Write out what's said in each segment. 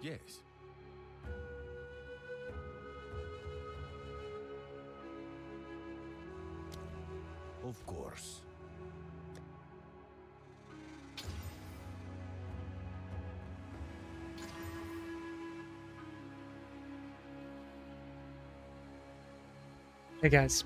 Yes. Of course. Hey guys.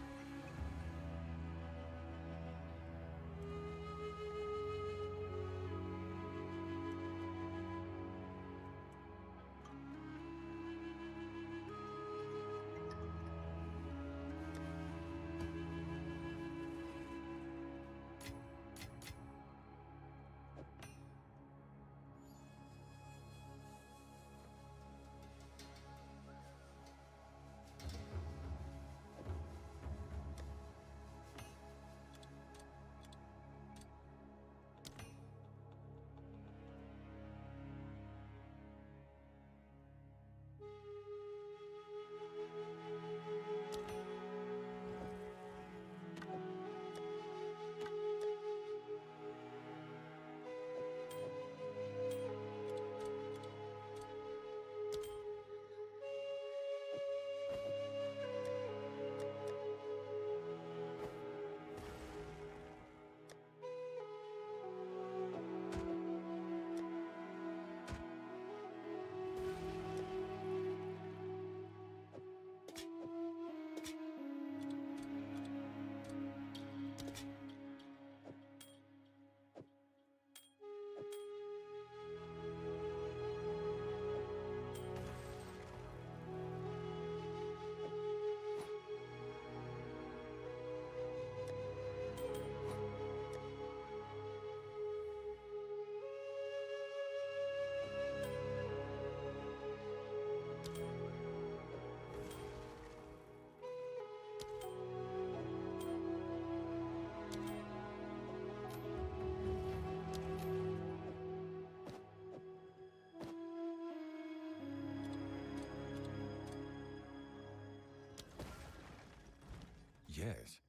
Yes.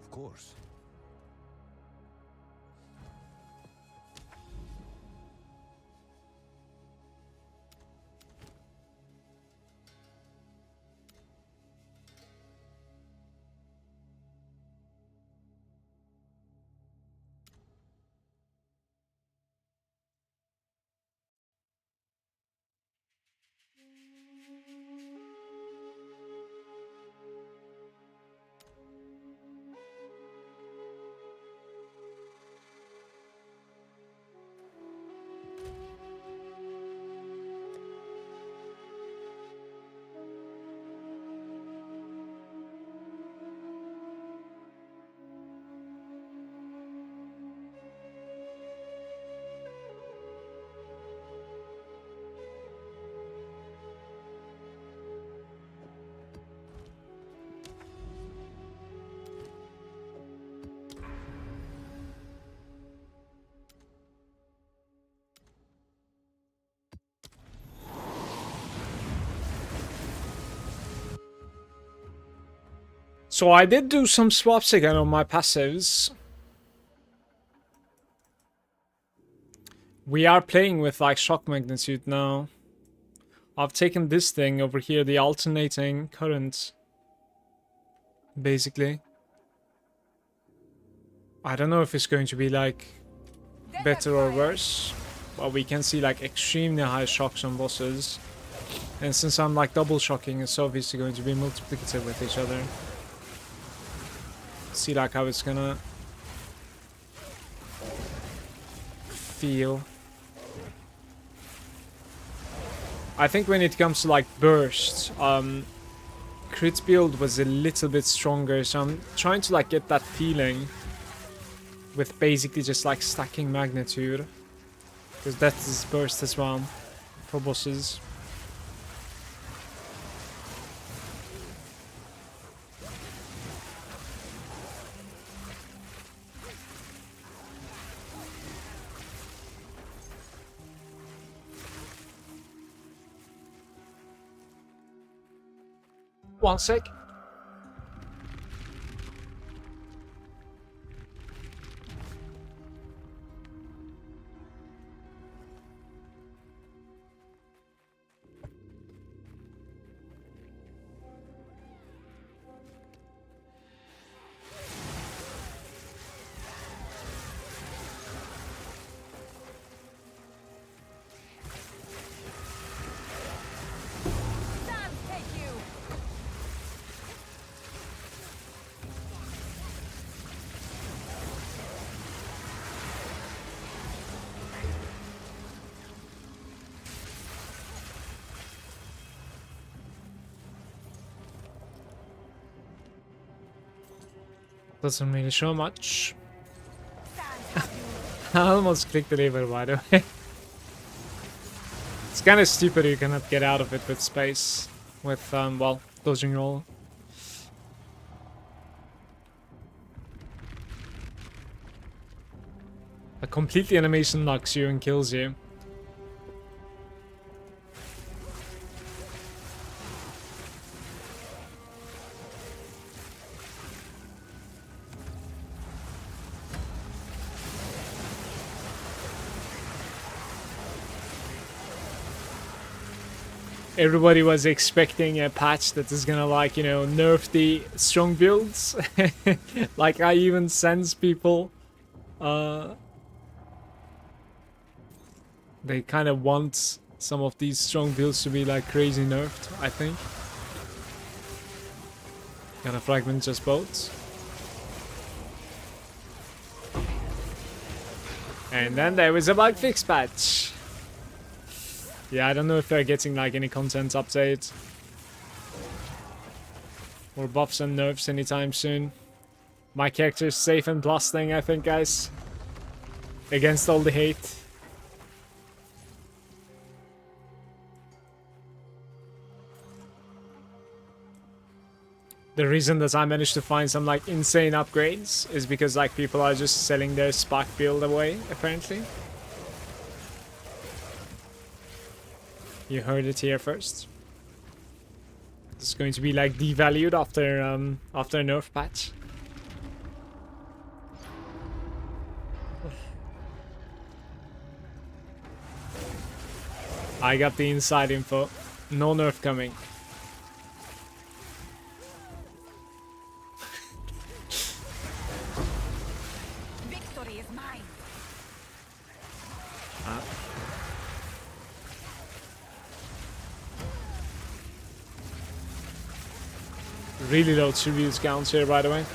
Of course. So I did do some swaps again on my passives. We are playing with like shock magnitude now. I've taken this thing over here, the alternating current. Basically. I don't know if it's going to be like better or worse. But we can see like extremely high shocks on bosses. And since I'm like double shocking, it's obviously going to be multiplicative with each other. See like how it's gonna feel. I think when it comes to like burst, crit build was a little bit stronger, so I'm trying to like get that feeling with basically just like stacking magnitude, because that is burst as well for bosses. One sec. Doesn't really show much. I almost clicked the lever, by the way. It's kind of stupid you cannot get out of it with space. With, well, dodging roll. A completely animation knocks you and kills you. Everybody was expecting a patch that is gonna, like, you know, nerf the strong builds. Like, I even sense people, they kind of want some of these strong builds to be, like, crazy nerfed, I think. Gonna fragment just boats. And then there was a bug fix patch. Yeah, I don't know if they're getting, like, any content update or buffs and nerfs anytime soon. My character's safe and blasting, I think, guys. Against all the hate. The reason that I managed to find some, like, insane upgrades is because, like, people are just selling their Spark build away, apparently. You heard it here first. It's going to be, like, devalued after after a nerf patch. I got the inside info. No nerf coming. Victory is mine. Really low tribute counts here, by the way.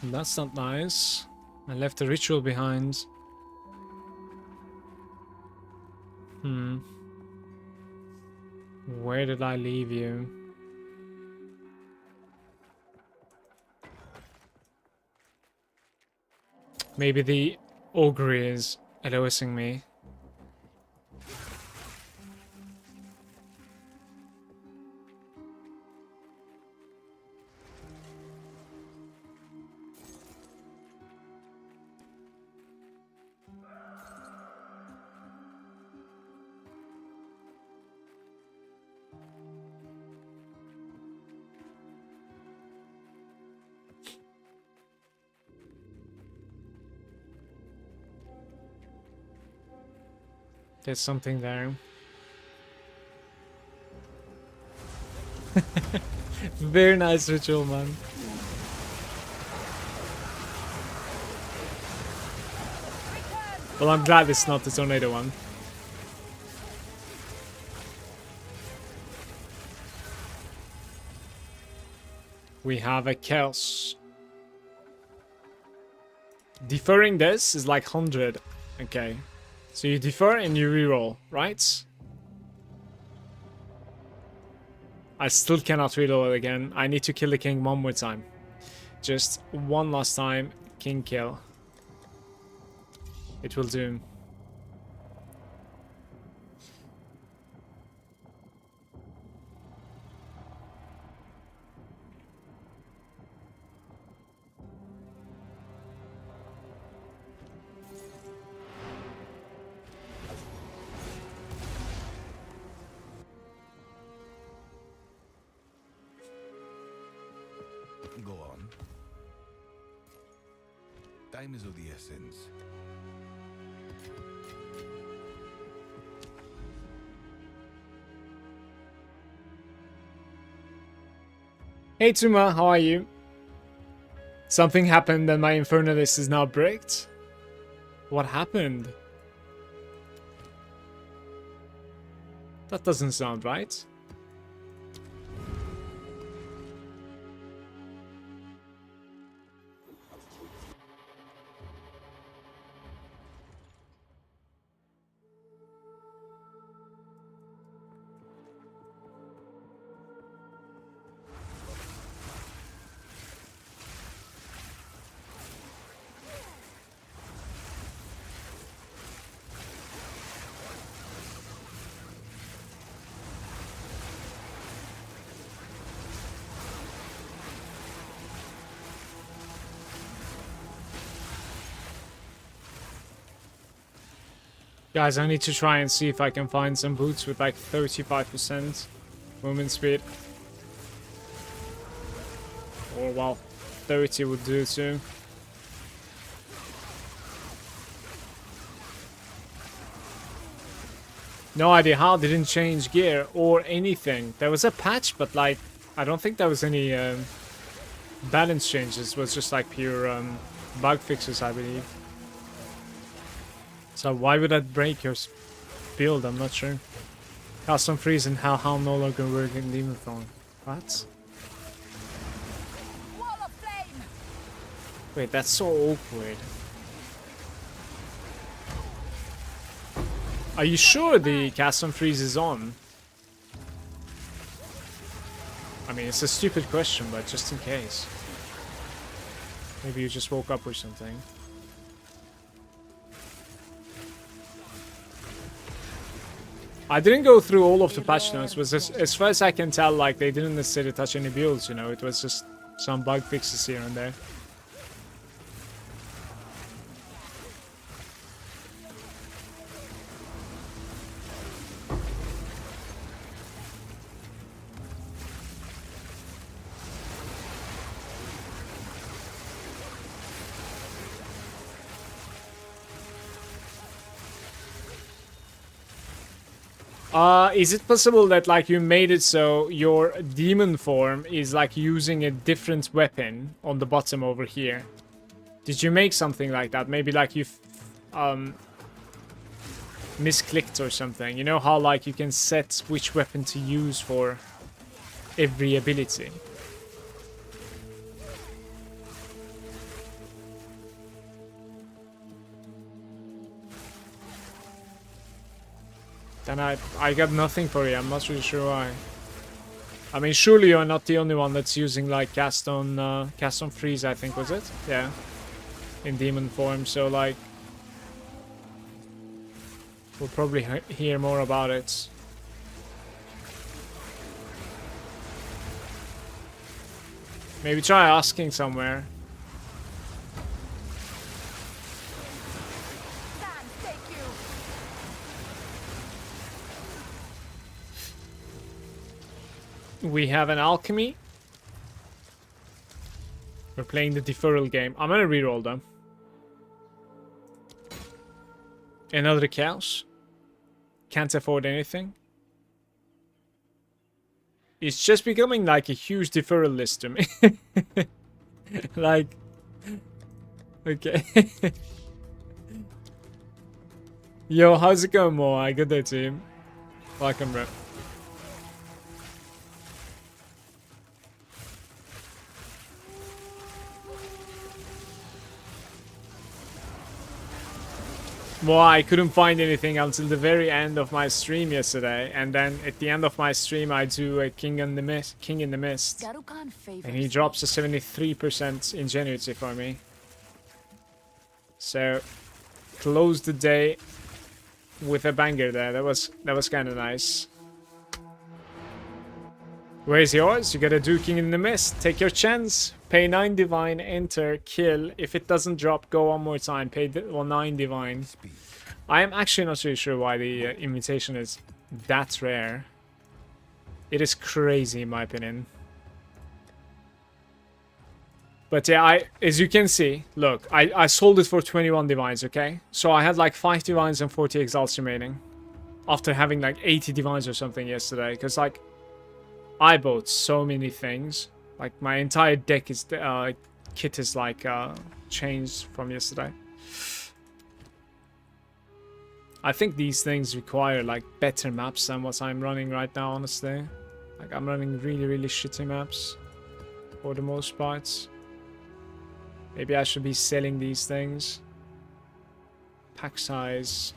That's not nice. I left a ritual behind. Where did I leave you? Maybe the ogre is LOSing me. There's something there. Very nice ritual, man. Well, I'm glad it's not the tornado one. We have a chaos. Deferring this is like 100. Okay. So you defer and you reroll, right? I still cannot reload again. I need to kill the king one more time. Just one last time. King kill. It will do. Go on. Time is of the essence. Hey Tuma, how are you? Something happened and my Infernalist is now bricked? What happened? That doesn't sound right. Guys, I need to try and see if I can find some boots with like 35% movement speed. Or well, 30 would do too. No idea how, didn't change gear or anything. There was a patch, but like, I don't think there was any balance changes. It was just like pure bug fixes, I believe. So why would that break your build? I'm not sure. Custom freeze and how no longer work in Demon Throne. What? Wall of flame. Wait, that's so awkward. Are you sure the custom freeze is on? I mean, it's a stupid question, but just in case. Maybe you just woke up or something. I didn't go through all of the patch notes, but as far as I can tell, like, they didn't necessarily touch any builds, you know, it was just some bug fixes here and there. Is it possible that like you made it so your demon form is like using a different weapon on the bottom over here? Did you make something like that? Maybe like you've misclicked or something. You know how like you can set which weapon to use for every ability? Then I got nothing for you. I'm not really sure why. I mean, surely you're not the only one that's using like cast on freeze, I think, was it? Yeah, in demon form. So like, we'll probably hear more about it. Maybe try asking somewhere. We have an alchemy. We're playing the deferral game. I'm gonna reroll them. Another chaos. Can't afford anything. It's just becoming like a huge deferral list to me. Like, okay. Yo, how's it going, Mo? I good day, team. Welcome, bro. Well, I couldn't find anything until the very end of my stream yesterday, and then at the end of my stream I do a King in the Mist, and he drops a 73% ingenuity for me. So, close the day with a banger there. That was kind of nice. Where's yours? You gotta do King in the Mist. Take your chance. Pay 9 divine, enter, kill. If it doesn't drop, go one more time. Pay 9 divine. I am actually not really sure why the invitation is that rare. It is crazy in my opinion. But yeah, as you can see, look, I sold it for 21 divines, okay? So I had like 5 divines and 40 exalts remaining. After having like 80 divines or something yesterday. Because like, I bought so many things. Like my entire deck is, kit is like changed from yesterday. I think these things require like better maps than what I'm running right now, honestly. Like I'm running really, really shitty maps for the most part. Maybe I should be selling these things. Pack size.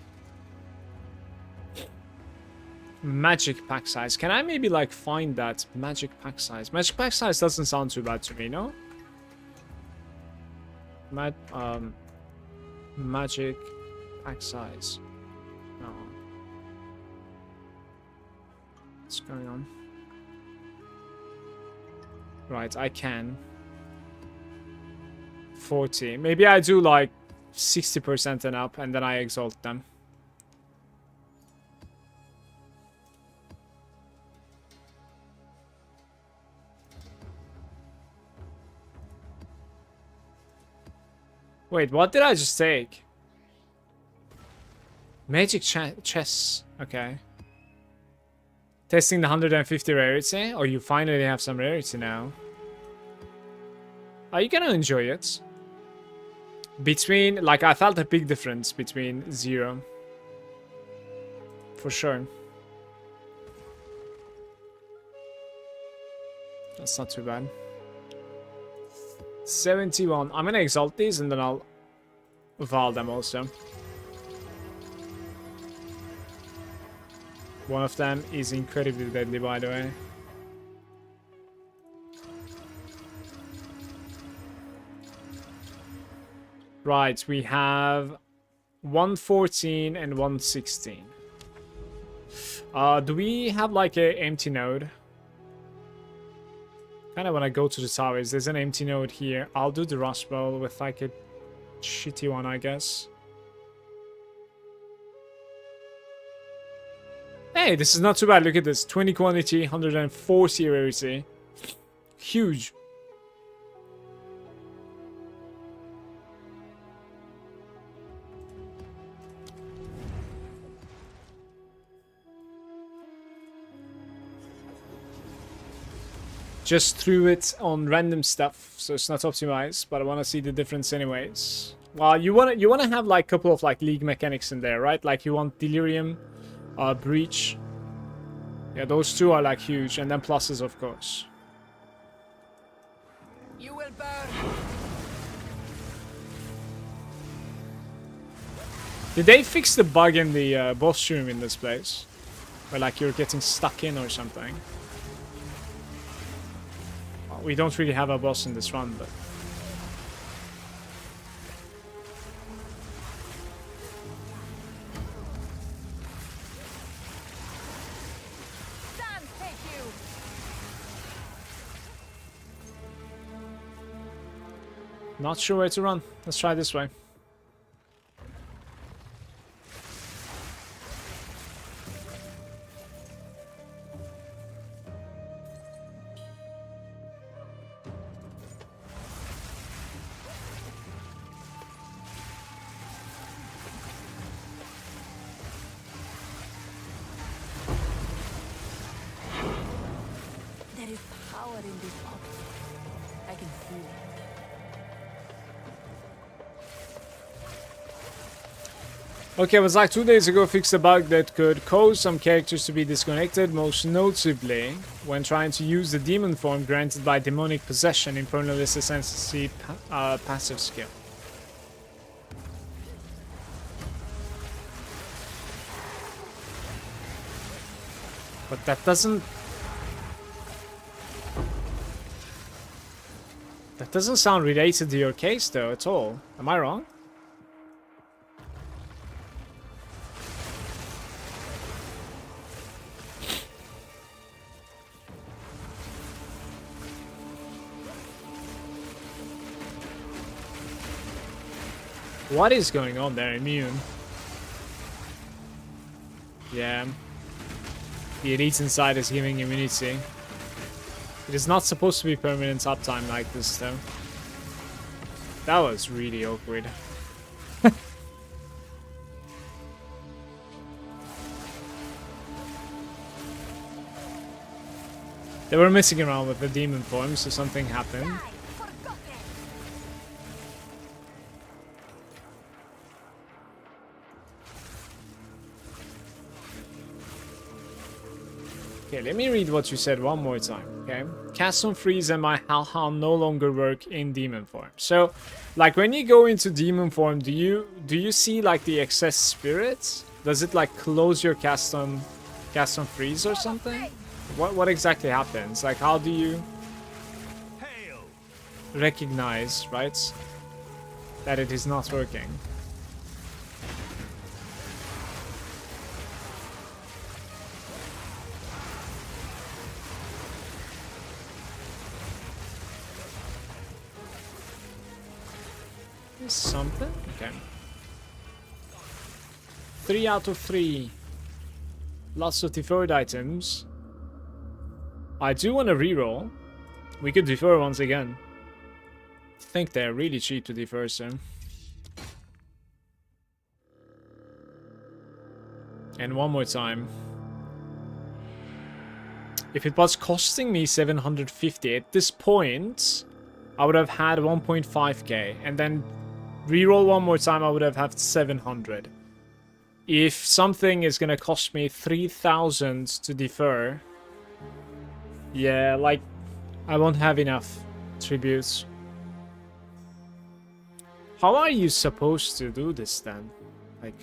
Magic pack size. Can I maybe like find that magic pack size? Magic pack size doesn't sound too bad to me, no? Magic pack size. No. What's going on? Right, I can. 40. Maybe I do like 60% and up and then I exalt them. Wait, what did I just take? Magic chess. Okay. Testing the 150 rarity. Oh, you finally have some rarity now. Are you gonna enjoy it? Between, like, I felt a big difference between 0. For sure. That's not too bad. 71. I'm gonna exalt these and then I'll Val them also. One of them is incredibly deadly, by the way. Right, we have 114 and 116. Do we have like an empty node? Kind of when I go to the towers, there's an empty node here. I'll do the Rust Bowl with like a shitty one, I guess. Hey, this is not too bad. Look at this. 20 quantity, 140 rarity. Huge. Just threw it on random stuff, so it's not optimized, but I want to see the difference anyways. Well, you wanna have like a couple of like league mechanics in there, right? Like you want Delirium, Breach. Yeah, those two are like huge, and then pluses, of course. You will burn. Did they fix the bug in the boss room in this place? Where like you're getting stuck in or something? Well, we don't really have a boss in this run, but... Stand, take you. Not sure where to run. Let's try this way. There is power in this object. I can feel it. Okay, it was like 2 days ago fixed a bug that could cause some characters to be disconnected, most notably when trying to use the demon form granted by demonic possession in Pernalist Ascendancy passive skill. But that doesn't... That doesn't sound related to your case though at all. Am I wrong? What is going on there, Immune? Yeah. The elite inside is giving immunity. It is not supposed to be permanent uptime like this, though. That was really awkward. They were messing around with the demon form, so something happened. Okay, let me read what you said one more time, okay? Cast on freeze and my Halhan no longer work in demon form. So, like when you go into demon form, do you see like the excess spirits? Does it like close your cast on freeze or something? What exactly happens? Like how do you recognize, right, that it is not working? Something? Okay. 3 out of 3. Lots of deferred items. I do want to reroll. We could defer once again. I think they're really cheap to defer, so. And one more time. If it was costing me 750 at this point, I would have had 1.5k, and then reroll one more time, I would have had 700. If something is gonna cost me 3,000 to defer, yeah, like, I won't have enough tributes. How are you supposed to do this then? Like,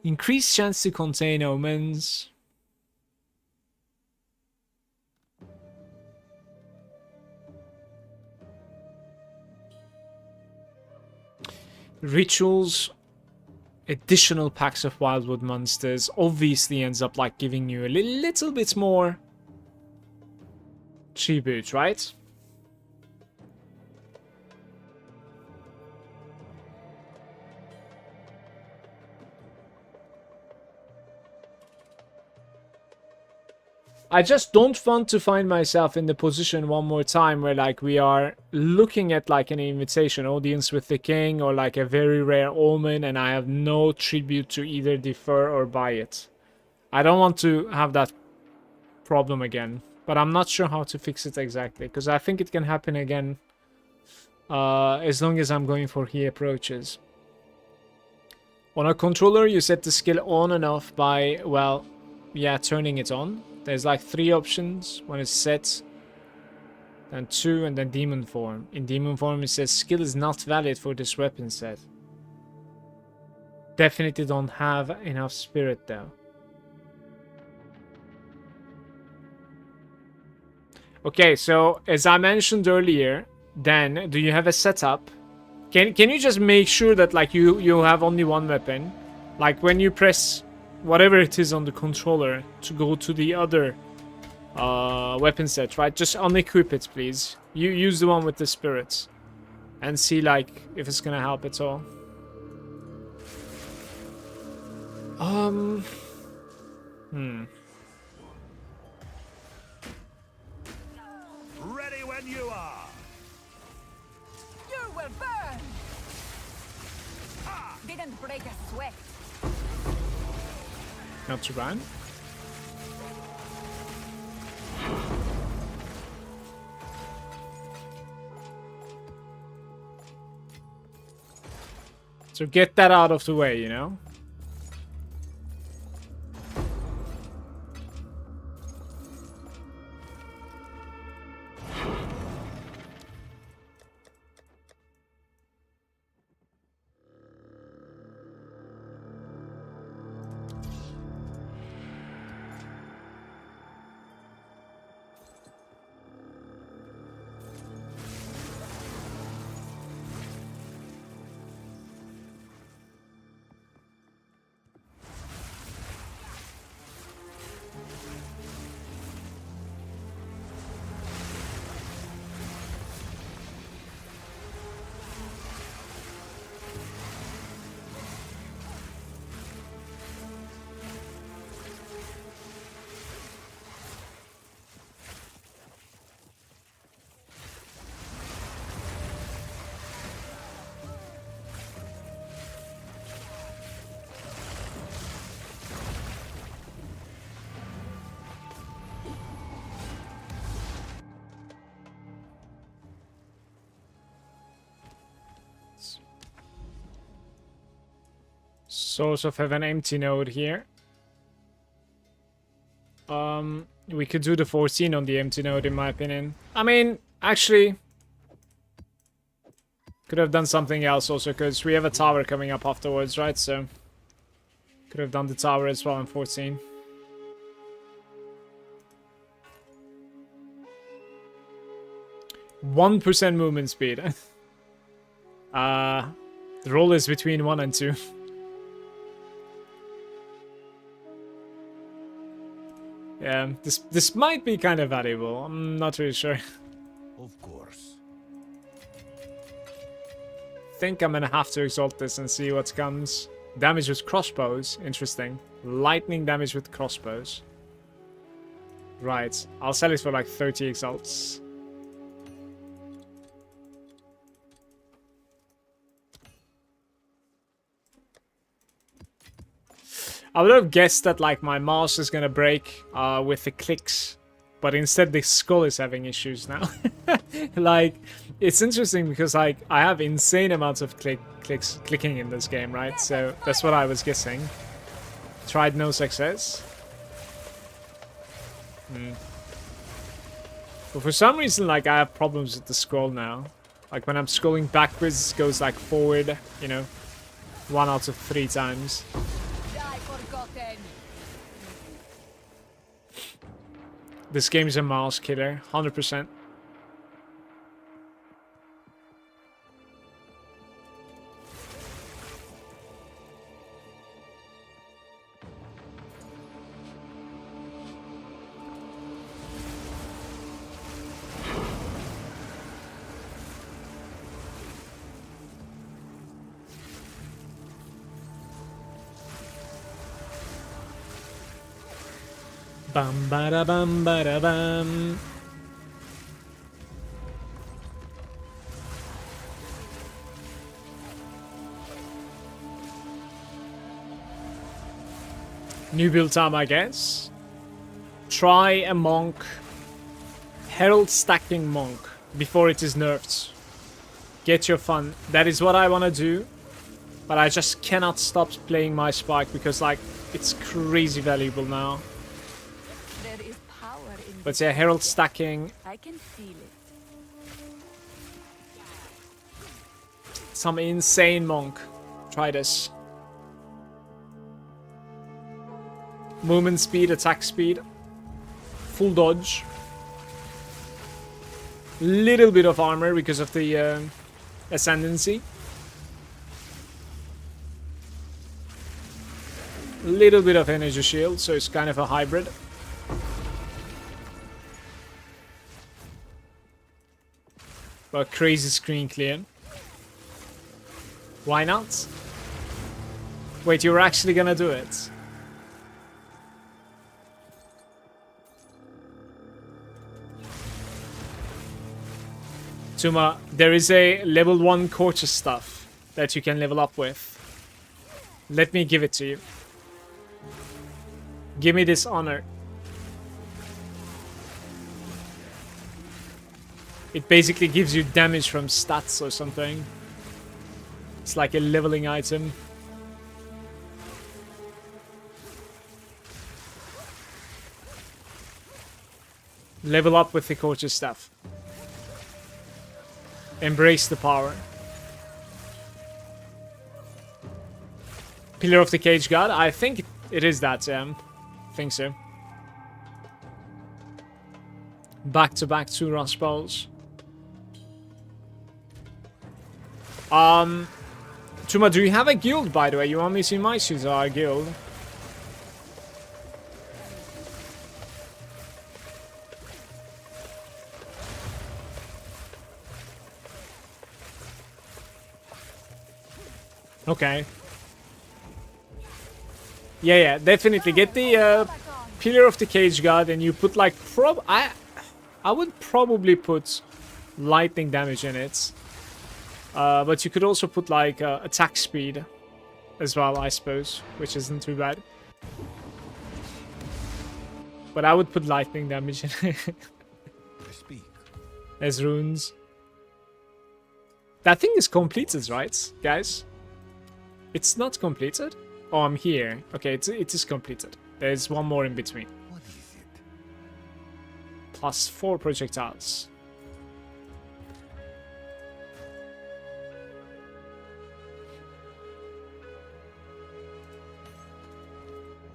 increased chance to contain omens. Rituals, additional packs of wildwood monsters obviously ends up like giving you a little bit more tribute, right? I just don't want to find myself in the position one more time where like we are looking at like an invitation audience with the king or like a very rare omen and I have no tribute to either defer or buy it. I don't want to have that problem again, but I'm not sure how to fix it exactly because I think it can happen again as long as I'm going for he approaches. On a controller you set the skill on and off by, well, yeah, turning it on. There's like 3 options when it's set, then 2, and then demon form. In demon form it says skill is not valid for this weapon set. Definitely don't have enough spirit though. Okay, so as I mentioned earlier, then do you have a setup? Can you just make sure that like you have only one weapon? Like when you press whatever it is on the controller to go to the other weapon set, right? Just unequip it, please. You use the one with the spirits and see like if it's gonna help at all. Ready when you are. You will burn! Didn't break a sweat. Not too bad. So get that out of the way, you know? Sort of have an empty node here. We could do the 14 on the empty node, in my opinion. I mean, actually, could have done something else also, because we have a tower coming up afterwards, right? So, could have done the tower as well on 14. %1 movement speed. The roll is between 1 and 2. Yeah, this might be kind of valuable. I'm not really sure. Of course. Think I'm gonna have to exalt this and see what comes. Damage with crossbows. Interesting. Lightning damage with crossbows. Right. I'll sell it for like 30 exalts. I would have guessed that like my mouse is gonna break with the clicks, but instead the skull is having issues now. Like, it's interesting because like I have insane amounts of clicking in this game, right? So that's what I was guessing. Tried no success. But for some reason, like I have problems with the scroll now. Like when I'm scrolling backwards, it goes like forward, you know, 1 out of 3 times. This game is a mouse killer, 100%. Bum bada bum bada bum. New build time, I guess. Try a monk. Herald stacking monk before it is nerfed. Get your fun. That is what I want to do. But I just cannot stop playing my spike because like it's crazy valuable now. But yeah, herald stacking. I can feel it. Some insane monk. Try this. Movement speed, attack speed. Full dodge. Little bit of armor because of the ascendancy. Little bit of energy shield, so it's kind of a hybrid. But crazy screen clear. Why not? Wait, you're actually gonna do it? Tuma, there is a level 1 courteous stuff that you can level up with. Let me give it to you. Give me this honor. It basically gives you damage from stats or something. It's like a leveling item. Level up with the courteous staff. Embrace the power. Pillar of the Cage God? I think it is that, I think so. Back-to-back 2 Rust Bowls. Tuma, do you have a guild, by the way? You want me to invite you to our guild? Okay. Yeah, definitely. Get the Pillar of the Cage God and you put like I would probably put lightning damage in it. But you could also put like attack speed as well, I suppose, which isn't too bad. But I would put lightning damage in it. As runes. That thing is completed, right, guys? It's not completed? Oh, I'm here. Okay, it is completed. There's one more in between. What is it? Plus 4 projectiles.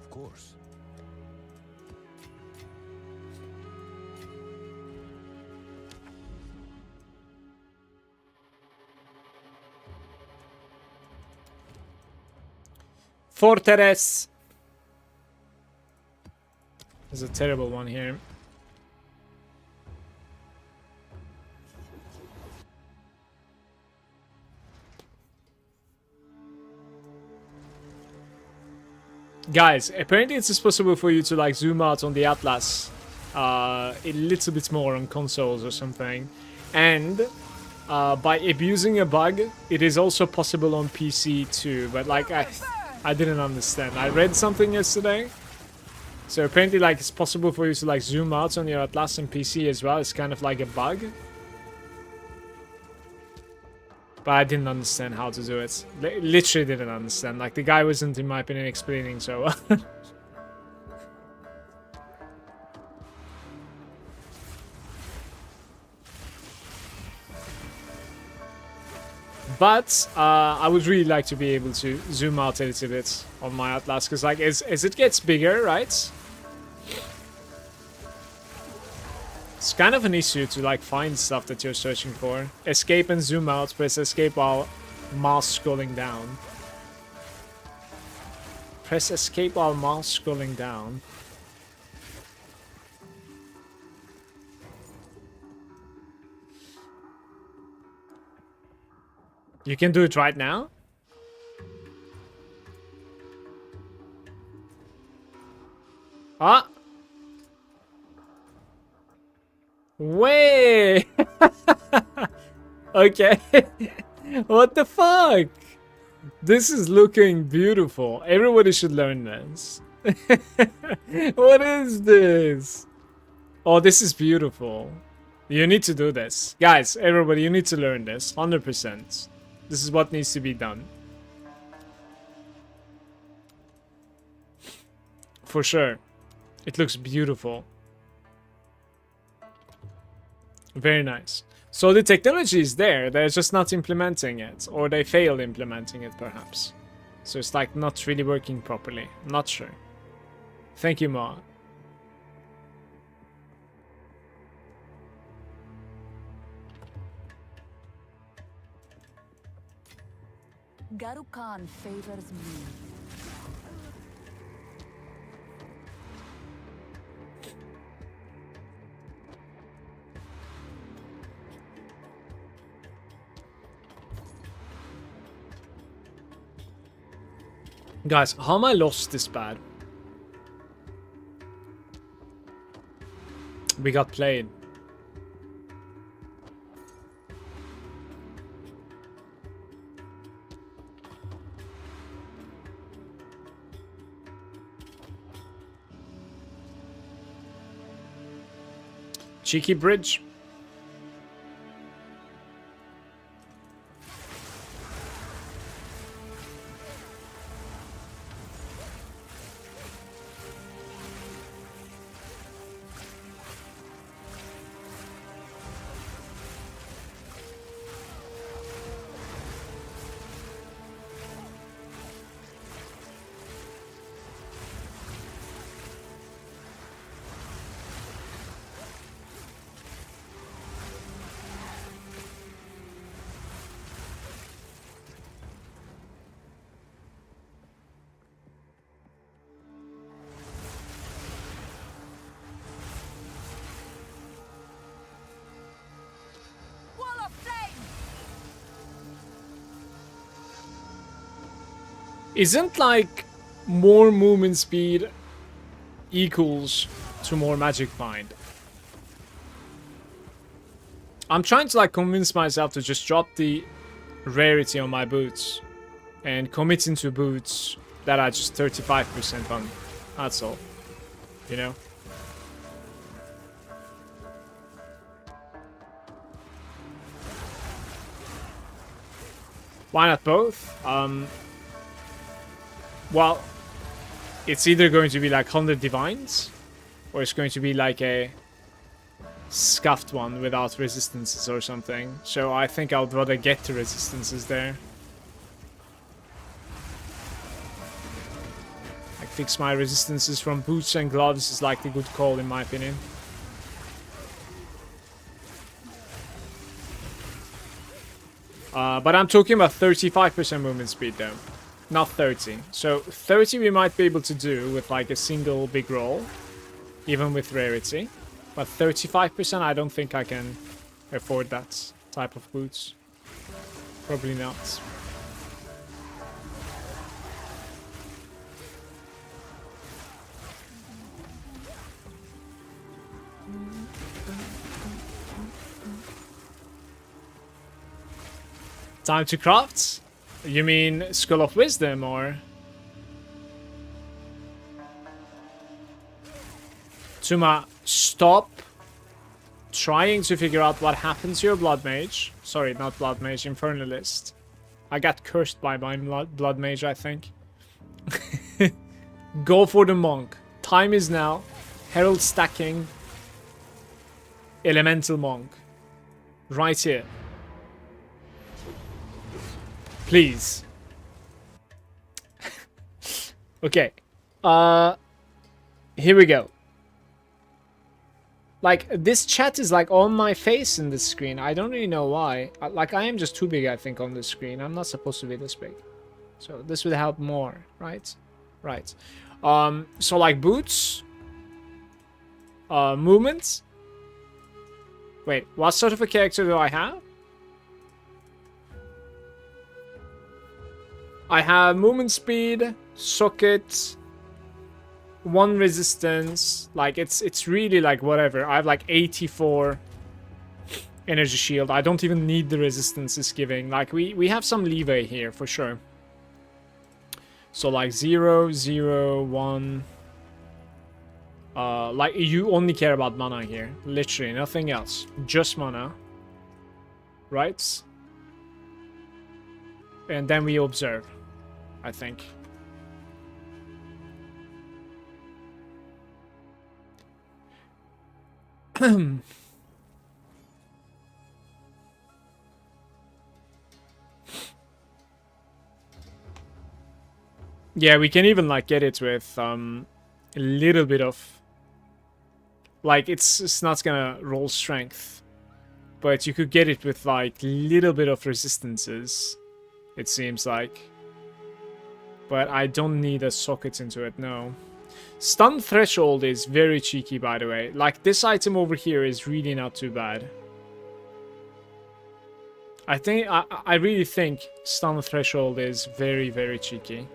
Of course. Fortress. There's a terrible one here. Guys, apparently it's possible for you to like zoom out on the Atlas a little bit more on consoles or something. And by abusing a bug, it is also possible on PC too. But like I didn't understand. I read something yesterday. So apparently like it's possible for you to like zoom out on your Atlas and PC as well. It's kind of like a bug. But I didn't understand how to do it. Literally didn't understand. Like the guy wasn't, in my opinion, explaining so well. But I would really like to be able to zoom out a little bit on my Atlas, because like as it gets bigger, right? It's kind of an issue to like find stuff that you're searching for. Escape and zoom out. Press escape while mouse scrolling down. Press escape while mouse scrolling down. You can do it right now? Ah! Way! Okay. What the fuck? This is looking beautiful. Everybody should learn this. What is this? Oh, this is beautiful. You need to do this. Guys, everybody, you need to learn this. 100%. This is what needs to be done. For sure. It looks beautiful. Very nice. So the technology is there. They're just not implementing it. Or they failed implementing it, perhaps. So it's like not really working properly. I'm not sure. Thank you, Ma. Garu Khan favors me. Guys, how am I lost this bad? We got played. Cheeky bridge. Isn't like more movement speed equals to more magic bind? I'm trying to like convince myself to just drop the rarity on my boots and commit into boots that are just 35% on. That's all. You know? Why not both? Well, it's either going to be like 100 divines, or it's going to be like a scuffed one without resistances or something. So I think I would rather get the resistances there. Like fix my resistances from boots and gloves is like the good call in my opinion. But I'm talking about 35% movement speed though, not 30. So 30 we might be able to do with like a single big roll, even with rarity. But 35% I don't think I can afford that type of boots. Probably not. Time to craft? You mean Skull of Wisdom or? Tuma, stop trying to figure out what happens to your Blood Mage. Sorry, not Blood Mage, Infernalist. I got cursed by my Blood Mage, I think. Go for the Monk. Time is now. Herald stacking. Elemental Monk. Right here. Please. Okay. Here we go. Like, this chat is like on my face in this screen. I don't really know why. Like, I am just too big, I think, on this screen. I'm not supposed to be this big. So this would help more, right? Right. So like boots. Movements. Wait, what sort of a character do I have? I have movement speed, socket, 1 resistance. Like it's really like whatever. I have like 84 energy shield. I don't even need the resistance it's giving. Like we have some leeway here for sure. So like 0, 0, 1. Like you only care about mana here. Literally nothing else. Just mana. Right? And then we observe, I think. Yeah, we can even like get it with a little bit of like it's not gonna roll strength, but you could get it with like little bit of resistances. It seems like. But I don't need a socket into it, no. Stun Threshold is very cheeky, by the way. Like, this item over here is really not too bad. I really think Stun Threshold is very, very cheeky.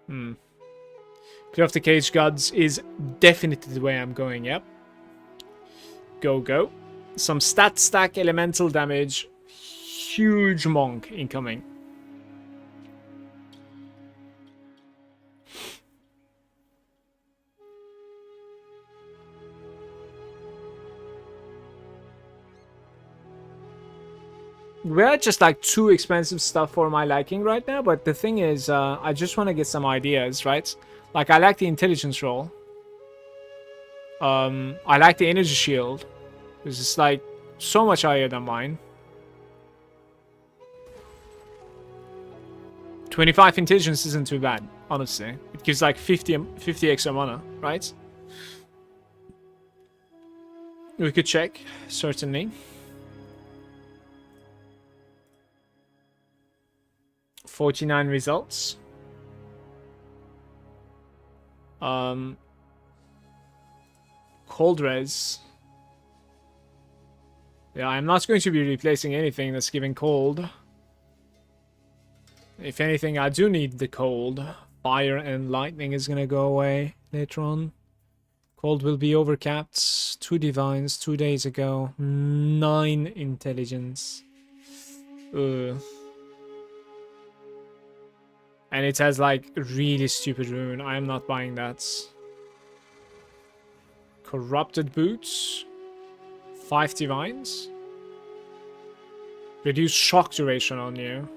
Clear of the Cage Gods is definitely the way I'm going, yep. Go, go. Some stat stack elemental damage. Huge Monk incoming. We're just like too expensive stuff for my liking right now, but the thing is, I just want to get some ideas, right? Like, I like the intelligence roll. I like the energy shield. This is like so much higher than mine. 25 intelligence isn't too bad, honestly. It gives like 50 extra mana, right? We could check, certainly. 49 results. Cold res. Yeah, I'm not going to be replacing anything that's giving cold. If anything, I do need the cold. Fire and lightning is gonna go away later on. Cold will be overcapped. 2 divines 2 days ago. 9 intelligence. And it has like really stupid rune. I am not buying that. Corrupted boots. 5 divines. Reduce shock duration on you.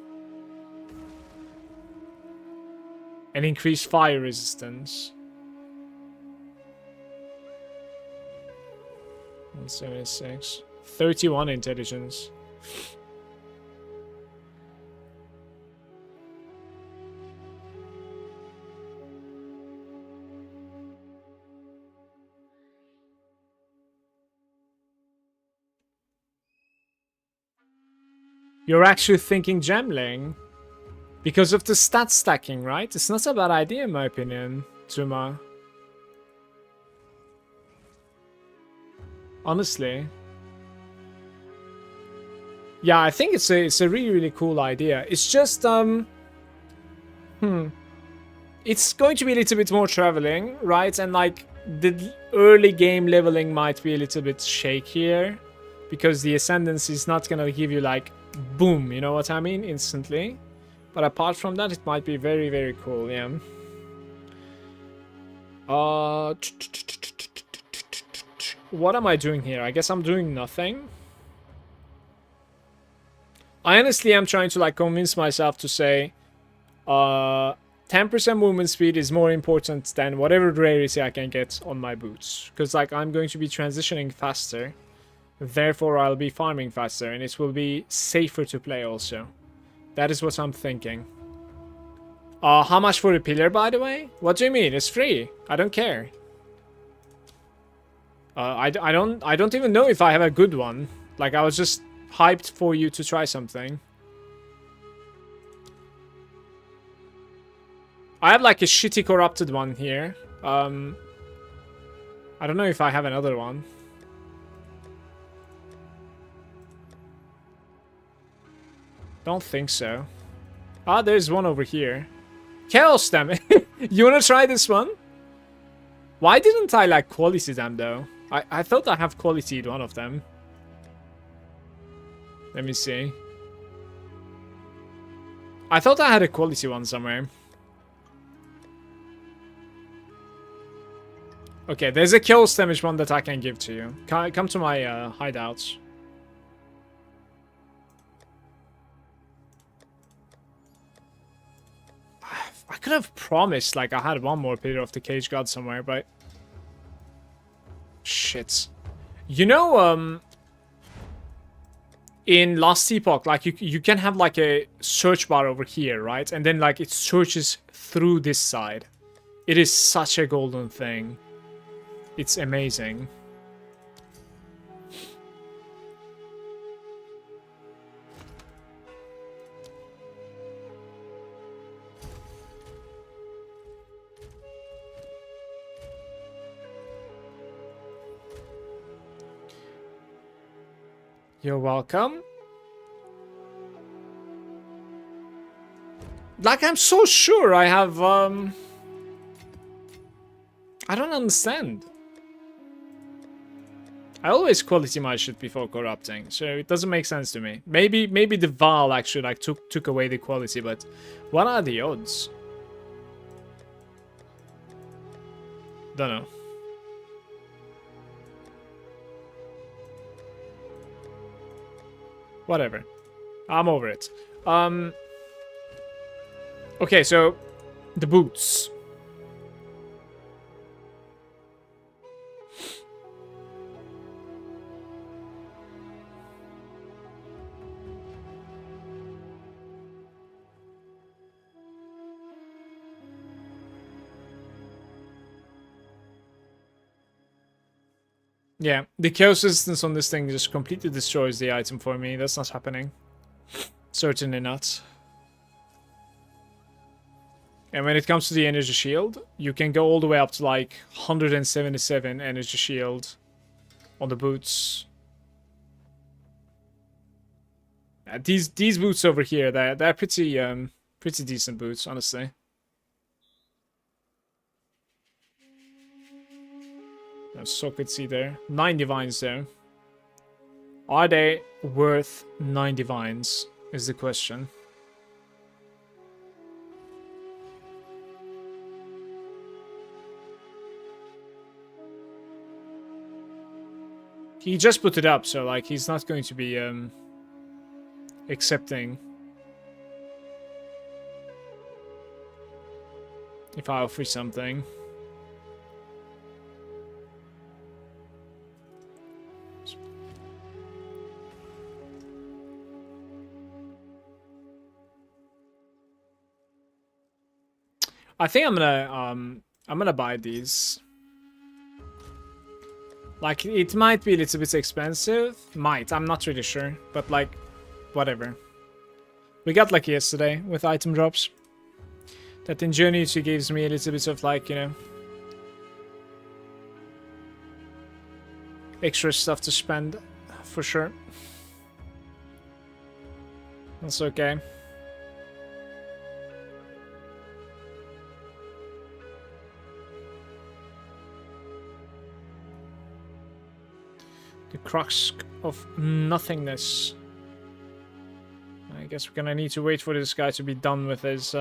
And increase fire resistance. 176. 31 intelligence. You're actually thinking Gemling. Because of the stat stacking, right? It's not a bad idea in my opinion, Zuma. Honestly. Yeah, I think it's a really, really cool idea. It's just, it's going to be a little bit more traveling, right? And like, the early game leveling might be a little bit shakier. Because the Ascendancy is not gonna give you like, boom, you know what I mean? Instantly. But apart from that, it might be very, very cool, yeah. What am I doing here? I guess I'm doing nothing. I honestly am trying to like convince myself to say 10% movement speed is more important than whatever rarity I can get on my boots. Because like I'm going to be transitioning faster. Therefore I'll be farming faster and it will be safer to play also. That is what I'm thinking. How much for a pillar, by the way? What do you mean? It's free. I don't care. I don't even know if I have a good one. Like I was just hyped for you to try something. I have like a shitty corrupted one here. I don't know if I have another one. Don't think so. Ah, there's one over here. Chaos them. You wanna try this one? Why didn't I like quality them though? I thought I have qualityed one of them. Let me see. I thought I had a quality one somewhere. Okay, there's a chaos damage one that I can give to you. Come to my hideouts. I could have promised like I had one more pillar of the cage god somewhere, but shit. You know, in Last Epoch, like you can have like a search bar over here, right? And then like it searches through this side. It is such a golden thing. It's amazing. You're welcome. Like, I'm so sure I have, I don't understand. I always quality my shit before corrupting, so it doesn't make sense to me. Maybe the Val actually, like, took away the quality, but what are the odds? Don't know. Whatever. I'm over it. Okay, so the boots. Yeah, the chaos resistance on this thing just completely destroys the item for me. That's not happening. Certainly not. And when it comes to the energy shield, you can go all the way up to like 177 energy shield on the boots. These boots over here, they're pretty pretty decent boots, honestly. So could see there. 9 divines though. Are they worth 9 divines? Is the question. He just put it up, so like he's not going to be accepting. If I offer something. I think I'm gonna buy these. Like, it might be a little bit expensive. Might, I'm not really sure. But like, whatever. We got lucky yesterday with item drops. That ingenuity gives me a little bit of like, you know, extra stuff to spend, for sure. That's okay. The crux of nothingness. I guess we're gonna need to wait for this guy to be done with his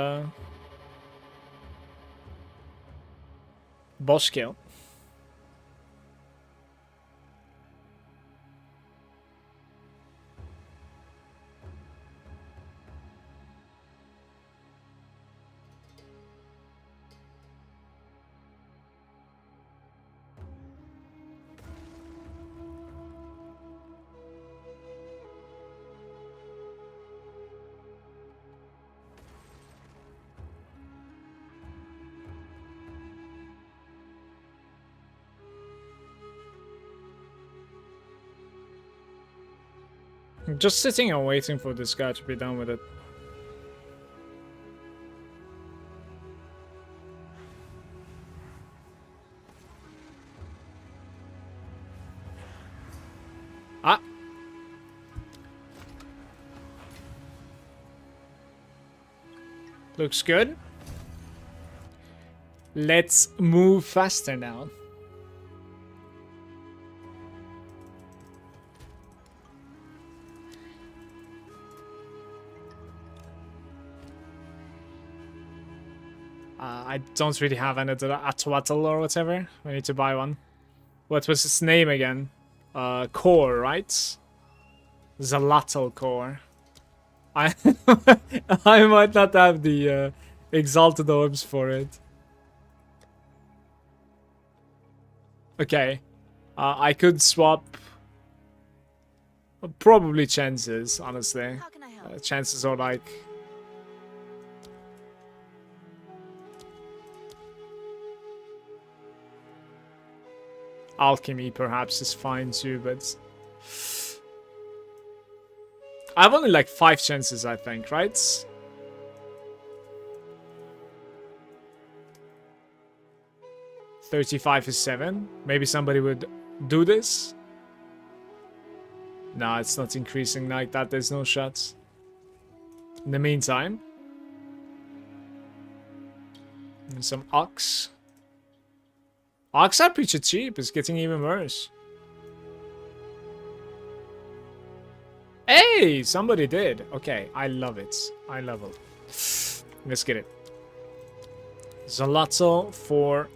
boss kill. I'm just sitting and waiting for this guy to be done with it. Ah! Looks good. Let's move faster now. I don't really have any Atwatl or whatever. We need to buy one. What was his name again? Core, right? Zalatl Core. I I might not have the exalted orbs for it. Okay. I could swap. Probably chances, honestly. How can I help? Chances are like. Alchemy perhaps is fine too, but I have only like 5 chances, I think, right? $35 is 7. Maybe somebody would do this. No, it's not increasing like that. There's no shots. In the meantime, and some ox. Ox are pretty cheap. It's getting even worse. Hey, somebody did. Okay, I love it. I love it. Let's get it. Zalazzo for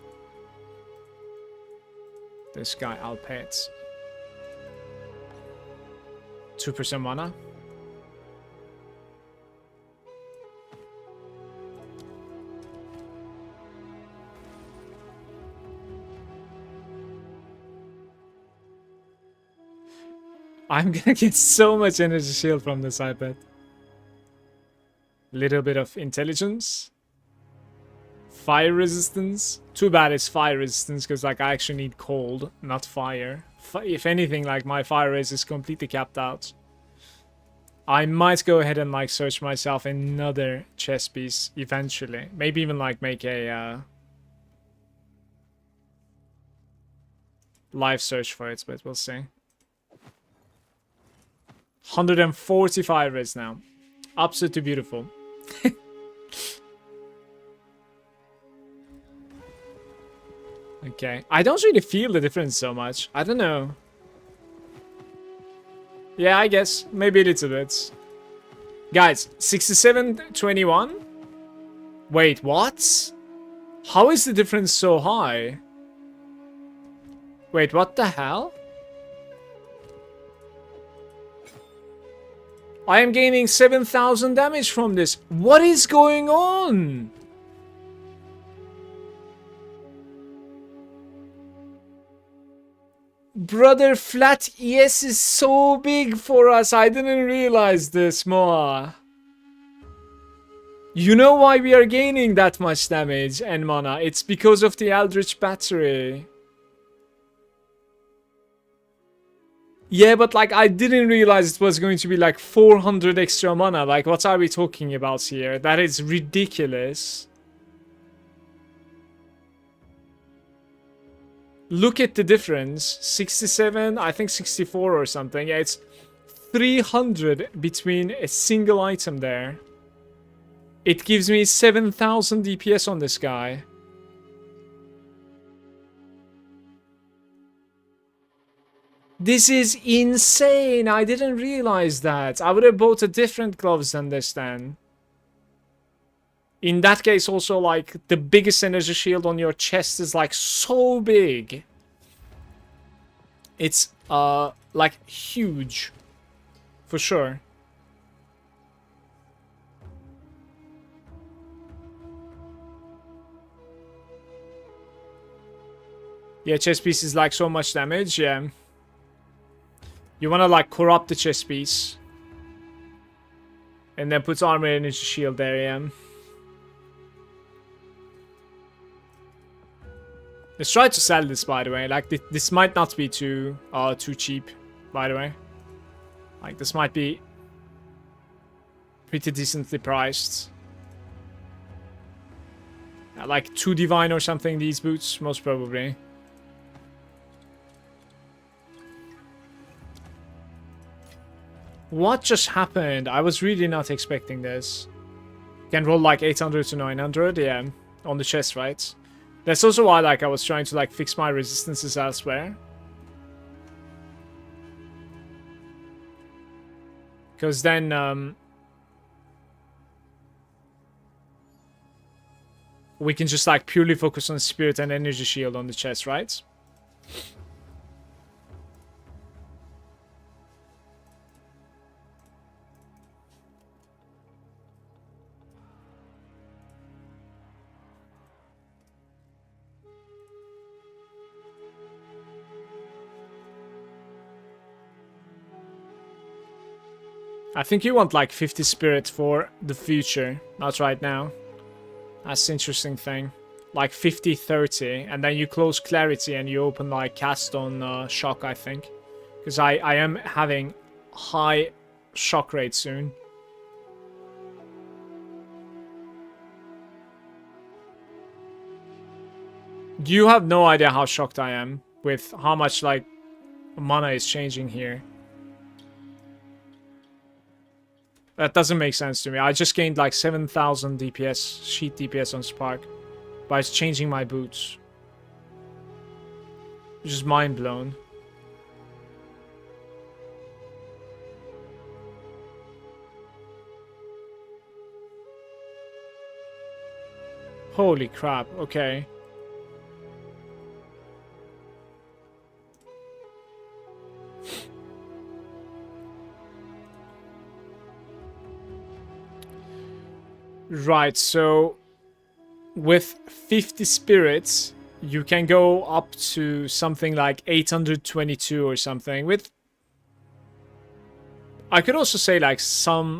this guy. I'll pay it. 2% mana. I'm gonna get so much energy shield from this, I bet. Little bit of intelligence. Fire resistance. Too bad it's fire resistance, because like I actually need cold, not fire. If anything, like my fire res is completely capped out. I might go ahead and like search myself another chess piece eventually. Maybe even like make a live search for it, but we'll see. 145 res now. Absolutely beautiful. Okay. I don't really feel the difference so much. I don't know. Yeah, I guess. Maybe a little bit. Guys, 67-21? Wait, what? How is the difference so high? Wait, what the hell? I am gaining 7,000 damage from this. What is going on? Brother, flat ES is so big for us. I didn't realize this, Moa. You know why we are gaining that much damage and mana? It's because of the Eldritch Battery. Yeah, but like I didn't realize it was going to be like 400 extra mana. Like what are we talking about here? That is ridiculous. Look at the difference. 67, I think 64 or something. Yeah, it's 300 between a single item there. It gives me 7,000 DPS on this guy. This is insane. I didn't realize that. I would have bought a different gloves than this then. In that case also, like, the biggest energy shield on your chest is like so big. It's like huge. For sure. Yeah, chest piece is like so much damage, yeah. You wanna like corrupt the chest piece. And then put armor energy shield there, yeah. Let's try to sell this, by the way. Like, this might not be too cheap, by the way. Like, this might be pretty decently priced. Like 2 divine or something, these boots, most probably. What just happened? I was really not expecting this. Can roll like 800 to 900, yeah, on the chest, right? That's also why, like, I was trying to, like, fix my resistances elsewhere. Because then, we can just, like, purely focus on spirit and energy shield on the chest, right? I think you want like 50 spirit for the future, not right now. That's the interesting thing. Like 50, 30, and then you close clarity and you open like cast on shock, I think. Because I am having high shock rate soon. You have no idea how shocked I am with how much like mana is changing here. That doesn't make sense to me. I just gained like 7,000 DPS, sheet DPS on Spark by changing my boots. Just mind blown. Holy crap, okay. Right, so with 50 spirits, you can go up to something like 822 or something. With, I could also say like some,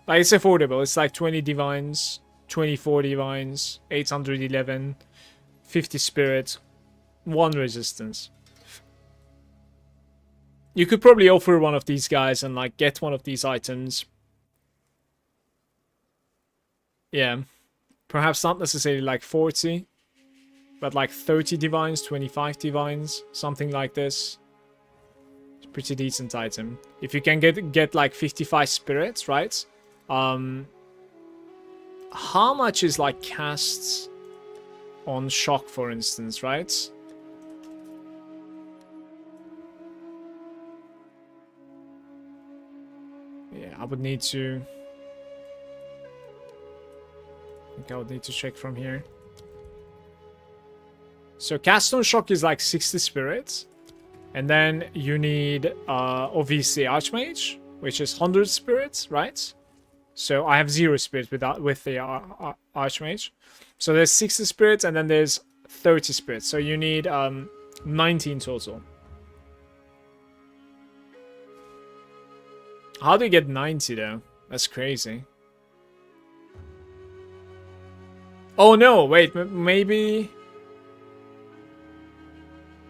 like it's affordable. It's like 20 divines, 24 divines, 811, 50 spirits, 1 resistance. You could probably offer one of these guys and like get one of these items. Yeah, perhaps not necessarily like 40, but like 30 divines, 25 divines, something like this. It's a pretty decent item. If you can get like 55 spirits, right? How much is like casts on shock, for instance, right? Yeah, I would need to... I would need to check from here. So cast on shock is like 60 spirits. And then you need obviously Archmage, which is 100 spirits, right? So I have 0 spirits with the Archmage. So there's 60 spirits and then there's 30 spirits. So you need 19 total. How do you get 90 though? That's crazy. Oh no, wait, maybe...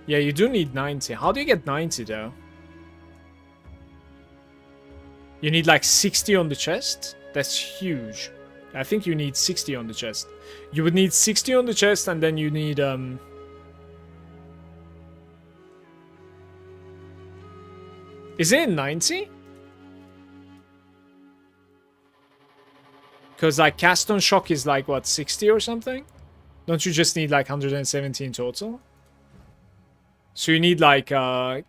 Yeah, you do need 90. How do you get 90 though? You need like 60 on the chest? That's huge. I think you need 60 on the chest. You would need 60 on the chest and then you need... Is it 90? Because like cast on shock is like what, 60 or something? Don't you just need like 117 total? So you need like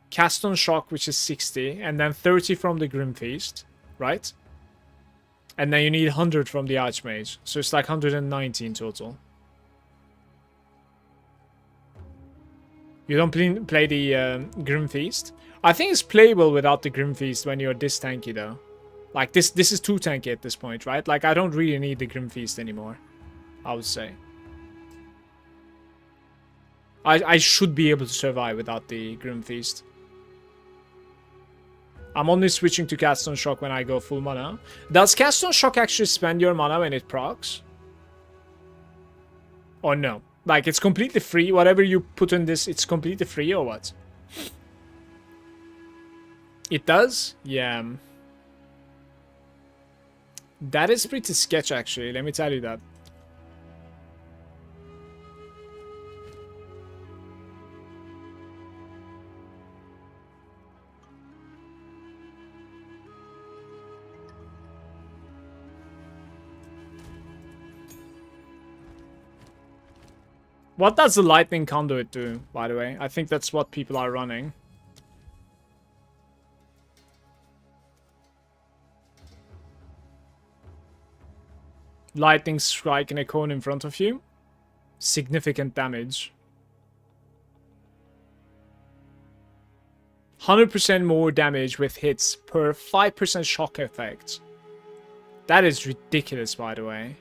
cast on shock, which is 60, and then 30 from the Grim Feast, right? And then you need 100 from the Archmage, so it's like 119 total. You don't play the Grim Feast? I think it's playable without the Grim Feast when you're this tanky though. Like this is too tanky at this point, right? Like I don't really need the Grim Feast anymore, I would say. I should be able to survive without the Grim Feast. I'm only switching to Cast on Shock when I go full mana. Does Cast on Shock actually spend your mana when it procs? Or no? Like it's completely free, whatever you put in this, it's completely free or what? It does? Yeah. That is pretty sketch actually, let me tell you that. What does the lightning conduit do, by the way? I think that's what people are running. Lightning strike in a cone in front of you. Significant damage. 100% more damage with hits per 5% shock effect. That is ridiculous, by the way.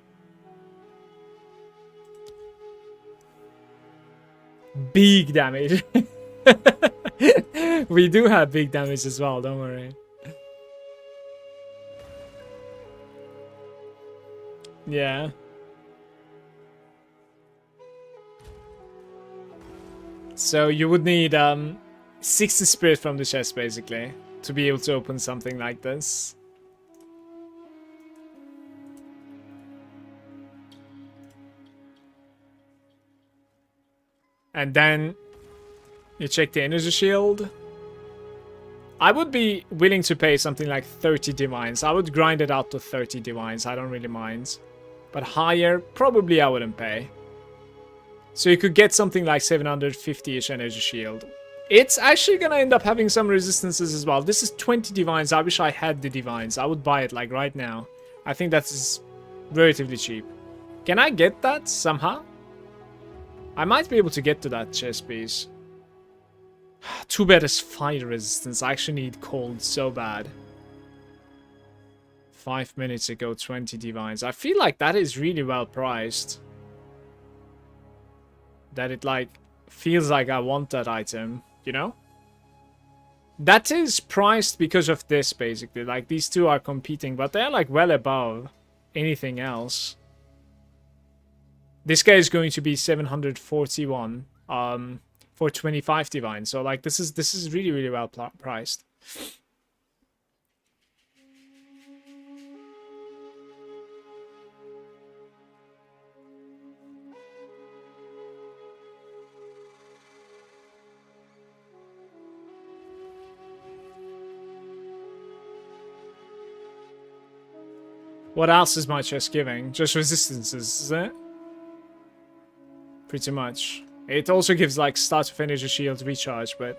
Big damage. We do have big damage as well, don't worry. Yeah. So you would need 60 spirit from the chest basically to be able to open something like this. And then you check the energy shield. I would be willing to pay something like 30 divines. I would grind it out to 30 divines. I don't really mind. But higher, probably I wouldn't pay. So you could get something like 750-ish energy shield. It's actually gonna end up having some resistances as well. This is 20 divines. I wish I had the divines. I would buy it like right now. I think that's relatively cheap. Can I get that somehow? I might be able to get to that chest piece. Too bad it's fire resistance. I actually need cold so bad. 5 minutes ago, 20 divines. I feel like that is really well priced. That it like feels like I want that item, you know? That is priced because of this basically. Like these two are competing, but they're like well above anything else. This guy is going to be 741 for 25 divine. So like this is really, really well priced. What else is my chest giving? Just resistances, is it? Pretty much. It also gives like start of energy shield recharge, but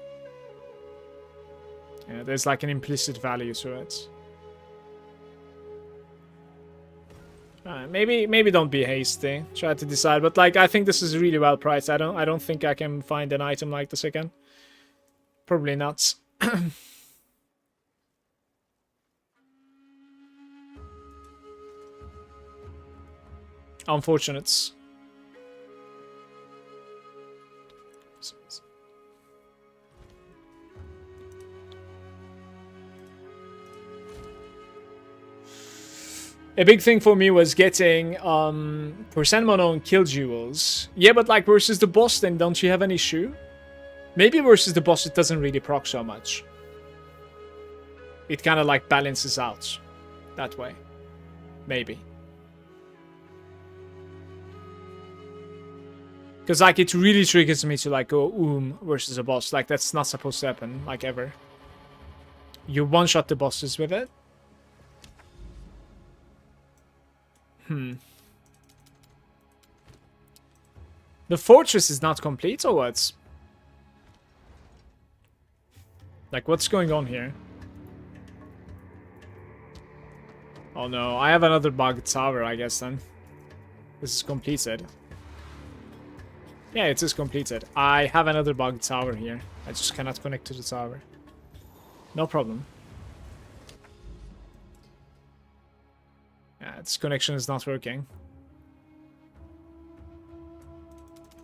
yeah, there's like an implicit value to it. Maybe don't be hasty. Try to decide, but like I think this is really well priced. I don't think I can find an item like this again. Probably not. Unfortunate. A big thing for me was getting percent mono on kill jewels. Yeah, but like versus the boss, then don't you have an issue? Maybe versus the boss it doesn't really proc so much. It kind of like balances out that way. Maybe. Because like it really triggers me to like go versus a boss. Like that's not supposed to happen, like ever. You one-shot the bosses with it. The fortress is not complete or what? Like what's going on here? Oh no, I have another bug tower, I guess then. This is completed. Yeah, it is completed. I have another bug tower here. I just cannot connect to the tower. No problem. Yeah, this connection is not working.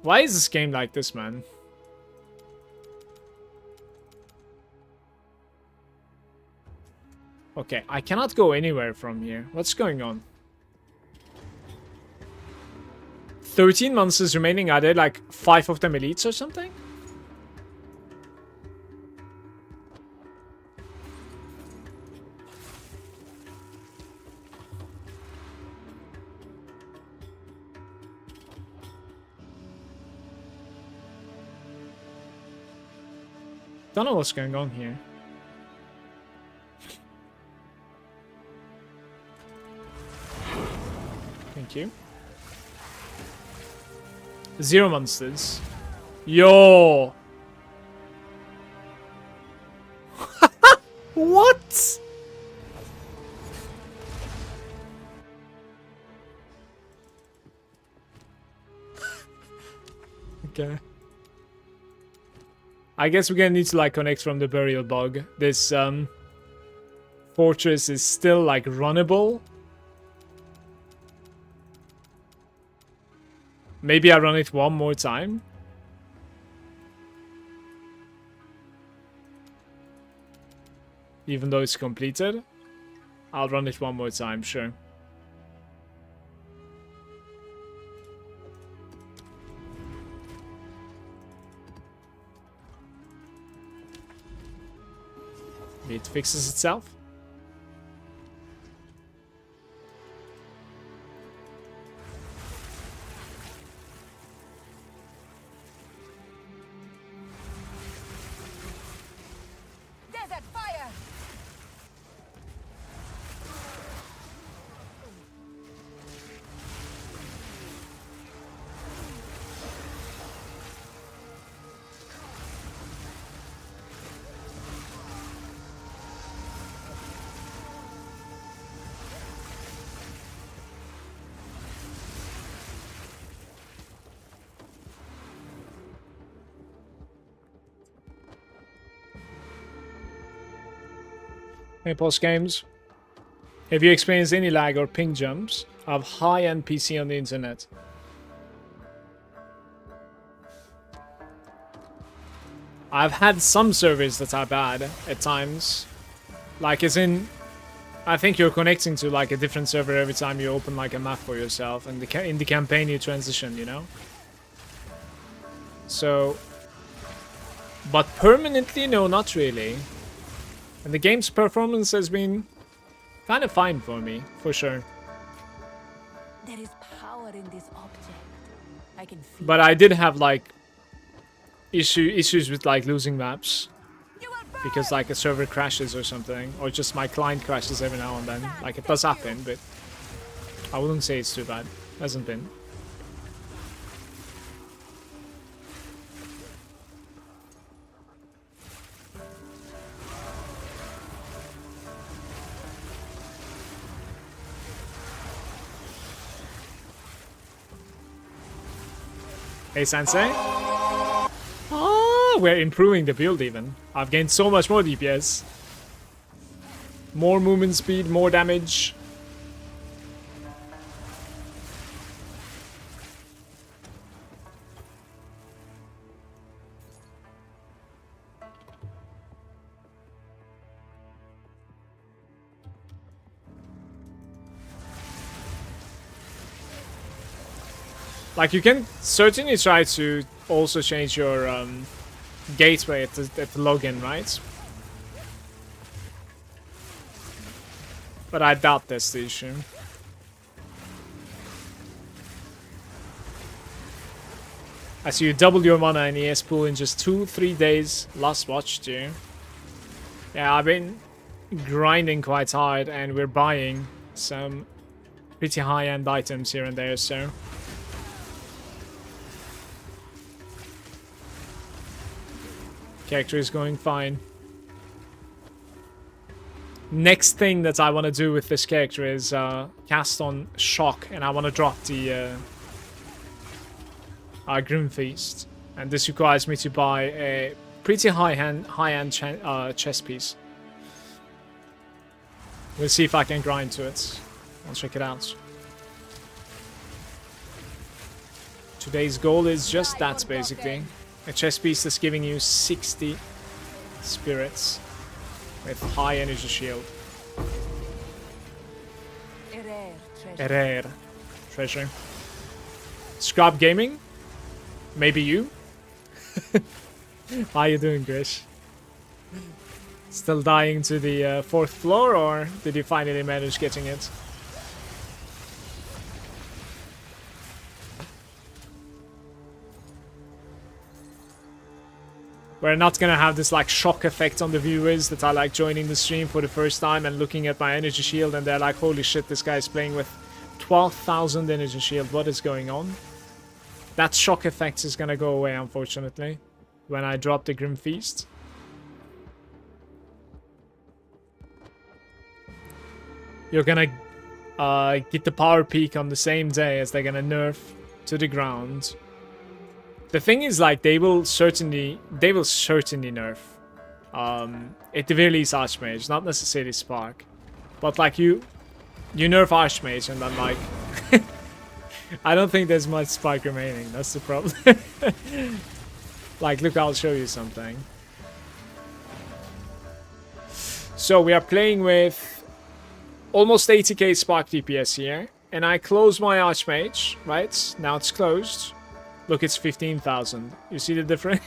Why is this game like this, man? Okay, I cannot go anywhere from here. What's going on? 13 monsters remaining. Are there like 5 of them elites or something? Don't know what's going on here. Thank you. 0 monsters. Yo! What? Okay. I guess we're gonna need to like connect from the burial bug. This fortress is still like runnable. Maybe I run it one more time. Even though it's completed. I'll run it one more time, sure. It fixes itself. Desert fire! Hey, Pulse Games. Have you experienced any lag or ping jumps of high-end PC on the internet? I've had some servers that are bad at times. Like, as in, I think you're connecting to like a different server every time you open like a map for yourself, and in the campaign you transition, you know? So, but permanently, no, not really. And the game's performance has been kind of fine for me, for sure. There is power in this object. I can feel But I did have like issues with like losing maps You will burn! because like a server crashes or something, or just my client crashes every now and then. Like it does happen, but I wouldn't say it's too bad. Hasn't been. Hey, Sensei. Ah, we're improving the build even. I've gained so much more DPS. More movement speed, more damage. Like, you can certainly try to also change your gateway at the login, right? But I doubt that's the issue. I see you doubled your mana in ES pool in just 2-3 days. Last watched you. Yeah, I've been grinding quite hard and we're buying some pretty high-end items here and there, so... Character is going fine. Next thing that I want to do with this character is cast on Shock, and I want to drop the Grim Feast. And this requires me to buy a pretty high-end chess piece. We'll see if I can grind to it. I'll check it out. Today's goal is just that, basically. A chess piece that's giving you 60 spirits with high energy shield. A rare treasure. Scrap Gaming? Maybe you? How you doing, Grish? Still dying to the 4th floor, or did you finally manage getting it? We're not gonna have this like shock effect on the viewers that are like joining the stream for the first time and looking at my energy shield and they're like, holy shit, this guy is playing with 12,000 energy shield, what is going on? That shock effect is gonna go away, unfortunately, when I drop the Grim Feast. You're gonna get the power peak on the same day as they're gonna nerf to the ground. The thing is, like, they will certainly nerf. At the very least Archmage, not necessarily Spark. But like you nerf Archmage and then like I don't think there's much Spark remaining, that's the problem. Like, look, I'll show you something. So we are playing with almost 80k Spark DPS here, and I close my Archmage, right? Now it's closed. Look, it's 15,000. You see the difference?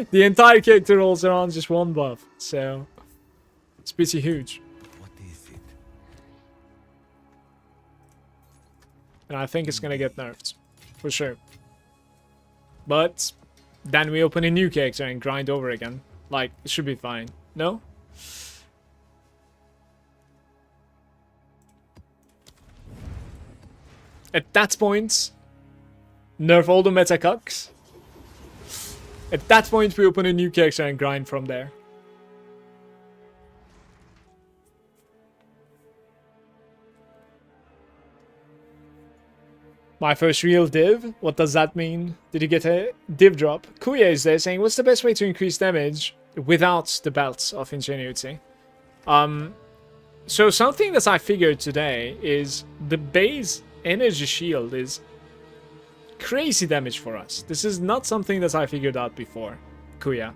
The entire character rolls around just one buff, so it's pretty huge. What is it? And I think it's gonna get nerfed, for sure. But then we open a new character and grind over again. Like, it should be fine. No? At that point, nerf all the meta cucks. At that point, we open a new character and grind from there. My first real div? What does that mean? Did you get a div drop? Kuya is there saying, what's the best way to increase damage without the belts of Ingenuity? So something that I figured today is the base energy shield is crazy damage for us. This is not something that I figured out before, Kuya.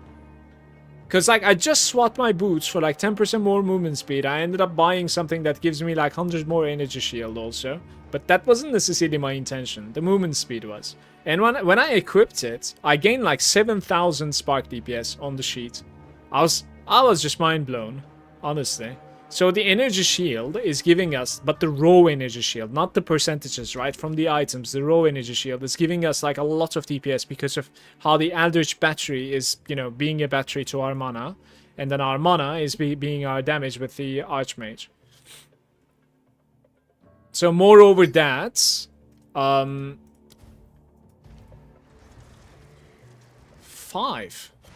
Because, like, I just swapped my boots for, like, 10% more movement speed. I ended up buying something that gives me, like, 100 more energy shield also. But that wasn't necessarily my intention. The movement speed was. And when I equipped it, I gained, like, 7,000 spark DPS on the sheet. I was just mind blown, honestly. So the energy shield is giving us, but the raw energy shield, not the percentages, right? From the items, the raw energy shield is giving us like a lot of DPS because of how the Eldritch battery is, you know, being a battery to our mana. And then our mana is being our damage with the Archmage. So moreover that, 5.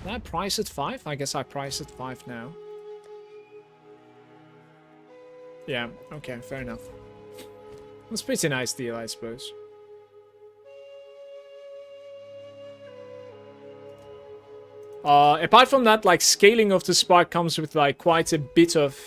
Did I price it 5? I guess I price it 5 now. Yeah, okay, fair enough. That's a pretty nice deal, I suppose. Apart from that, like, scaling of the spark comes with, like, quite a bit of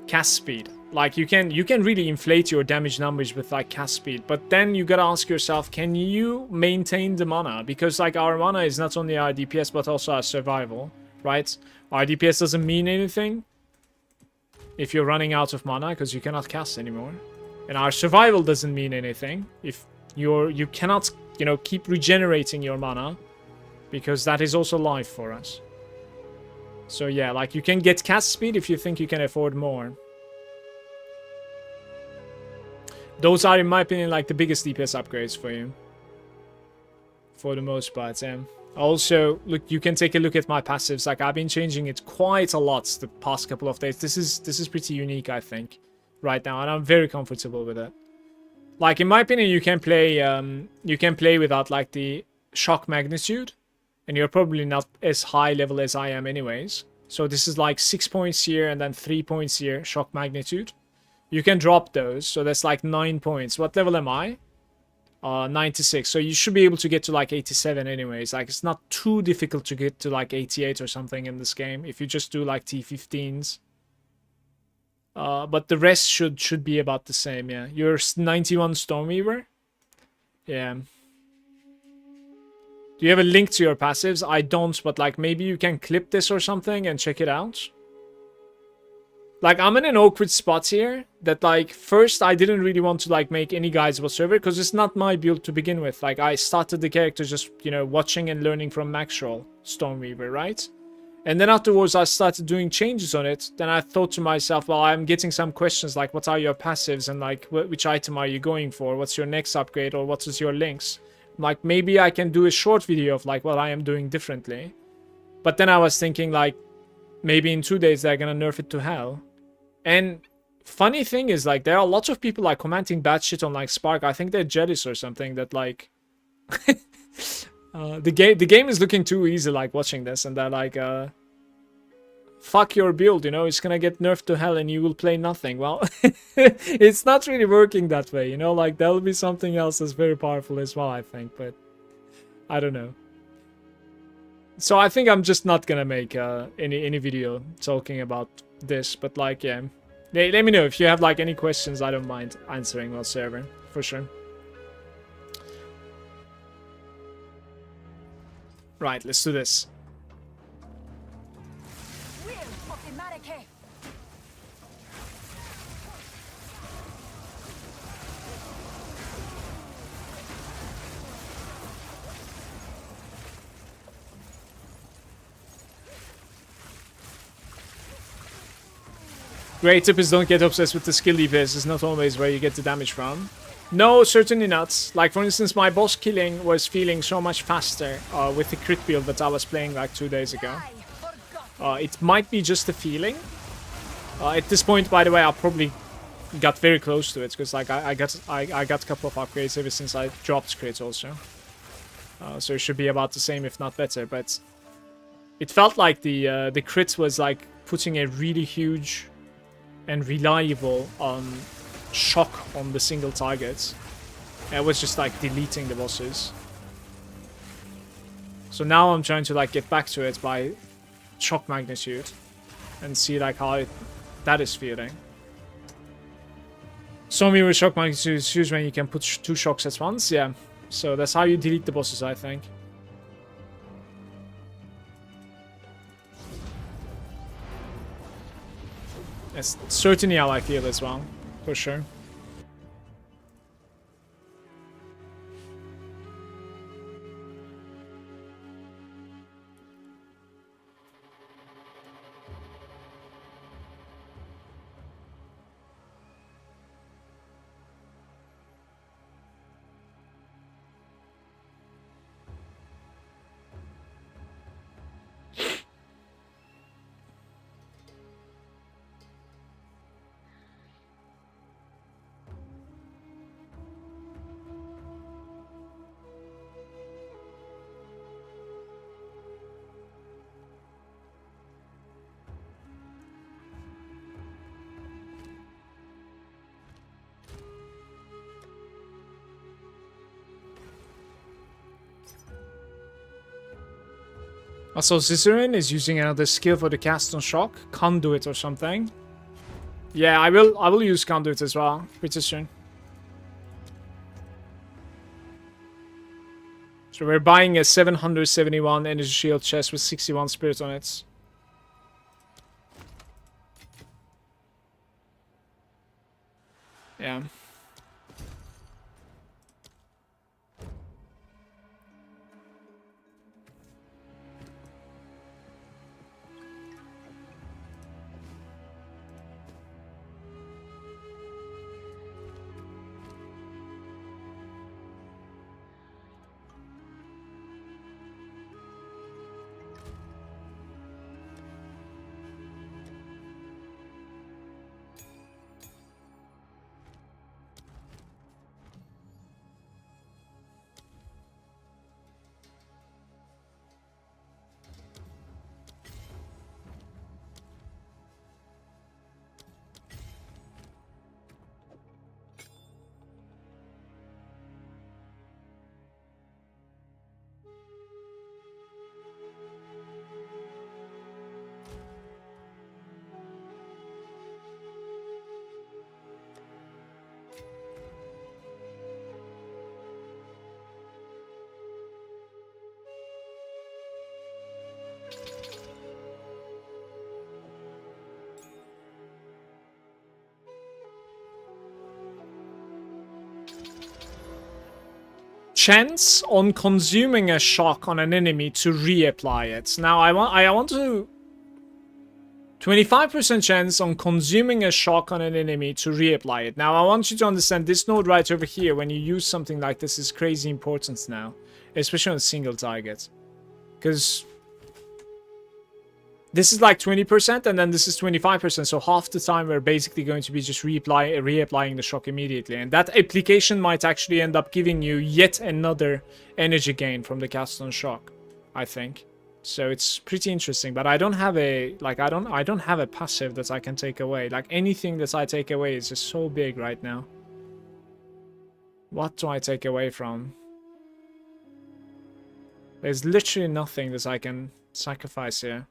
cast speed. Like, you can really inflate your damage numbers with, like, cast speed. But then you gotta ask yourself, can you maintain the mana? Because, like, our mana is not only our DPS, but also our survival, right? Our DPS doesn't mean anything if you're running out of mana, because you cannot cast anymore. And our survival doesn't mean anything if you cannot, you know, keep regenerating your mana, because that is also life for us. So yeah, like you can get cast speed if you think you can afford more. Those are, in my opinion, like the biggest DPS upgrades for you. For the most part, yeah. Also, look, you can take a look at my passives. Like, I've been changing it quite a lot the past couple of days. This is pretty unique, I think, right now, and I'm very comfortable with it. Like, in my opinion, you can play without like the shock magnitude, and you're probably not as high level as I am anyways. So this is like 6 points here and then 3 points here, shock magnitude. You can drop those, so that's like 9 points. What level am I? 96. So you should be able to get to like 87 anyways. Like, it's not too difficult to get to like 88 or something in this game if you just do like T15s. But the rest should be about the same, yeah. You're 91 Stormweaver? Yeah. Do you have a link to your passives? I don't, but like maybe you can clip this or something and check it out. Like, I'm in an awkward spot here that, like, first I didn't really want to, like, make any guides whatsoever because it's not my build to begin with. Like, I started the character just, you know, watching and learning from Maxroll, Stormweaver, right? And then afterwards I started doing changes on it. Then I thought to myself, well, I'm getting some questions like, what are your passives and, like, which item are you going for? What's your next upgrade or what is your links? Like, maybe I can do a short video of, like, what I am doing differently. But then I was thinking, like, maybe in 2 days they're gonna nerf it to hell. And funny thing is, like, there are lots of people like commenting bad shit on like Spark. I think they're jealous or something that like the game is looking too easy, like watching this, and they're like, fuck your build, you know, it's gonna get nerfed to hell and you will play nothing. Well, it's not really working that way, you know, like there'll be something else that's very powerful as well, I think, but I don't know. So I think I'm just not gonna make any video talking about this, but like, yeah, let me know if you have like any questions. I don't mind answering whatsoever, for sure. Right, let's do this. Great tip is don't get obsessed with the skill DPS. It's not always where you get the damage from. No, certainly not. Like, for instance, my boss killing was feeling so much faster with the crit build that I was playing like 2 days ago. It might be just a feeling. At this point, by the way, I probably got very close to it because like I got a couple of upgrades ever since I dropped crits also. So it should be about the same, if not better. But it felt like the crit was like putting a really huge and reliable shock on the single targets. It was just like deleting the bosses. So now I'm trying to like get back to it by shock magnitude and see like how that is feeling. Stormweaver with shock magnitude is huge when you can put 2 shocks at once. Yeah, so that's how you delete the bosses, I think. That's certainly how I feel as well, for sure. Also, Cicerin is using another skill for the cast on shock, conduit or something. Yeah, I will use conduit as well pretty soon. So we're buying a 771 energy shield chest with 61 spirit on it. Yeah. Chance on consuming a shock on an enemy to reapply it. Now I want to 25% chance on consuming a shock on an enemy to reapply it. Now I want you to understand this node right over here when you use something like this is crazy important now, especially on a single target. Because this is like 20% and then this is 25%, so half the time we're basically going to be just reapplying the shock immediately. And that application might actually end up giving you yet another energy gain from the cast on shock, I think. So it's pretty interesting, but I don't have a I don't have a passive that I can take away. Like anything that I take away is just so big right now. What do I take away from? There's literally nothing that I can sacrifice here.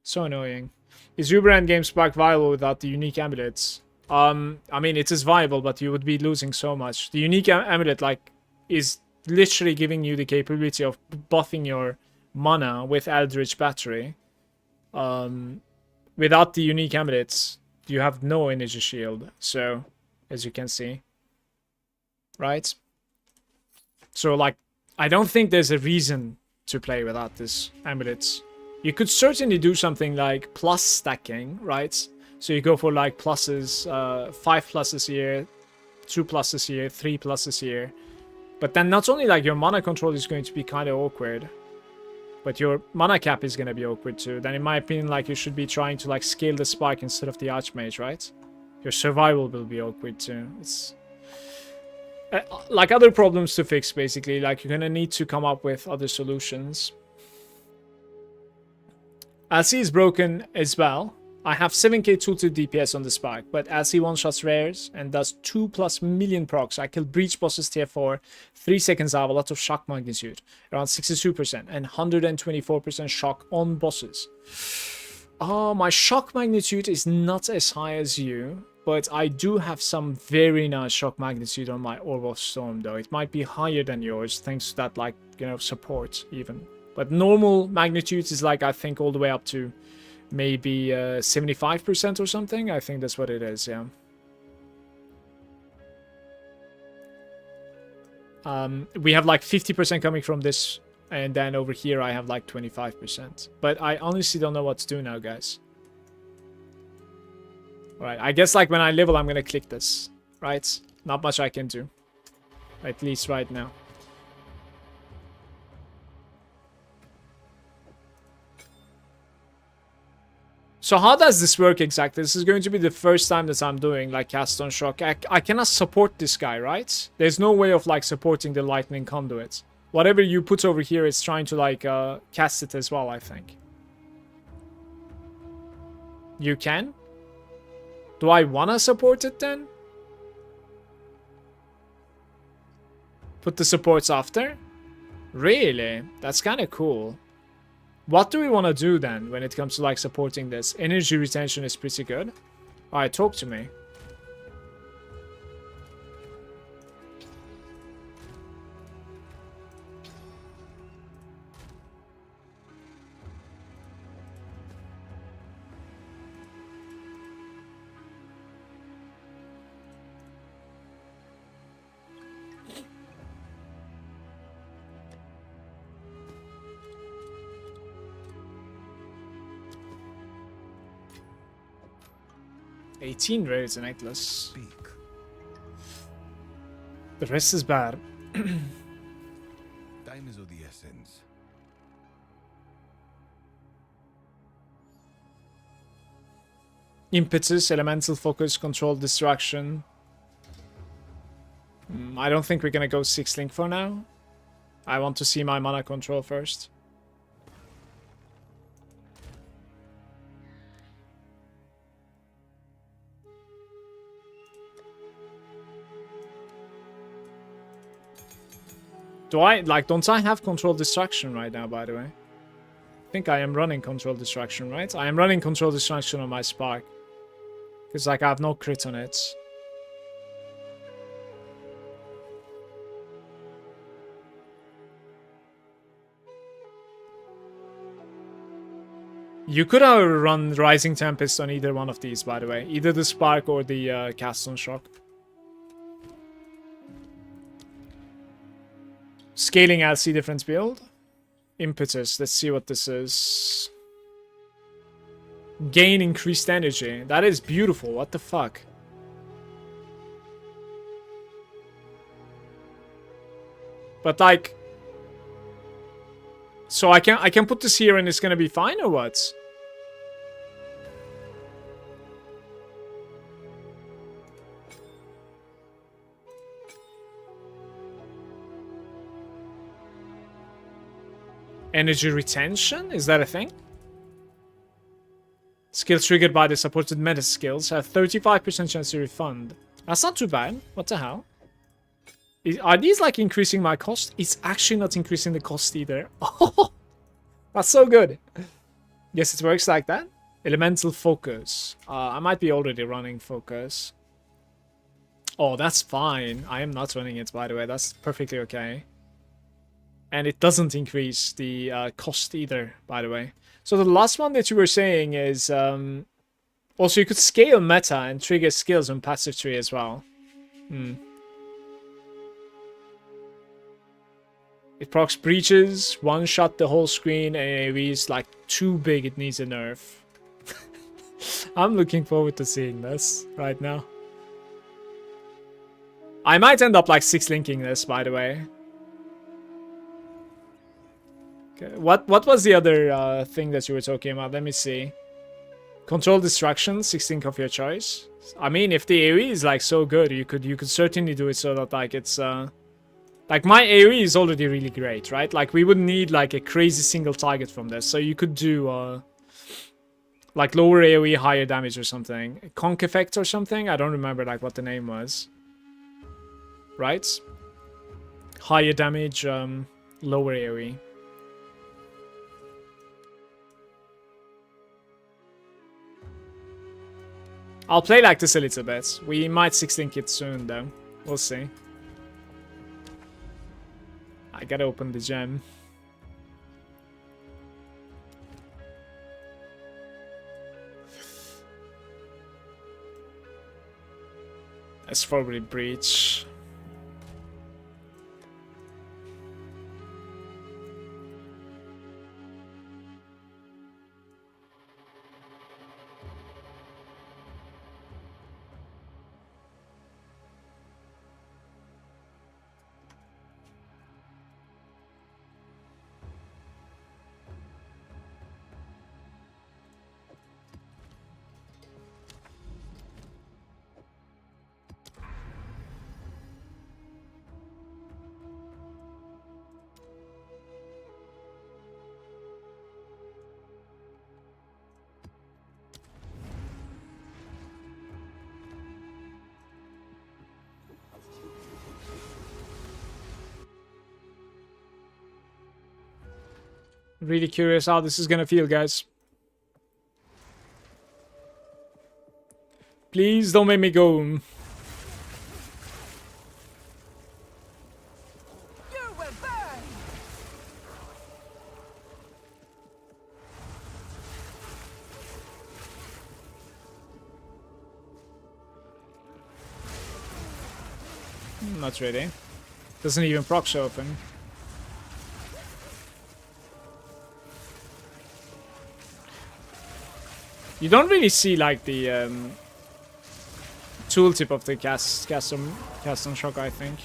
So annoying. Is Uber Endgame Spark viable without the unique amulets? I mean, it is viable, but you would be losing so much. The unique amulet, like, is literally giving you the capability of buffing your mana with Eldritch Battery. Without the unique amulets, you have no energy shield. So, as you can see. Right? So, like, I don't think there's a reason to play without this amulets. You could certainly do something like plus stacking, right? So you go for like pluses, 5 pluses here, 2 pluses here, 3 pluses here. But then not only like your mana control is going to be kind of awkward, but your mana cap is going to be awkward too. Then in my opinion, like you should be trying to like scale the spike instead of the Archmage, right? Your survival will be awkward too. It's like other problems to fix basically. Like you're going to need to come up with other solutions. LC is broken as well. I have 7k tooltip DPS on the spark, but LC one-shots rares and does 2+ million procs. I kill breach bosses tier 4, 3 seconds. I have a lot of shock magnitude, around 62%, and 124% shock on bosses. Oh, my shock magnitude is not as high as you, but I do have some very nice shock magnitude on my Orb of Storm, though. It might be higher than yours, thanks to that, like, you know, support, even. But normal magnitudes is like, I think, all the way up to maybe 75% or something. I think that's what it is, yeah. We have like 50% coming from this, and then over here I have like 25%. But I honestly don't know what to do now, guys. Alright, I guess like when I level, I'm gonna click this, right? Not much I can do. At least right now. So how does this work exactly? This is going to be the first time that I'm doing like cast on shock. I cannot support this guy, right? There's no way of like supporting the lightning conduit. Whatever you put over here is trying to like cast it as well, I think. You can? Do I wanna support it then? Put the supports after? Really? That's kind of cool. What do we want to do then when it comes to like supporting this? Energy retention is pretty good. Alright, talk to me. $18 raids a necklace. Speak. The rest is bad. Time is of the essence. Impetus, elemental focus, control, distraction. I don't think we're gonna go 6 link for now. I want to see my mana control first. Do I, like, don't I have control distraction right now, by the way? I think I am running control distraction, right? I am running control distraction on my spark. Because, like, I have no crit on it. You could have run Rising Tempest on either one of these, by the way. Either the Spark or the Cast on Shock. Scaling LC difference build. Impetus. Let's see what this is. Gain increased energy. That is beautiful. What the fuck? But like, so I can put this here and it's gonna be fine or what? Energy retention? Is that a thing? Skills triggered by the supported meta skills have 35% chance to refund. That's not too bad. What the hell? Are these like increasing my cost? It's actually not increasing the cost either. Oh, that's so good. Yes, it works like that. Elemental focus. I might be already running focus. Oh, that's fine. I am not running it, by the way. That's perfectly okay. And it doesn't increase the cost either, by the way. So the last one that you were saying is... also, you could scale meta and trigger skills on passive tree as well. It procs breaches, one-shot the whole screen, and AoE is like too big, it needs a nerf. I'm looking forward to seeing this right now. I might end up like 6-linking this, by the way. Okay. What was the other thing that you were talking about? Let me see. Control distraction, 16 of your choice. I mean, if the AoE is like so good, you could certainly do it so that like it's like my AoE is already really great, right? Like we would need like a crazy single target from this. So you could do like lower AoE, higher damage or something. A conk effect or something. I don't remember like what the name was. Right? Higher damage, lower AoE. I'll play like this a little bit. We might 6-link it soon though. We'll see. I gotta open the gem. That's probably breach. Really curious how this is gonna feel, guys. Please don't make me go. You will burn. Not really. Doesn't even proc open. You don't really see like the tooltip of the cast on shock, I think.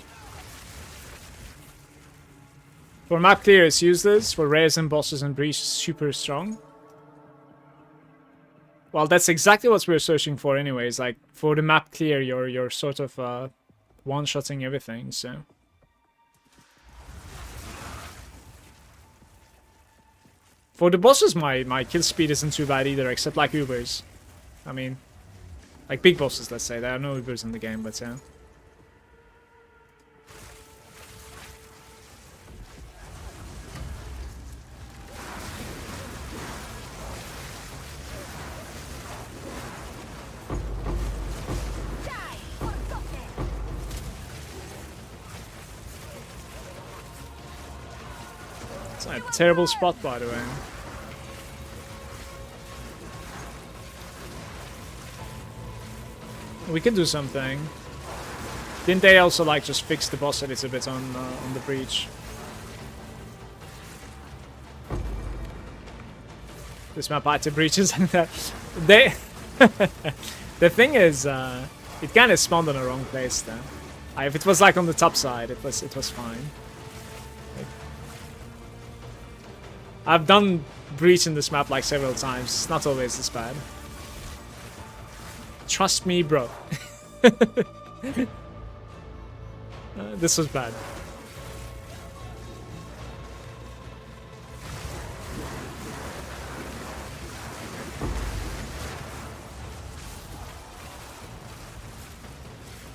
For map clear, it's useless. For rares and bosses and breach, super strong. Well, that's exactly what we're searching for, anyways. Like for the map clear, you're sort of one-shotting everything. So. For the bosses, my kill speed isn't too bad either, except like Ubers. I mean, like big bosses, let's say. There are no Ubers in the game, but yeah. It's a terrible spot, by the way. We could do something. Didn't they also like just fix the boss a little bit on the breach? This map had two breaches and they. The thing is, it kind of spawned on the wrong place though. If it was like on the top side, it was fine. Like, I've done breach in this map like several times. It's not always this bad. Trust me, bro. This was bad.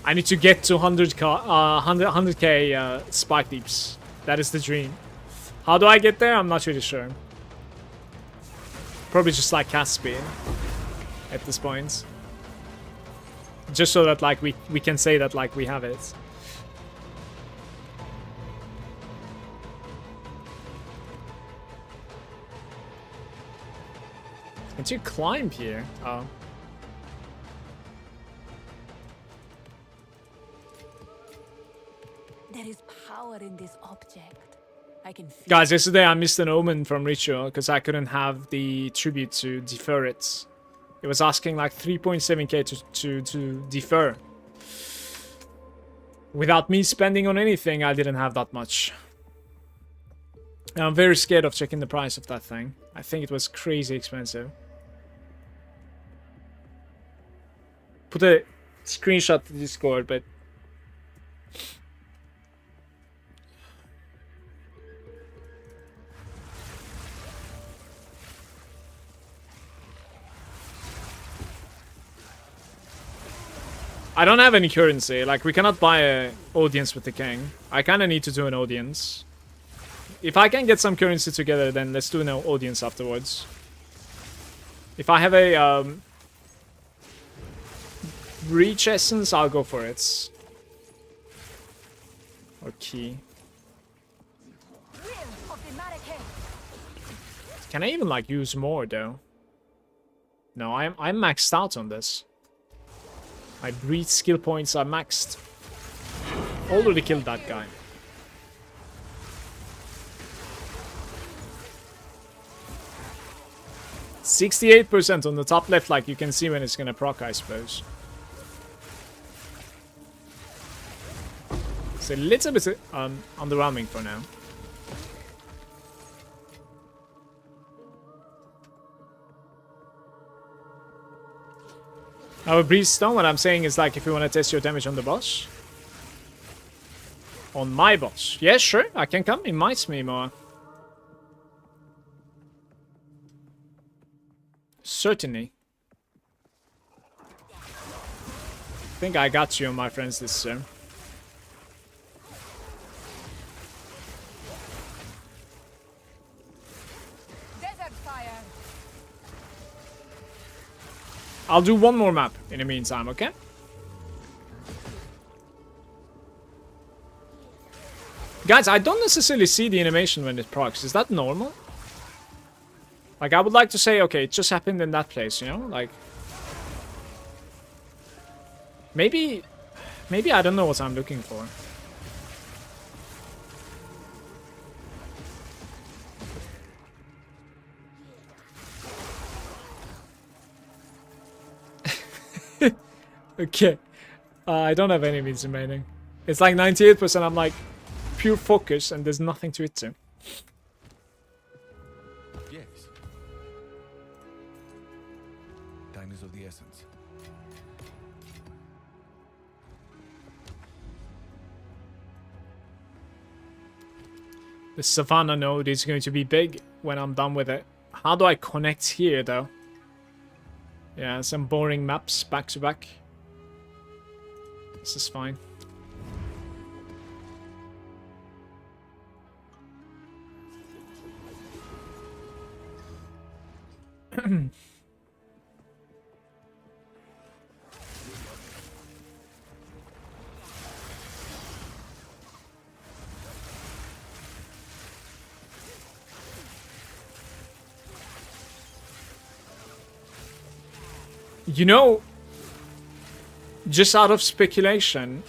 I need to get to 100k spike leaps. That is the dream. How do I get there? I'm not really sure. Probably just like cast speed at this point. Just so that like we can say that like we have it. Can't you climb here? Oh. There is power in this object. I can feel Guys, yesterday I missed an omen from Ritual because I couldn't have the tribute to defer it. It was asking like 3.7k to defer. Without me spending on anything, I didn't have that much. And I'm very scared of checking the price of that thing. I think it was crazy expensive. Put a screenshot to Discord, but I don't have any currency. Like, we cannot buy an audience with the king. I kind of need to do an audience. If I can get some currency together, then let's do an audience afterwards. If I have a breach essence, I'll go for it. Or key. Can I even like use more though? No, I'm maxed out on this. My breach skill points are maxed. Already killed that guy. %68% on the top left, like you can see when it's gonna proc, I suppose. It's a little bit underwhelming for now. Our breach stone, what I'm saying is like if you want to test your damage on the boss. On my boss. Yeah, sure, I can come. It mites me more. Certainly. I think I got you, my friends, this turn. desert fire. I'll do one more map in the meantime, okay? Guys, I don't necessarily see the animation when it procs. Is that normal? Like, I would like to say, okay, it just happened in that place, you know? Like... Maybe I don't know what I'm looking for. Okay. I don't have enemies remaining. It's like 98%. I'm like pure focus and there's nothing to it to. Yes. Time is of the essence. The Savannah node is going to be big when I'm done with it. How do I connect here though? Yeah, some boring maps back to back. This is fine. You know, just out of speculation,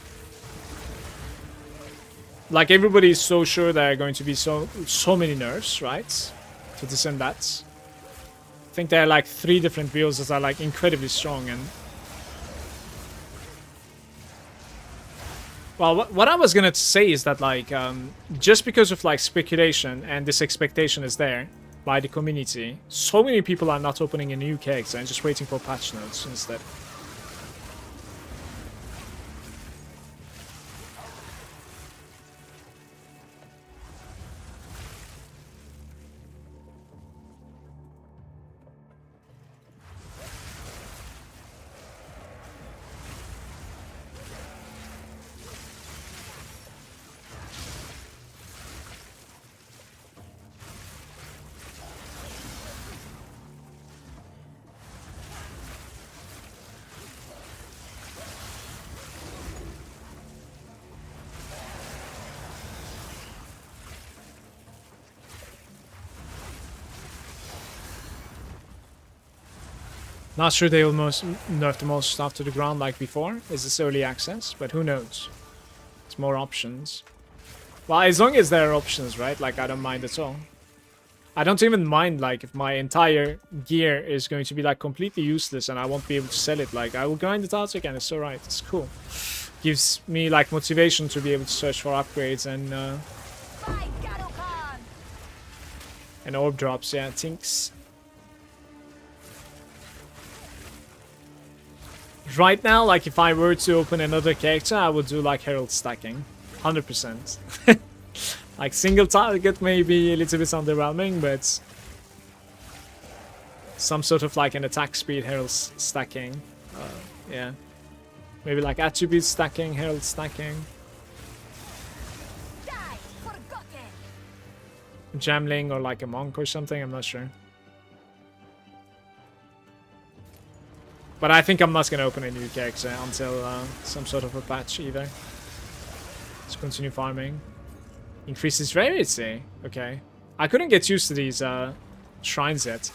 like everybody is so sure there are going to be so many nerfs, right, to this and that. I think there are like 3 different builds that are like incredibly strong. And well, what I was gonna say is that like just because of like speculation and this expectation is there by the community, so many people are not opening a new kegs and just waiting for patch notes instead. Not sure they will nerf the most stuff to the ground like before. Is this early access? But who knows? It's more options. Well, as long as there are options, right? Like, I don't mind at all. I don't even mind, like, if my entire gear is going to be, like, completely useless and I won't be able to sell it. Like, I will grind it out again. It's alright. It's cool. Gives me, like, motivation to be able to search for upgrades and orb drops. Yeah, thanks. Right now, like, if I were to open another character, I would do, like, Herald stacking. 100%. Like, single target may be a little bit underwhelming, but some sort of, like, an attack speed Herald stacking. Yeah. Maybe, like, attribute stacking, Herald stacking. Jamling or, like, a monk or something, I'm not sure. But I think I'm not going to open a new character until some sort of a patch either. Let's continue farming. Increases rarity. Okay. I couldn't get used to these shrines yet.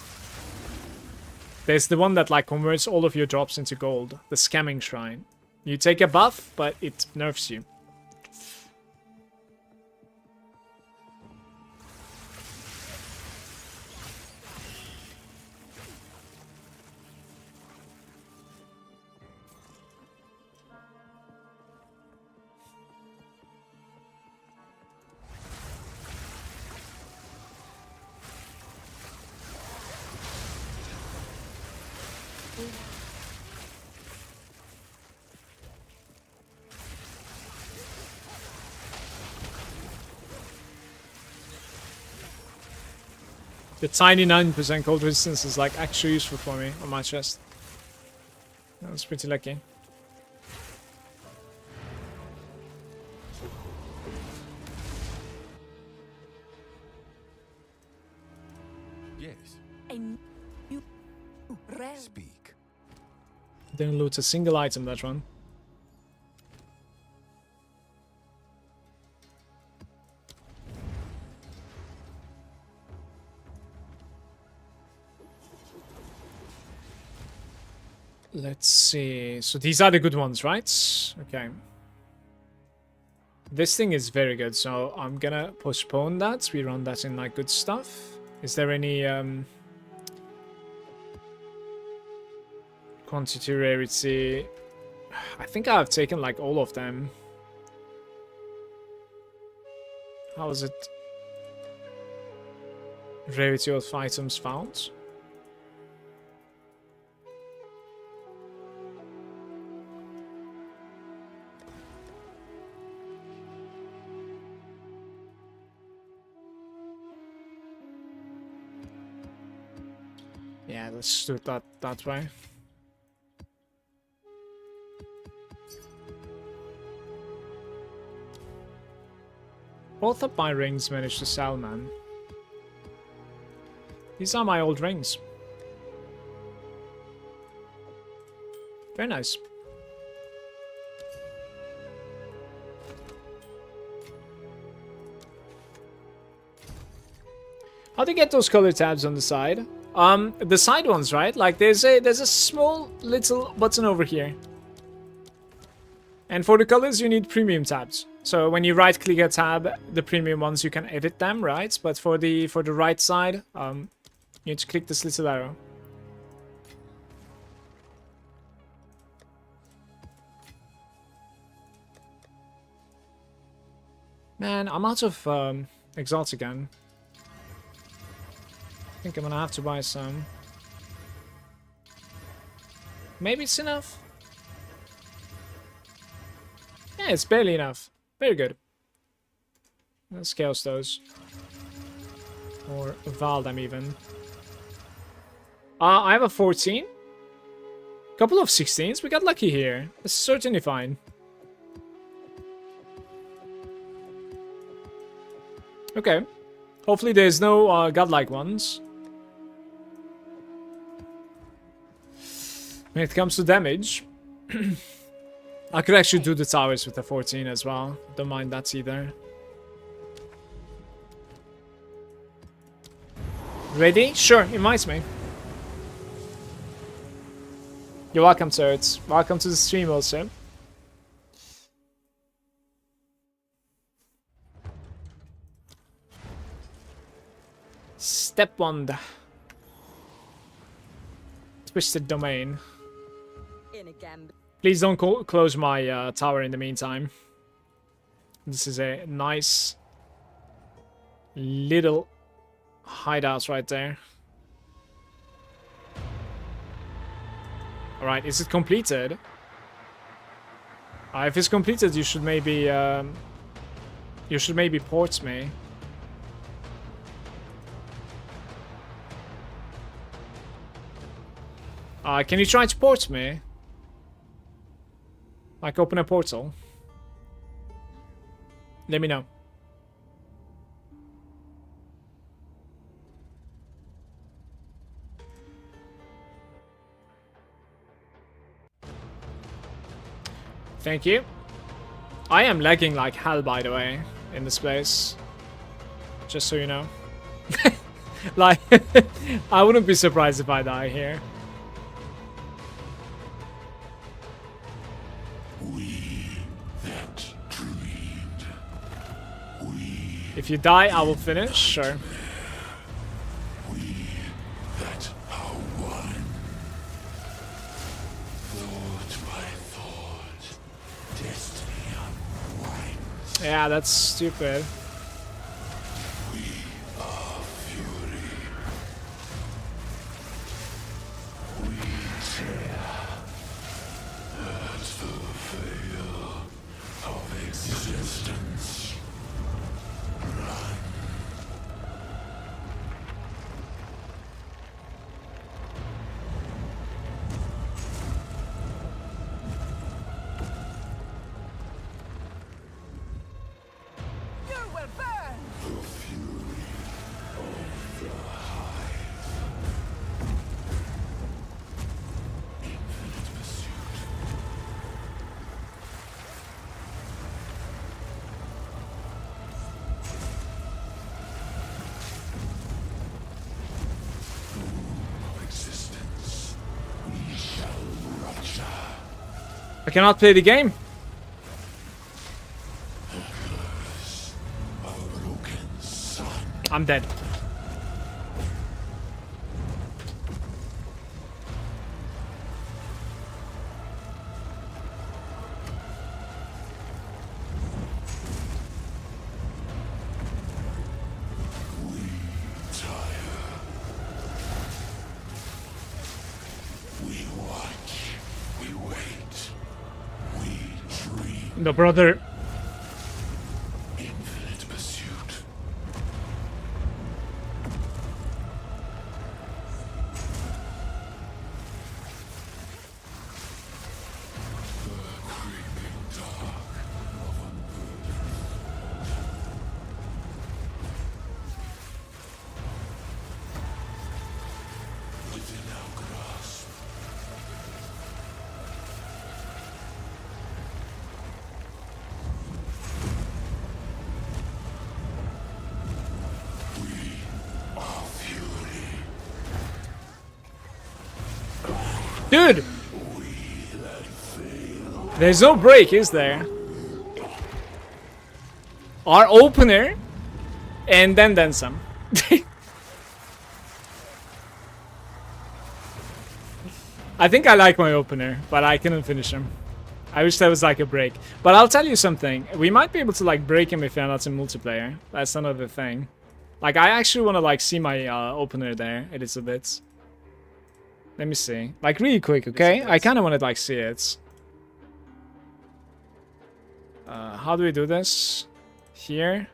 There's the one that like converts all of your drops into gold. The scamming shrine. You take a buff, but it nerfs you. The tiny 9% cold resistance is like actually useful for me on my chest. That was pretty lucky. Yes. Speak. Didn't loot a single item that run. Let's see. So these are the good ones, right? Okay. This thing is very good, so I'm gonna postpone that. We run that in like good stuff. Is there any quantity rarity? I think I've taken like all of them. How is it? Rarity of items found. Yeah, let's do it that way. Both of my rings managed to sell, man. These are my old rings. Very nice. How do you get those color tabs on the side? The side ones, right? Like there's a small little button over here. And for the colors, you need premium tabs. So when you right-click a tab, the premium ones, you can edit them, right? But for the right side, you need to click this little arrow. Man, I'm out of exalts again. I think I'm gonna have to buy some. Maybe it's enough. Yeah, it's barely enough. Very good. Let's chaos those. Or Val them even. I have a 14. Couple of 16s. We got lucky here. It's certainly fine. Okay. Hopefully there's no godlike ones. When it comes to damage, I could actually do the towers with the 14 as well. Don't mind that either. Ready? Sure, invite me. You're welcome, Turds. Welcome to the stream also. Step 1. Twisted domain. Please don't close my tower in the meantime. This is a nice little hideout right there. Alright, is it completed? If it's completed, you should maybe port me. Can you try to port me? Like, open a portal. Let me know. Thank you. I am lagging like hell, by the way, in this place. Just so you know. Like, I wouldn't be surprised if I die here. If you die, I will finish, sure. Yeah, that's stupid. I cannot play the game. I'm dead. No, brother. Infinite pursuit. The creeping dark of unburdened. Within our grasp. Dude! There's no break, is there? Our opener, and then some. I think I like my opener, but I couldn't finish him. I wish there was like a break. But I'll tell you something. We might be able to like break him if we're not in multiplayer. That's another thing. Like, I actually want to like see my opener there a little bit. Let me see. Like, really quick, okay? I kind of want to like see it. How do we do this? Here.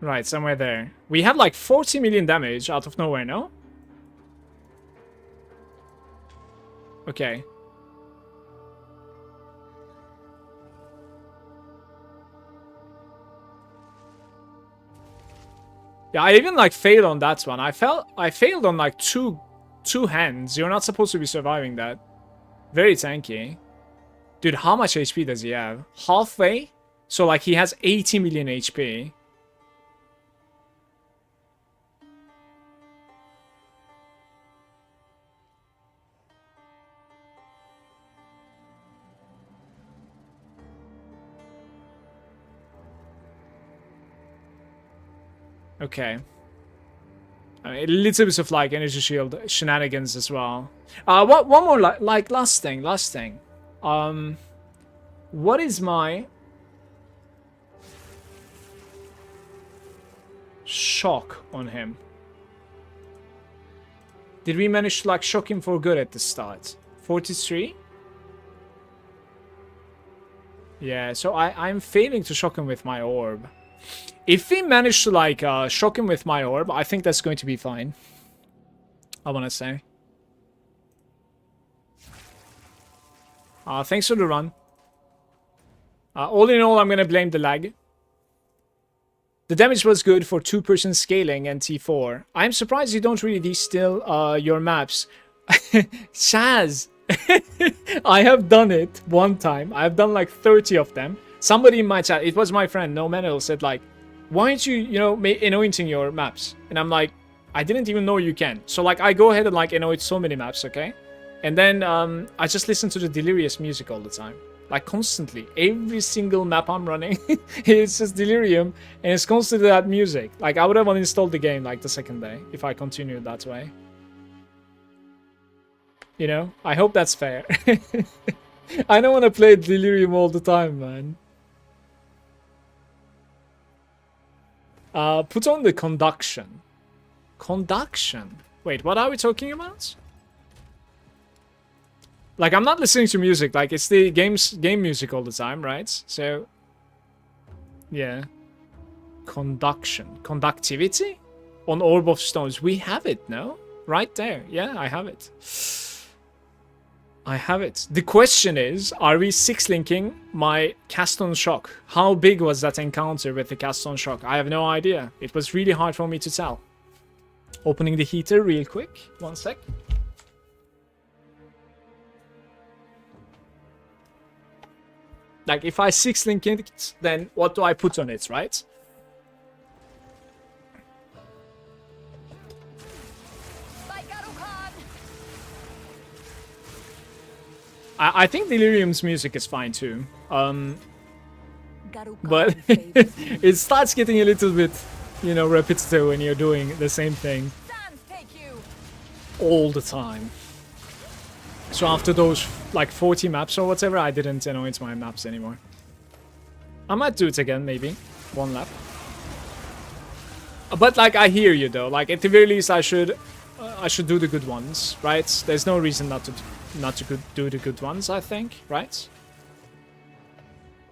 Right, somewhere there. We have like 40 million damage out of nowhere, no? Okay. Yeah, I even like failed on that one. I failed on like two hands. You're not supposed to be surviving that. Very tanky. Dude, how much HP does he have? Halfway? So like he has 80 million HP. Okay. A little bit of like energy shield shenanigans as well. One more like last thing. What is my shock on him? Did we manage to like shock him for good at the start? 43? Yeah, so I'm failing to shock him with my orb. If we manage to like shock him with my orb, I think that's going to be fine. I want to say. Thanks for the run. All in all, I'm going to blame the lag. The damage was good for 2-person scaling and T4. I'm surprised you don't really distill your maps. Shaz! I have done it one time. I've done like 30 of them. Somebody in my chat, it was my friend, No Manuel, said like, why aren't you, you know, anointing your maps? And I'm like, I didn't even know you can. So like, I go ahead and like anoint so many maps, okay? And then I just listen to the Delirious music all the time. Like constantly. Every single map I'm running, it's just Delirium. And it's constantly that music. Like I would have uninstalled the game like the second day if I continued that way. You know, I hope that's fair. I don't want to play Delirium all the time, man. Put on the conduction. Conduction? Wait, what are we talking about? Like, I'm not listening to music. Like, it's the game music all the time, right? So, yeah. Conduction. Conductivity? On Orb of Stones. We have it, no? Right there. Yeah, I have it. I have it. The question is, are we 6-linking my cast on shock? How big was that encounter with the cast on shock? I have no idea. It was really hard for me to tell. Opening the heater real quick. 1 sec. Like, if I 6-link it, then what do I put on it, right? I think Delirium's music is fine too. But it starts getting a little bit, you know, repetitive when you're doing the same thing all the time. So after those like 40 maps or whatever, I didn't anoint my maps anymore. I might do it again, maybe. 1 lap. But like, I hear you though. Like, at the very least, I should do the good ones, right? There's no reason not to do the good ones, I think, right?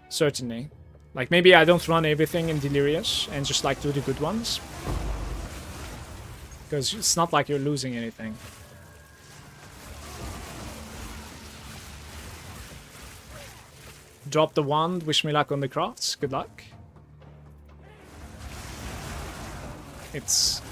Certainly. Like, maybe I don't run everything in Delirious and just like do the good ones. Because it's not like you're losing anything. Drop the wand, wish me luck on the crafts, good luck. It's...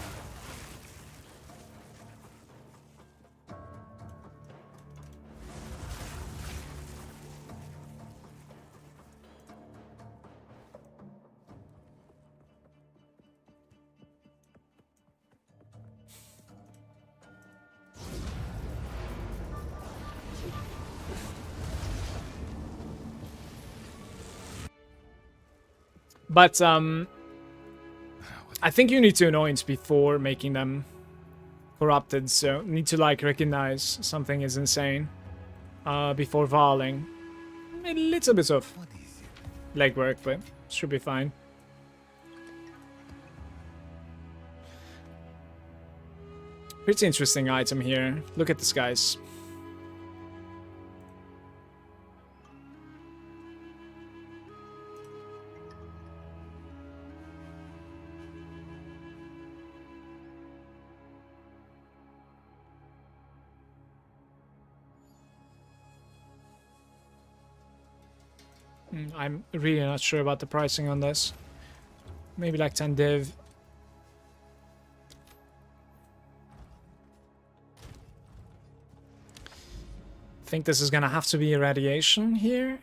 But I think you need to annoyance before making them corrupted, so need to like recognize something is insane before varling. A little bit of legwork, but should be fine. Pretty interesting item here. Look at this, guys. I'm really not sure about the pricing on this. Maybe like 10 div. Think this is gonna have to be irradiation here.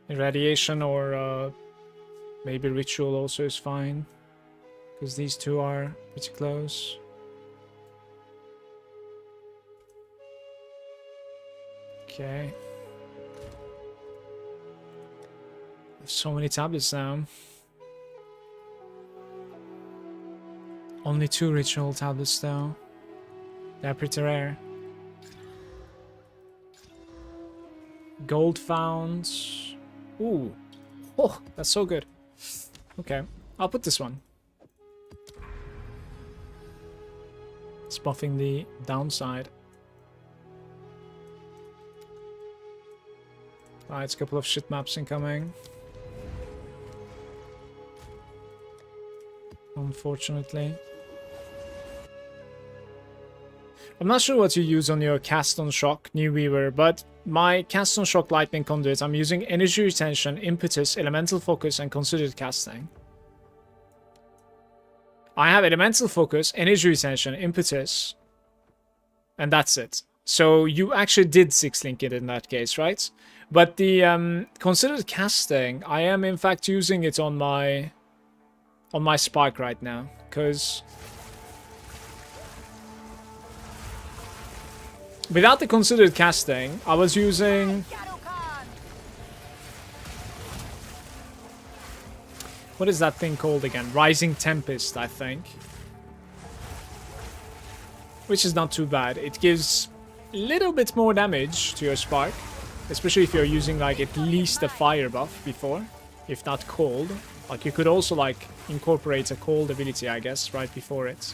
Irradiation or maybe ritual also is fine, because these two are pretty close. Okay. There's so many tablets now. Only 2 ritual tablets though. They're pretty rare. Gold found. Ooh. Oh, that's so good. Okay, I'll put this one. It's buffing the downside. Alright, it's a couple of shit maps incoming. Unfortunately. I'm not sure what you use on your cast on shock, New Weaver, but my cast on shock lightning conduit, I'm using energy retention, impetus, elemental focus, and considered casting. I have elemental focus, energy retention, impetus, and that's it. So you actually did 6 link it in that case, right? But the considered casting, I am in fact using it on my spike right now, because without the considered casting, I was using, what is that thing called again? Rising Tempest, I think. Which is not too bad. It gives a little bit more damage to your spark, especially if you're using like at least a fire buff before, if not cold. Like you could also like incorporate a cold ability, I guess, right before it.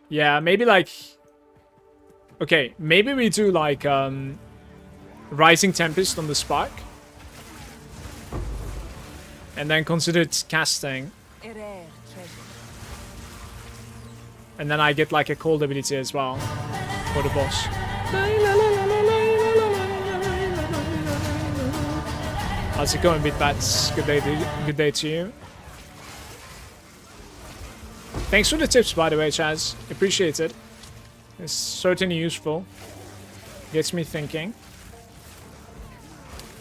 Yeah, maybe like, okay, maybe we do like Rising Tempest on the spark, and then consider it casting, and then I get like a cold ability as well for the boss. How's it going, Bitbats? Good day to you. Thanks for the tips, by the way, Chaz. Appreciate it. It's certainly useful. Gets me thinking.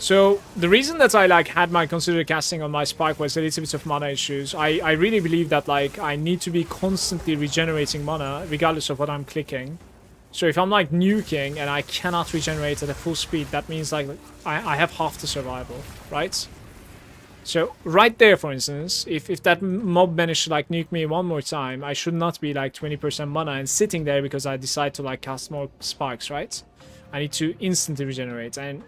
So the reason that I like had my considered casting on my spike was a little bit of mana issues. I really believe that like I need to be constantly regenerating mana regardless of what I'm clicking. So if I'm like nuking and I cannot regenerate at a full speed, that means like I have half the survival, right? So right there, for instance, if that mob managed to like nuke me one more time, I should not be like 20% mana and sitting there because I decide to like cast more sparks, right? I need to instantly regenerate, and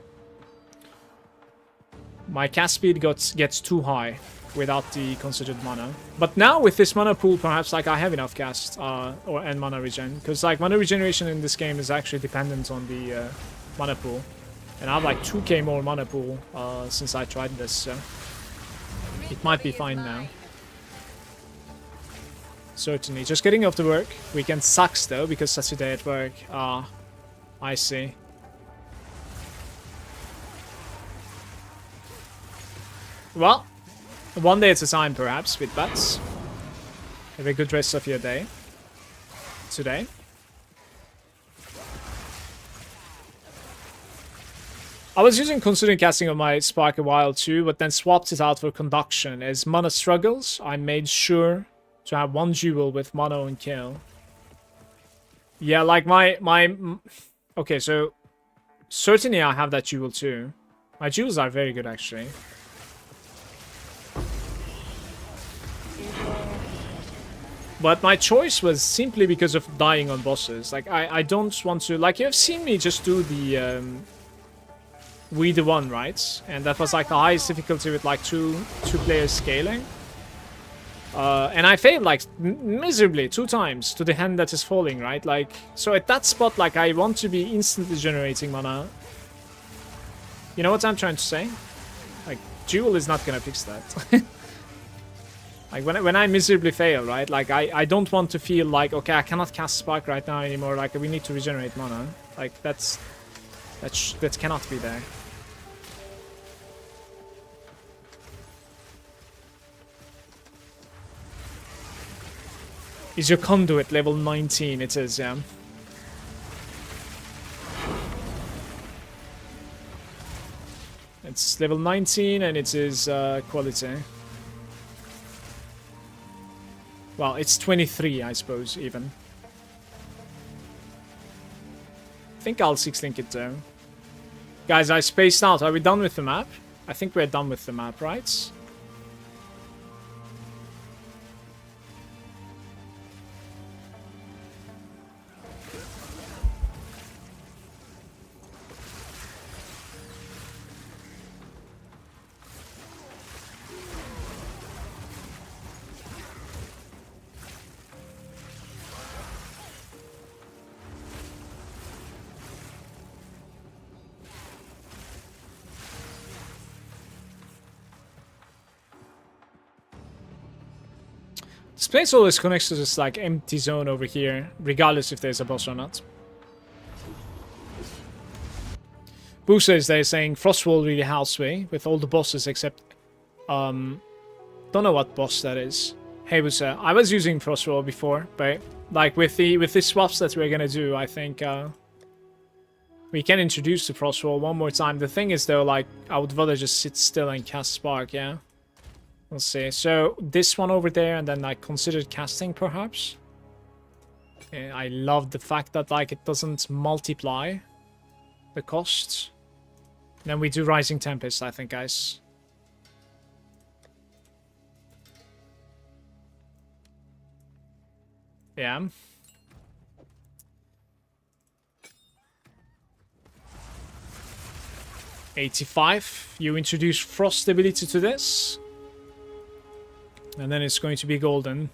my cast speed gets too high without the considered mana. But now with this mana pool, perhaps like I have enough cast and mana regen, because like mana regeneration in this game is actually dependent on the mana pool, and I have like 2k more mana pool since I tried this, so it might be fine now. Certainly. Just getting off to work. Weekend sucks though, because Saturday at work. I see. Well, one day at a time perhaps, with bats. Have a good rest of your day. Today. I was using considering casting on my spark a while too, but then swapped it out for conduction. As mana struggles, I made sure to have one jewel with mono and kill. Yeah, like okay, so certainly I have that jewel too. My jewels are very good actually. But my choice was simply because of dying on bosses. Like, I don't want to... Like, you've seen me just do the... We the One, right? And that was, like, the highest difficulty with, like, two players scaling. And I failed, like, miserably 2 times to the hand that is falling, right? Like, so at that spot, like, I want to be instantly generating mana. You know what I'm trying to say? Like, Jewel is not gonna fix that. Like, when I miserably fail, right? Like, I don't want to feel like, okay, I cannot cast Spark right now anymore. Like, we need to regenerate mana. Like, that cannot be there. Is your conduit level 19? It is, yeah. It's level 19 and it is quality. Well, it's 23, I suppose, even. I think I'll 6-link it though. Guys, I spaced out. Are we done with the map? I think we're done with the map, right? This place always connects to this like empty zone over here, regardless if there's a boss or not. Boo says they're saying Frostwall really helps me with all the bosses except don't know what boss that is. Hey Busa, I was using Frostwall before, but like with the swaps that we're gonna do, I think we can introduce the Frostwall one more time. The thing is though, like I would rather just sit still and cast Spark, yeah. We'll see. So this one over there, and then I considered casting perhaps. Yeah, I love the fact that like it doesn't multiply the costs. Then we do Rising Tempest, I think, guys. Yeah. $85. You introduce Frost ability to this. And then it's going to be golden.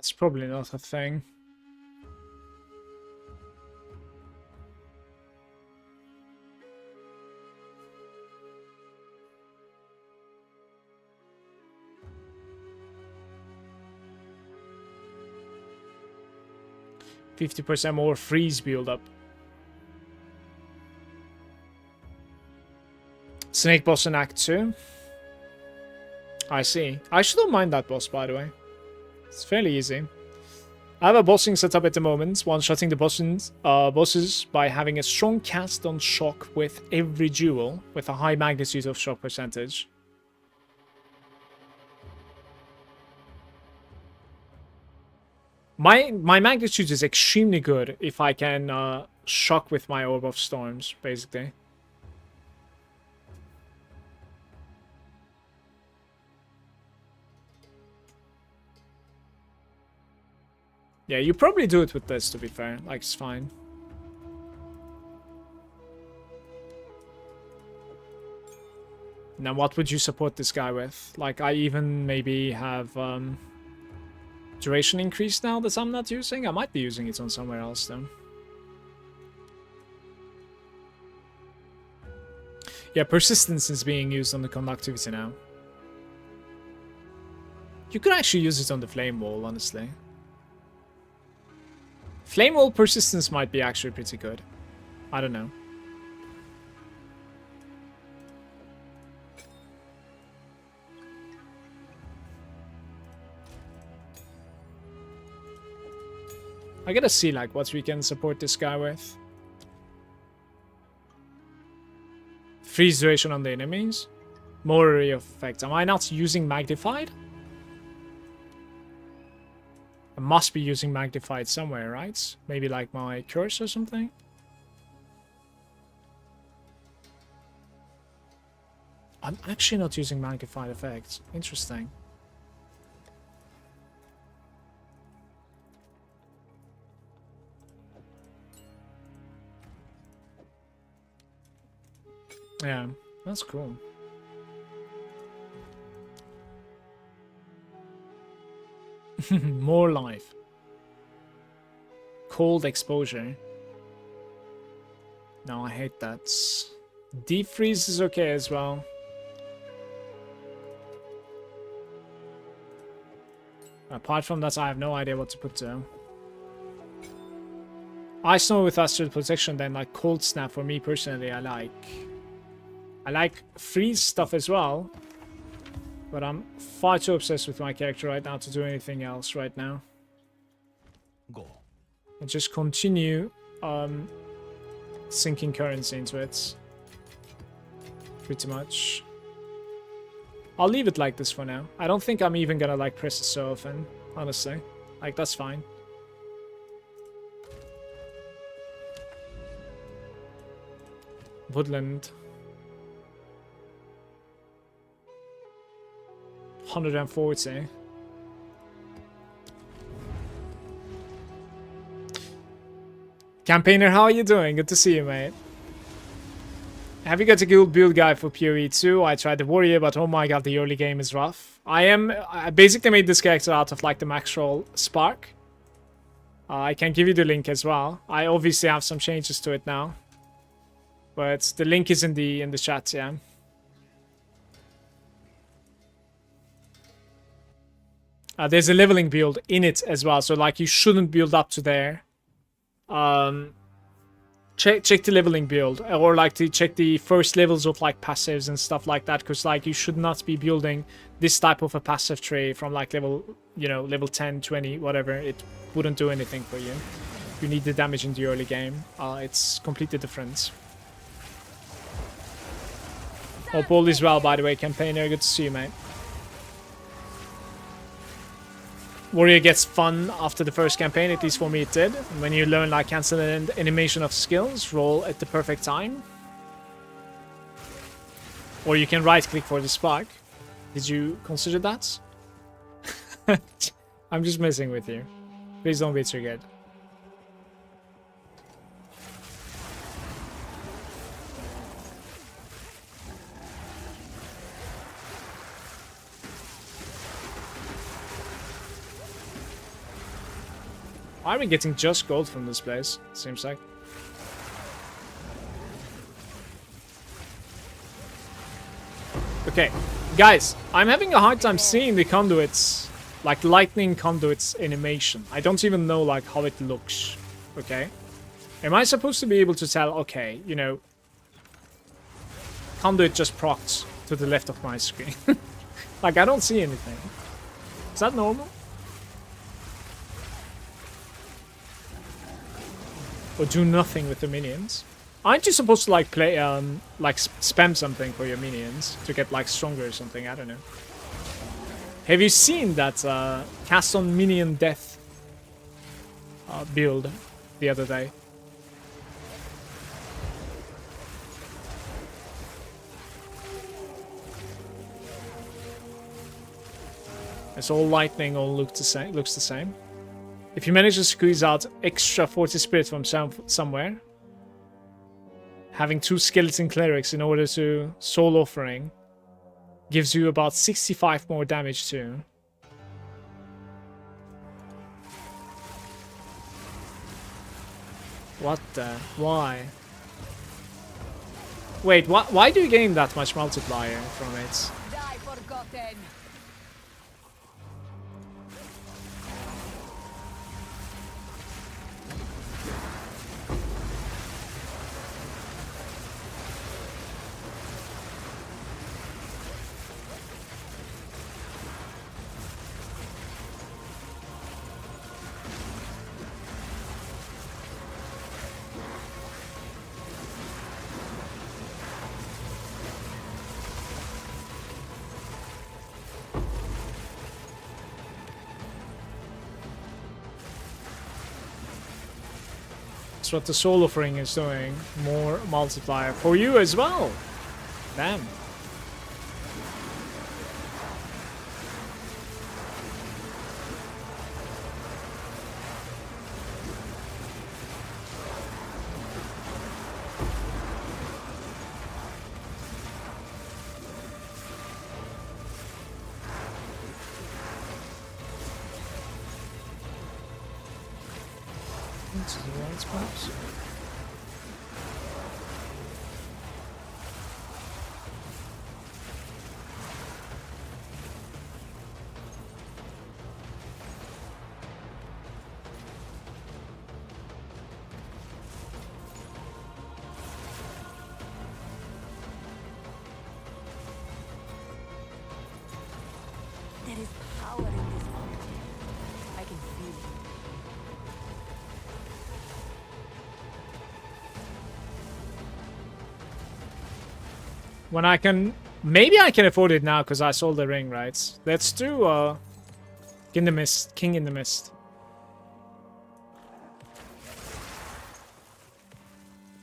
That's probably not a thing. %50 more freeze build-up. Snake boss in Act 2. I see. I actually don't mind that boss, by the way. It's fairly easy. I have a bossing setup at the moment, one-shotting the bosses by having a strong cast on shock with every duel, with a high magnitude of shock percentage. My magnitude is extremely good if I can shock with my Orb of Storms, basically. Yeah, you probably do it with this, to be fair. Like, it's fine. Now, what would you support this guy with? Like, I even maybe have duration increase now that I'm not using? I might be using it on somewhere else though. Yeah, persistence is being used on the conductivity now. You could actually use it on the flame wall, honestly. Flame wall persistence might be actually pretty good. I don't know. I gotta see like what we can support this guy with. Freeze duration on the enemies. More area of effect. Am I not using magnified? I must be using magnified somewhere, right? Maybe like my curse or something? I'm actually not using magnified effects. Interesting. Yeah, that's cool. More life. Cold exposure. No, I hate that. Deep freeze is okay as well. Apart from that, I have no idea what to put down. Ice Snow with Astral Protection, then like Cold Snap for me personally, I like freeze stuff as well. But I'm far too obsessed with my character right now to do anything else right now. Go. And just continue sinking currency into it. Pretty much. I'll leave it like this for now. I don't think I'm even gonna like press it so often, honestly. Like, that's fine. Woodland. 140. Campaigner, how are you doing? Good to see you, mate. Have you got a good build guide for PoE 2? I tried the warrior, but oh my god, the early game is rough. I basically made this character out of like the max roll spark. I can give you the link as well. I obviously have some changes to it now. But the link is in the chat, yeah. There's a leveling build in it as well, so like you shouldn't build up to there. Check the leveling build, or like to check the first levels of like passives and stuff like that, because like you should not be building this type of a passive tree from like level, you know, level 10, 20, whatever. It wouldn't do anything for you. You need the damage in the early game. It's completely different. Hope all is well, by the way, campaigner. Good to see you, mate. Warrior gets fun after the first campaign, at least for me it did. When you learn like cancel and animation of skills, roll at the perfect time. Or you can right click for the spark. Did you consider that? I'm just messing with you. Please don't be triggered. Why are we getting just gold from this place? Seems like. Okay, guys, I'm having a hard time seeing the conduits, like lightning conduits animation. I don't even know like how it looks. Okay, am I supposed to be able to tell? Okay, you know, conduit just procs to the left of my screen. Like I don't see anything. Is that normal? Or do nothing with the minions? Aren't you supposed to like play like spam something for your minions to get like stronger or something? I don't know. Have you seen that cast on minion death build the other day? It's all lightning, all looks the same. If you manage to squeeze out extra 40 spirit from somewhere, having 2 skeleton clerics in order to soul offering gives you about 65 more damage too. What the? Why? Wait, why do you gain that much multiplier from it? Die forgotten. That's what the soul offering is doing. More multiplier for you as well. Damn. Into the right spots. There is power in this object. I can feel it. When I can... Maybe I can afford it now because I sold the ring, right? Let's do King in the Mist. King in the Mist.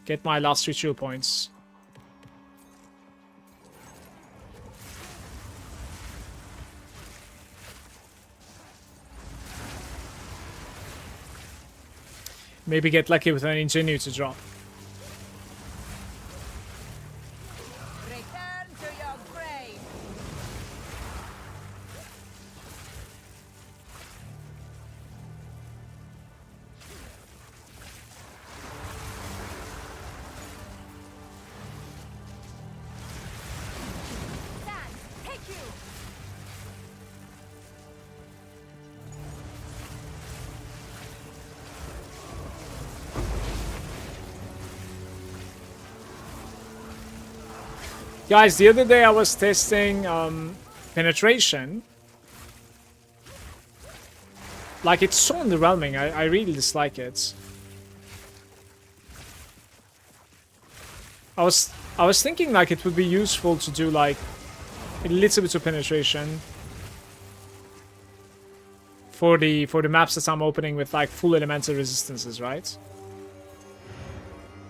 Get my last ritual points. Maybe get lucky with an ingenuity drop. Return to your grave. Stand, take you. Guys, the other day I was testing penetration. Like, it's so underwhelming. I really dislike it. I was thinking like it would be useful to do like a little bit of penetration for the maps that I'm opening with like full elemental resistances, right?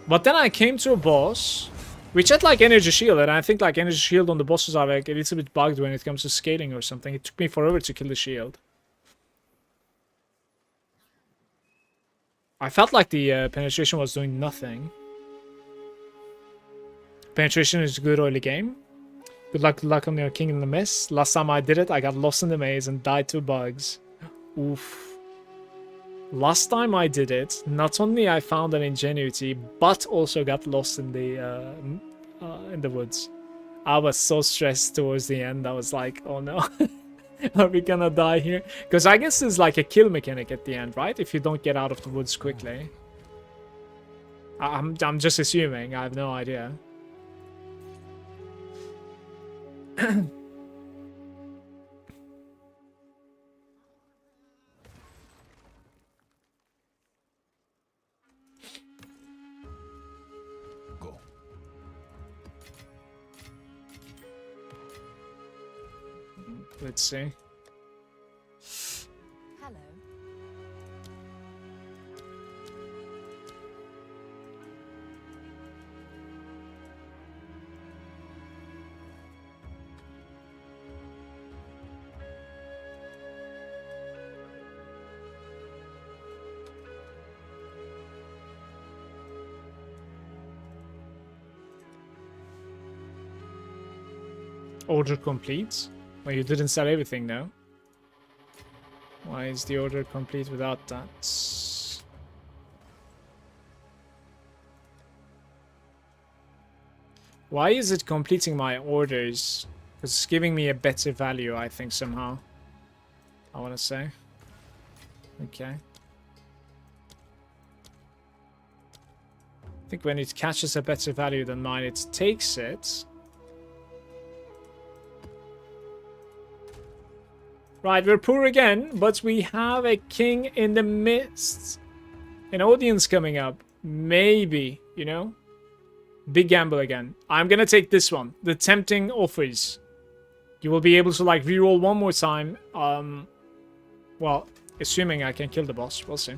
But then I came to a boss which had like energy shield, and I think like energy shield on the bosses are like a little bit bugged when it comes to scaling or something. It took me forever to kill the shield. I felt like the penetration was doing nothing. Penetration is a good early game. Good luck on your King in the Mist. Last time I did it, I got lost in the maze and died to bugs. Oof. Last time I did it, not only I found an ingenuity, but also got lost in the woods. I was so stressed towards the end. I was like, oh no, are we gonna die here? Because I guess there's like a kill mechanic at the end, right? If you don't get out of the woods quickly. I'm just assuming. I have no idea. Go. Let's see. Hello. Order complete. Well, you didn't sell everything, though. Why is the order complete without that? Why is it completing my orders? Because it's giving me a better value, I think, somehow. I want to say. Okay. I think when it catches a better value than mine, it takes it. Right, we're poor again, but we have a king in the midst. An audience coming up. Maybe, you know? Big gamble again. I'm gonna take this one. The tempting offers. You will be able to, like, reroll one more time. Well, assuming I can kill the boss. We'll see.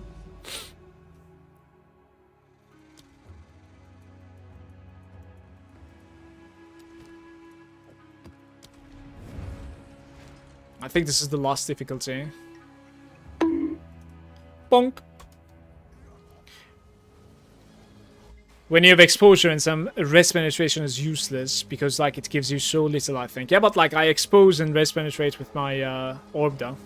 I think this is the last difficulty. Bonk. When you have exposure and some rest penetration is useless because like it gives you so little, I think. Yeah, but like I expose and rest penetrate with my orb though.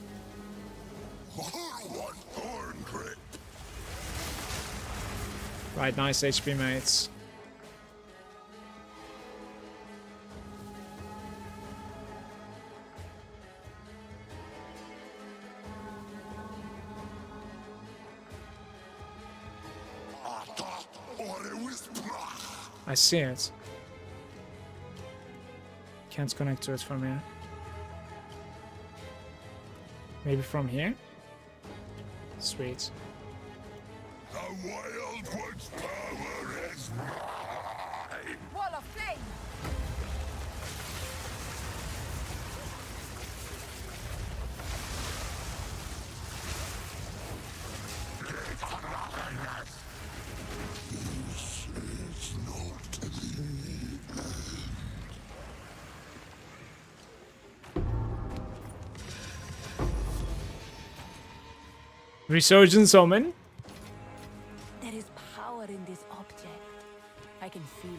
Right, nice HP mates. I see it. Can't connect to it from here. Maybe from here? Sweet. The Wild One's power is mine! Wall of flame! This is not the end. Resurgence Omen. There is power in this object. I can feel it.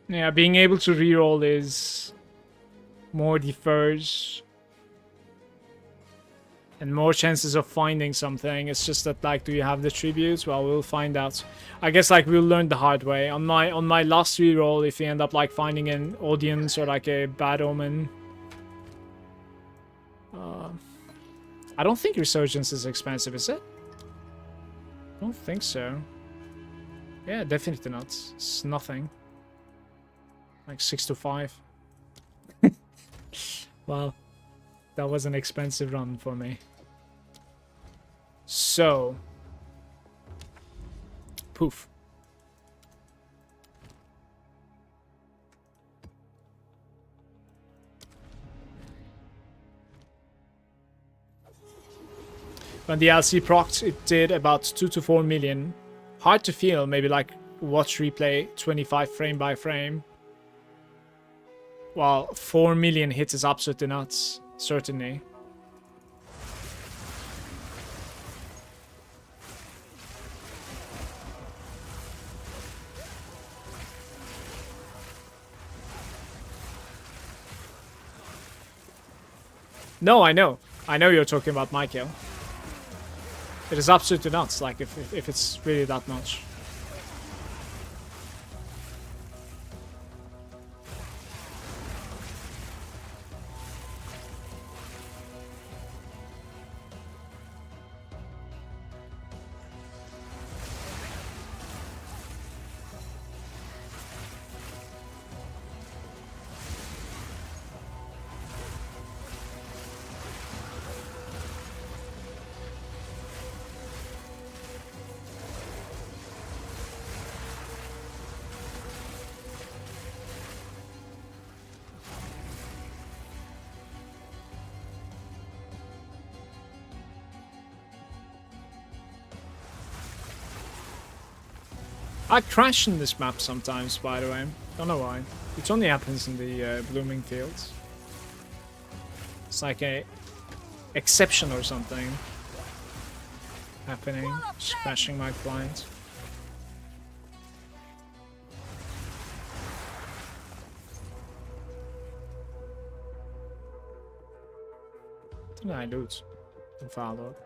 Yeah, being able to reroll is more defers and more chances of finding something. It's just that, like, do you have the tributes? Well, we'll find out. I guess like we'll learn the hard way. On my last reroll, if you end up like finding an audience or like a bad omen, I don't think Resurgence is expensive, is it? I don't think so. Yeah, definitely not. It's nothing. Like 6 to 5. Well, that was an expensive run for me. So, poof. When the LC procced, it did about 2 to 4 million. Hard to feel, maybe like watch replay 25 frame by frame. Well, 4 million hits is absolutely nuts, certainly. No, I know. I know you're talking about my kill. It is absolutely nuts, like if it's really that much. I crash in this map sometimes, by the way. Don't know why. It only happens in the blooming fields. It's like a exception or something happening. Just crashing my client. Didn't I loot? And follow.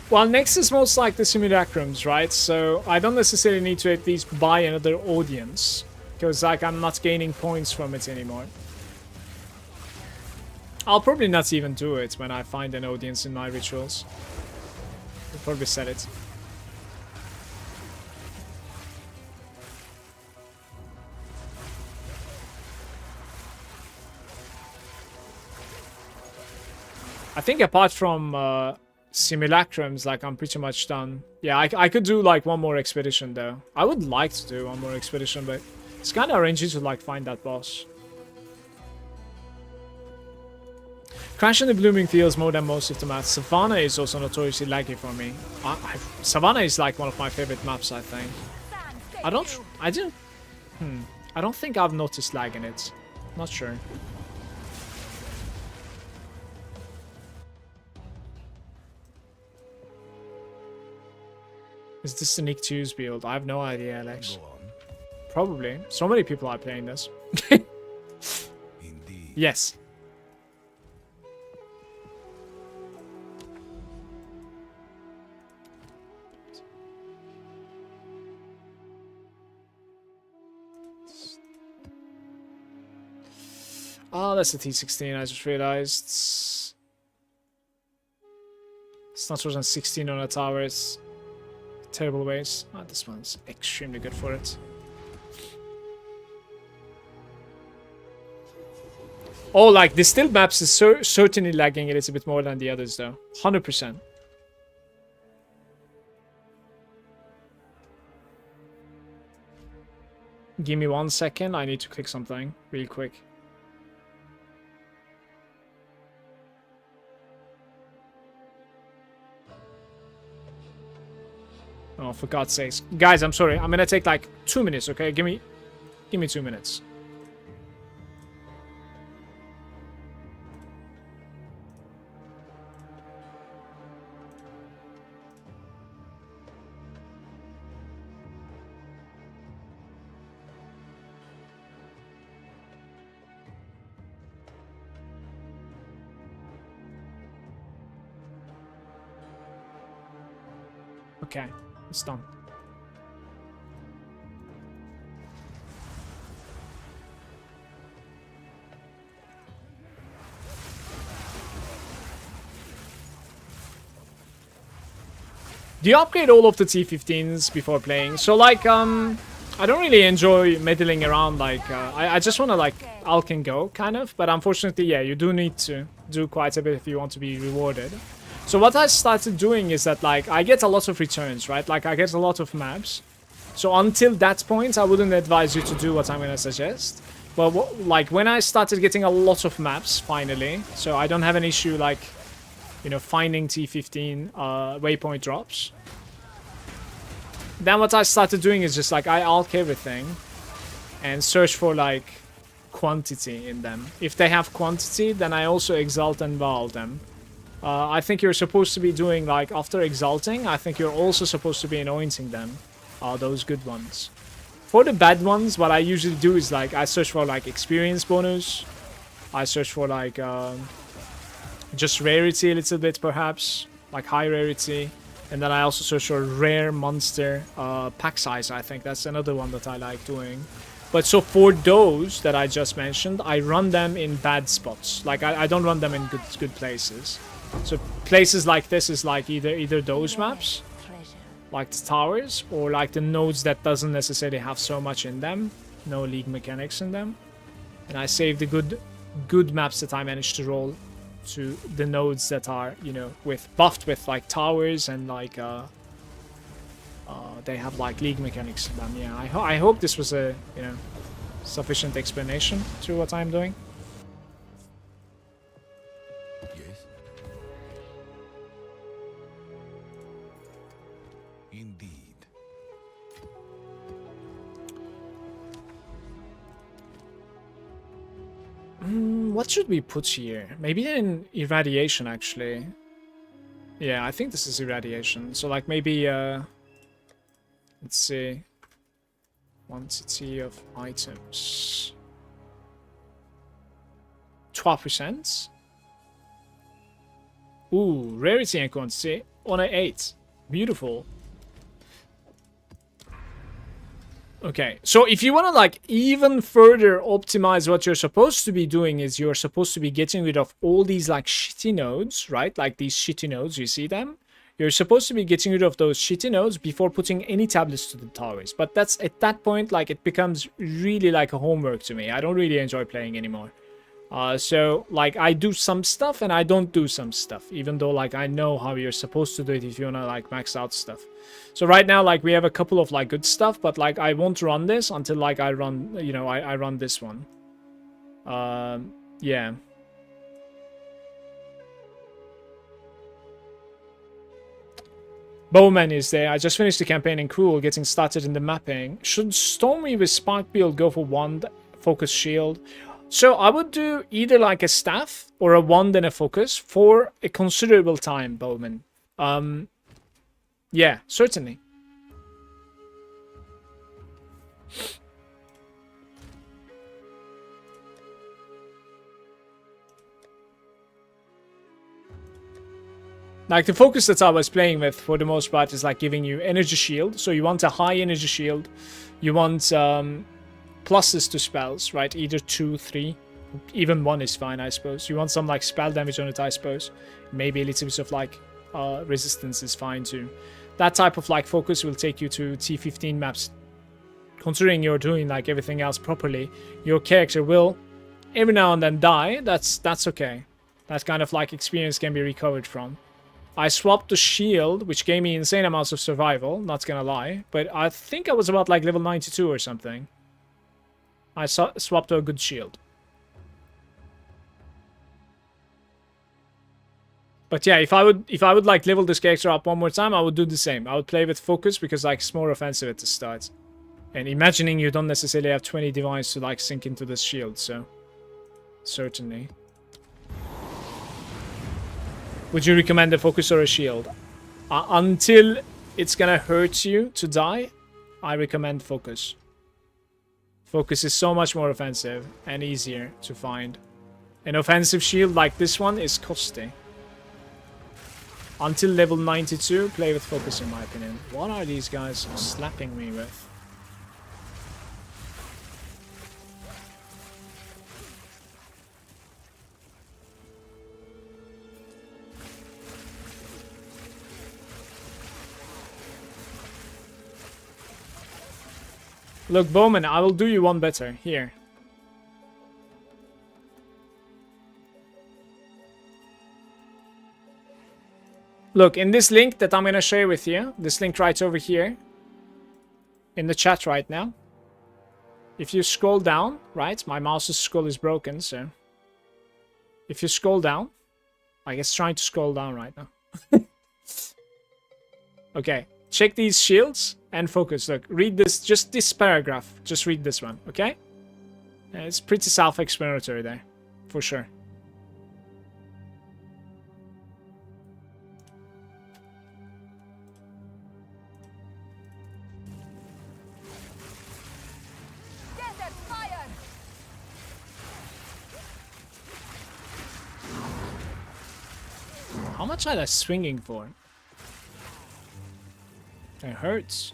Well, next is most like the simulacrums, right? So I don't necessarily need to at least buy another audience, because like I'm not gaining points from it anymore. I'll probably not even do it when I find an audience in my rituals. I'll probably set it. I think apart from simulacrums, like I'm pretty much done. Yeah, I could do like one more expedition though. I would like to do one more expedition, but it's kind of arranging to like find that boss. Crash in the Blooming Fields more than most of the maps. Savannah is also notoriously laggy for me. Savannah is like one of my favorite maps, I think. I don't think I've noticed lag in it. Not sure. Is this the Nick 2's build? I have no idea, Alex. Go on. Probably. So many people are playing this. Indeed. Yes. Oh, that's the T16, I just realized. It's not worse than 16 on a tower, it's terrible ways. Oh, this one's extremely good for it. Oh, like, the still maps is certainly lagging a little bit more than the others, though. 100%. Give me 1 second, I need to click something real quick. Oh, for God's sakes. Guys, I'm sorry. I'm gonna take like 2 minutes, okay? Give me 2 minutes. Okay, it's done. Do you upgrade all of the T15s before playing? So like, I don't really enjoy meddling around, like, I just want to like Alk and go, kind of. But unfortunately, yeah, you do need to do quite a bit if you want to be rewarded. So what I started doing is that, like, I get a lot of returns, right? Like, I get a lot of maps. So until that point, I wouldn't advise you to do what I'm going to suggest. But, like, when I started getting a lot of maps, finally, so I don't have an issue, like, you know, finding T15 waypoint drops. Then what I started doing is just, like, I alk everything and search for, like, quantity in them. If they have quantity, then I also exalt and Vaal them. I think you're supposed to be doing, like, after exalting, I think you're also supposed to be anointing them. Those good ones. For the bad ones, what I usually do is, like, I search for, like, experience bonus. I search for, like, just rarity a little bit, perhaps. Like, high rarity. And then I also search for rare monster pack size, I think. That's another one that I like doing. But so for those that I just mentioned, I run them in bad spots. Like, I don't run them in good places. So places like this is like either those maps, like the towers, or like the nodes that doesn't necessarily have so much in them, no league mechanics in them. And I save the good maps that I managed to roll to the nodes that are, you know, buffed with like towers and like they have like league mechanics in them. Yeah, I hope this was a, you know, sufficient explanation to what I'm doing. Indeed. What should we put here? Maybe in irradiation, actually. Yeah, I think this is irradiation. So, like, maybe, let's see. Quantity of items. 12%. Ooh, rarity and quantity on an 8. Beautiful. Okay, so if you want to like even further optimize what you're supposed to be doing is you're supposed to be getting rid of all these like shitty nodes, right? Like these shitty nodes, you see them? You're supposed to be getting rid of those shitty nodes before putting any tablets to the towers. But that's at that point, like it becomes really like a homework to me. I don't really enjoy playing anymore. So like I do some stuff and I don't do some stuff, even though like I know how you're supposed to do it if you wanna like max out stuff. So right now like we have a couple of like good stuff, but like I won't run this until like I run, you know, I run this one. Yeah. Bowman is there. I just finished the campaign in Cool, getting started in the mapping. Should Stormweaver Spark build go for wand, focus, shield? So I would do either like a staff or a wand and a focus for a considerable time, Bowman. Yeah, certainly. Like the focus that I was playing with for the most part is like giving you energy shield. So you want a high energy shield. You want pluses to spells, right? Either 2, 3, even 1 is fine, I suppose. You want some like spell damage on it, I suppose. Maybe a little bit of like resistance is fine too. That type of like focus will take you to T15 maps. Considering you're doing like everything else properly, your character will every now and then die. That's okay. That kind of like experience can be recovered from. I swapped the shield, which gave me insane amounts of survival, not gonna lie. But I think I was about like level 92 or something. I swapped to a good shield. But yeah, if I would like level this character up one more time, I would do the same. I would play with focus because like it's more offensive at the start. And imagining you don't necessarily have 20 divines to like sink into this shield, so certainly. Would you recommend a focus or a shield? Until it's gonna hurt you to die, I recommend focus. Focus is so much more offensive and easier to find. An offensive shield like this one is costly. Until level 92, play with focus in my opinion. What are these guys slapping me with? Look, Bowman, I will do you one better. Here. Look, in this link that I'm going to share with you, this link right over here, in the chat right now, if you scroll down, right, my mouse's scroll is broken, so if you scroll down, like it's trying to scroll down right now. Okay, check these shields and focus. Look, read this, just this paragraph, just read this one, okay? It's pretty self-explanatory there, for sure. How much are they swinging for? It hurts.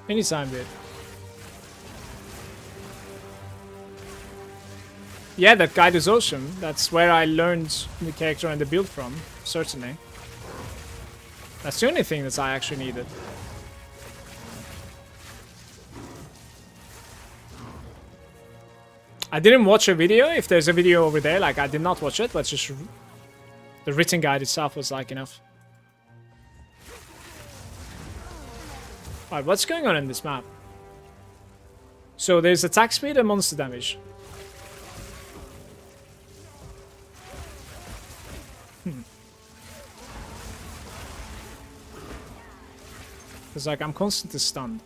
Anytime, dude. Yeah, that guide is awesome. That's where I learned the character and the build from, certainly. That's the only thing that I actually needed. I didn't watch a video. If there's a video over there, like I did not watch it, but just the written guide itself was like enough. Alright, what's going on in this map? So there's attack speed and monster damage. It's like I'm constantly stunned.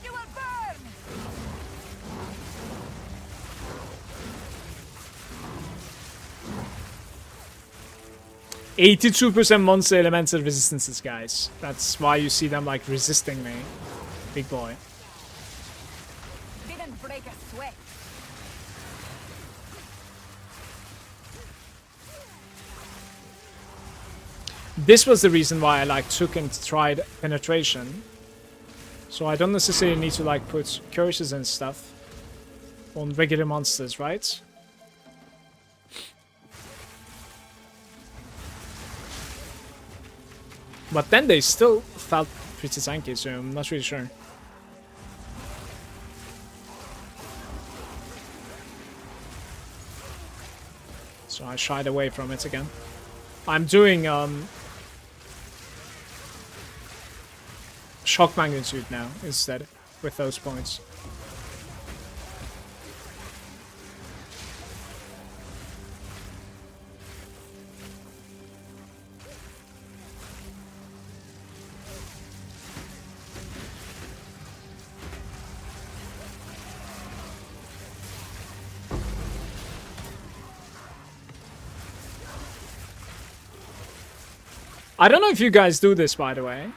You will burn! 82% monster elemental resistances, guys. That's why you see them like resisting me. Big boy. Didn't break a sweat. This was the reason why I like took and tried penetration. So I don't necessarily need to like put curses and stuff on regular monsters, right? But then they still felt pretty tanky, so I'm not really sure. So I shied away from it again. I'm doing shock magnitude now instead with those points. I don't know if you guys do this, by the way.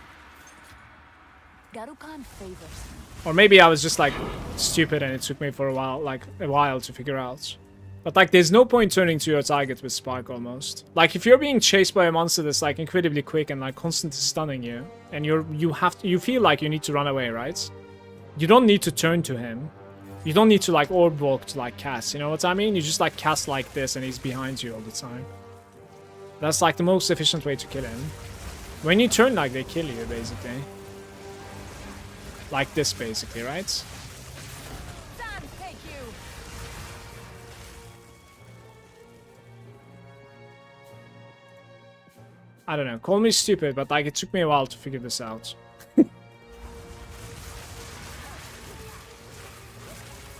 Garukan favors me. Or maybe I was just like stupid and it took me for a while to figure out. But like there's no point turning to your target with Spark almost. Like if you're being chased by a monster that's like incredibly quick and like constantly stunning you, and you feel like you need to run away, right? You don't need to turn to him. You don't need to like orb walk to like cast, you know what I mean? You just like cast like this and he's behind you all the time. That's like the most efficient way to kill him. When you turn, like, they kill you, basically. Like this, basically, right? Sun, take you. I don't know. Call me stupid, but like it took me a while to figure this out.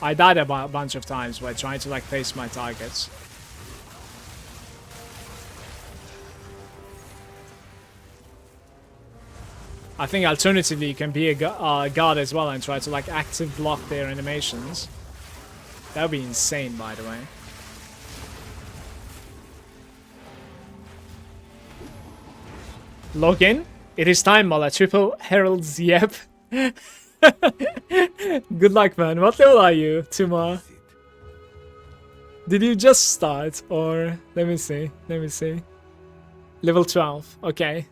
I died a bunch of times by trying to like face my targets. I think alternatively you can be a guard as well and try to like active block their animations. That would be insane, by the way. Log in. It is time, Mala. Triple Heralds, yep. Good luck, man. What level are you, Tuma? Did you just start? Or, let me see. Level 12. Okay.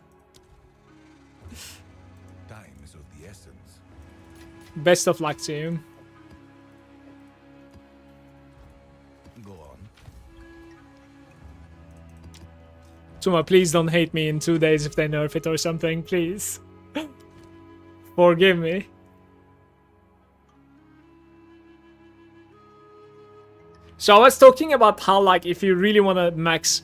Best of luck to you. Go on. Tuma, please don't hate me in 2 days if they nerf it or something, please. Forgive me. So I was talking about how, like, if you really want to max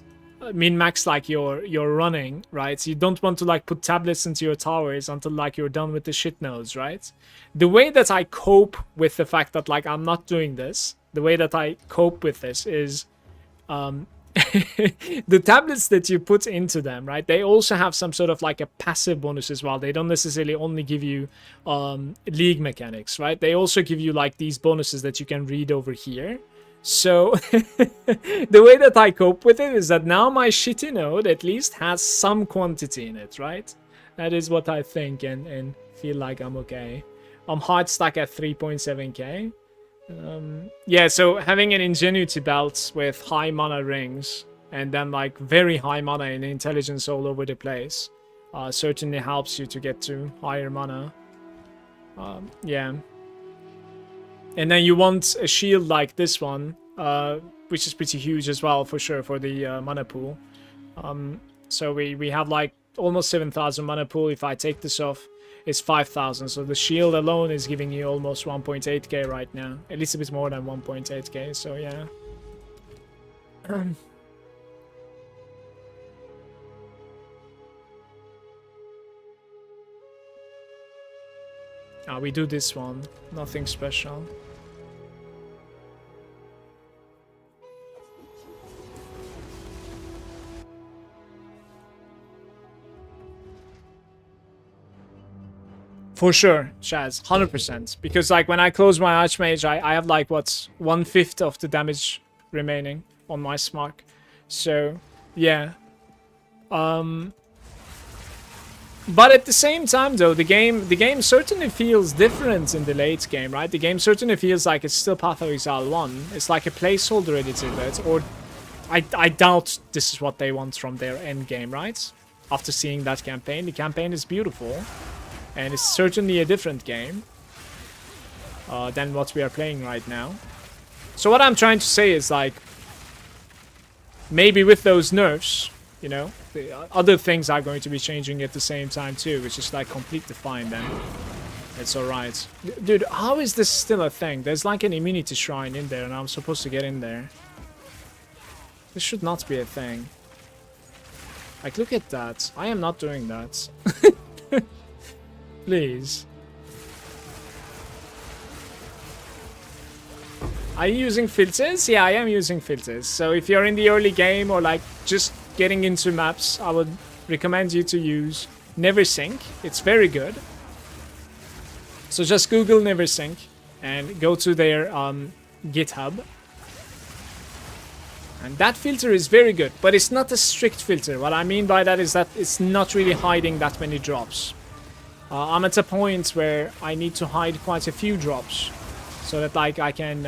like your running, right? So you don't want to like put tablets into your towers until like you're done with the shit nodes, right? The way that I cope with the fact that like I'm not doing this, the way that I cope with this is the tablets that you put into them, right? They also have some sort of like a passive bonus as well. They don't necessarily only give you league mechanics, right? They also give you like these bonuses that you can read over here. So the way that I cope with it is that now my shitty node at least has some quantity in it, right? That is what I think and feel like I'm okay. I'm hard stuck at 3.7k. Yeah, so having an ingenuity belt with high mana rings and then like very high mana and intelligence all over the place certainly helps you to get to higher mana. Yeah. And then you want a shield like this one, which is pretty huge as well, for sure, for the mana pool. So we have like almost 7,000 mana pool. If I take this off, it's 5,000. So the shield alone is giving you almost 1.8k right now. At least a bit more than 1.8k, so yeah. We do this one. Nothing special. For sure, Chaz, 100%. Because like when I close my Archmage, I have like what's 1/5 of the damage remaining on my Smark. So yeah. But at the same time though, the game certainly feels different in the late game, right? The game certainly feels like it's still Path of Exile 1. It's like a placeholder editor, but or I doubt this is what they want from their end game, right? After seeing that campaign, the campaign is beautiful. And it's certainly a different game than what we are playing right now. So what I'm trying to say is like, maybe with those nerfs, you know, the other things are going to be changing at the same time too, which is like completely fine then. It's alright. Dude, how is this still a thing? There's like an immunity shrine in there and I'm supposed to get in there. This should not be a thing. Like, look at that. I am not doing that. Please. Are you using filters? Yeah, I am using filters. So if you're in the early game or like just getting into maps, I would recommend you to use Neversink. It's very good. So just Google Neversink and go to their GitHub. And that filter is very good, but it's not a strict filter. What I mean by that is that it's not really hiding that many drops. I'm at a point where I need to hide quite a few drops so that like I can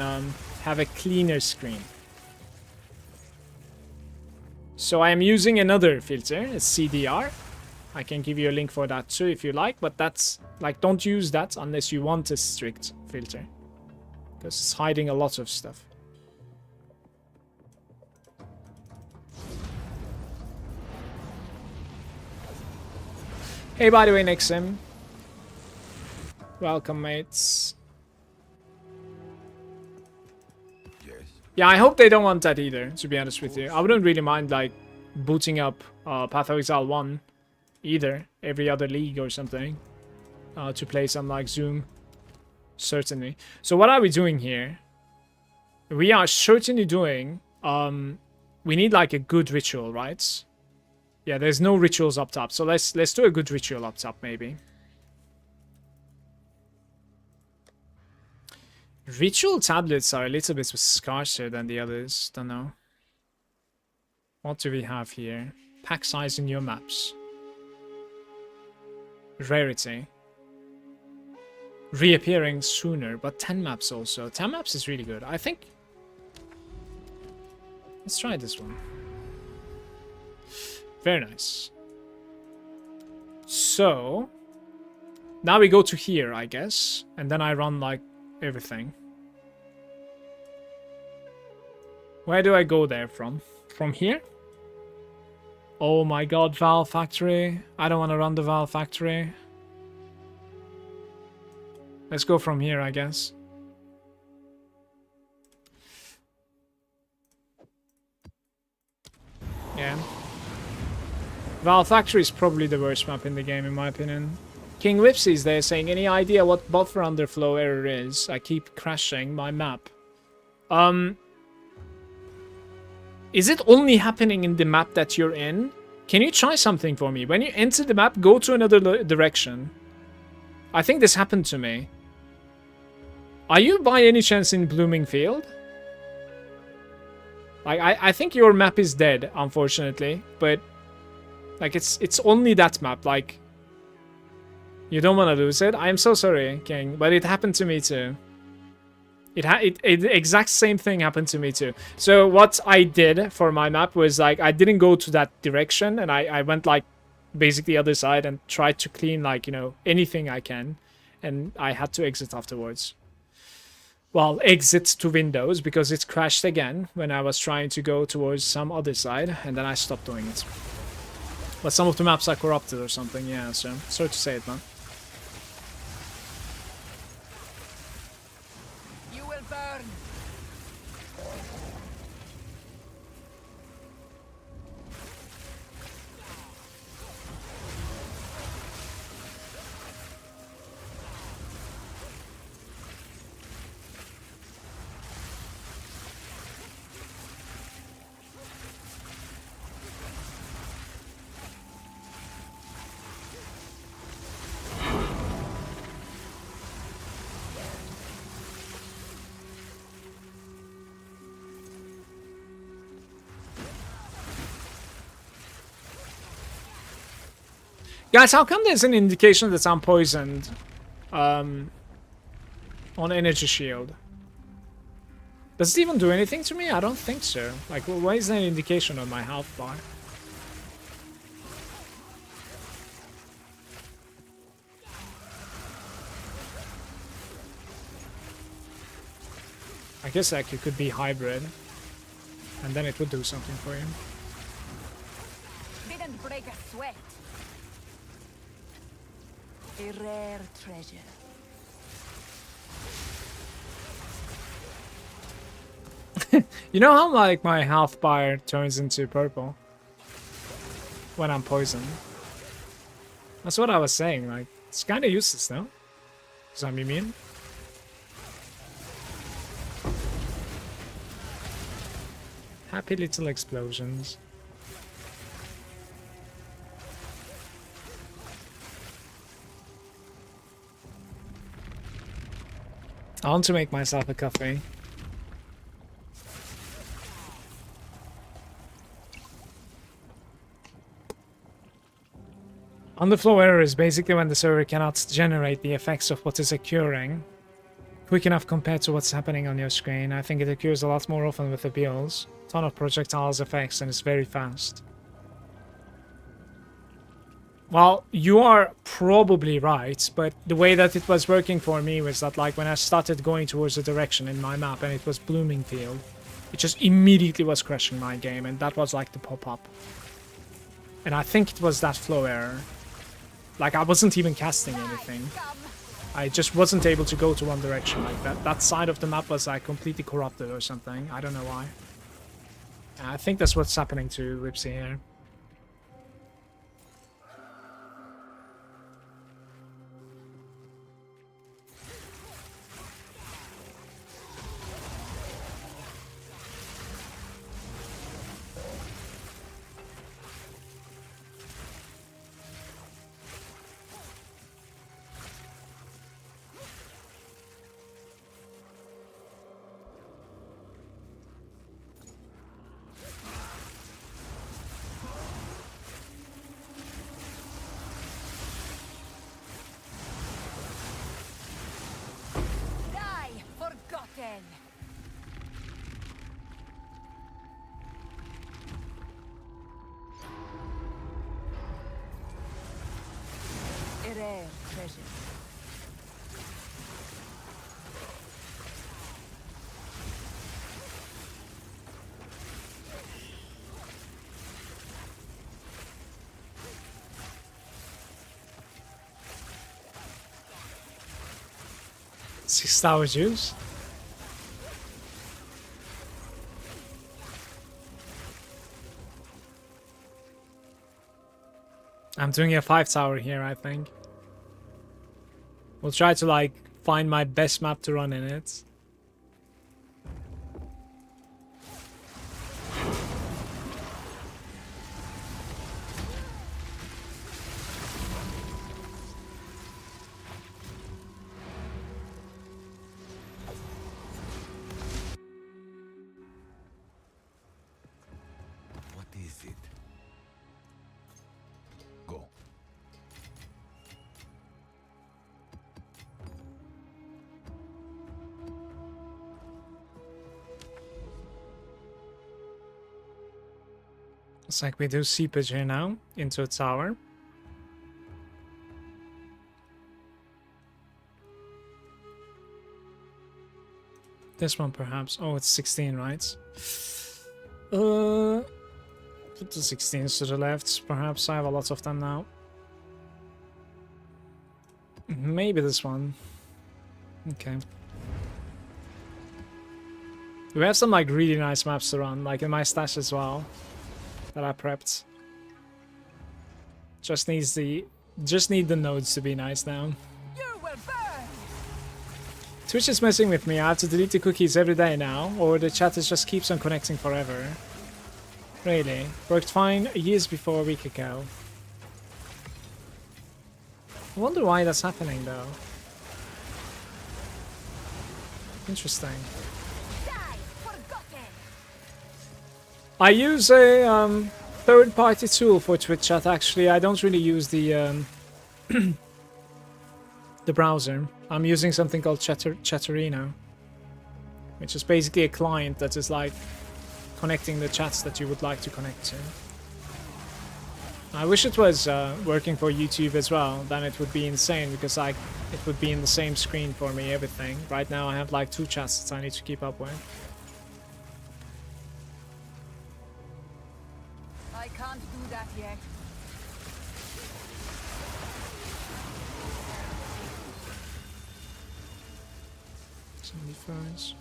have a cleaner screen. So I am using another filter, it's CDR. I can give you a link for that too if you like, but that's like, don't use that unless you want a strict filter, because it's hiding a lot of stuff. Hey, by the way, Nixim. Welcome, mates. Yes. Yeah, I hope they don't want that either, to be honest with you. I wouldn't really mind, like, booting up Path of Exile 1 either, every other league or something, to play some, like, Zoom. Certainly. So what are we doing here? We are certainly doing... we need, like, a good ritual, right? Yeah, there's no rituals up top, so let's do a good ritual up top, maybe. Ritual tablets are a little bit scarcer than the others, don't know. What do we have here? Pack size in your maps. Rarity. Reappearing sooner, but 10 maps also. 10 maps is really good, I think. Let's try this one. Very nice. So, now we go to here, I guess. And then I run, like, everything. Where do I go there from? From here? Oh my god, Val Factory. I don't want to run the Val Factory. Let's go from here, I guess. Yeah. Val Factory is probably the worst map in the game, in my opinion. King Whipsy is there saying, any idea what buffer underflow error is? I keep crashing my map. Is it only happening in the map that you're in? Can you try something for me? When you enter the map, go to another direction. I think this happened to me. Are you by any chance in Blooming Field? Like, I think your map is dead, unfortunately, but like it's only that map. Like, you don't want to lose it. I am so sorry, King, but it happened to me too. The exact same thing happened to me too. So what I did for my map was like I didn't go to that direction, and I went like basically the other side and tried to clean like, you know, anything I can, and I had to exit afterwards. Well, exit to Windows because it crashed again when I was trying to go towards some other side, and then I stopped doing it. But some of the maps are corrupted or something, yeah, so sorry to say it, man. You will burn. Guys, how come there's an indication that I'm poisoned on energy shield? Does it even do anything to me? I don't think so. Like, why is there an indication on my health bar? I guess like it could be hybrid, and then it would do something for you. Didn't break a sweat. A rare treasure. You know how like my health bar turns into purple when I'm poisoned? That's what I was saying. Like, it's kind of useless, no? Because I'm immune. Happy little explosions. I want to make myself a coffee. Underflow error is basically when the server cannot generate the effects of what is occurring quick enough compared to what's happening on your screen. I think it occurs a lot more often with the builds. Ton of projectiles effects and it's very fast. Well, you are probably right, but the way that it was working for me was that like when I started going towards a direction in my map and it was blooming field, it just immediately was crashing my game, and that was like the pop-up. And I think it was that flow error. Like I wasn't even casting anything. I just wasn't able to go to one direction like that. That side of the map was like completely corrupted or something. I don't know why. I think that's what's happening to Ripsy here. Rare treasure. $6 juice. I'm doing a 5 tower here, I think. We'll try to like find my best map to run in it. What is it? Go. It's like we do seepage here now into a tower. This one perhaps. Oh, it's 16, right? Put the 16s to the left. Perhaps I have a lot of them now. Maybe this one. Okay. We have some like really nice maps to run, like in my stash as well, that I prepped. Just need the nodes to be nice now. You will burn. Twitch is messing with me. I have to delete the cookies every day now, or the chat just keeps on connecting forever. Really? Worked fine years before a week ago. I wonder why that's happening though. Interesting. Die forgotten. I use a third-party tool for Twitch chat. Actually, I don't really use the the browser. I'm using something called Chatterino, which is basically a client that is like connecting the chats that you would like to connect to. I wish it was working for YouTube as well. Then it would be insane because it would be in the same screen for me, everything. Right now I have like 2 chats that I need to keep up with. I can't do that yet. Difference.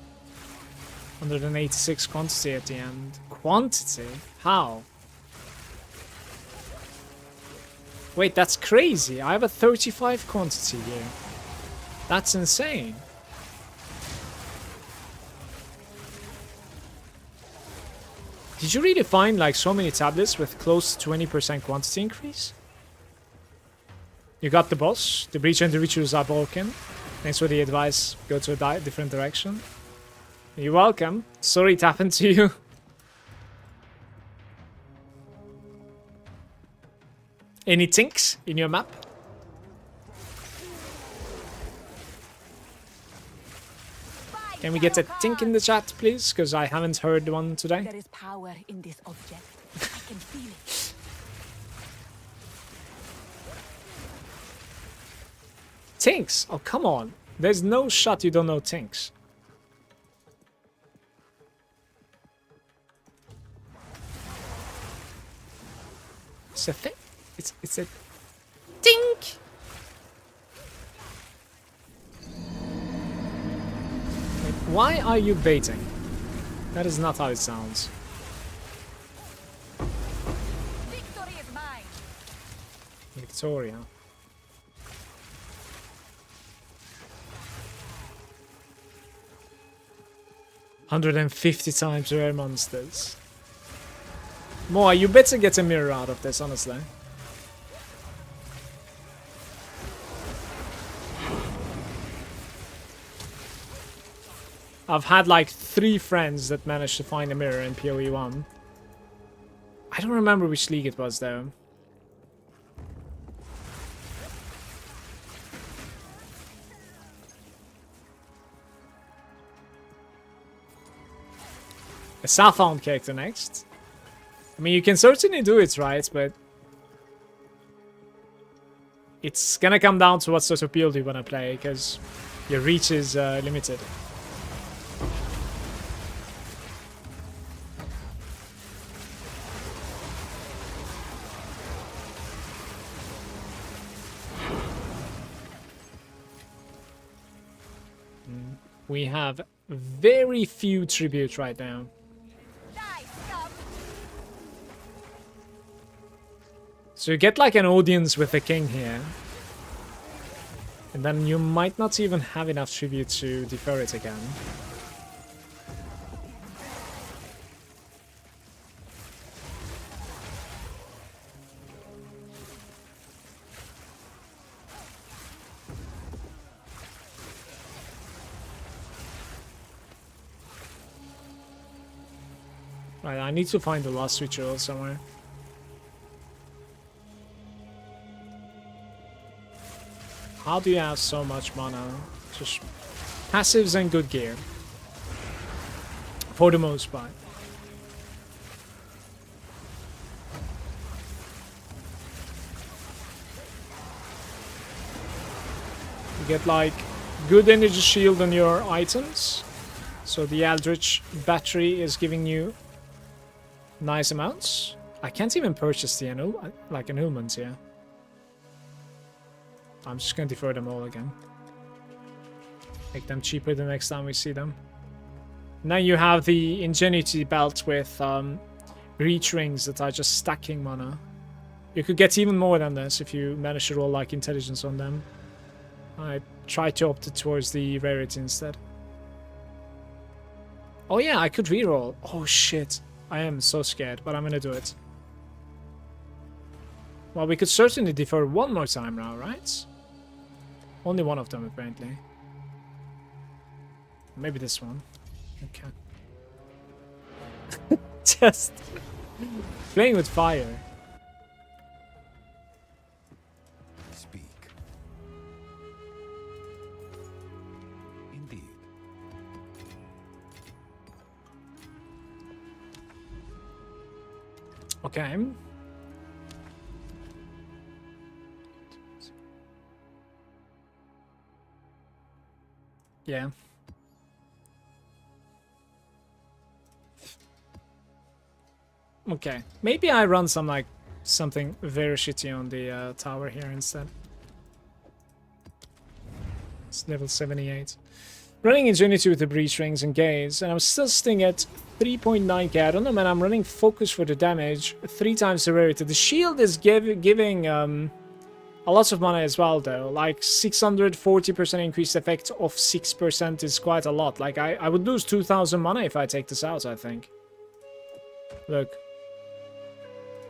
186 quantity at the end. Quantity? How? Wait, that's crazy. I have a 35 quantity here. That's insane. Did you really find like so many tablets with close to 20% quantity increase? You got the boss. The breach and the rituals are broken. Thanks for the advice. Go to a different direction. You're welcome. Sorry it happened to you. Any tinks in your map? Can we get a tink in the chat, please? Because I haven't heard one today. There is power in this object. I can feel it. Tinks? Oh, come on. There's no shot you don't know tinks. It's a thing. It's a tink. Wait, why are you baiting? That is not how it sounds. Victory is mine. Victoria. $150 rare monsters. Moa, you better get a mirror out of this, honestly. I've had like 3 friends that managed to find a mirror in PoE 1. I don't remember which league it was though. A Southbound character next. I mean, you can certainly do it, right? But it's gonna come down to what sort of build you wanna play, because your reach is limited. We have very few tribute right now. So you get like an audience with the king here. And then you might not even have enough tribute to defer it again. Right, I need to find the last ritual somewhere. How do you have so much mana? Just passives and good gear. For the most part. You get like good energy shield on your items. So the Eldritch battery is giving you nice amounts. I can't even purchase the annulments here. I'm just gonna defer them all again. Make them cheaper the next time we see them. Now you have the Ingenuity belt with reach rings that are just stacking mana. You could get even more than this if you manage to roll like intelligence on them. I tried to opt towards the rarity instead. Oh yeah, I could reroll. Oh shit. I am so scared, but I'm gonna do it. Well, we could certainly defer one more time now, right? Only one of them, apparently. Maybe this one. Okay. Just Playing with fire. Speak. Indeed. Okay. Yeah. Okay. Maybe I run some like something very shitty on the tower here instead. It's level 78. Running Ingenuity with the breach rings and gaze, and I'm still sitting at 3.9k. I don't know, man. I'm running focus for the damage, 3 times the rarity. The shield is giving a lot of mana as well, though. Like 640% increased effect of 6% is quite a lot. Like I would lose 2,000 mana if I take this out, I think. Look.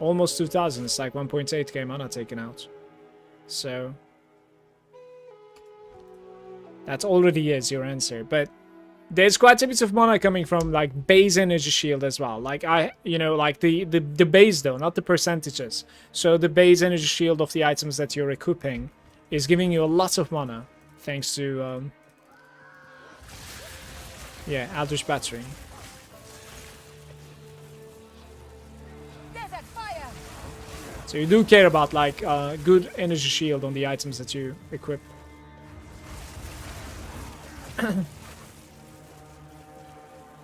Almost 2,000. It's like 1.8k mana taken out. So that already is your answer. But there's quite a bit of mana coming from like base energy shield as well. Like like the base though, not the percentages. So the base energy shield of the items that you're equipping is giving you a lot of mana thanks to yeah, Eldritch Battery. Desert fire. So you do care about like good energy shield on the items that you equip.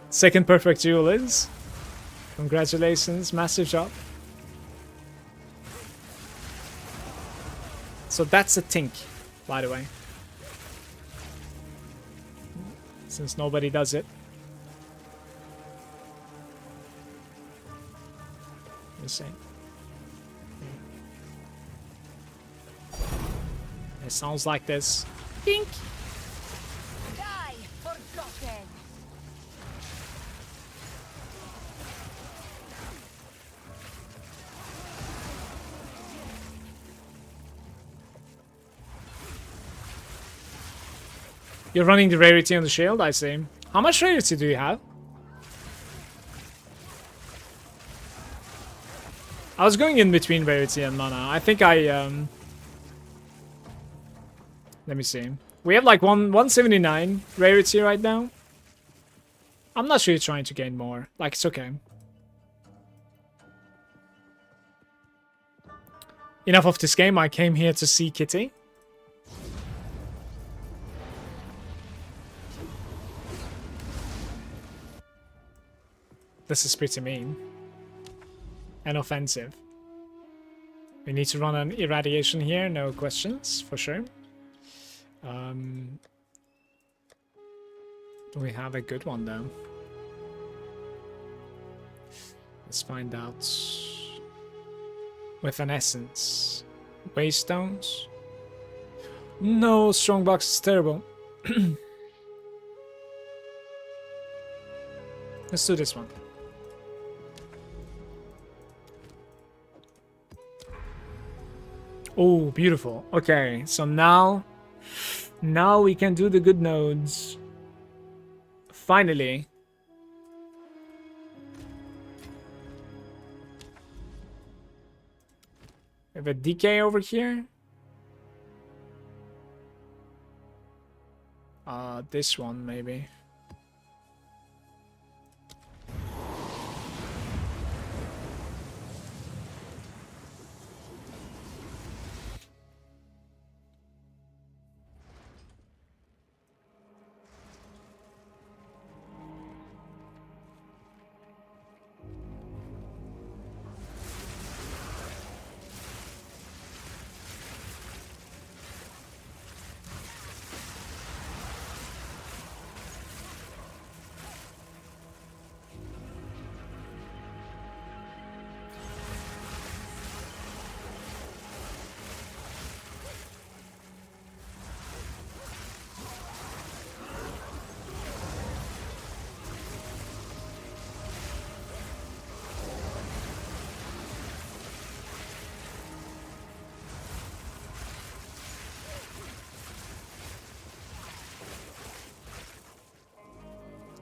Second perfect duel is. Congratulations, massive job. So that's a tink, by the way. Since nobody does it. Let's see. It sounds like this. Tink. Die, forgotten. You're running the rarity on the shield, I see. How much rarity do you have? I was going in between rarity and mana. I think I let me see. We have like 179 rarity right now. I'm not really trying to gain more. Like, it's okay. Enough of this game. I came here to see Kitty. This is pretty mean. And offensive. We need to run an irradiation here, no questions, for sure. We have a good one though. Let's find out. With an essence. Waystones. No, Strongbox is terrible. Let's do this one. Oh, beautiful. Okay, so now we can do the good nodes. Finally. We have a decay over here. This one maybe.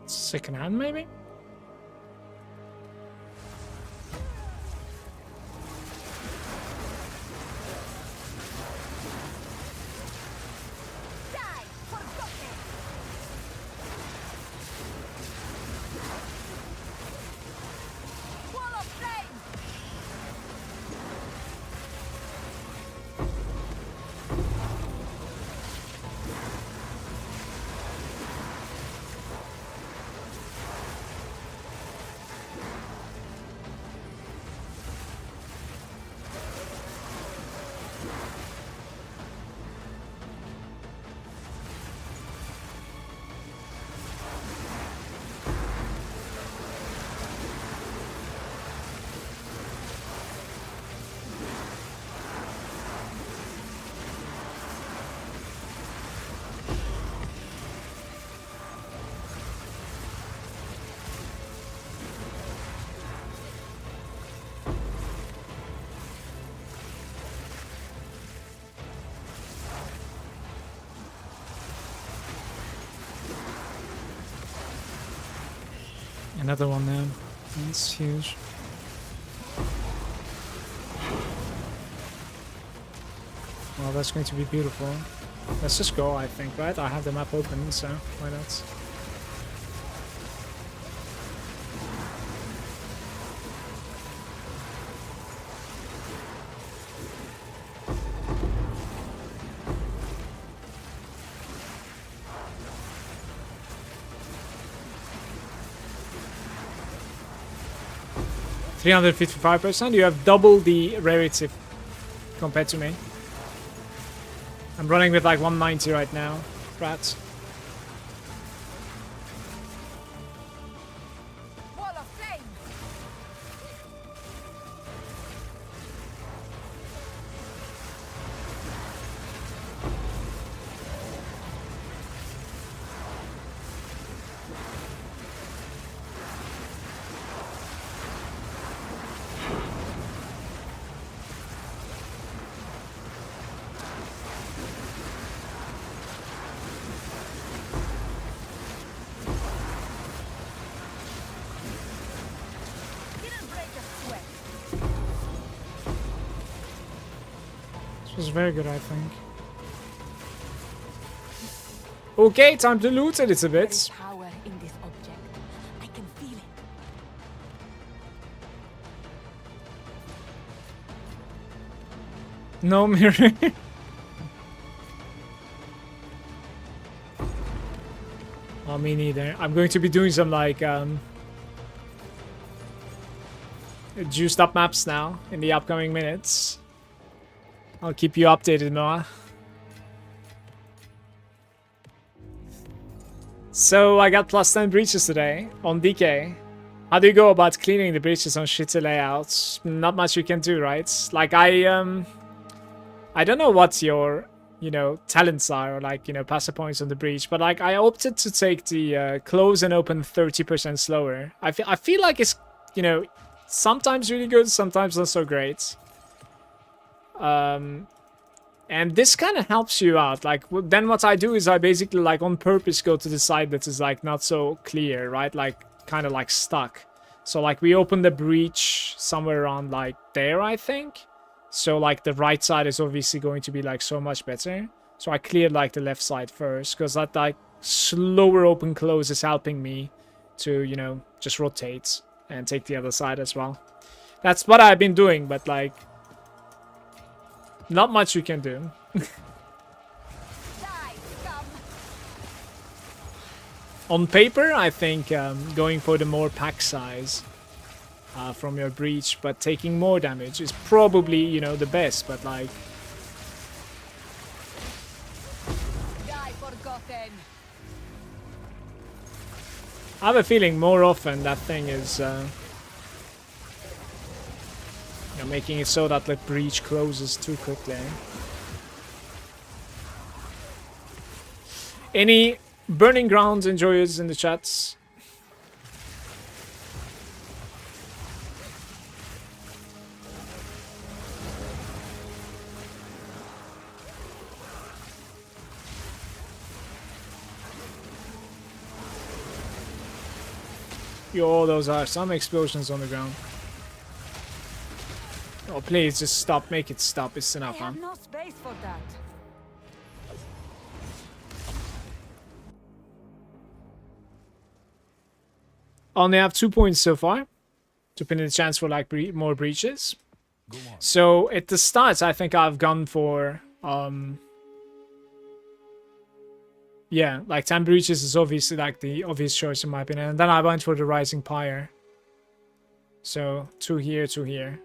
Second hand, maybe? Another one now. That's huge. Well, that's going to be beautiful. Let's just go, I think, right? I have the map open, so why not? %. You have double the rarity compared to me. I'm running with like 190 right now. Rats. Wall of flame. Didn't break a sweat. This was very good, I think. Okay, time to loot it. It's a There is bit. power in this object. I can feel it. No mirror. Oh, me neither. I'm going to be doing some like juiced up maps now in the upcoming minutes. I'll keep you updated, Noah. So I got plus 10 breaches today on DK. How do you go about cleaning the breaches on shitty layouts? Not much you can do, right? Like I don't know what your, you know, talents are or like, you know, passive points on the breach, but like I opted to take the close and open 30% slower. I feel like it's, you know, sometimes really good, sometimes not so great. And this kind of helps you out. Like, then what I do is I basically, like, on purpose go to the side that is, like, not so clear, right? Like, kind of, like, stuck. So, like, we open the breach somewhere around, like, there, I think. So, like, the right side is obviously going to be, like, so much better. So I cleared, like, the left side first, because that, like, slower open close is helping me to, you know, just rotate and take the other side as well. That's what I've been doing, but, like, not much you can do. Die, scum. On paper, I think going for the more pack size from your breach, but taking more damage is probably, you know, the best. But like, Die, forgotten. I have a feeling more often that thing is, you know, making it so that the breach closes too quickly. Any Burning Grounds enjoyers in the chats? Yo, those are some explosions on the ground. Oh, please, just stop. Make it stop. It's I enough, have man. no space for that. Only have 2 points so far to pin in the chance for like more breaches. Go on. So at the start, I think I've gone for yeah, like 10 breaches is obviously like the obvious choice in my opinion. And then I went for the Rising Pyre. So 2 here, 2 here.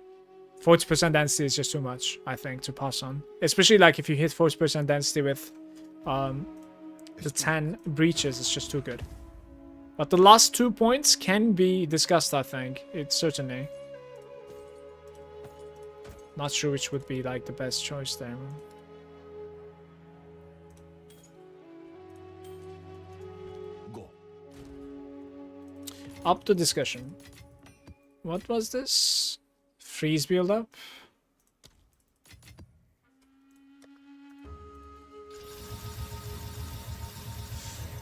40% density is just too much, I think, to pass on. Especially like if you hit 40% density with the 10 breaches, it's just too good. But the last 2 points can be discussed, I think. It's certainly. Not sure which would be like the best choice there. Go. Up to discussion. What was this? Freeze build up?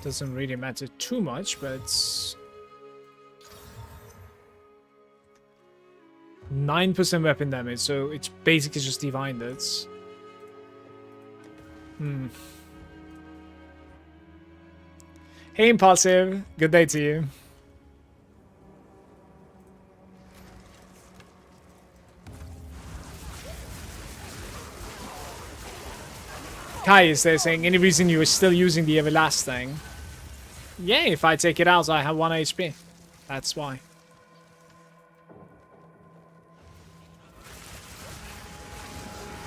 Doesn't really matter too much, but 9% weapon damage, so it's basically just divine hits. Hey Impulsive, good day to you. Kai is there saying, any reason you are still using the Everlasting? Yeah, if I take it out, I have 1 HP. That's why.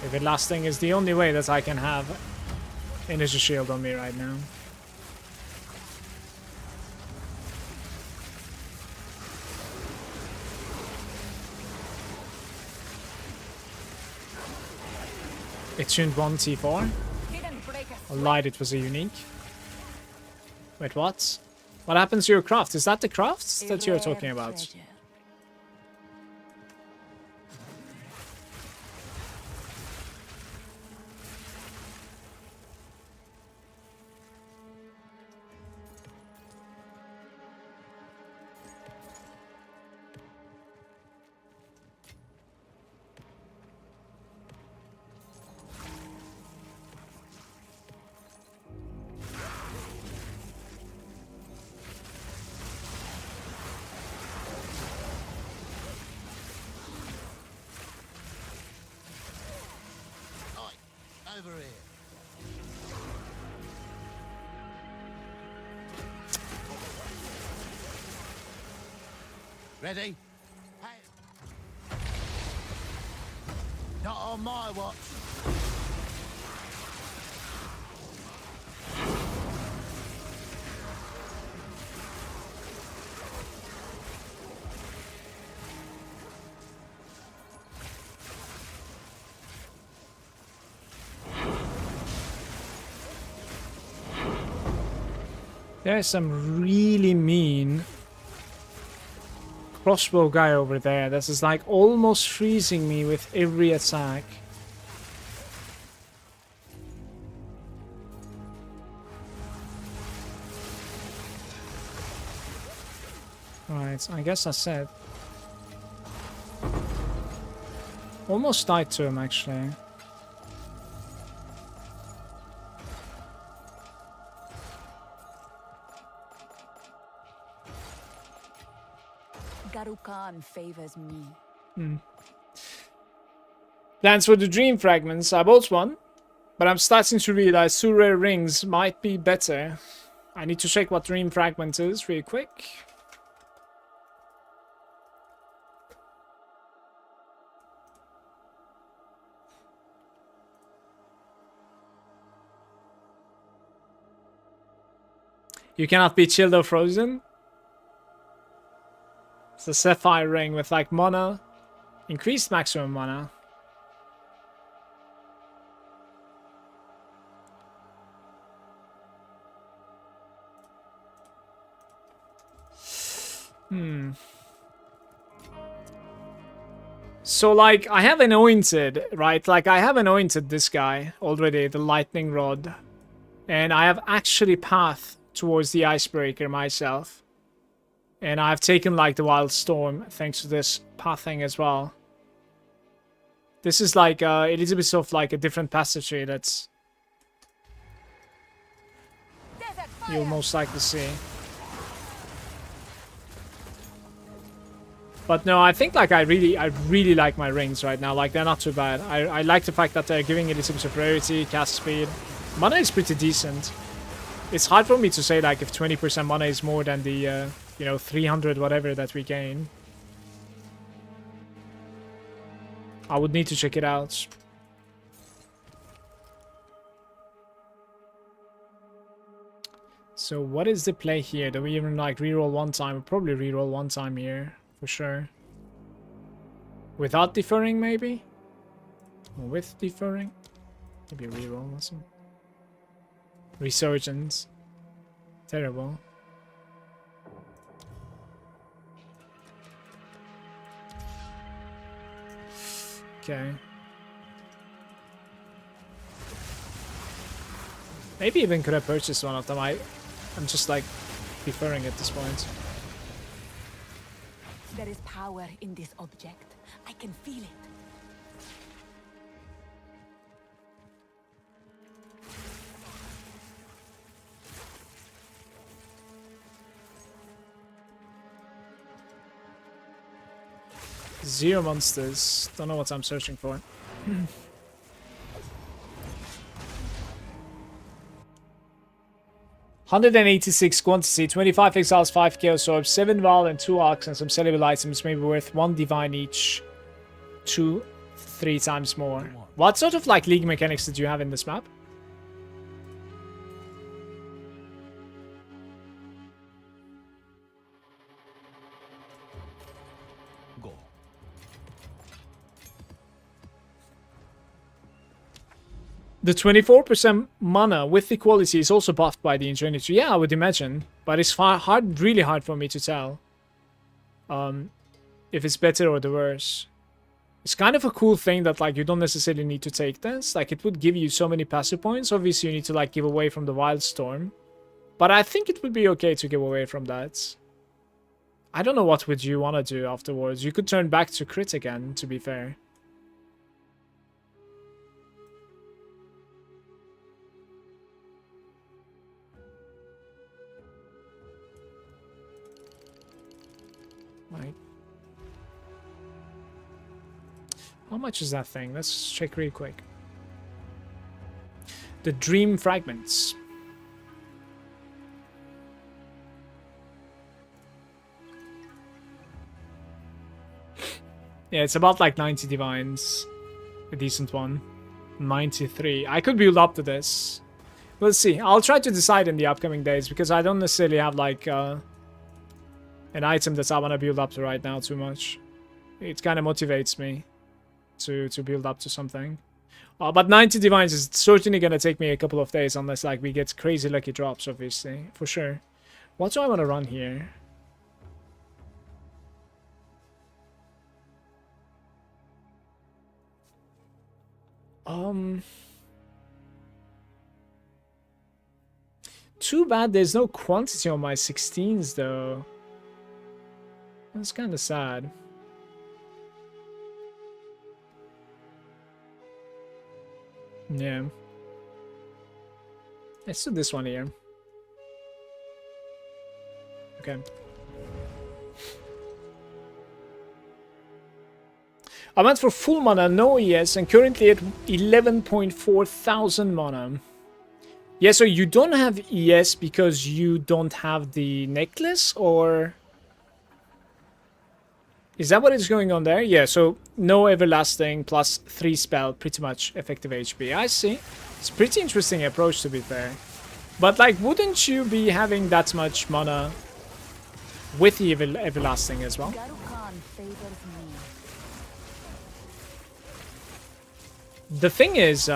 Everlasting is the only way that I can have energy shield on me right now. It tuned 1 T4. I lied, it was a unique. Wait, what? What happens to your craft? Is that the crafts that you're talking about? Treasure. Over here. Ready? Hey. Not on my watch. There's some really mean crossbow guy over there. This is like almost freezing me with every attack. Right, I guess that's it. Almost died to him actually. Garukan favors me. Plans for the dream fragments. I bought one, but I'm starting to realize 2 rare rings might be better. I need to check what dream fragment is real quick. You cannot be chilled or frozen. It's a sapphire ring with like mana, increased maximum mana. So like I have anointed, right? Like I have anointed this guy already, the lightning rod. And I have actually pathed towards the icebreaker myself. And I've taken like the wild storm thanks to this pathing as well. This is like a little bit of like a different passage here that's you'll most likely see. But no, I think like I really like my rings right now. Like they're not too bad. I like the fact that they're giving it a little bit of rarity, cast speed. Mana is pretty decent. It's hard for me to say like if 20% mana is more than the you know, 300 whatever that we gain. I would need to check it out. So what is the play here? Do we even like reroll 1 time? We'll probably reroll 1 time here, for sure. Without deferring maybe? Or with deferring? Maybe reroll or something. Resurgence. Terrible. Okay. Maybe even could have purchased one of them. I'm just like deferring at this point. There is power in this object. I can feel it. Zero monsters. Don't know what I'm searching for. 186 quantity, 25 exiles, 5 chaos orbs, 7 val and 2 arcs, and some sellable items may be worth 1 divine each. 2, 3 times more. What sort of like league mechanics did you have in this map? Go. The 24% mana with equality is also buffed by the Ingenuity. Yeah, I would imagine. But it's really hard for me to tell. If it's better or the worse. It's kind of a cool thing that like you don't necessarily need to take this. Like it would give you so many passive points. Obviously you need to like give away from the Wildstorm. But I think it would be okay to give away from that. I don't know what would you want to do afterwards. You could turn back to crit again, to be fair. Right. How much is that thing? Let's check real quick. The Dream Fragments. Yeah, it's about like 90 divines. A decent one. 93. I could build up to this. We'll see. I'll try to decide in the upcoming days because I don't necessarily have like an item that I want to build up to right now too much. It kind of motivates me to build up to something. But 90 divines is certainly going to take me a couple of days unless like we get crazy lucky drops, obviously. For sure. What do I want to run here? Too bad there's no quantity on my 16s though. That's kind of sad. Yeah. Let's do this one here. Okay. I went for full mana, no ES, and currently at 11.4 thousand mana. Yeah, so you don't have ES because you don't have the necklace, or... Is that what is going on there? Yeah, so no everlasting plus 3 spell, pretty much effective HP. I see. It's a pretty interesting approach, to be fair. But, like, wouldn't you be having that much mana with the everlasting as well? The thing is,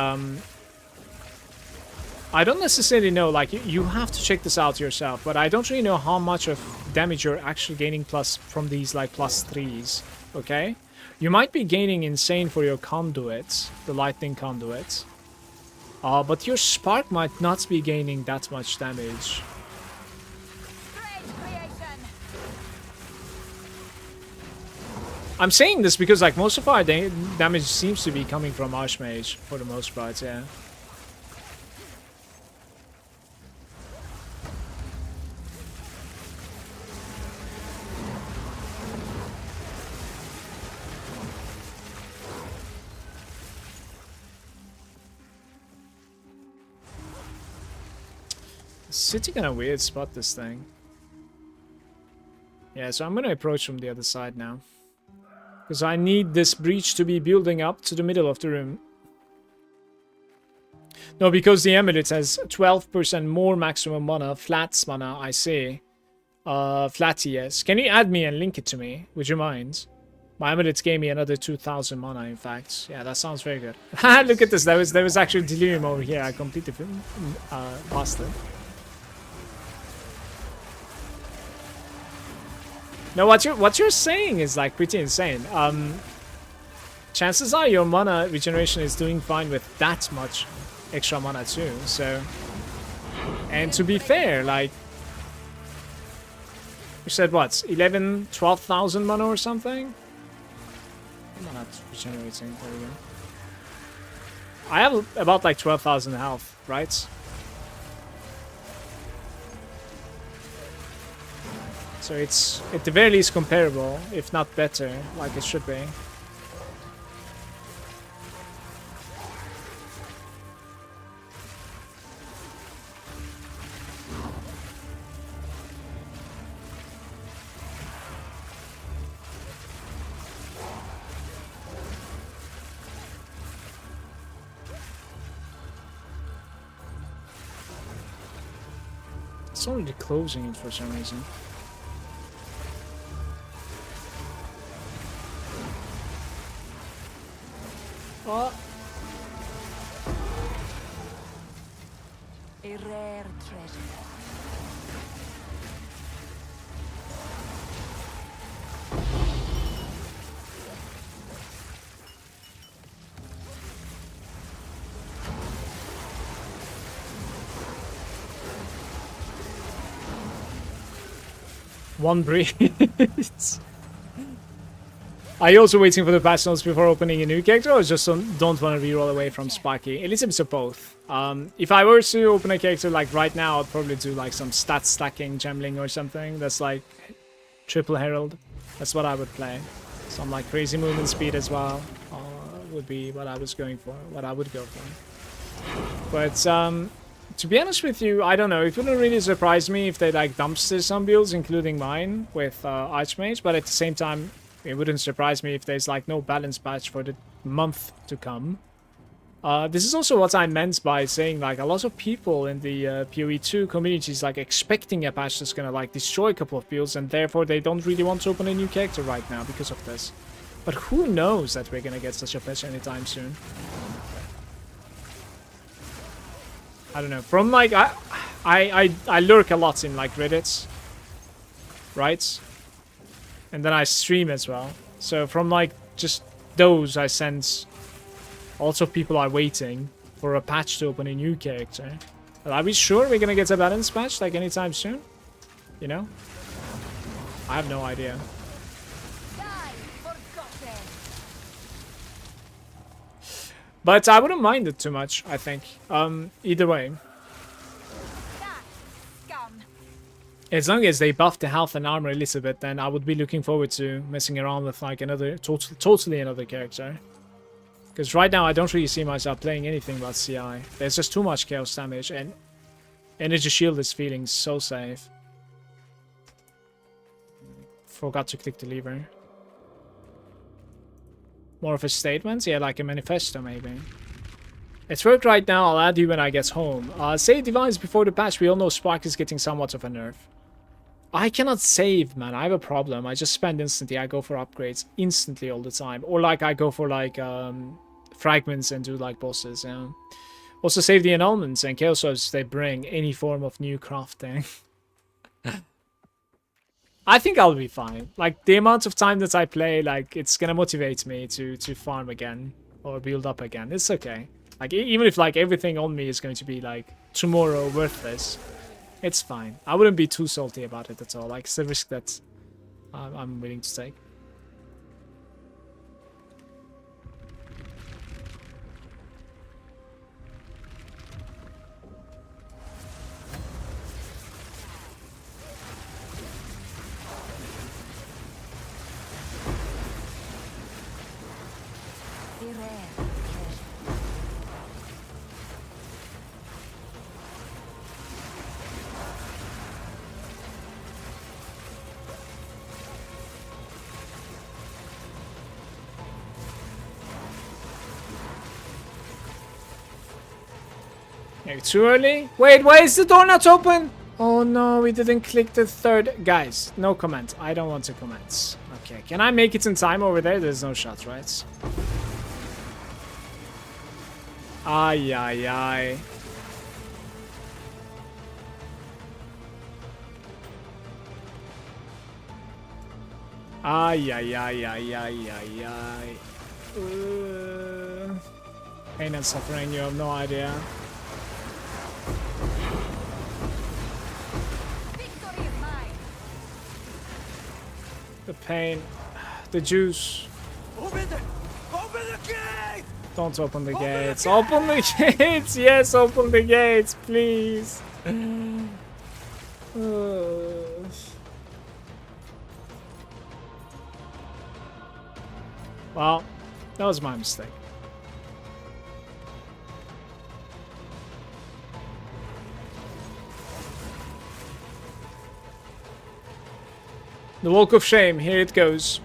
I don't necessarily know, like, you have to check this out yourself, but I don't really know how much of damage you're actually gaining plus from these, like, +3s, okay? You might be gaining insane for your conduits, the lightning conduits, but your spark might not be gaining that much damage. I'm saying this because, like, most of our damage seems to be coming from Archmage, for the most part, yeah. Sitting in a weird spot, this thing. Yeah, so I'm gonna approach from the other side now. Because I need this breach to be building up to the middle of the room. No, because the amulet has 12% more maximum mana, flats mana, I see. Flat ES. Can you add me and link it to me? Would you mind? My amulet gave me another 2,000 mana, in fact. Yeah, that sounds very good. Look at this. There was actually delirium over here. I completely lost it. No, what you're saying is like pretty insane. Chances are your mana regeneration is doing fine with that much extra mana too. So, and to be fair, like You said what? 11, 12,000 mana or something? I'm not regenerating. There we go. I have about like 12,000 health, right? So it's at the very least comparable, if not better, like it should be. It's already closing it for some reason. Oh. A rare treasure. One breeze. Are you also waiting for the patch notes before opening a new character, or just don't want to reroll away from Spiky? A little bit of both. If I were to open a character like right now, I'd probably do like some stat stacking gemling or something. That's like triple herald. That's what I would play. Some like crazy movement speed as well would be what I was going for. What I would go for. But to be honest with you, I don't know. It wouldn't really surprise me if they like dumpster some builds, including mine with Archmage. But at the same time, it wouldn't surprise me if there's like no balance patch for the month to come. This is also what I meant by saying like a lot of people in the PoE2 community is like expecting a patch that's gonna like destroy a couple of builds, and therefore they don't really want to open a new character right now because of this. But who knows that we're gonna get such a patch anytime soon? I don't know. From like I lurk a lot in like Reddit, right? And then I stream as well. So from like just those, I sense lots of people are waiting for a patch to open a new character. But are we sure we're gonna get a balance patch like anytime soon? You know? I have no idea. But I wouldn't mind it too much, I think. Either way. As long as they buff the health and armor a little bit, then I would be looking forward to messing around with like another, totally another character. Because right now I don't really see myself playing anything but CI. There's just too much chaos damage, and Energy Shield is feeling so safe. Forgot to click the lever. More of a statement? Yeah, like a manifesto maybe. It's worked right now, I'll add you when I get home. Save device before the patch, we all know Spark is getting somewhat of a nerf. I cannot save, man, I have a problem. I just spend instantly, I go for upgrades instantly all the time. Or like I go for like fragments and do like bosses, yeah. Also save the annulments and chaos orbs they bring any form of new crafting. I think I'll be fine. Like, the amount of time that I play, like, it's gonna motivate me to farm again. Or build up again. It's okay. Like, even if, like, everything on me is going to be, like, tomorrow worthless, it's fine. I wouldn't be too salty about it at all. Like, it's a risk that I'm willing to take. Maybe too early? Wait, why is the door not open? Oh no, we didn't click the third. Guys, no comment. I don't want to comment. Okay, can I make it in time over there? There's no shot, right? Ay, ay, ay. Ay, ay, ay, ay, ay, ay, ay. Pain and suffering, you have no idea. The pain. The juice. Open the gate! Don't open the Open the gates. gate! Open the gates! Yes, open the gates, please. Well, that was my mistake. The walk of shame, here it goes.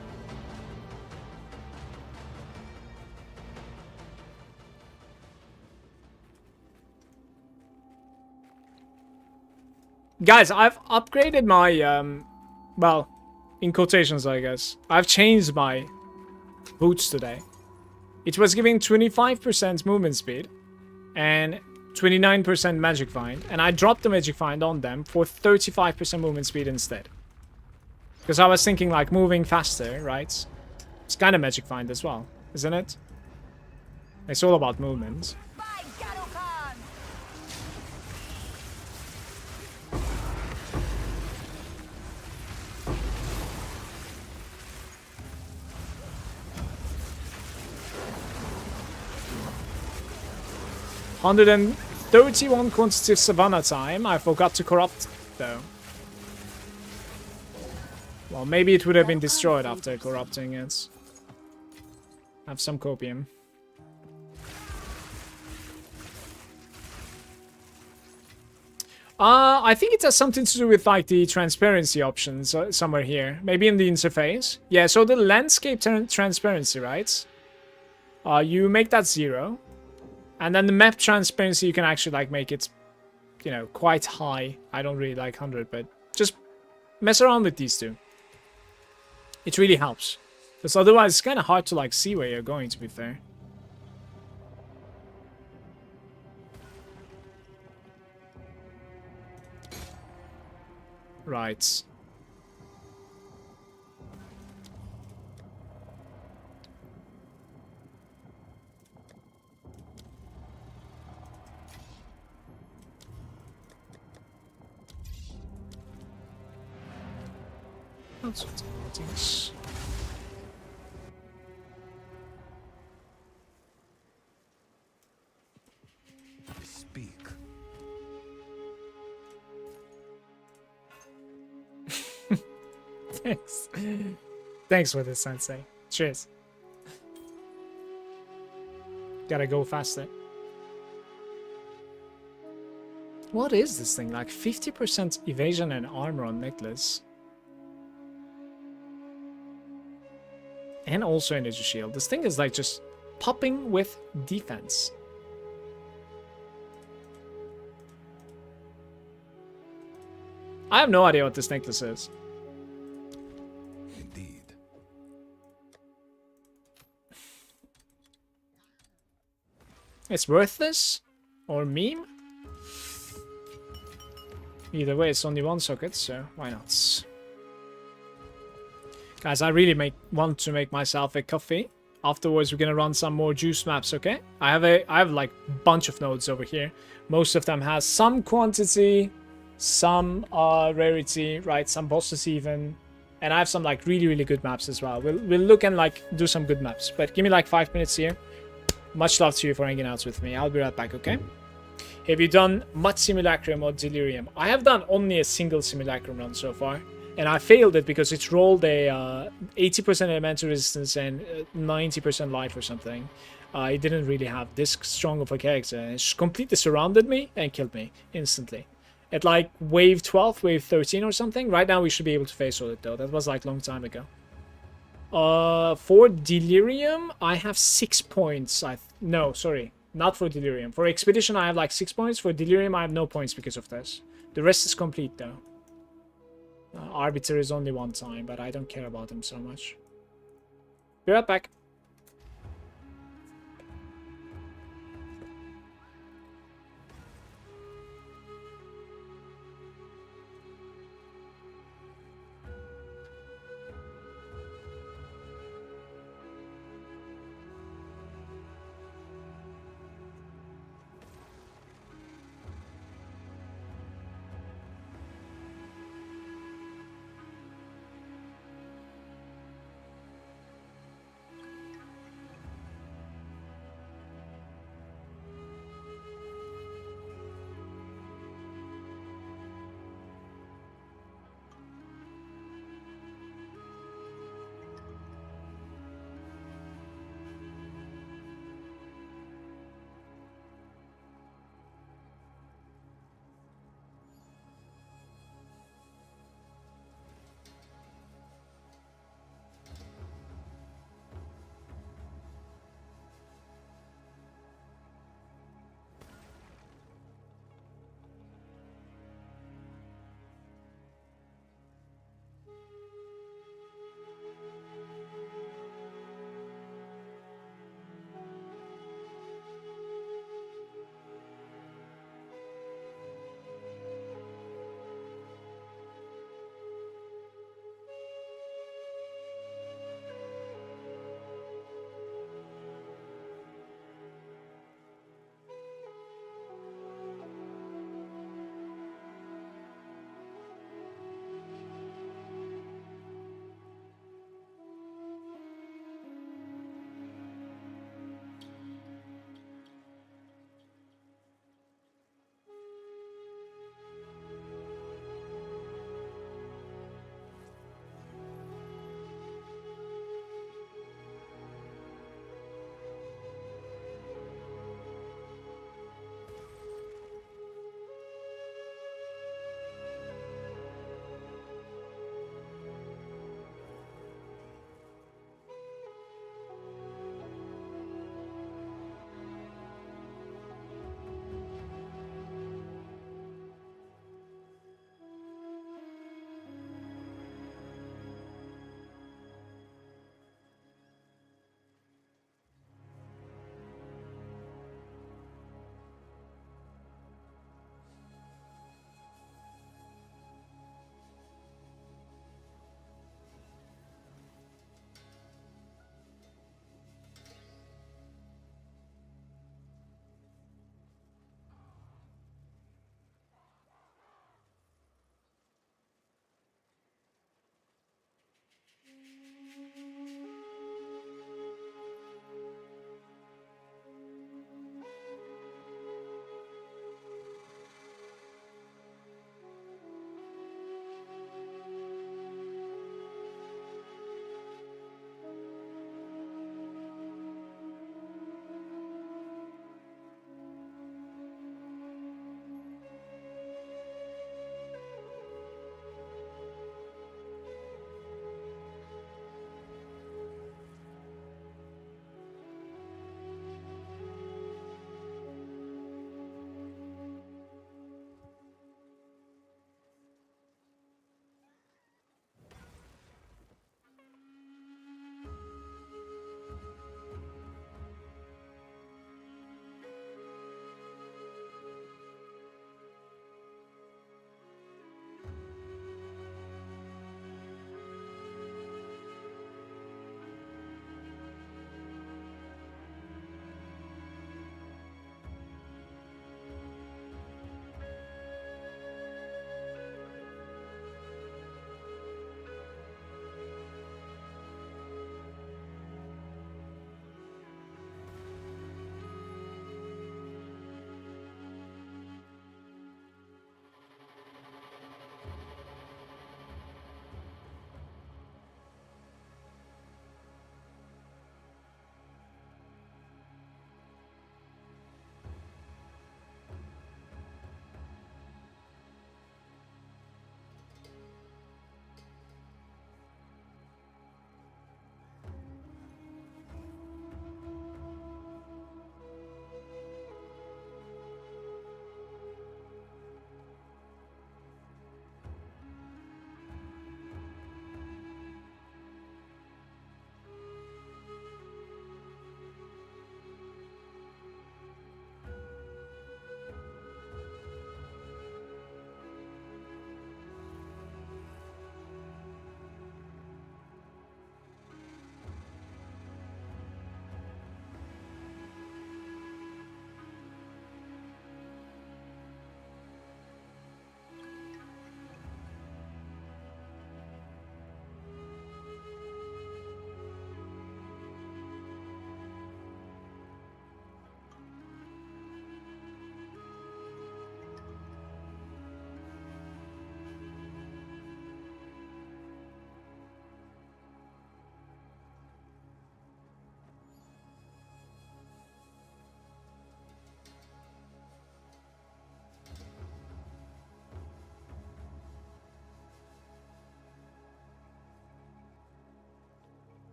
Guys, I've upgraded my, well, in quotations, I guess. I've changed my boots today. It was giving 25% movement speed and 29% magic find, and I dropped the magic find on them for 35% movement speed instead. Because I was thinking like moving faster, right? It's kind of magic find as well, isn't it? It's all about movement. By Garukan! 131 quantitative savannah time. I forgot to corrupt though. Well, maybe it would have been destroyed after corrupting it. Have some copium. I think it has something to do with like the transparency options somewhere here. Maybe in the interface. Yeah, so the landscape transparency, right? You make that 0. And then the map transparency, you can actually like make it, you know, quite high. I don't really like 100, but just mess around with these two. It really helps. Because otherwise it's kind of hard to like see where you're going, to be fair. Right. That's what it is. Speak. Thanks. Thanks for this, Sensei. Cheers. Gotta go faster. What is this thing? Like 50% evasion and armor on necklace. And also energy shield. This thing is like just popping with defense. I have no idea what this necklace is. Indeed. It's worthless? Or meme? Either way, it's only one socket, so why not? Guys, I really want to make myself a coffee. Afterwards, we're gonna run some more juice maps, okay? I have like a bunch of nodes over here. Most of them has some quantity, some rarity, right? Some bosses even. And I have some like really good maps as well. We'll look and like do some good maps. But give me like 5 minutes here. Much love to you for hanging out with me. I'll be right back, okay? Have you done much Simulacrum or Delirium? I have done only a single Simulacrum run so far. And I failed it because it rolled a 80% elemental resistance and 90% life or something. It didn't really have this strong of a character. And it just completely surrounded me and killed me instantly. At like wave 12, wave 13 or something. Right now we should be able to face roll it though. That was like a long time ago. For Delirium, I have 6 points. No, sorry. Not for Delirium. For Expedition, I have like 6 points. For Delirium, I have no points because of this. The rest is complete though. Arbiter is only 1 time, but I don't care about him so much. Be right back.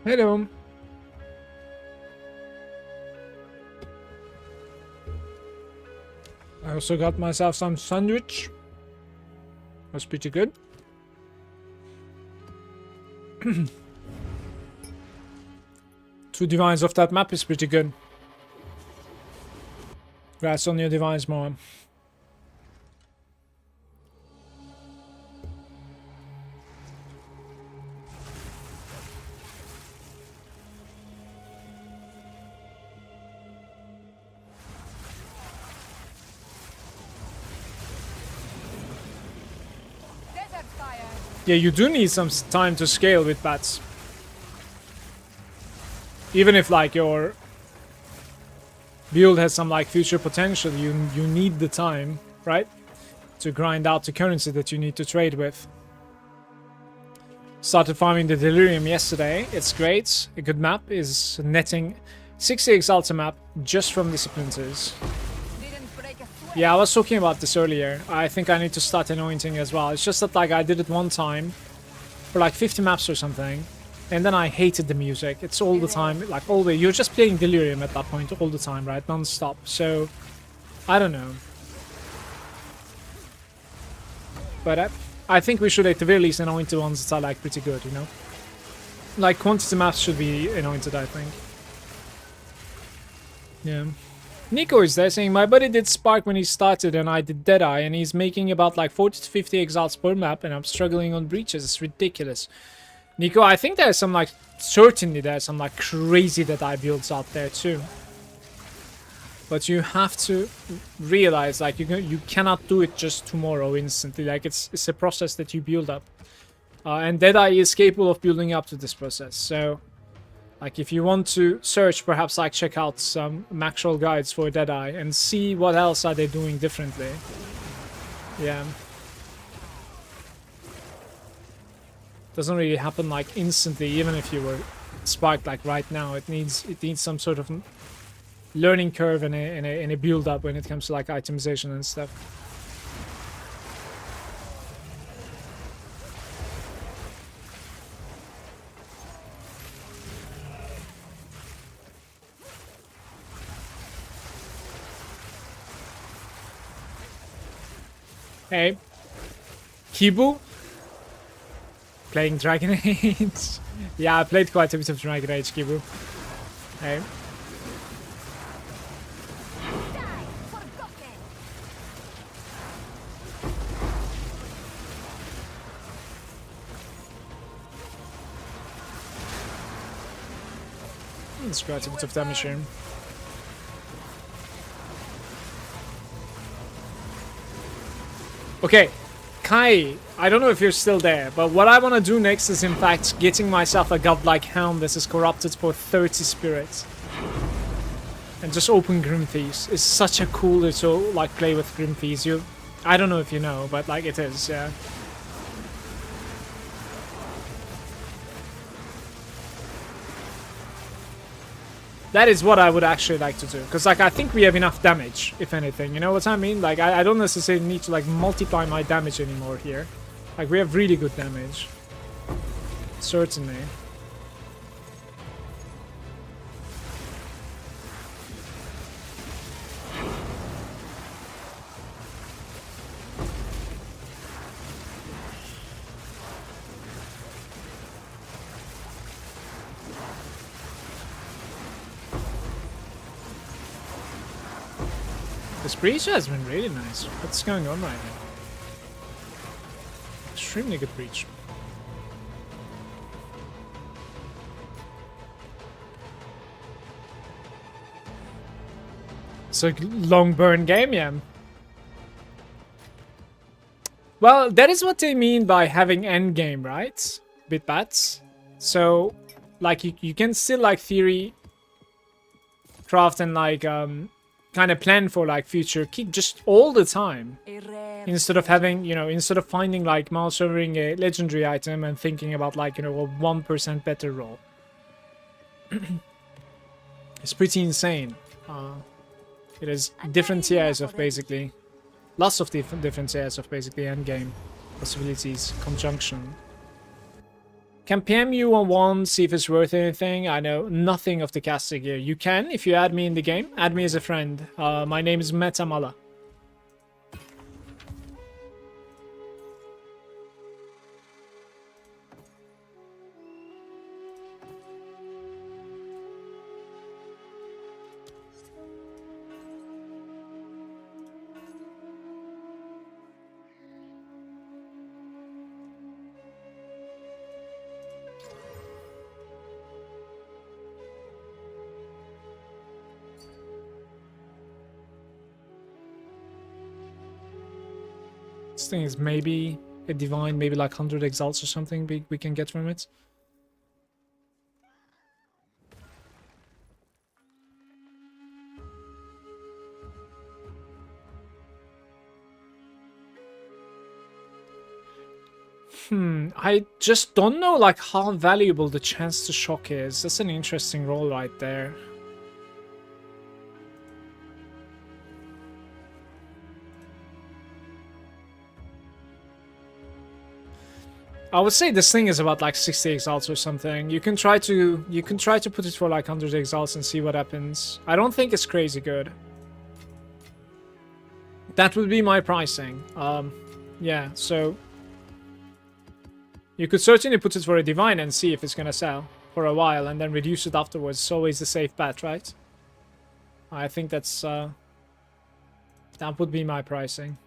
Hello. I also got myself some sandwich. Was pretty good. Two divines off that map is pretty good. Congrats on your divines, Moa. Desert fire. Yeah, you do need some time to scale with bats. Even if like your build has some like future potential, you need the time, right? To grind out the currency that you need to trade with. Started farming the Delirium yesterday. It's great. A good map is netting 60 Exalta map just from Discipliners. Didn't break a sweat. Yeah, I was talking about this earlier. I think I need to start anointing as well. It's just that like I did it one time for like 50 maps or something. And then I hated the music. It's all the time, like all the... You're just playing Delirium at that point all the time, right? Non-stop. So, I don't know. But I think we should at the very least anoint the ones that are like pretty good, you know? Like quantity maps should be anointed, I think. Yeah. Nico is there saying, my buddy did Spark when he started and I did Deadeye and he's making about like 40 to 50 exalts per map and I'm struggling on breaches. It's ridiculous. Nico, I think there's some like, certainly there's some like crazy Deadeye builds out there too. But you have to realize like you cannot do it just tomorrow instantly. Like it's a process that you build up. And Deadeye is capable of building up to this process. So like if you want to search, perhaps like check out some actual guides for Deadeye and see what else are they doing differently. Yeah. Doesn't really happen like instantly, even if you were sparked like right now. It needs some sort of learning curve and a build up when it comes to like itemization and stuff. Hey, Kibu. Playing Dragon Age. Yeah, I played quite a bit of Dragon Age, Kibu. Hey. It's quite a bit of damage here. Okay. Kai, I don't know if you're still there, but what I want to do next is in fact getting myself a godlike hound that is corrupted for 30 spirits. And just open Grim Thieves. It's such a cool little like play with Grim Thieves. I don't know if you know, but like it is, yeah. That is what I would actually like to do. Because, like, I think we have enough damage, if anything. You know what I mean? Like, I don't necessarily need to, like, multiply my damage anymore here. Like, we have really good damage. Certainly. This breach has been really nice. What's going on right now? Extremely good breach. It's a long burn game, yeah. Well, that is what they mean by having endgame, right? Bitbats. So, like, you can still, like, theory craft and, like, kind of plan for like future kick just all the time instead of having, you know, instead of finding like mouse overing a legendary item and thinking about like, you know, a 1% better roll. It's pretty insane. It is different tiers of basically lots of different tiers of basically endgame possibilities conjunction. Can PM you on one, see if it's worth anything. I know nothing of the caster gear. You can if you add me in the game. Add me as a friend. My name is Metamala. This thing is maybe a divine, maybe like 100 exalts or something we can get from it. I just don't know like how valuable the chance to shock is. That's an interesting roll right there. I would say this thing is about like 60 exalts or something. You can try to put it for like 100 exalts and see what happens. I don't think it's crazy good. That would be my pricing. Yeah, so you could certainly put it for a divine and see if it's gonna sell for a while and then reduce it afterwards. It's always a safe bet, right? I think that's that would be my pricing.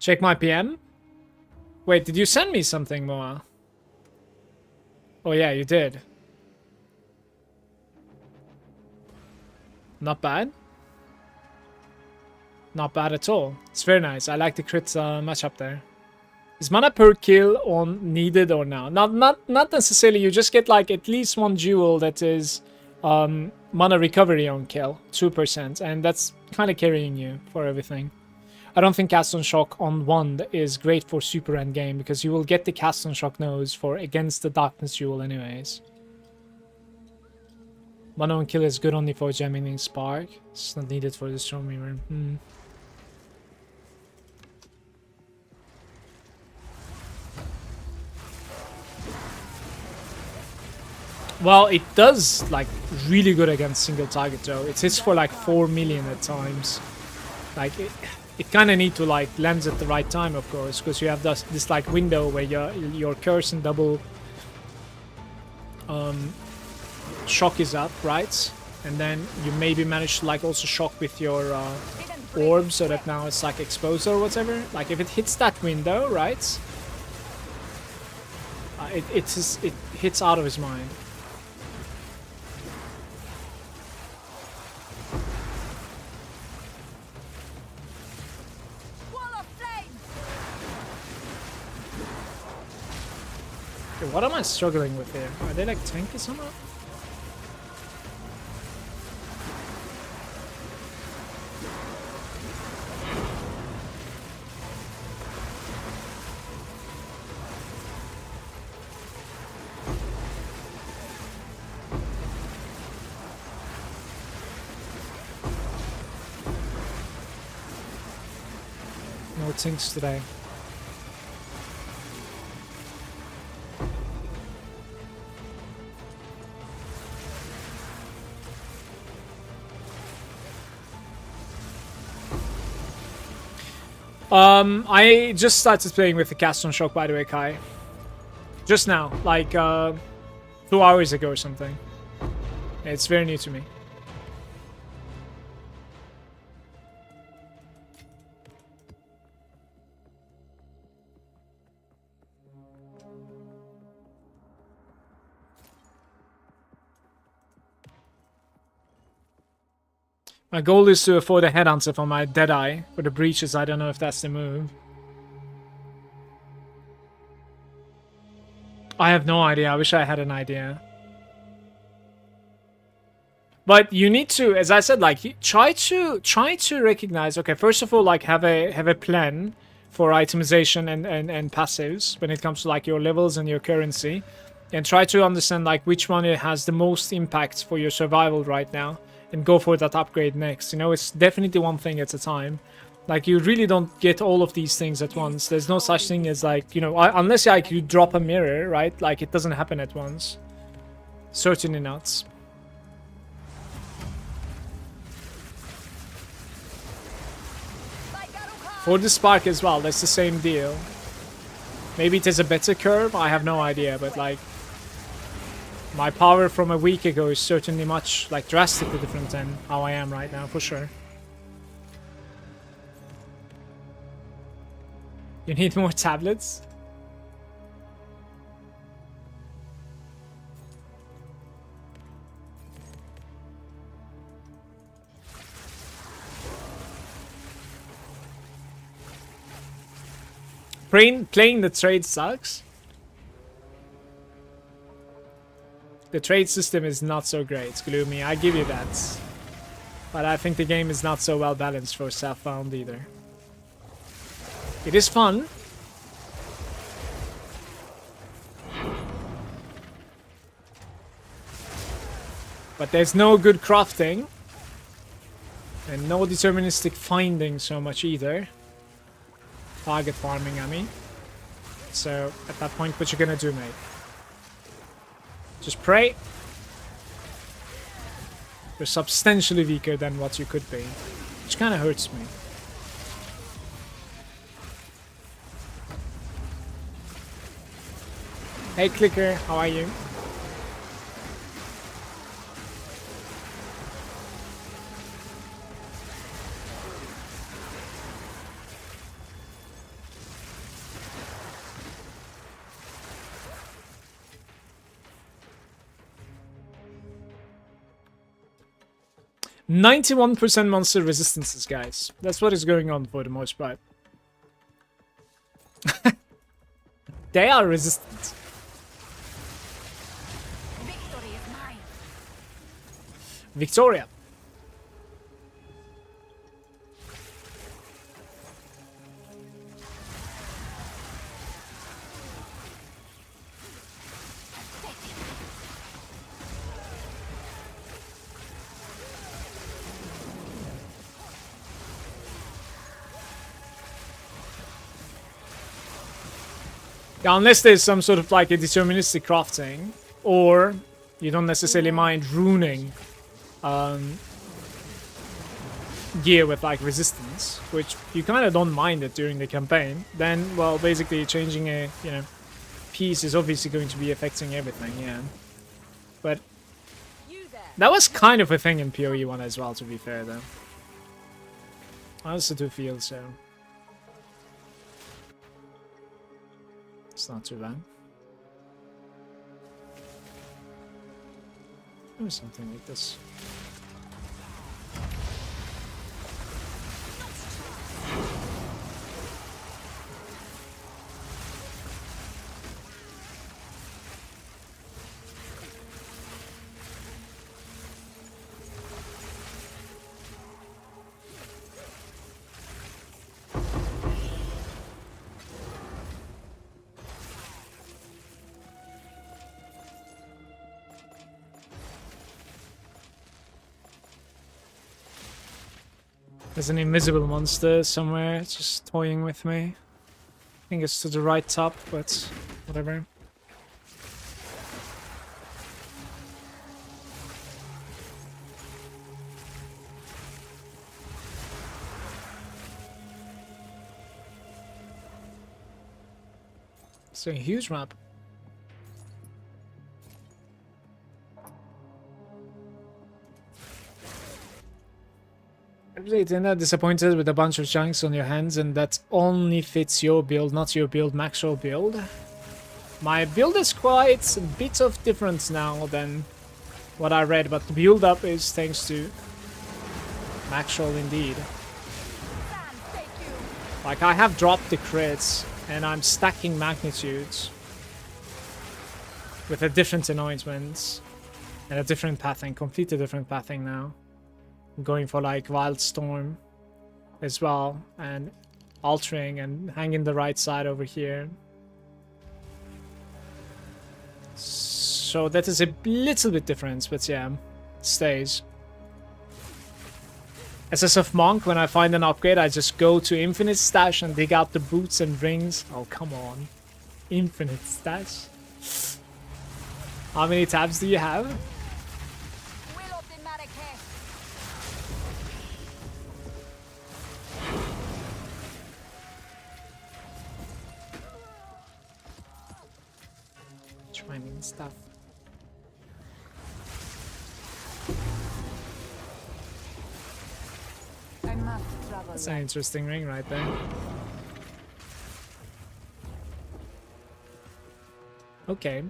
Check my PM? Wait, did you send me something, Moa? Oh yeah, you did. Not bad. Not bad at all. It's very nice. I like the crit matchup there. Is mana per kill on needed or now? Not necessarily. You just get like at least one jewel that is mana recovery on kill, 2%, and that's kind of carrying you for everything. I don't think Cast on Shock on 1 is great for super end game because you will get the Cast on Shock nose for against the Darkness Jewel anyways. Mana on kill is good only for Gemini Spark. It's not needed for the Stormweaver. Well, it does like really good against single target though. It hits for like 4 million at times. Like it kind of need to like lands at the right time, of course, because you have this like window where your curse and double shock is up, right? And then you maybe manage to like also shock with your orb, so that now it's like exposed or whatever. Like if it hits that window, right? It hits out of his mind. Okay, what am I struggling with here? Are they like tanky somehow? No tinks today. I just started playing with the Cast on Shock, by the way, Kai. Just now, like 2 hours ago or something. It's very new to me. My goal is to afford a headhunter for my Deadeye. For the breaches, I don't know if that's the move. I have no idea. I wish I had an idea. But you need to, as I said, like try to recognize. Okay, first of all, like have a plan for itemization and passives when it comes to like your levels and your currency, and try to understand like which one it has the most impact for your survival right now. and go for that upgrade next. You know, it's definitely one thing at a time. Like, you really don't get all of these things at once. There's no such thing as, like, you know, unless like you drop a mirror, right? Like, it doesn't happen at once. Certainly not. For the spark as well, that's the same deal. Maybe it is a better curve, I have no idea, but like, my power from a week ago is certainly much, like, drastically different than how I am right now, for sure. You need more tablets? Playing the trade sucks. The trade system is not so great, Gloomy, I give you that. But I think the game is not so well balanced for self-found either. It is fun. But there's no good crafting. And no deterministic finding so much either. Target farming, I mean. So, at that point, what you gonna do, mate? Just pray. You're substantially weaker than what you could be. Which kind of hurts me. Hey, Clicker, how are you? %91 monster resistances, guys. That's what is going on for the most part. They are resistant. Victory is mine. Victoria. Yeah, unless there's some sort of like a deterministic crafting, or you don't necessarily mind ruining gear with like resistance, which you kind of don't mind it during the campaign, then, well, basically changing a, you know, piece is obviously going to be affecting everything, yeah. But that was kind of a thing in PoE 1 as well, to be fair, though. I also do feel so. It's not too bad. Or something like this. There's an invisible monster somewhere just toying with me. I think it's to the right top, but whatever. It's a huge map. Isn't that disappointed with a bunch of chunks on your hands and that only fits your build, not your build, maxwell build? My build is quite a bit of difference now than what I read, but the build up is thanks to maxwell indeed. Like, I have dropped the crits and I'm stacking magnitudes with a different anointment and a different pathing, completely different pathing now. Going for like Wild Storm as well, and altering and hanging the right side over here. So that is a little bit different, but yeah, it stays. SSF Monk, when I find an upgrade, I just go to Infinite Stash and dig out the boots and rings. Oh, come on. Infinite Stash? How many tabs do you have? Will of the Malagant. Training stuff. I must travel. That's an interesting ring right there. Okay.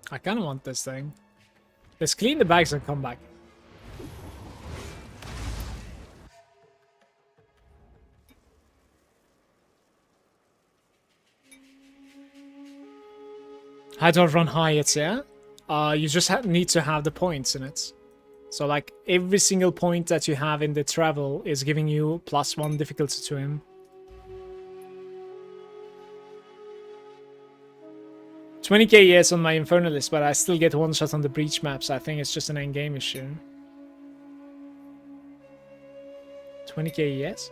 I kind of want this thing. Let's clean the bags and come back. I don't run high yet, yeah? You just need to have the points in it. So like every single point that you have in the travel is giving you +1 difficulty to him. 20k yes on my Infernalist, but I still get one shot on the breach maps. I think it's just an endgame issue. 20k yes?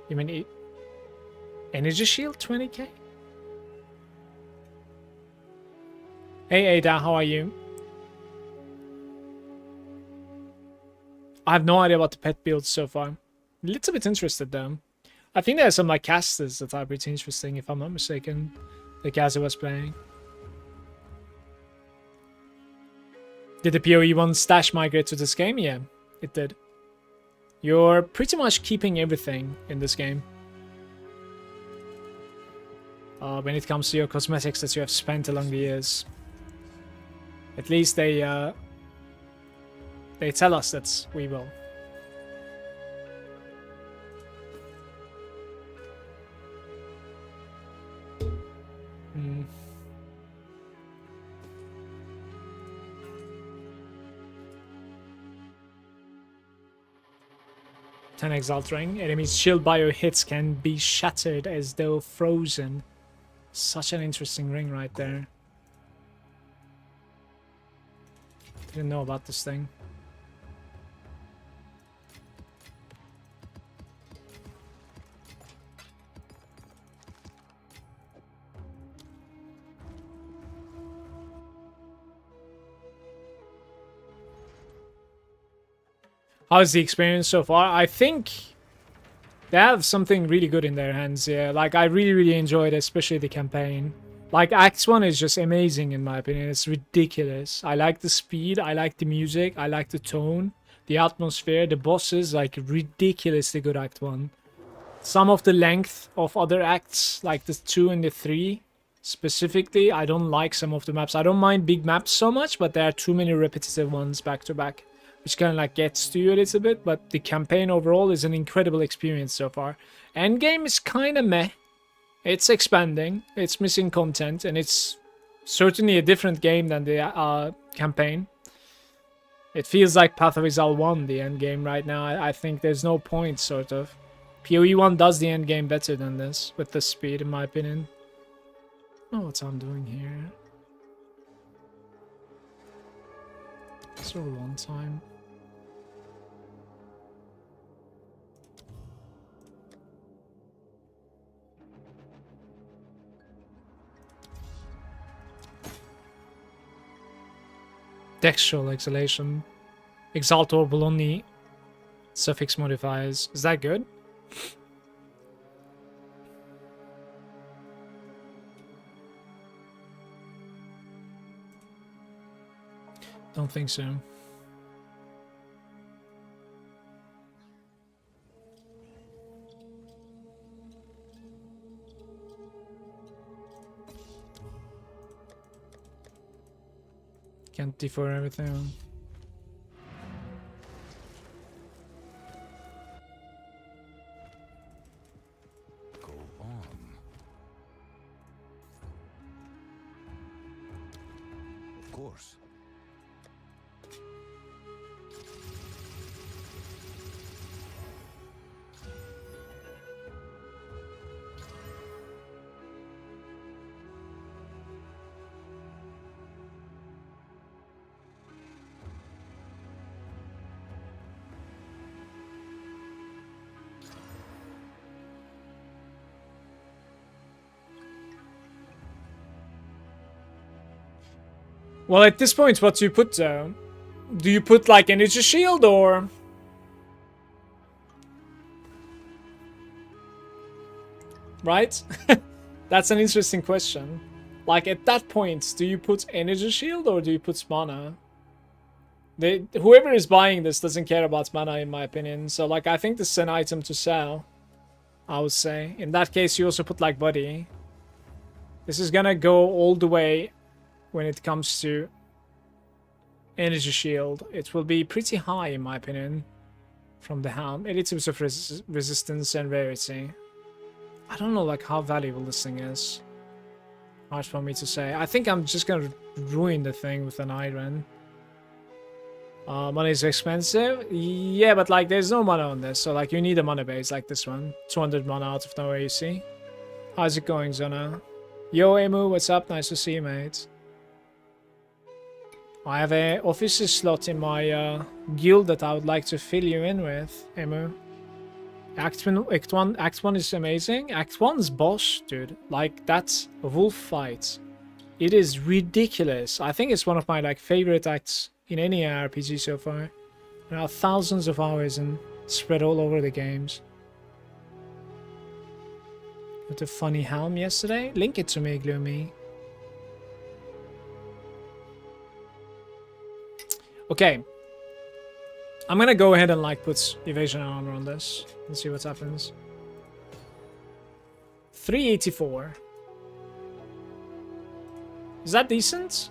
You mean energy shield 20k? Hey Ada, how are you? I have no idea about the pet builds so far. A little bit interested though. I think there's some like casters that are pretty interesting if I'm not mistaken. The caster was playing. Did the PoE 1 stash migrate to this game? Yeah, it did. You're pretty much keeping everything in this game. When it comes to your cosmetics that you have spent along the years. At least they tell us that we will. Hmm. Ten Exalt Ring. Enemies shield bio hits can be shattered as though frozen. Such an interesting ring right there. Didn't know about this thing. How's the experience so far? I think they have something really good in their hands, yeah. Like, I really enjoyed especially the campaign. Like, Act 1 is just amazing in my opinion. It's ridiculous. I like the speed, I like the music, I like the tone, the atmosphere, the bosses, like, ridiculously good Act 1. Some of the length of other acts, like the 2 and the 3, specifically, I don't like some of the maps. I don't mind big maps so much, but there are too many repetitive ones back to back, which kind of like gets to you a little bit, but the campaign overall is an incredible experience so far. Endgame is kind of meh. It's expanding, it's missing content, and it's certainly a different game than the campaign. It feels like Path of Exile 1, the endgame right now. I think there's no point, sort of. PoE 1 does the endgame better than this, with the speed, in my opinion. I don't know what I'm doing here. It's all one time. Textual exhalation. Exalt orbital only suffix modifiers. Is that good? Don't think so. Can't defer everything. Go on. Of course. Well, at this point, what do you put though? Do you put like energy shield or? Right? That's an interesting question. Like at that point, do you put energy shield or do you put mana? Whoever is buying this doesn't care about mana in my opinion. So like I think this is an item to sell. I would say. In that case, you also put like body. This is gonna go all the way when it comes to energy shield. It will be pretty high in my opinion from the helm. Additives of resistance and rarity. I don't know like how valuable this thing is. Hard for me to say. I think I'm just gonna ruin the thing with an iron. Money is expensive. Yeah, but like there's no mana on this. So like you need a mana base like this one. 200 mana out of nowhere, you see. How's it going, Zona? Yo, Emu, what's up? Nice to see you, mate. I have a officer slot in my guild that I would like to fill you in with, Emu. Act 1 is amazing. Act 1's boss, dude. Like, that's a wolf fight. It is ridiculous. I think it's one of my like favorite acts in any RPG so far. There are thousands of hours and spread all over the games. With a funny helm yesterday? Link it to me, Gloomy. Okay. I'm gonna go ahead and like put evasion armor on this and see what happens. 384. Is that decent?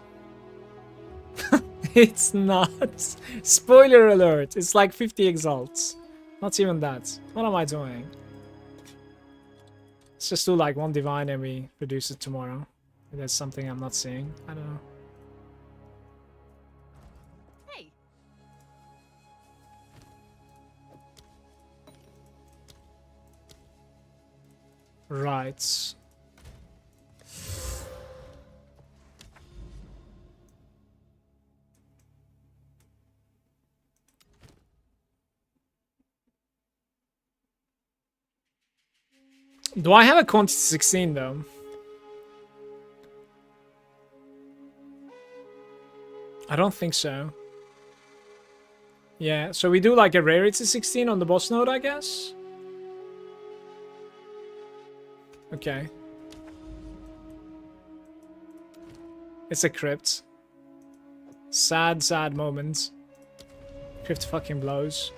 It's not. Spoiler alert. It's like 50 exalts. Not even that. What am I doing? Let's just do like one divine and we reduce it tomorrow. If there's something I'm not seeing. I don't know. Hey. Right. Do I have a quantity 16 though? I don't think so. Yeah, so we do like a rarity 16 on the boss node, I guess? Okay. It's a crypt. Sad, sad moment. Crypt fucking blows.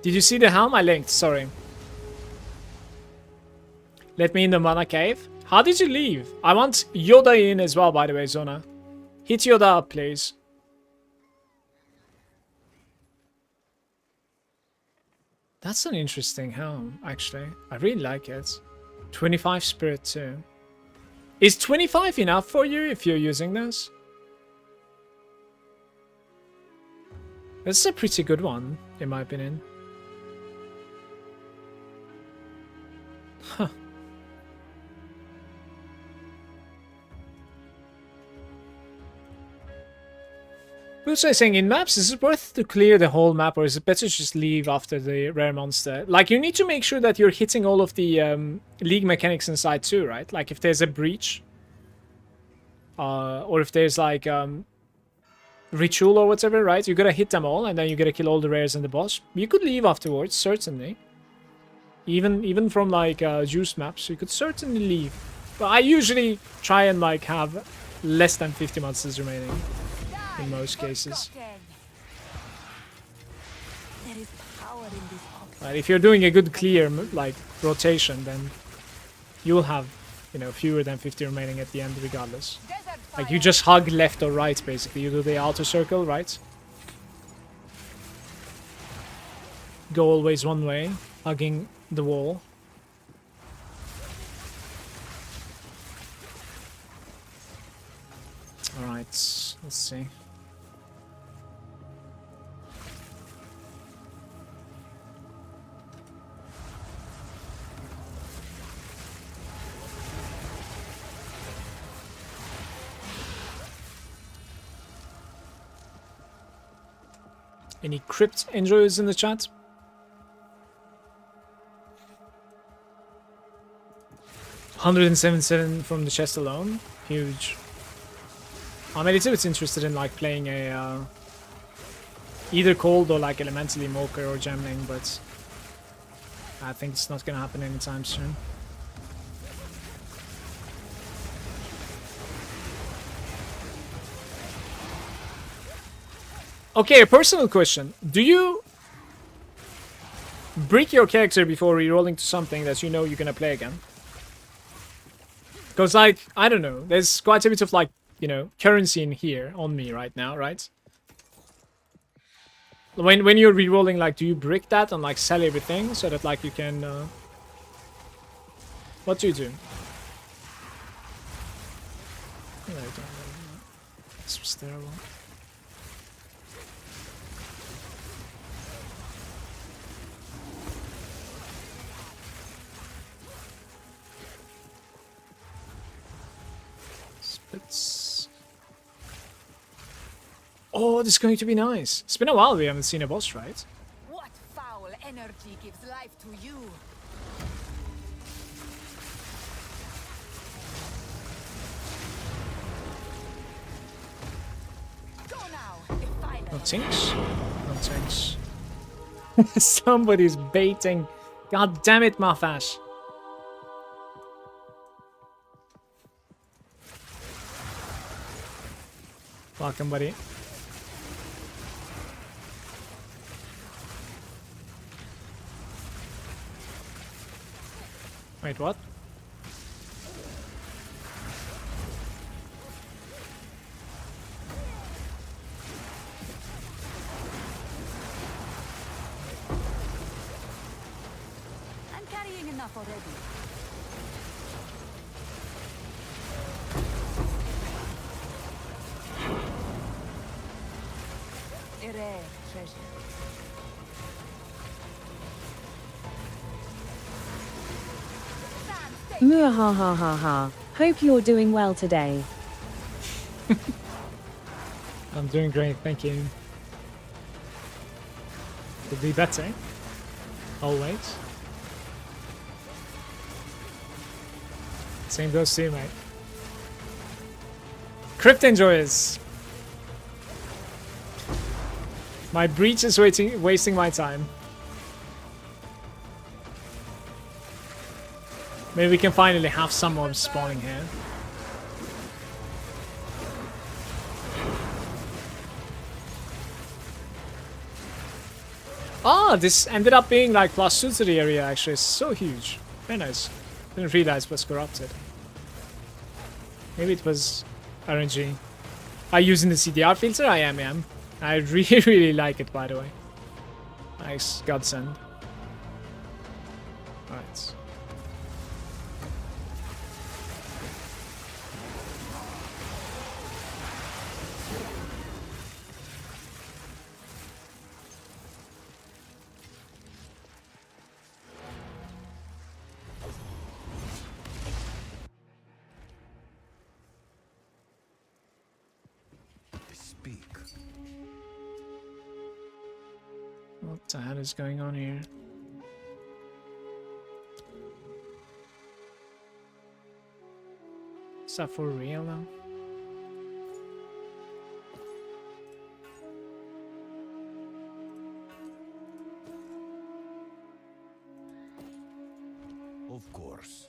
Did you see the helm? I linked, sorry. Let me in the mana cave. How did you leave? I want Yoda in as well, by the way, Zona. Hit Yoda up, please. That's an interesting helm, actually. I really like it. 25 spirit too. Is 25 enough for you if you're using this? This is a pretty good one, in my opinion. Huh. Boots is saying, in maps, is it worth to clear the whole map or is it better to just leave after the rare monster? Like, you need to make sure that you're hitting all of the league mechanics inside too, right? Like, if there's a breach, or if there's like ritual or whatever, right? You gotta hit them all and then you gotta kill all the rares and the boss. You could leave afterwards, certainly. Even from like juice maps, you could certainly leave. But I usually try and like have less than 50 monsters remaining in most cases. There is power in this object. Right, if you're doing a good clear like rotation, then you'll have, you know, fewer than 50 remaining at the end regardless. Like you just hug left or right basically. You do the outer circle, right? Go always one way, hugging the wall. Alright, let's see. Any crypt enjoyers in the chat? 177 from the chest alone. Huge. I'm a little bit interested in like playing a either cold or like elementally mocha or gemling, but I think it's not gonna happen anytime soon. Okay, a personal question. Do you brick your character before rerolling to something that you know you're gonna play again? Because, like, I don't know. There's quite a bit of, like, you know, currency in here on me right now, right? When you're rerolling, like, do you brick that and, like, sell everything so that, like, you can... What do you do? This was terrible. Spits. Oh, this is going to be nice. It's been a while we haven't seen a boss, right? What foul energy gives life to you? Go now, defile No tinks? No tinks. Somebody's baiting. God damn it, Mafash. Welcome, buddy. Wait, what? I'm carrying enough already. A rare treasure. Muahahaha. Hope you're doing well today. I'm doing great, thank you. Could be better. Always. Same goes to you, mate. Crypt enjoyers. My breach is wasting my time. Maybe we can finally have some mobs spawning here. Ah, this ended up being like +2 to the area actually. It's so huge. Very nice. Didn't realize it was corrupted. Maybe it was RNG. Are you using the CDR filter? I am, yeah. I really, really like it, by the way. Nice. Godsend. Alright. Speak. What the hell is going on here? Is that for real now? Of course.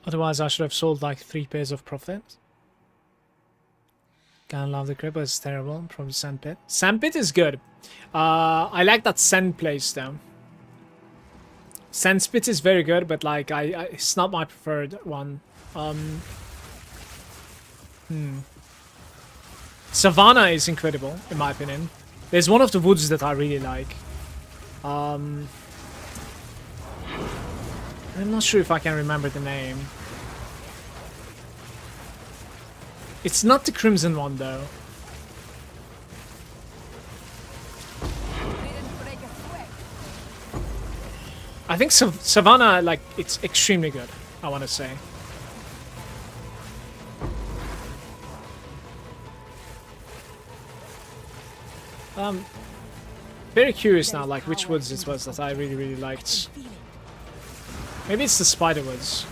Otherwise, I should have sold like 3 pairs of profit. Can't love the crib, but it's terrible. Probably Sandpit. Sandpit is good. I like that Sand place though. Sandspit is very good, but like it's not my preferred one. Savannah is incredible in my opinion. There's one of the woods that I really like. I'm not sure if I can remember the name. It's not the Crimson one though. I think Savannah, like, it's extremely good, I want to say. Very curious now, like which woods it was that I really liked. Feel it. Maybe it's the spider woods.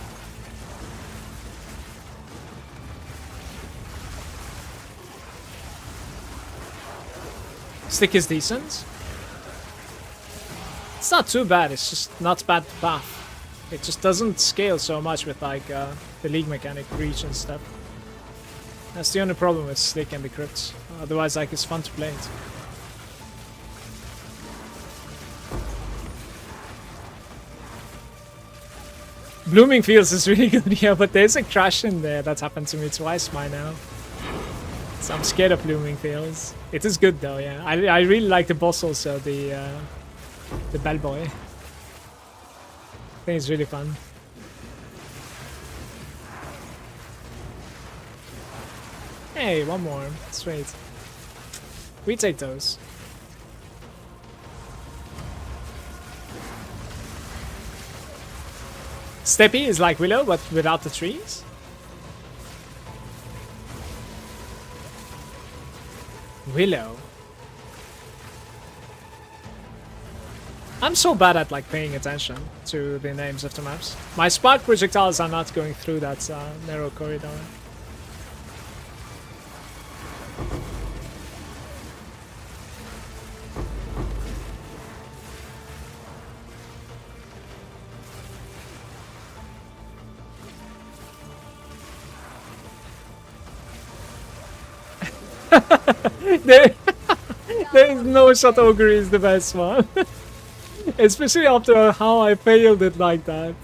Stick is decent. It's not too bad, it's just not bad path. It just doesn't scale so much with like the league mechanic reach and stuff. That's the only problem with Stick and the crypts. Otherwise, like, it's fun to play it. Blooming Fields is really good, yeah, but there's a crash in there that's happened to me twice by now. So I'm scared of Blooming Fields. It is good though, yeah. I really like the boss also, the bellboy. I think it's really fun. Hey, one more. Sweet. We take those. Steppy is like Willow, but without the trees. Willow. I'm so bad at like paying attention to the names of the maps. My spark projectiles are not going through that narrow corridor. There's no shot ogre is the best one. Especially after how I failed it like that.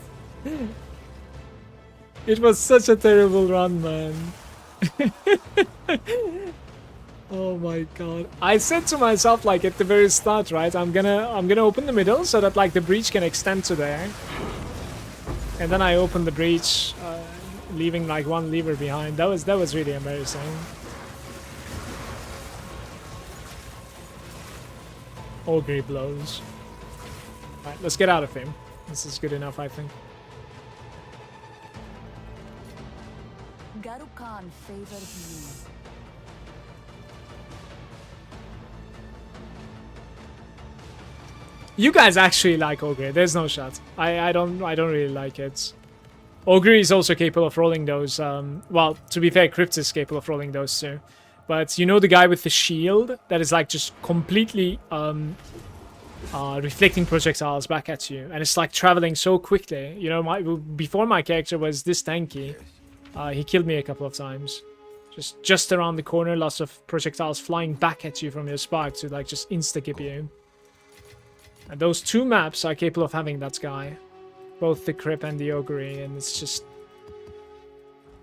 It was such a terrible run, man. Oh my god. I said to myself like at the very start, right? I'm gonna open the middle so that like the breach can extend to there. And then I opened the breach, leaving like one lever behind. That was really embarrassing. Ogre blows. Alright, let's get out of him. This is good enough, I think. Garu Khan favored you. You guys actually like Ogre. There's no shot. I don't really like it. Ogre is also capable of rolling those. Well, to be fair, Crypt is capable of rolling those too. But you know the guy with the shield that is like just completely reflecting projectiles back at you, and it's like traveling so quickly. You know, before my character was this tanky, he killed me a couple of times. Just around the corner, lots of projectiles flying back at you from your spark to like just insta-kip you. And those two maps are capable of having that guy, both the Crip and the Ogre, and it's just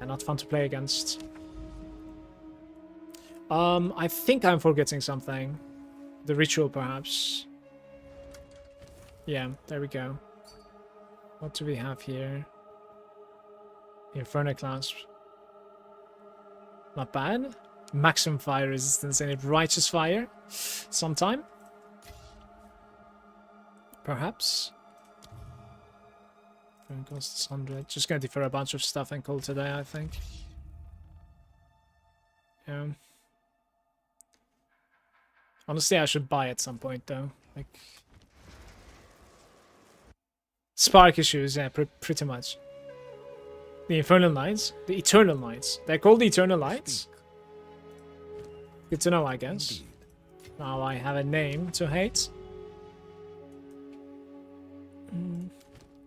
not fun to play against. I think I'm forgetting something. The ritual, perhaps. Yeah, there we go. What do we have here? Inferno Clasp. Not bad. Maximum fire resistance and righteous fire. Sometime. Perhaps. Costs 100. Just gonna defer a bunch of stuff and call today, I think. Yeah. Honestly, I should buy at some point, though. Like, spark issues, yeah, pretty much. The Infernal Knights, the Eternal Knights. They're called the Eternal Knights. Good to know, I guess. Now I have a name to hate.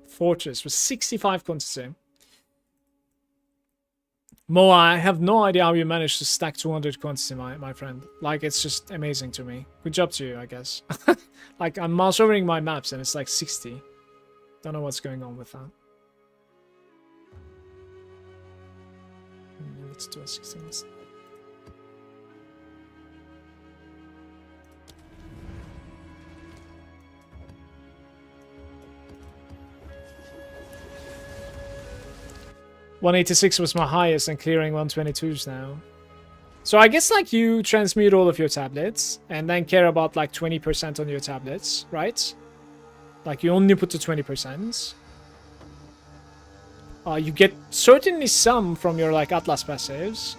Fortress with 65 quantity. Moa, I have no idea how you managed to stack 200 quantity, my friend. Like, it's just amazing to me. Good job to you, I guess. Like, I'm mouse overing my maps and it's like 60. Don't know what's going on with that. Let's do a 16. 186 was my highest and clearing 122s now. So I guess like you transmute all of your tablets and then care about like 20% on your tablets, right? Like you only put to 20%. You get certainly some from your like Atlas passives.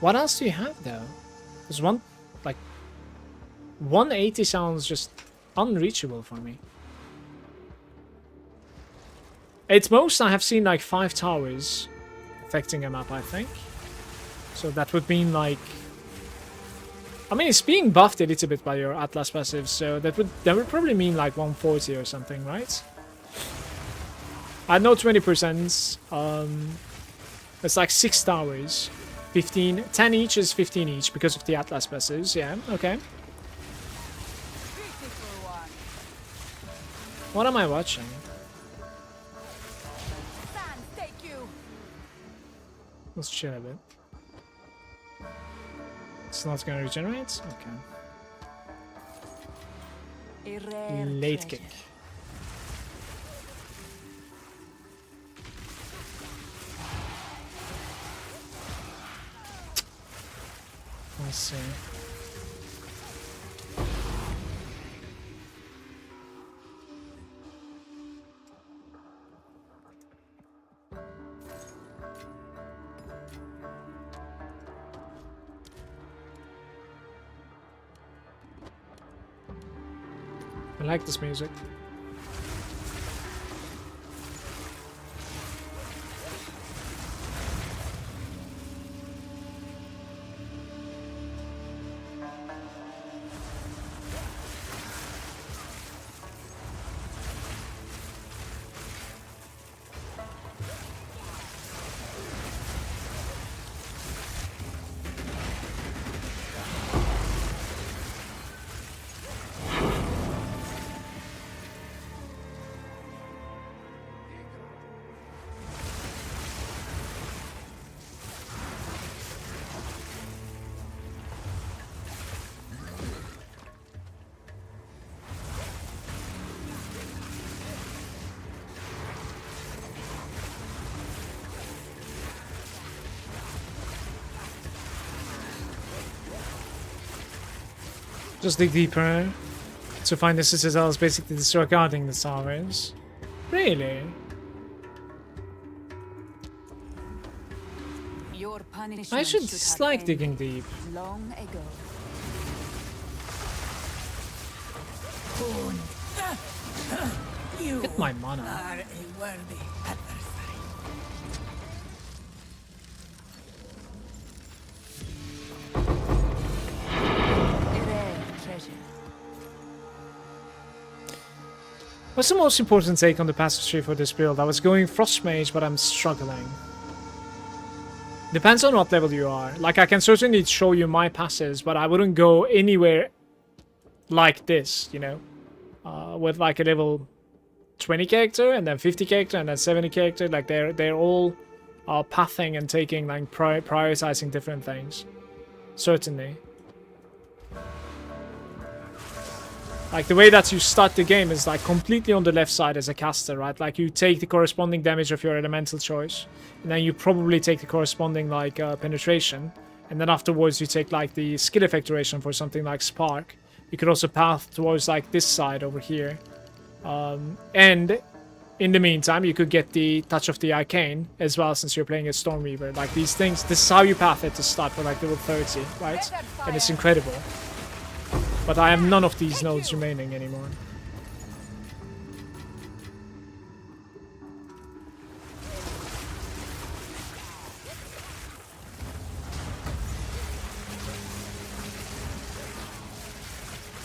What else do you have though? There's one like 180 sounds just unreachable for me. At most, I have seen like 5 towers affecting a map, I think. So that would mean like... I mean, it's being buffed a little bit by your Atlas passive, so that would probably mean like 140 or something, right? I know 20%. It's like 6 towers. 15, 10 each is 15 each because of the Atlas passives. Yeah, okay. What am I watching? Let's chill a bit. It's not gonna regenerate? Okay. Late kick. Let's see. I like this music. Just dig deeper to find the citadels basically disregarding the towers. Really? Your punishment I should have dislike ended digging deep. long ago. You Get my mana. are a worthy adversary. A rare treasure. What's the most important take on the passive tree for this build? I was going Frost Mage, but I'm struggling. Depends on what level you are. Like, I can certainly show you my passives, but I wouldn't go anywhere like this, you know? With like a level 20 character, and then 50 character, and then 70 character. Like, they're all pathing and taking, like, prioritizing different things. Certainly. Like, the way that you start the game is, like, completely on the left side as a caster, right? Like, you take the corresponding damage of your elemental choice, and then you probably take the corresponding, like, penetration, and then afterwards you take, like, the skill effect duration for something like Spark. You could also path towards, like, this side over here. And in the meantime, you could get the Touch of the Arcane as well, since you're playing a Stormweaver. Like, these things, this is how you path it to start for, like, level 30, right? And it's incredible. But I have none of these nodes remaining anymore.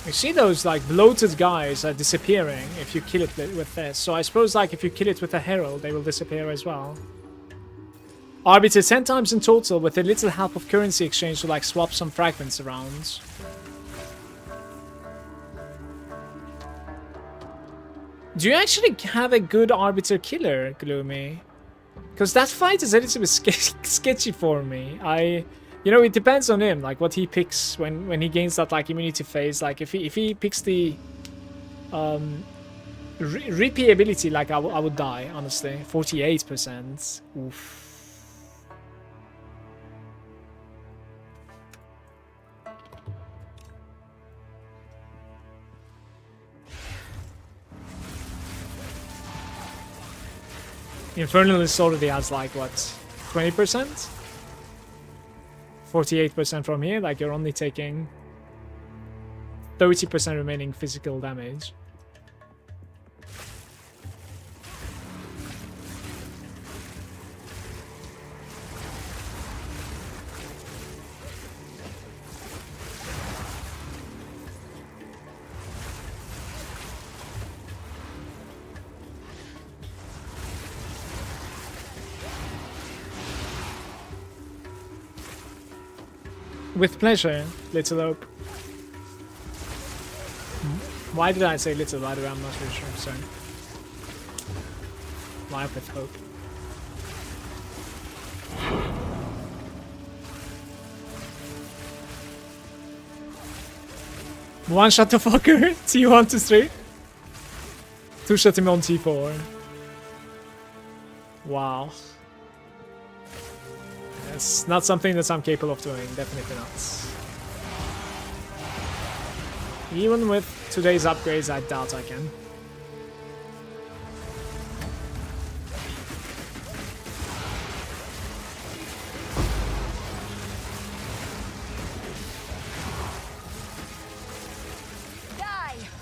You see those, like, bloated guys are disappearing if you kill it with this. So I suppose, like, if you kill it with a Herald, they will disappear as well. Arbiter 10 times in total with a little help of currency exchange to, like, swap some fragments around. Do you actually have a good Arbiter killer, Gloomy? Because that fight is a little bit sketchy for me. You know, it depends on him, like what he picks when he gains that, like, immunity phase. Like if he picks the repeat ability, like I would die, honestly. 48%. Oof. Infernalist already has, like, what, 20%? 48% from here, like, you're only taking 30% remaining physical damage. With pleasure, Little Hope. Why did I say Little? By the way, I'm not really sure. Sorry. Live with hope. One shot the fucker. T1 to 3. Two shot him on T4. Wow. It's not something that I'm capable of doing, definitely not. Even with today's upgrades, I doubt I can.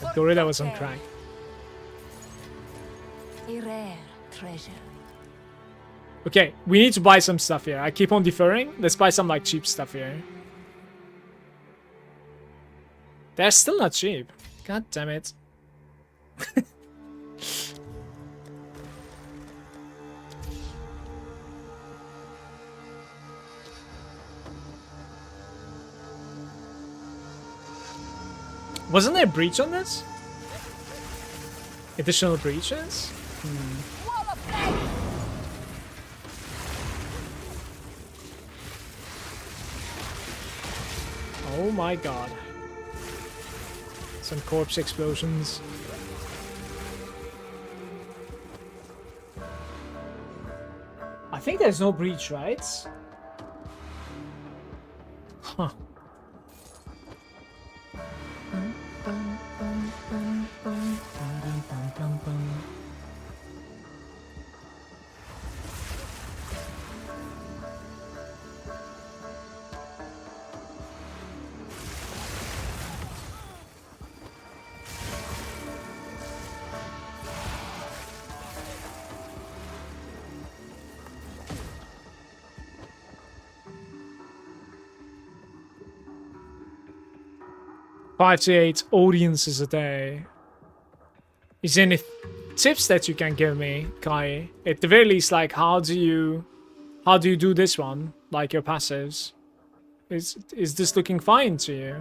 The gorilla was on crack. A rare treasure. Okay, we need to buy some stuff here. I keep on deferring. Let's buy some like cheap stuff here. They're still not cheap. God damn it. Wasn't there a breach on this? Additional breaches? Wall of flame! Oh my god. Some corpse explosions. I think there's no breach, right? Huh. Five to 8 audiences a day. Is there any tips that you can give me, Kai? At the very least, like how do you do this one? Like your passives? Is this looking fine to you?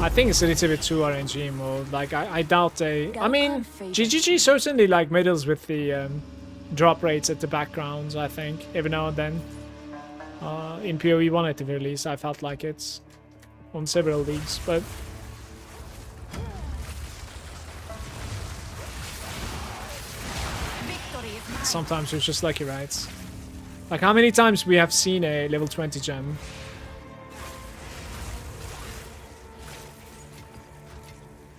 I think it's a little bit too RNG mode. Like I doubt they. I mean, GGG certainly like meddles with the drop rates at the backgrounds. I think every now and then. In PoE 1 at the very least, I felt like it's on several leagues, but. Sometimes it's just lucky, right? Like how many times we have seen a level 20 gem?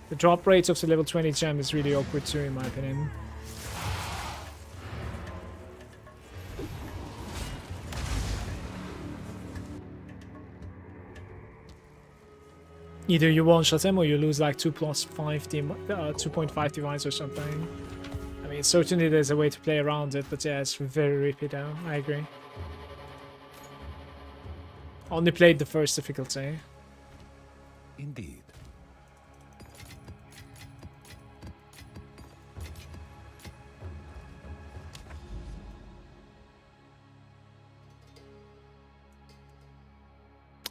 The drop rate of the level 20 gem is really awkward too, in my opinion. Either you one-shot him or you lose like 2.5 divines or something. I mean, certainly there's a way to play around it, but yeah, it's very rippy though. I agree. Only played the first difficulty. Indeed.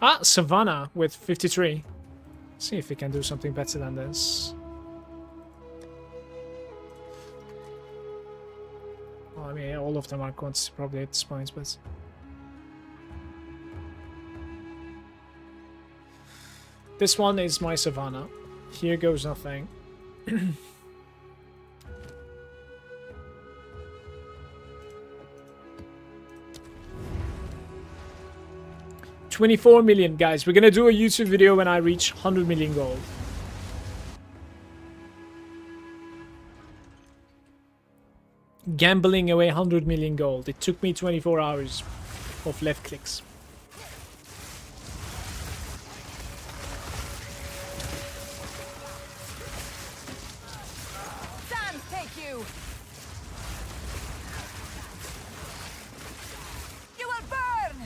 Ah, Savannah with 53. See if we can do something better than this. Well, I mean, all of them are quantity probably at this point, but... This one is my Savannah. Here goes nothing. 24 million, guys. We're gonna do a YouTube video when I reach 100 million gold. gambling away 100 million gold. It took me 24 hours of left clicks. Sand take you! You will burn!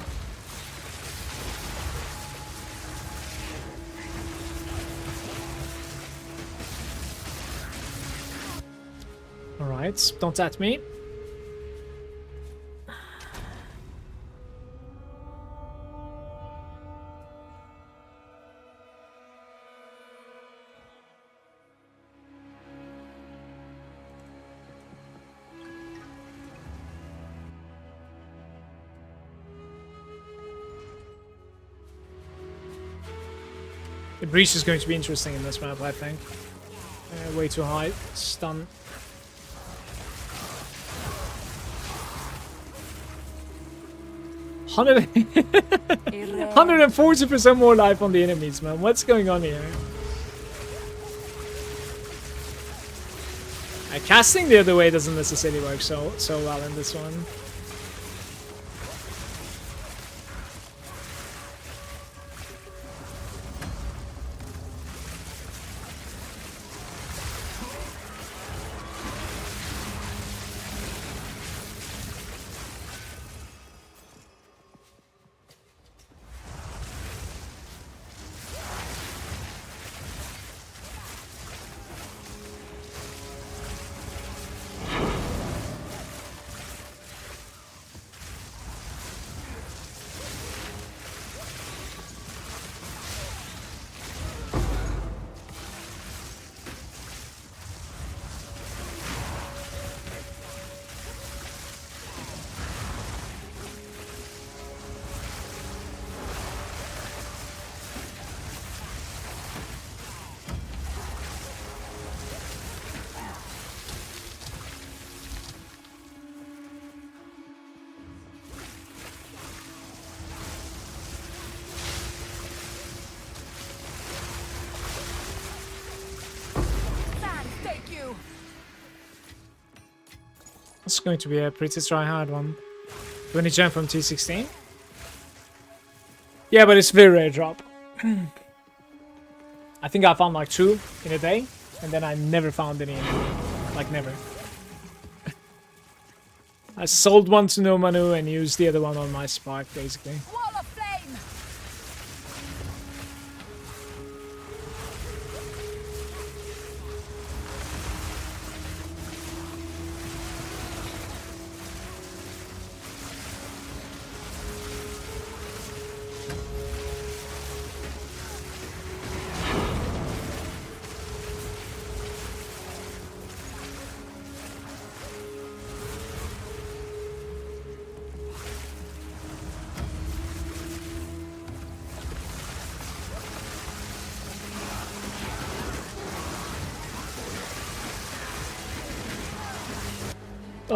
Alright, don't at me. The breach is going to be interesting in this map, I think. Way too high. Stun. Hundred 140% more life on the enemies, man. What's going on here? Casting the other way doesn't necessarily work so well in this one. Sand take you! It's going to be a pretty try-hard one. 20 gem from T16. Yeah, but it's very rare drop. I think I found like 2 in a day, and then I never found any. Like never. I sold one to No Manu and used the other one on my spark, basically. Wall of flame!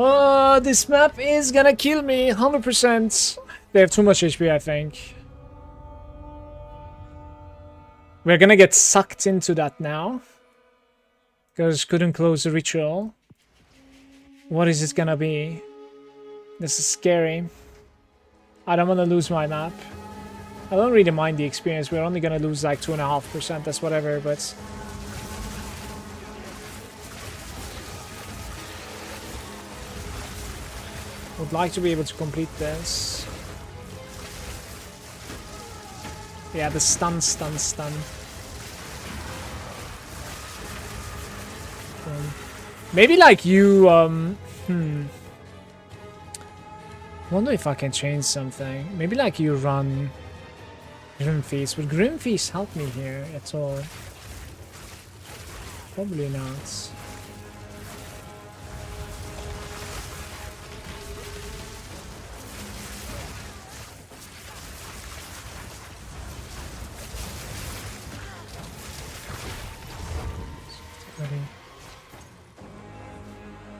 Oh, this map is gonna kill me, 100%. They have too much HP, I think. We're gonna get sucked into that now. Because couldn't close the ritual. What is it gonna be? This is scary. I don't want to lose my map. I don't really mind the experience. We're only gonna lose like 2.5%, that's whatever, but... would like to be able to complete this. Yeah, the stun. Maybe like you, wonder if I can change something. Maybe like you run Grim Feast. Would Grim Feast help me here at all? Probably not.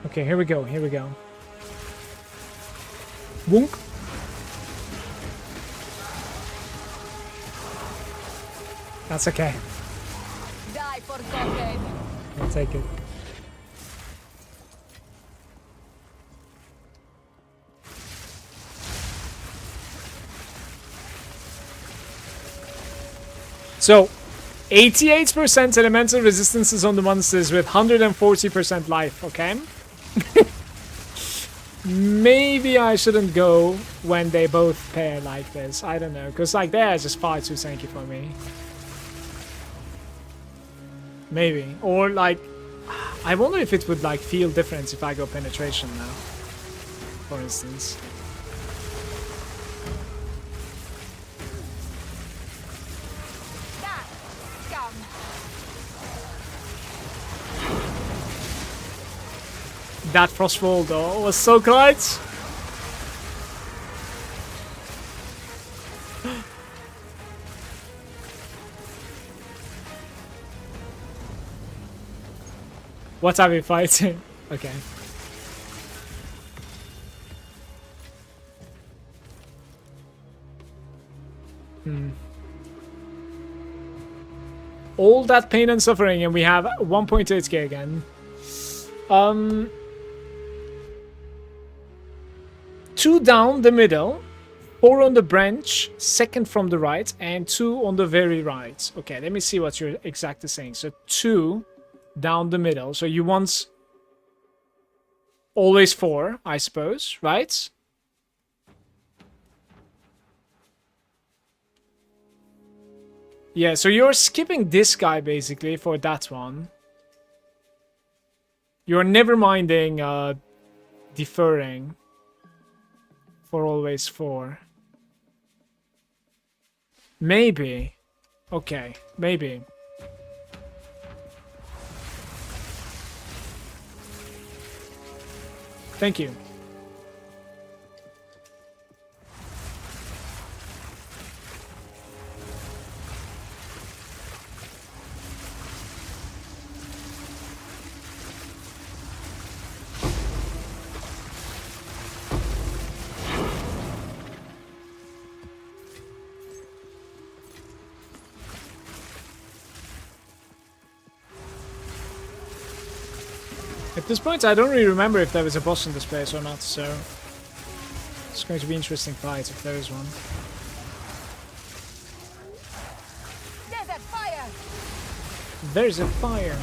Okay, here we go. Wunk. That's okay. Die for Cockade! I'll take it. So, 88% elemental resistances on the monsters with 140% life, okay? Maybe I shouldn't go when they both pair like this. I don't know, because like they are just far too tanky for me. Maybe. Or like, I wonder if it would like feel different if I go penetration now, for instance. That frostfall though was so close. What are we fighting? Okay. All that pain and suffering, and we have 1.8k again. 2 down the middle, 4 on the branch, second from the right, and 2 on the very right. Okay, let me see what you're exactly saying. So 2 down the middle. So you want always 4, I suppose, right? Yeah, so you're skipping this guy basically for that one. You're never minding deferring for always 4. Maybe. Okay, maybe. Thank you. At this point, I don't really remember if there was a boss in this place or not, so it's going to be an interesting fight if there is one. There's a fire! There's a fire.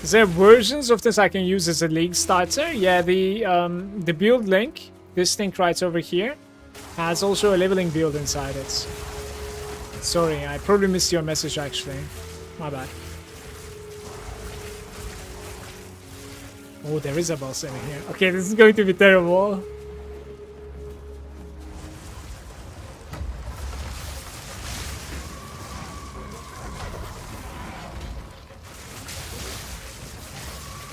Is there versions of this I can use as a league starter? Yeah, the build link, this thing right over here, has also a leveling build inside it. Sorry, I probably missed your message actually. My bad. Oh, there is a boss in here. Okay, this is going to be terrible.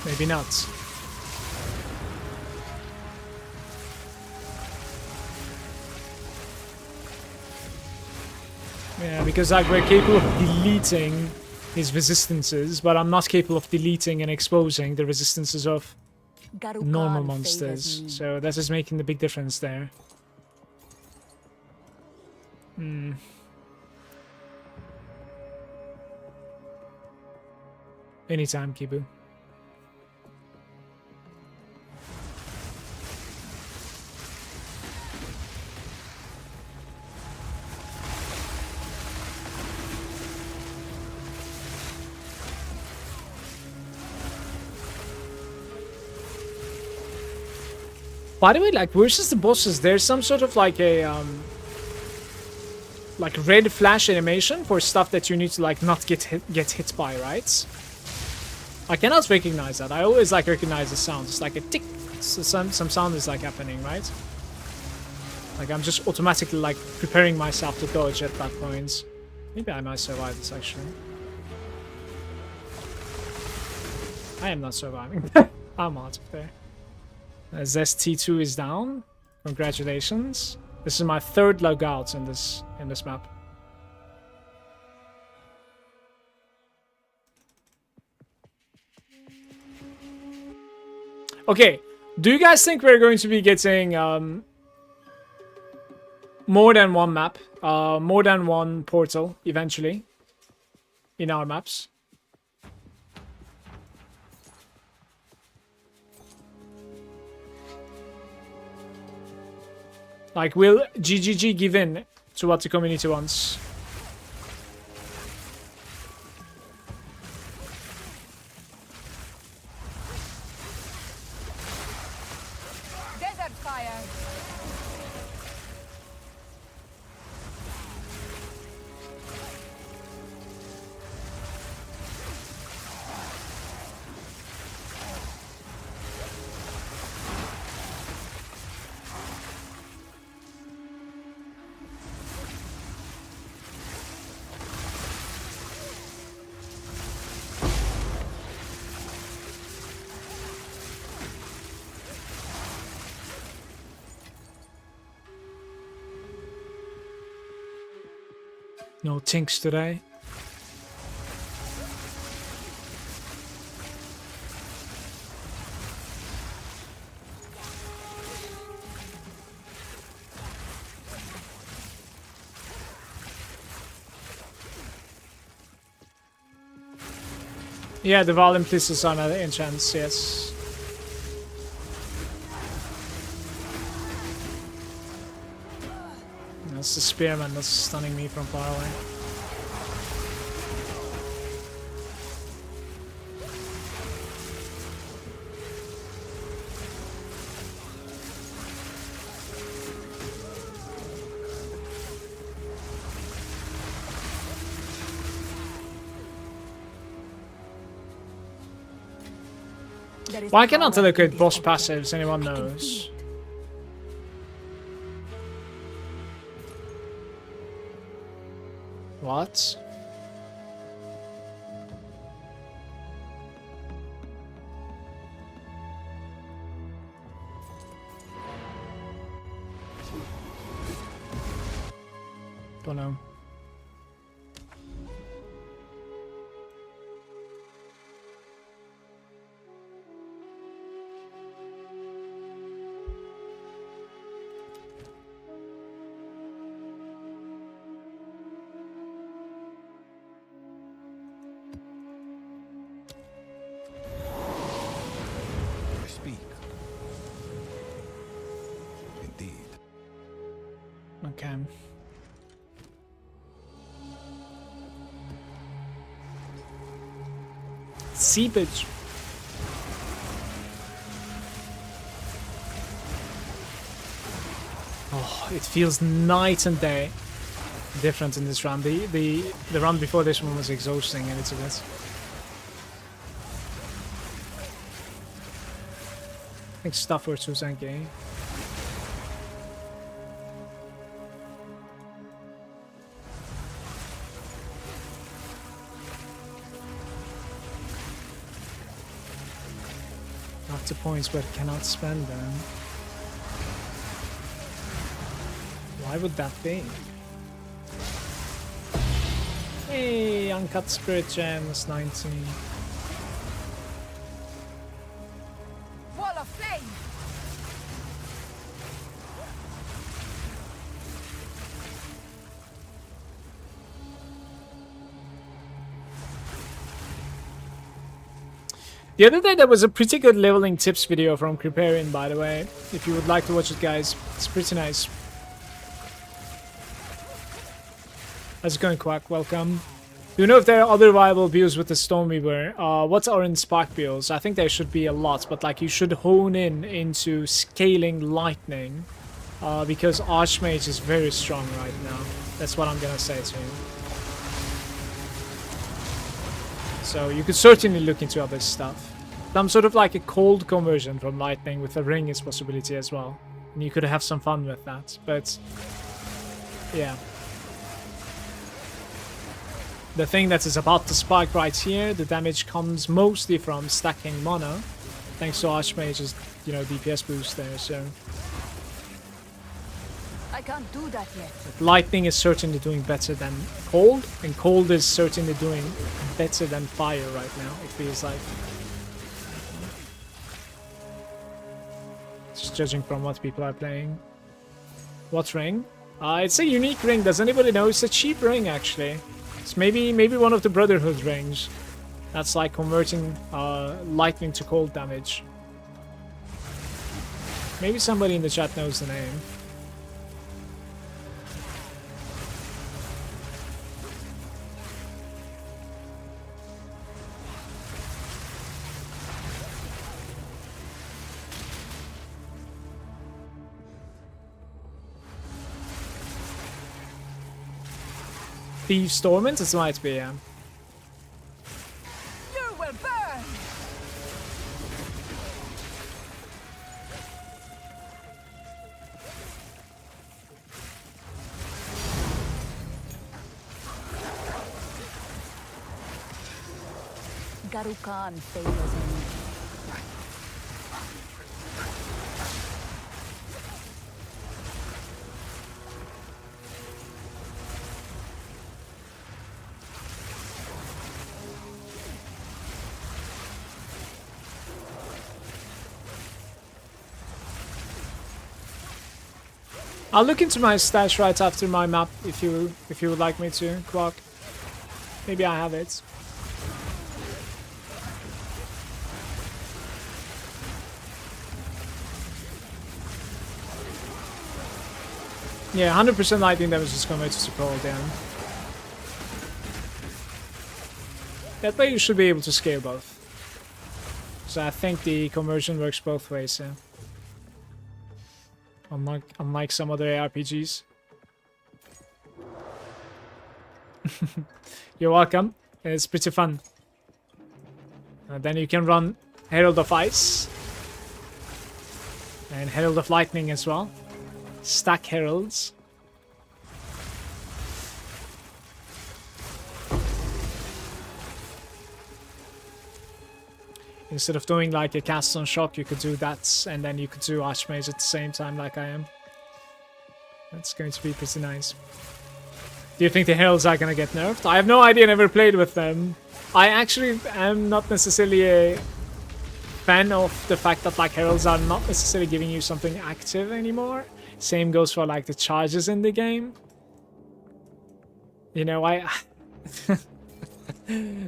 Maybe not. Yeah, because like we're capable of deleting his resistances, but I'm not capable of deleting and exposing the resistances of normal monsters. So that is making the big difference there. Anytime, Kibu. By the way, like, versus the bosses, there's some sort of like a like red flash animation for stuff that you need to like not get hit by, right? I cannot recognize that. I always like recognize the sound. It's like a tick. So some sound is like happening, right? Like I'm just automatically like preparing myself to dodge at that point. Maybe I might survive this actually. I am not surviving. I'm out of there. Zest T2 is down. Congratulations. This is my 3rd logout in this map. Okay, do you guys think we're going to be getting more than one map, more than one portal eventually in our maps? Like, will GGG give in to what the community wants? Desert fire. No tinks today. Yeah, the volume places on an enchants, yes. That's the spearman that's stunning me from far away. There is Why cannot I power look in at this boss object. passives? Anyone I can knows? feel it. What? Don't know. I speak. Indeed. Okay. Seepage. Oh, it feels night and day different in this run. The run before this one was exhausting and it's a bit. I think stuff for Susanke. Up to points but cannot spend them. Why would that be? Hey, uncut spirit gems, 19. Wall of flame. The other day there was a pretty good leveling tips video from Kriparian, by the way. If you would like to watch it, guys, it's pretty nice. How's it going, Quack? Welcome. Do you know if there are other viable builds with the Stormweaver? What are in Spark builds? I think there should be a lot, but like you should hone in into scaling lightning, because Archmage is very strong right now. That's what I'm gonna say to you. So you could certainly look into other stuff. Some sort of like a cold conversion from lightning with a ring is a possibility as well. And you could have some fun with that, but yeah. The thing that is about to spike right here, the damage comes mostly from stacking mana, thanks to Archmage's, you know, DPS boost there, so... I can't do that yet. Lightning is certainly doing better than cold, and cold is certainly doing better than fire right now, it feels like. Just judging from what people are playing. What ring? It's a unique ring, does anybody know? It's a cheap ring, actually. It's maybe one of the Brotherhood rings. That's like converting lightning to cold damage. Maybe somebody in the chat knows the name. Thieves Torment? This might be, yeah. You will burn! Garukan favors me. I'll look into my stash right after my map if you would like me to, Quark. Maybe I have it. Yeah, 100% lightning damage is converted to cold down. That way you should be able to scale both. So I think the conversion works both ways, yeah. Unlike some other ARPGs. You're welcome. It's pretty fun. Then you can run Herald of Ice. And Herald of Lightning as well. Stack Heralds. Instead of doing like a cast on shock, you could do that, and then you could do Archmage at the same time like I am. That's going to be pretty nice. Do you think the Heralds are gonna get nerfed? I have no idea, never played with them. I actually am not necessarily a fan of the fact that like Heralds are not necessarily giving you something active anymore. Same goes for like the charges in the game. You know,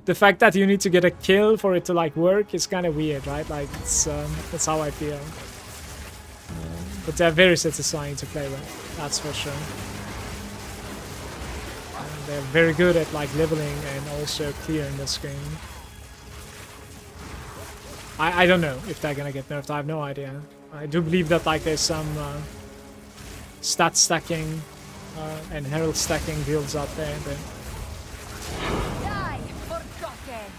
the fact that you need to get a kill for it to like work is kind of weird, right? Like it's that's how I feel. But they're very satisfying to play with, that's for sure. They're very good at like leveling and also clearing the screen. I don't know if they're gonna get nerfed. I have no idea. I do believe that like there's some stat stacking and herald stacking builds out there, but Die forgotten!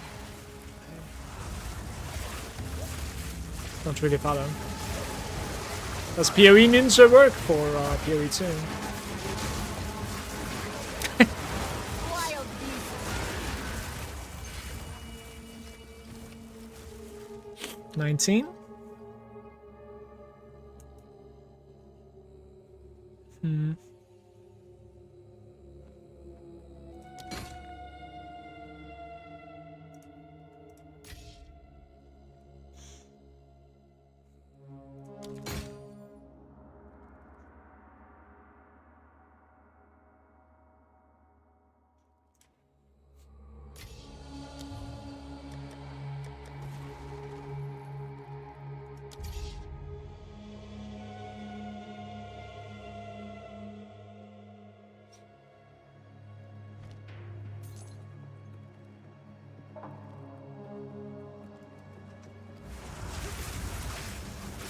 don't really follow. Does PoE Ninja work for PoE 2? Wild beast! 19?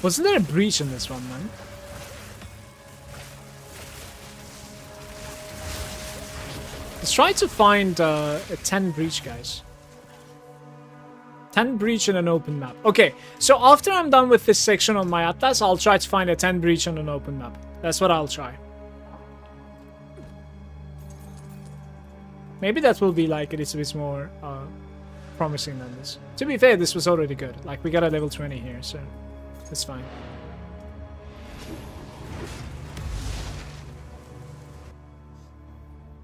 Wasn't there a breach in this one, man? Let's try to find a 10 breach, guys. 10 breach in an open map. Okay, so after I'm done with this section on my atlas, I'll try to find a 10 breach on an open map. That's what I'll try. Maybe that will be like a little bit more promising than this. To be fair, this was already good. Like, we got a level 20 here, so that's fine.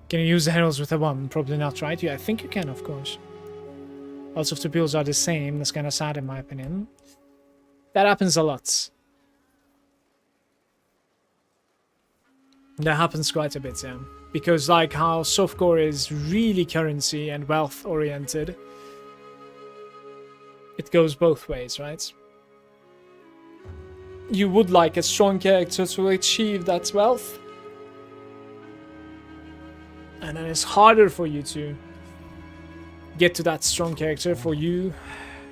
Can you use the heralds with a 1? Probably not, right? Yeah, I think you can, of course. Lots of the builds are the same. That's kind of sad, in my opinion. That happens a lot. That happens quite a bit, yeah. Because, like, how softcore is really currency and wealth oriented, it goes both ways, right? You would like a strong character to achieve that wealth, and then it's harder for you to get to that strong character for you,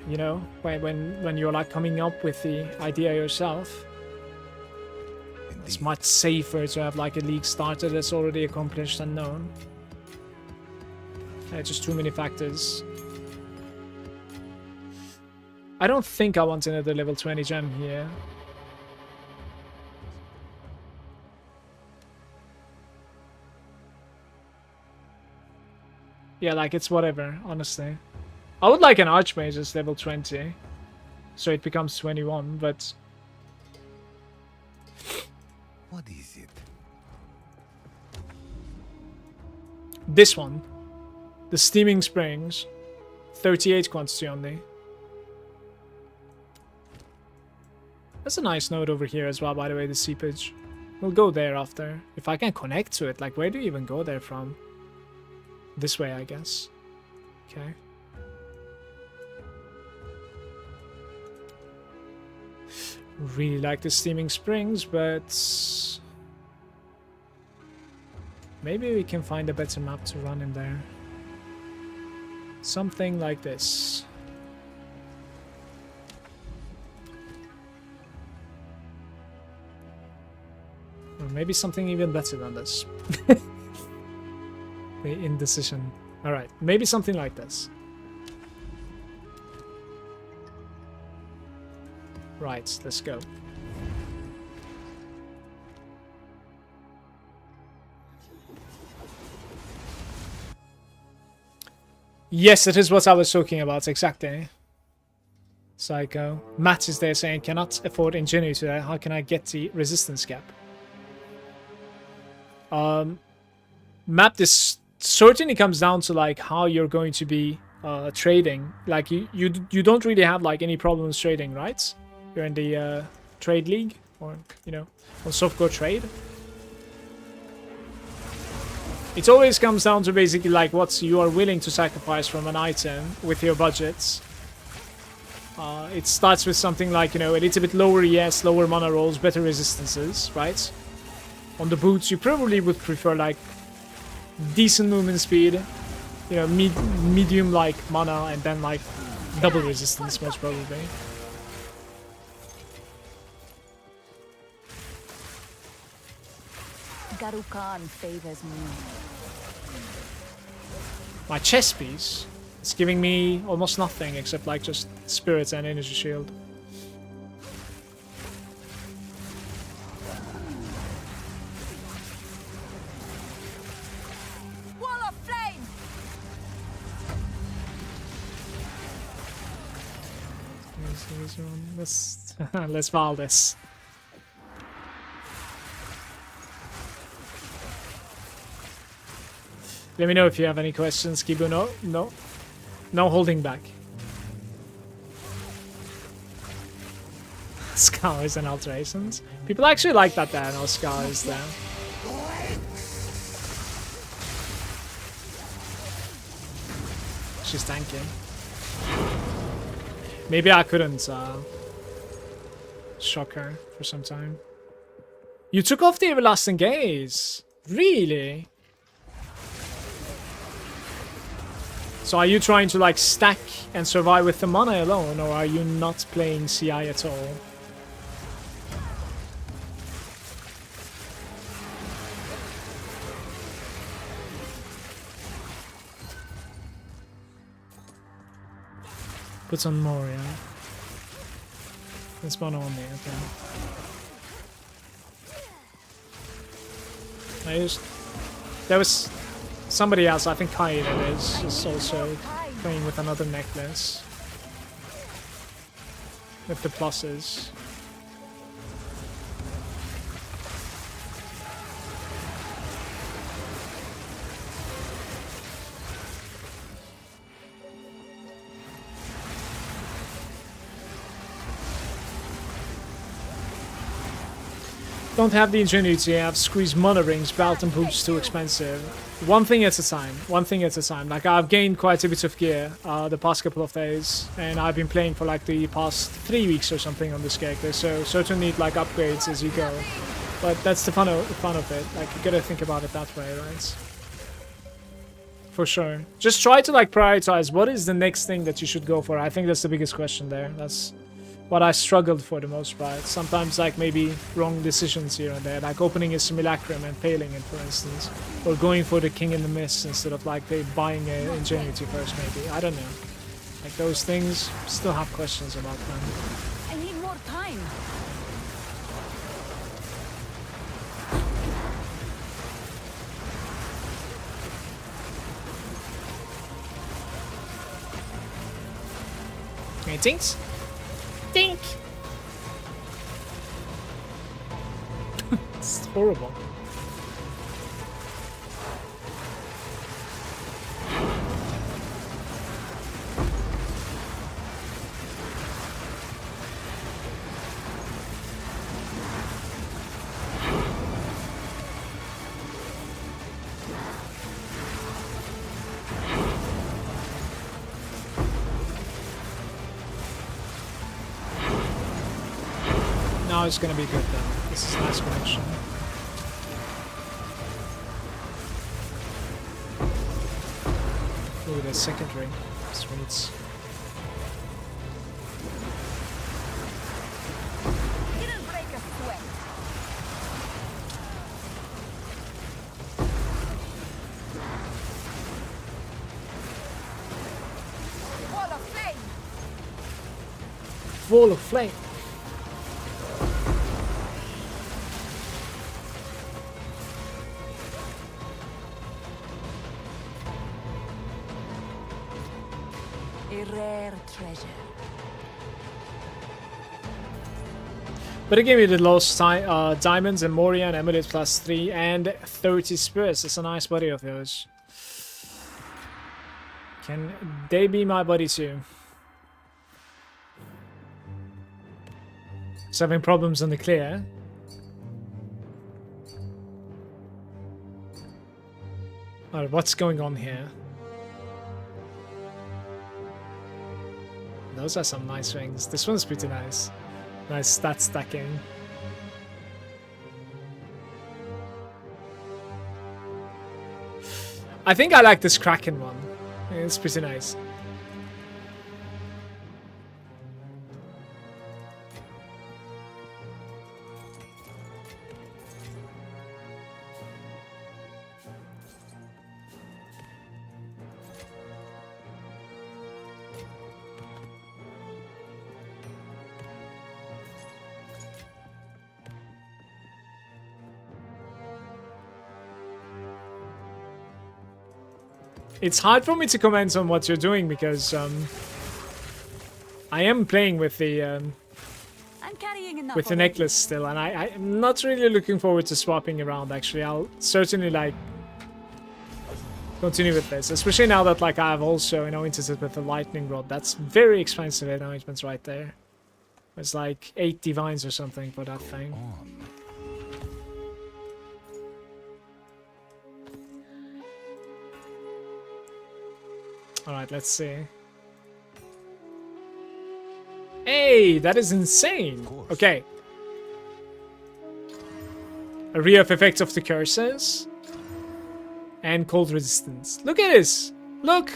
you know, when you're like coming up with the idea yourself. It's much safer to have like a league starter that's already accomplished and known. Just too many factors. I don't think I want another level 20 gem here. Yeah, like, it's whatever, honestly. I would like an Archmage as level 20. So it becomes 21, but... What is it? This one. The Steaming Springs. 38 quantity only. That's a nice node over here as well, by the way, the seepage. We'll go there after. If I can connect to it, like, where do you even go there from? This way, I guess. Okay. Really like the Steaming Springs, but... maybe we can find a better map to run in there. Something like this. Or maybe something even better than this. The indecision. Alright, maybe something like this. Right, let's go. Yes, it is what I was talking about, exactly. Psycho. Matt is there saying, cannot afford Ingenuity today. How can I get the resistance gap? Matt, this certainly comes down to like how you're going to be trading. Like you don't really have like any problems trading, right? You're in the trade league, or you know, on softcore trade. It always comes down to basically like what you are willing to sacrifice from an item with your budgets. It starts with something like, you know, a little bit lower ES, lower mana rolls, better resistances, right? On the boots, you probably would prefer like decent movement speed, you know, medium like mana, and then like double resistance most probably. Garukan favors me. My chest piece is giving me almost nothing except like just spirits and energy shield. Wall of flame. Let's file this. Let me know if you have any questions, Kibu. No holding back. Scars and alterations. People actually like that there, no scars there. She's tanking. Maybe I couldn't shock her for some time. You took off the Everlasting Gaze? Really? So are you trying to like stack and survive with the mana alone, or are you not playing CI at all? Put on more, yeah. It's mana only, okay. There was somebody else, I think Kai it is also playing with another necklace. With the pluses. Don't have the ingenuity, I've squeezed mana rings, belt and boots too expensive. One thing at a time, one thing at a time. Like, I've gained quite a bit of gear the past couple of days, and I've been playing for like the past 3 weeks or something on this character, so certainly need like upgrades as you go. But that's the fun of it, like you gotta think about it that way, right? For sure. Just try to like prioritize what is the next thing that you should go for. I think that's the biggest question there. That's what I struggled for the most part. Sometimes like maybe wrong decisions here and there, like opening a simulacrum and failing it, for instance, or going for the king in the mist instead of like buying a ingenuity first, maybe. I don't know. Like those things, still have questions about them. I need more time. Any tinks? Tink! It's horrible. Now it's gonna be good though. This is a nice connection. Ooh, the secondary. Sweet. Didn't break a sweat. Wall of flame. Wall of flame. A rare treasure. But again, we did lost diamonds and Moria and Amulet +3 and 30 spirits. That's a nice body of those. Can they be my buddy too? Just having problems on the clear. Alright, what's going on here? Those are some nice rings. This one's pretty nice. Nice stat stacking. I think I like this Kraken one. It's pretty nice. It's hard for me to comment on what you're doing because I am playing with the I'm carrying enough with the already. necklace still, and I'm not really looking forward to swapping around. Actually, I'll certainly like continue with this, especially now that like I've also anointed with the lightning rod. That's very expensive anointments right there. It's like 8 divines or something for that thing. Alright, let's see. Hey, that is insane! Okay. A re-up effect of the curses. And cold resistance. Look at this! Look!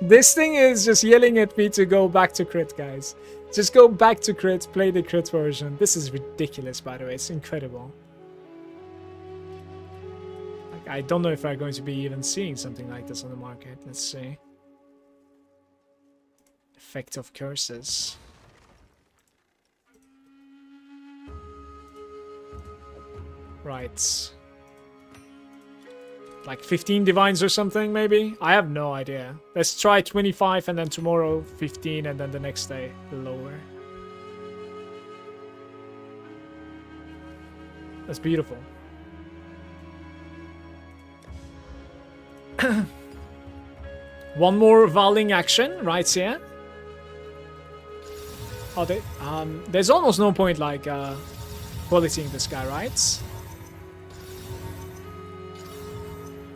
This thing is just yelling at me to go back to crit, guys. Just go back to crit, play the crit version. This is ridiculous, by the way. It's incredible. I don't know if I'm going to be even seeing something like this on the market. Let's see. Effect of curses. Right. Like 15 divines or something, maybe? I have no idea. Let's try 25 and then tomorrow 15 and then the next day lower. That's beautiful. One more Valing action right here. Oh, there's almost no point like qualitying this guy, right?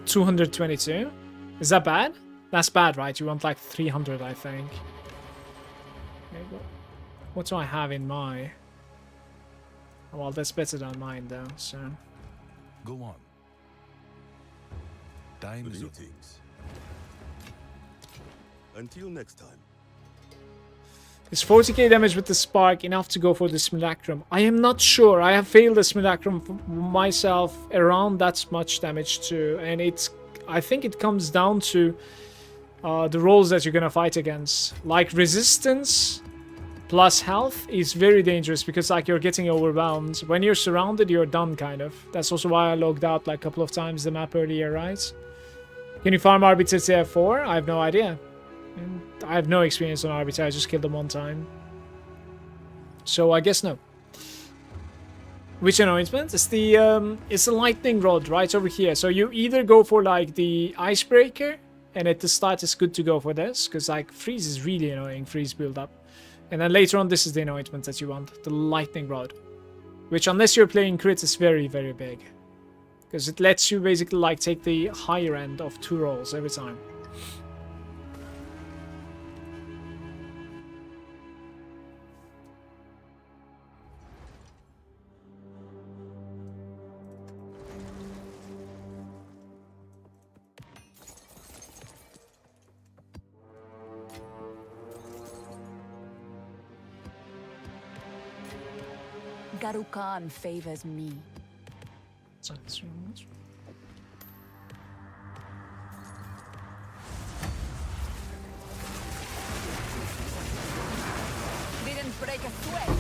222. Is that bad? That's bad, right? You want like 300, I think. Okay, what do I have in my? Oh, well, that's better than mine though. So Go on. Time is Greetings. Until next time. Is 40k damage with the spark enough to go for the simulacrum? I am not sure. I have failed the simulacrum myself around that much damage too, and I think it comes down to the rolls that you're gonna fight against. Like resistance plus health is very dangerous because like you're getting overwhelmed. When you're surrounded, you're done kind of. That's also why I logged out like a couple of times the map earlier, right? Can you farm Arbiter tier 4? I have no idea. I have no experience on Arbiter, I just killed them one time. So I guess no. Which anointment? It's the lightning rod right over here. So you either go for like the icebreaker, and at the start it's good to go for this, because like freeze is really annoying, freeze build up. And then later on this is the anointment that you want, the lightning rod. Which unless you're playing crit is very, very big. Because it lets you basically like take the higher end of 2 rolls every time. Garukan favors me. That's really much. Didn't break a sweat.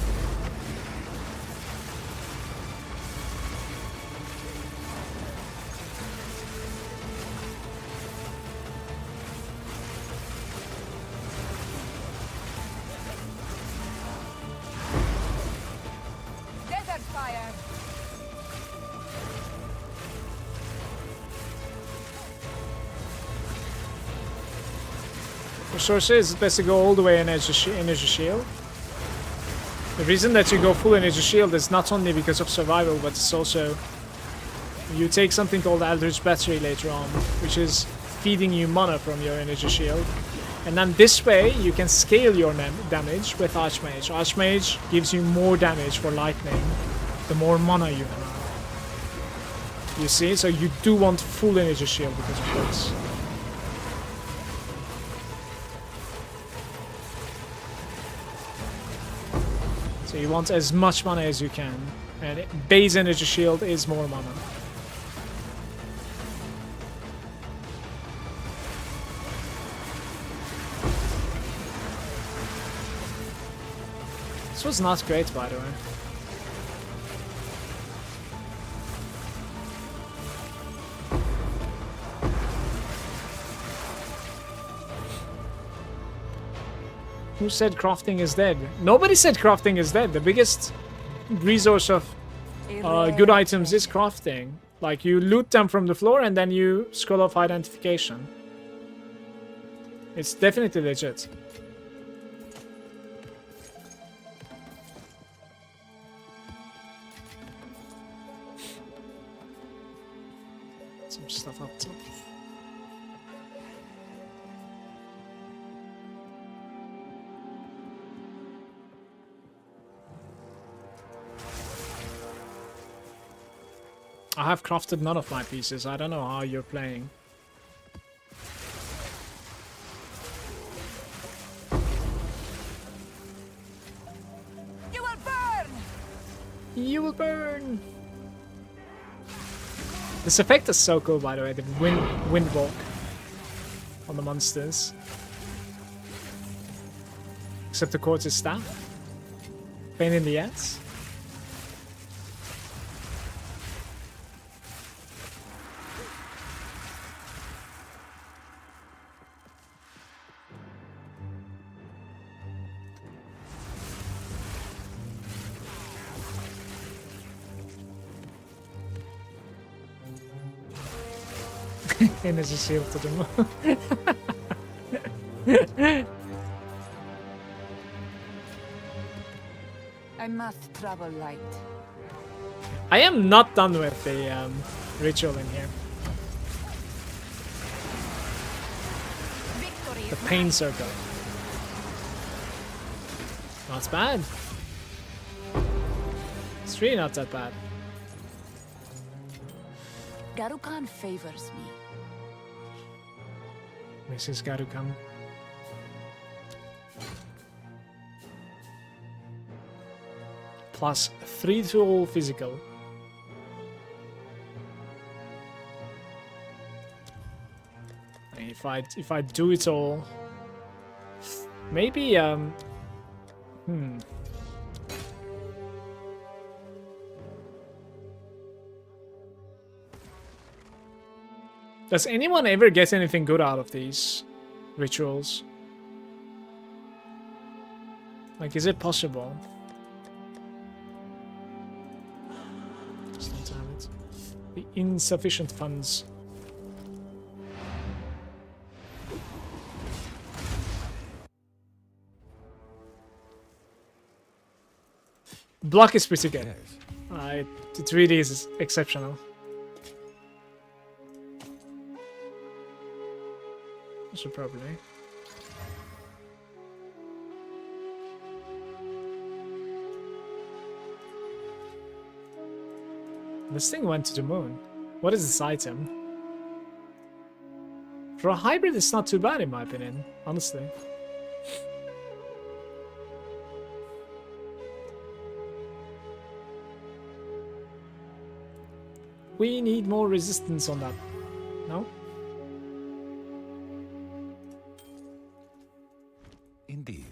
Desert fire. For sorcerer, it's best to go all the way in energy shield. The reason that you go full energy shield is not only because of survival, but it's also you take something called Eldritch Battery later on, which is feeding you mana from your energy shield. And then this way you can scale your damage with Archmage. Archmage gives you more damage for lightning the more mana you have. You see? So you do want full energy shield because of this. So you want as much mana as you can. And base energy shield is more mana. This was not great, by the way. Who said crafting is dead? Nobody said crafting is dead. The biggest resource of good items is crafting. Like, you loot them from the floor and then you scroll off identification. It's definitely legit. Some stuff up top. I have crafted none of my pieces. I don't know how you're playing. You will burn! You will burn! This effect is so cool, by the way, the wind walk on the monsters. Except the quartz staff. Pain in the ass. Energy shield to them. I must travel light. I am not done with the ritual in here. Victory The pain circle. Not bad. It's really not that bad. Garukan favors me. Mrs. Garukan. plus 3 to all physical. If I do it all, maybe Does anyone ever get anything good out of these rituals? Like, is it possible? Just damn it. The insufficient funds. Block is pretty good. Yes. It really is exceptional. So probably. This thing went to the moon. What is this item? For a hybrid, it's not too bad in my opinion, honestly. We need more resistance on that. No? Indeed.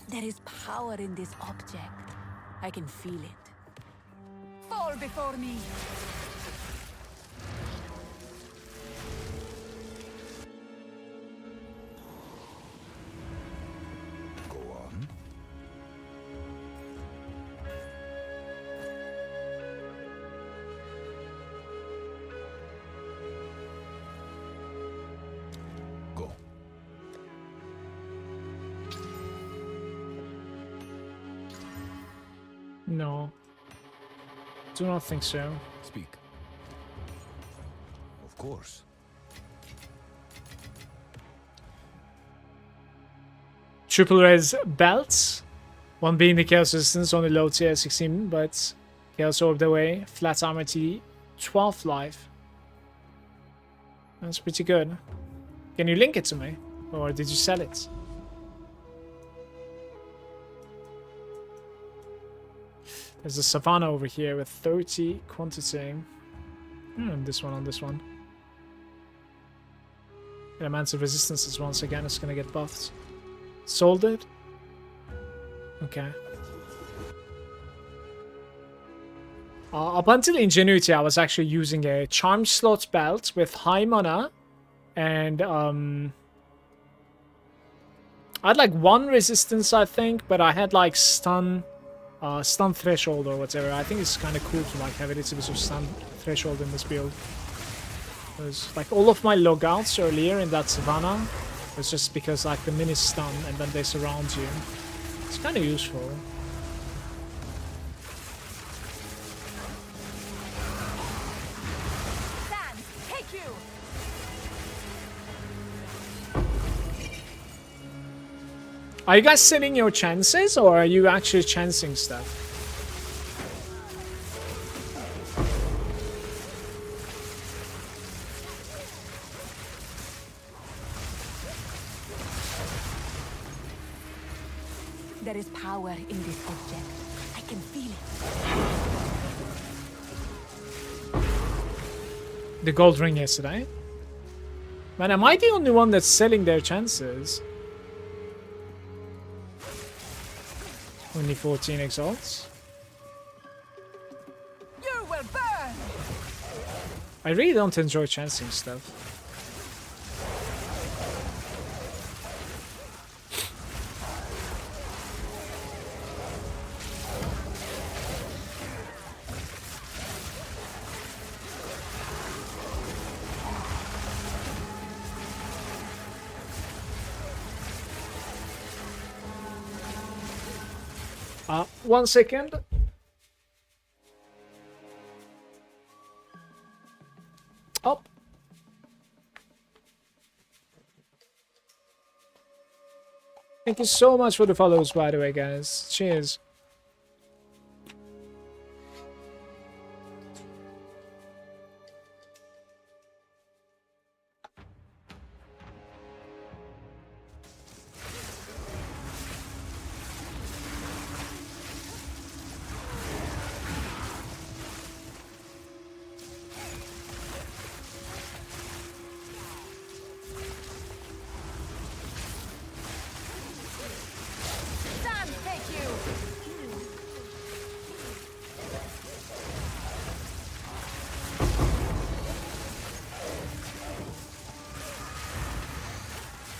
There is power in this object. I can feel it. Fall before me! Go on. Go. No. Do not think so. Speak. Of course. Triple res belts. One being the Chaos Resistance, only low tier 16, but Chaos Orb away. Flat armor T, 12 life. That's pretty good. Can you link it to me? Or did you sell it? There's a Savannah over here with 30 quantity. This one on this one. Elemental Resistance is once again, it's gonna get buffed. Sold it? Okay. Up until Ingenuity, I was actually using a Charm Slot belt with high mana. And, I had like 1 resistance, I think, but I had like stun threshold or whatever. I think it's kind of cool to like have a little bit of stun threshold in this build. Because like all of my logouts earlier in that Savannah was just because like the mini stun and then they surround you. It's kind of useful. Sand, take you! Are you guys setting your chances or are you actually chancing stuff? There is power in this object. I can feel it. The gold ring yesterday. Man, am I the only one that's selling their chances? Only 14 exalts. You will burn! I really don't enjoy chancing stuff. 1 second. Up. Thank you so much for the follows, by the way, guys. Cheers.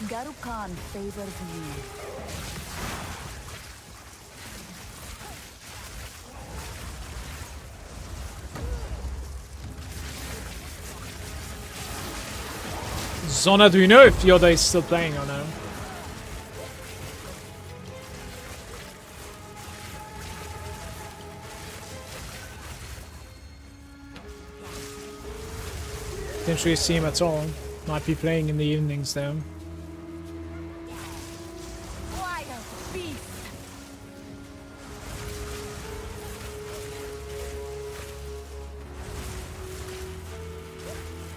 Garukan favors me. Zona, do you know if Yoda is still playing or no? Didn't really see him at all. Might be playing in the evenings though. Wild beast.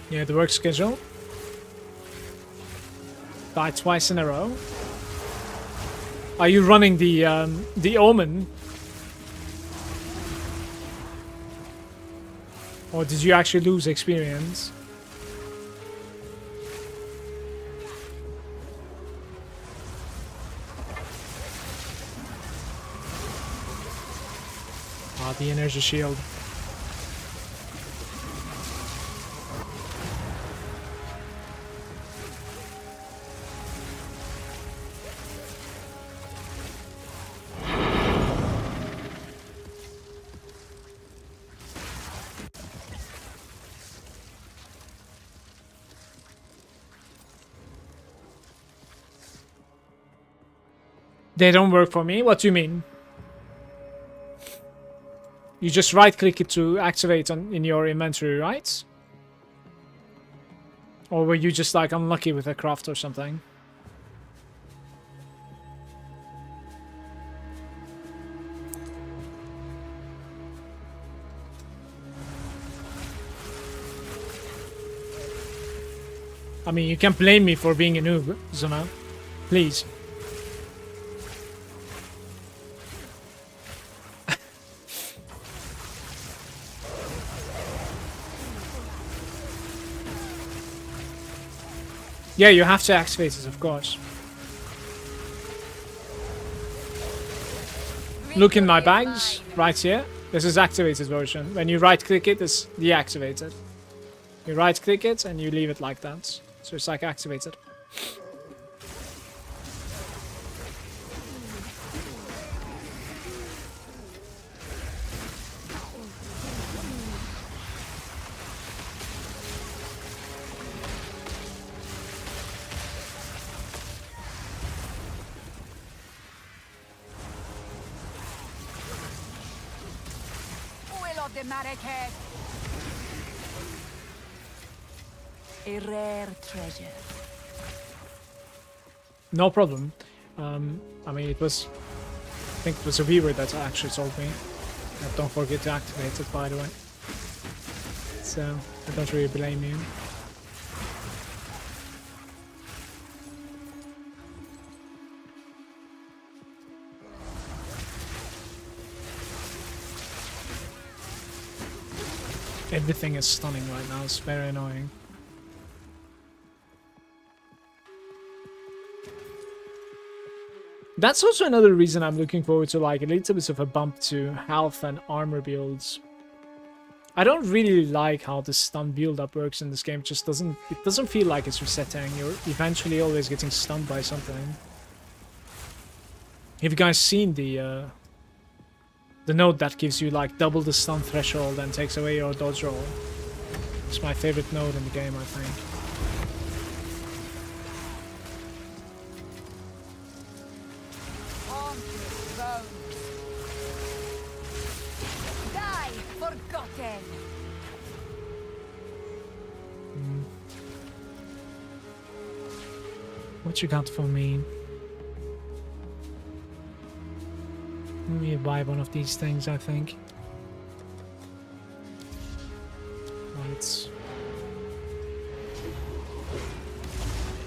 Yeah, the work schedule. Die twice in a row. Are you running the Omen? Or did you actually lose experience? The energy shield. They don't work for me? What do you mean? You just right-click it to activate in your inventory, right? Or were you just like unlucky with a craft or something? I mean, you can't blame me for being a noob, Zona. Please. Yeah, you have to activate it, of course. Look in my bags, right here. This is activated version. When you right-click it, it's deactivated. You right-click it and you leave it like that. So it's like activated. The Malagant. A rare treasure. No problem. I mean, it was... I think it was a viewer that actually told me. Don't forget to activate it, by the way. So, I don't really blame you. Everything is stunning right now, it's very annoying. That's also another reason I'm looking forward to like a little bit of a bump to health and armor builds. I don't really like how the stun build-up works in this game. It just doesn't feel like it's resetting. You're eventually always getting stunned by something. Have you guys seen the node that gives you like double the stun threshold and takes away your dodge roll? It's my favorite node in the game, I think. What you got for me? Let me buy one of these things, I think. Right.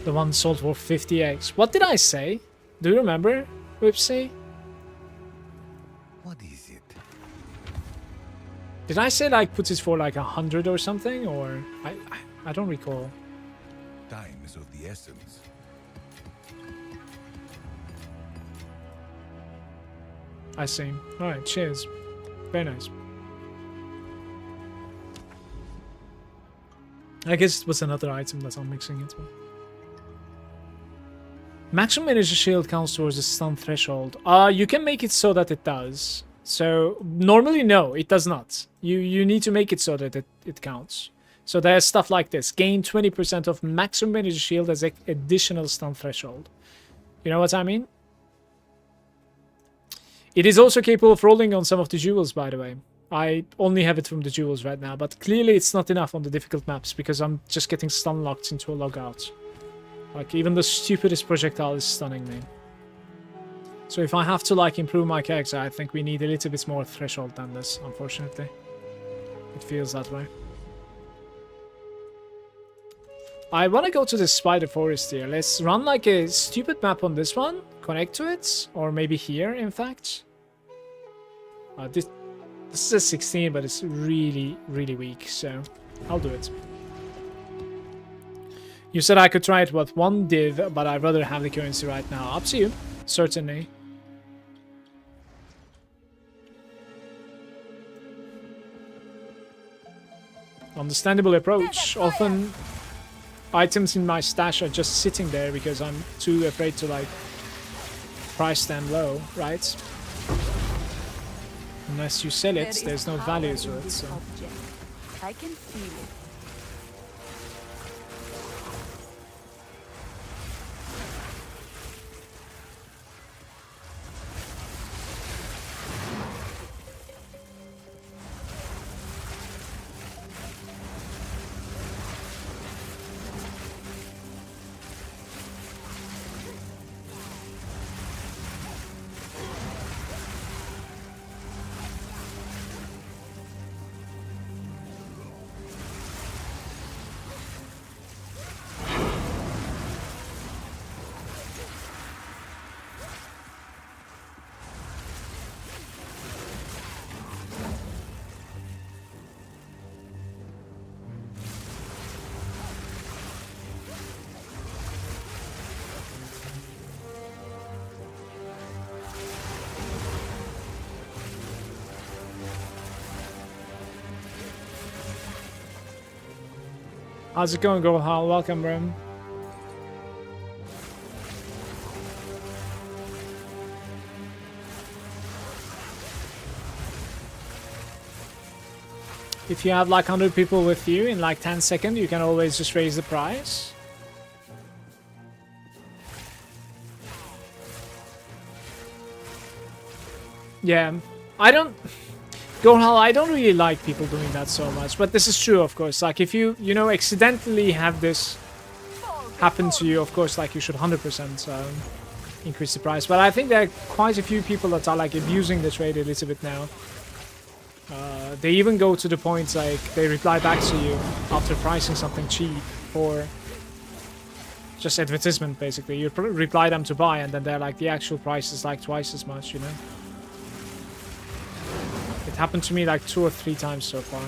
The one sold for 50 eggs. What did I say? Do you remember, Whipsy? What is it? Did I say like put it for like 100 or something? Or I don't recall. Time is of the essence. I see. Alright, cheers. Very nice. I guess it was another item that I'm mixing it with. Maximum energy shield counts towards the stun threshold. You can make it so that it does. So, normally no, it does not. You need to make it so that it counts. So there's stuff like this. Gain 20% of maximum energy shield as an additional stun threshold. You know what I mean? It is also capable of rolling on some of the jewels, by the way. I only have it from the jewels right now, but clearly it's not enough on the difficult maps because I'm just getting stun locked into a logout. Like, even the stupidest projectile is stunning me. So if I have to, like, improve my character, I think we need a little bit more threshold than this, unfortunately. It feels that way. I want to go to the spider forest here. Let's run, like, a stupid map on this one. Connect to it. Or maybe here, in fact. This is a 16, but it's really, really weak, so I'll do it. You said I could try it with one div, but I'd rather have the currency right now. Up to you, certainly. Understandable approach. Often items in my stash are just sitting there because I'm too afraid to, like, price them low, right? Unless you sell it, there's no value to it, so... I can feel it. How's it going, Gohal? Welcome, bro. If you have like 100 people with you in like 10 seconds, you can always just raise the price. Yeah, I don't... Gohal, I don't really like people doing that so much, but this is true, of course. Like, if you know, accidentally have this happen to you, of course, like, you should 100% increase the price. But I think there are quite a few people that are, like, abusing the trade a little bit now. They even go to the point, like, they reply back to you after pricing something cheap for just advertisement, basically. You reply them to buy, and then they're like, the actual price is, like, twice as much, you know? It happened to me like 2 or 3 times so far.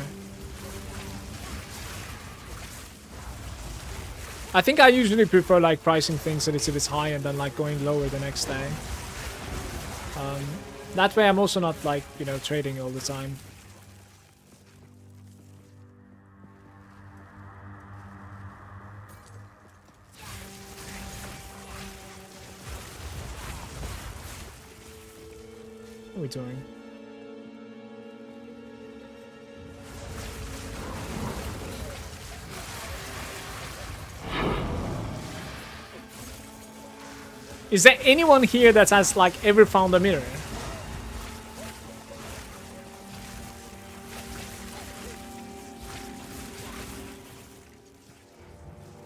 I think I usually prefer like pricing things a little bit high and then like going lower the next day. That way I'm also not like, you know, trading all the time. What are we doing? Is there anyone here that has, like, ever found a mirror?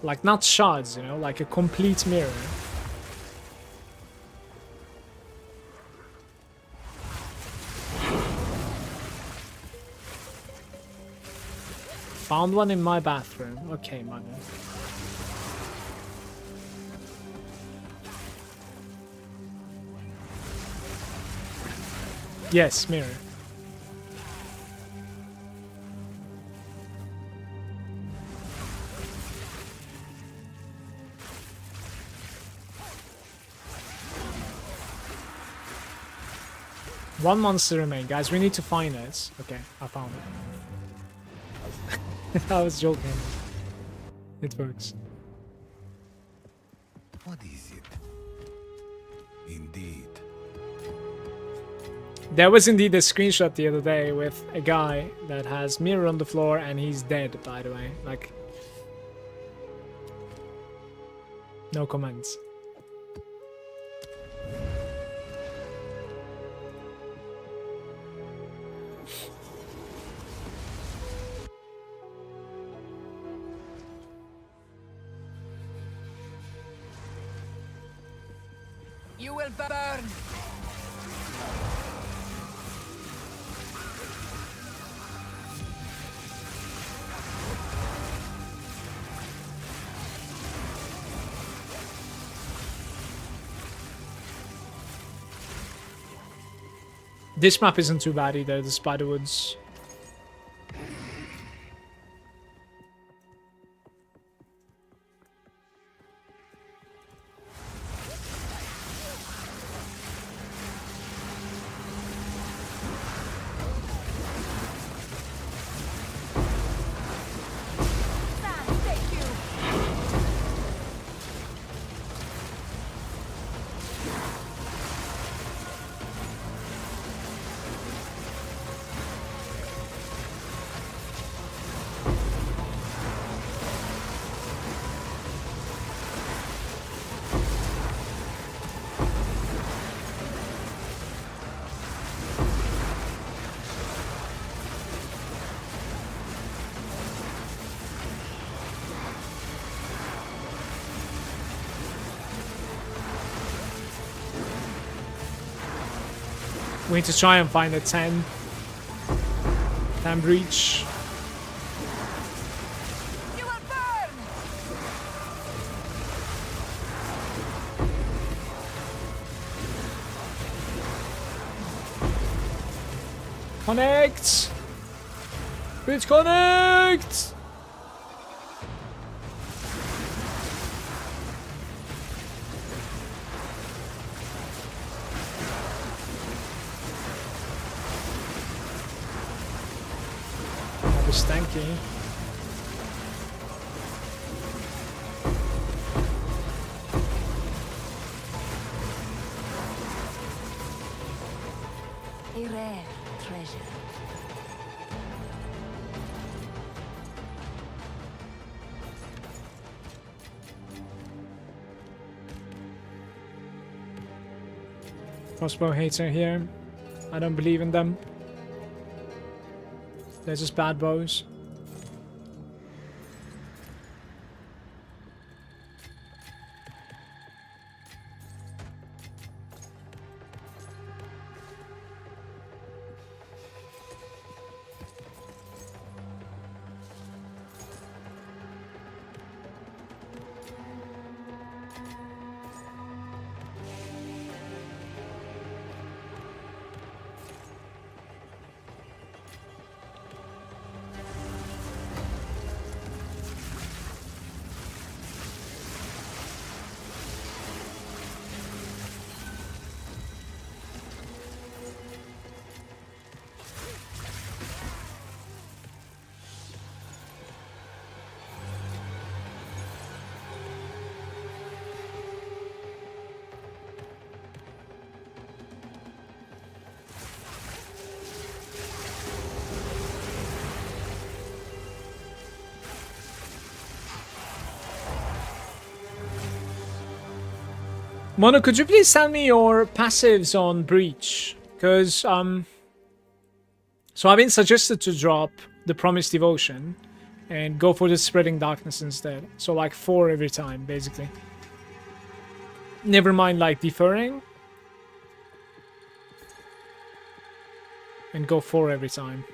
Like, not shards, you know, like a complete mirror. Found one in my bathroom. Okay, man. Yes, mirror. One monster remain, guys. We need to find it. Okay, I found it. I was joking. It works. What is it? Indeed. There was indeed a screenshot the other day with a guy that has mirror on the floor and he's dead, by the way. Like, no comments. You will burn. This map isn't too bad either, the Spiderwoods. We need to try and find a 10 breach. You will burn. Connect! Bitch, connect! Stanky. A rare treasure. Crossbow hater here. I don't believe in them. They're just bad bows. Mono, could you please tell me your passives on Breach? Because, so I've been suggested to drop the Promised Devotion, and go for the spreading darkness instead. So like 4 every time, basically. Never mind like deferring. And go 4 every time.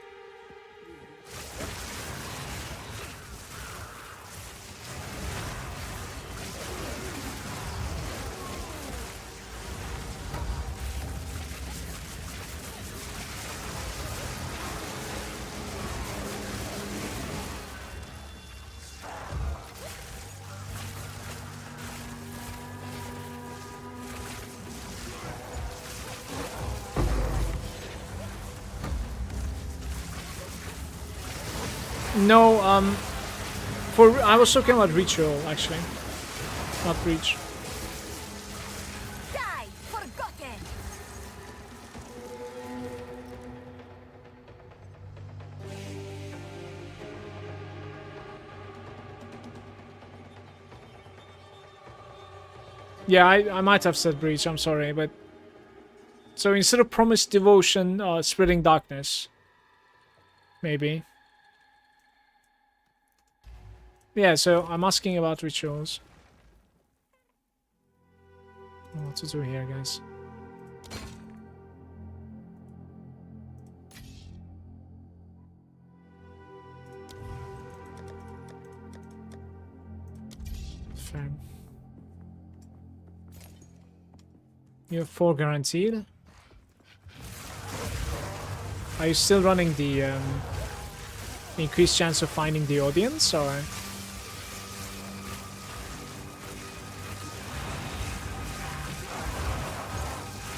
No, I was talking about ritual actually, not breach. Die, forgotten. Yeah, I might have said breach. I'm sorry, but so instead of promise devotion, spreading darkness, maybe. Yeah, so I'm asking about rituals. What to do here, guys? Fair. You have 4 guaranteed. Are you still running the increased chance of finding the audience, or?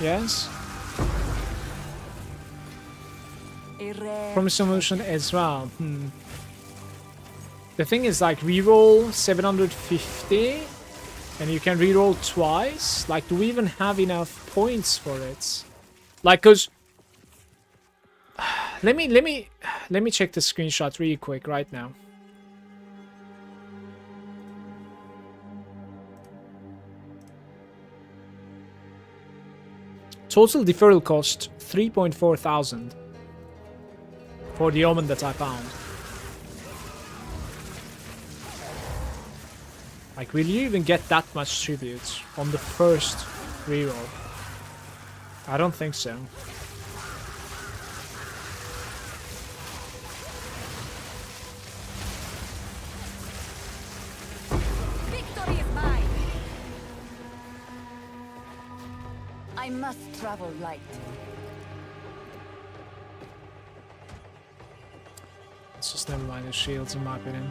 Yes. Promise solution as well. The thing is, like, reroll 750, and you can reroll twice. Like, do we even have enough points for it? Like, cause let me check the screenshot really quick right now. Total deferral cost 3.4 thousand for the omen that I found. Like, will you even get that much tribute on the first reroll? I don't think so. Victory is mine. I must travel light. Let's just never mind the shields, in my opinion.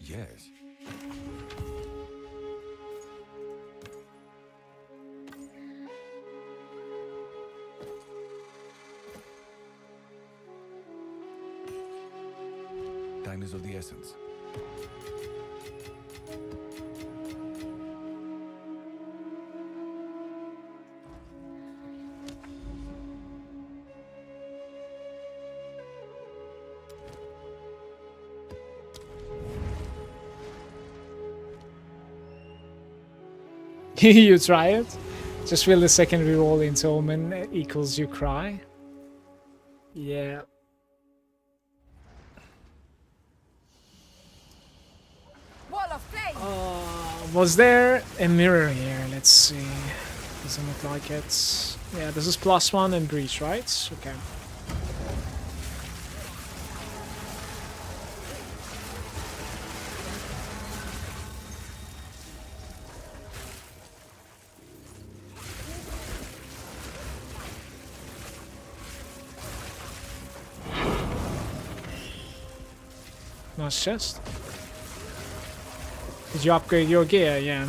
Yes. Time is of the essence. You try it? Just feel the second reroll into omen equals you cry? Yeah. Wall of flame. Was there a mirror here? Let's see. Doesn't look like it. Yeah, this is +1 and breach, right? Okay. Nice chest. Did you upgrade your gear? Yeah.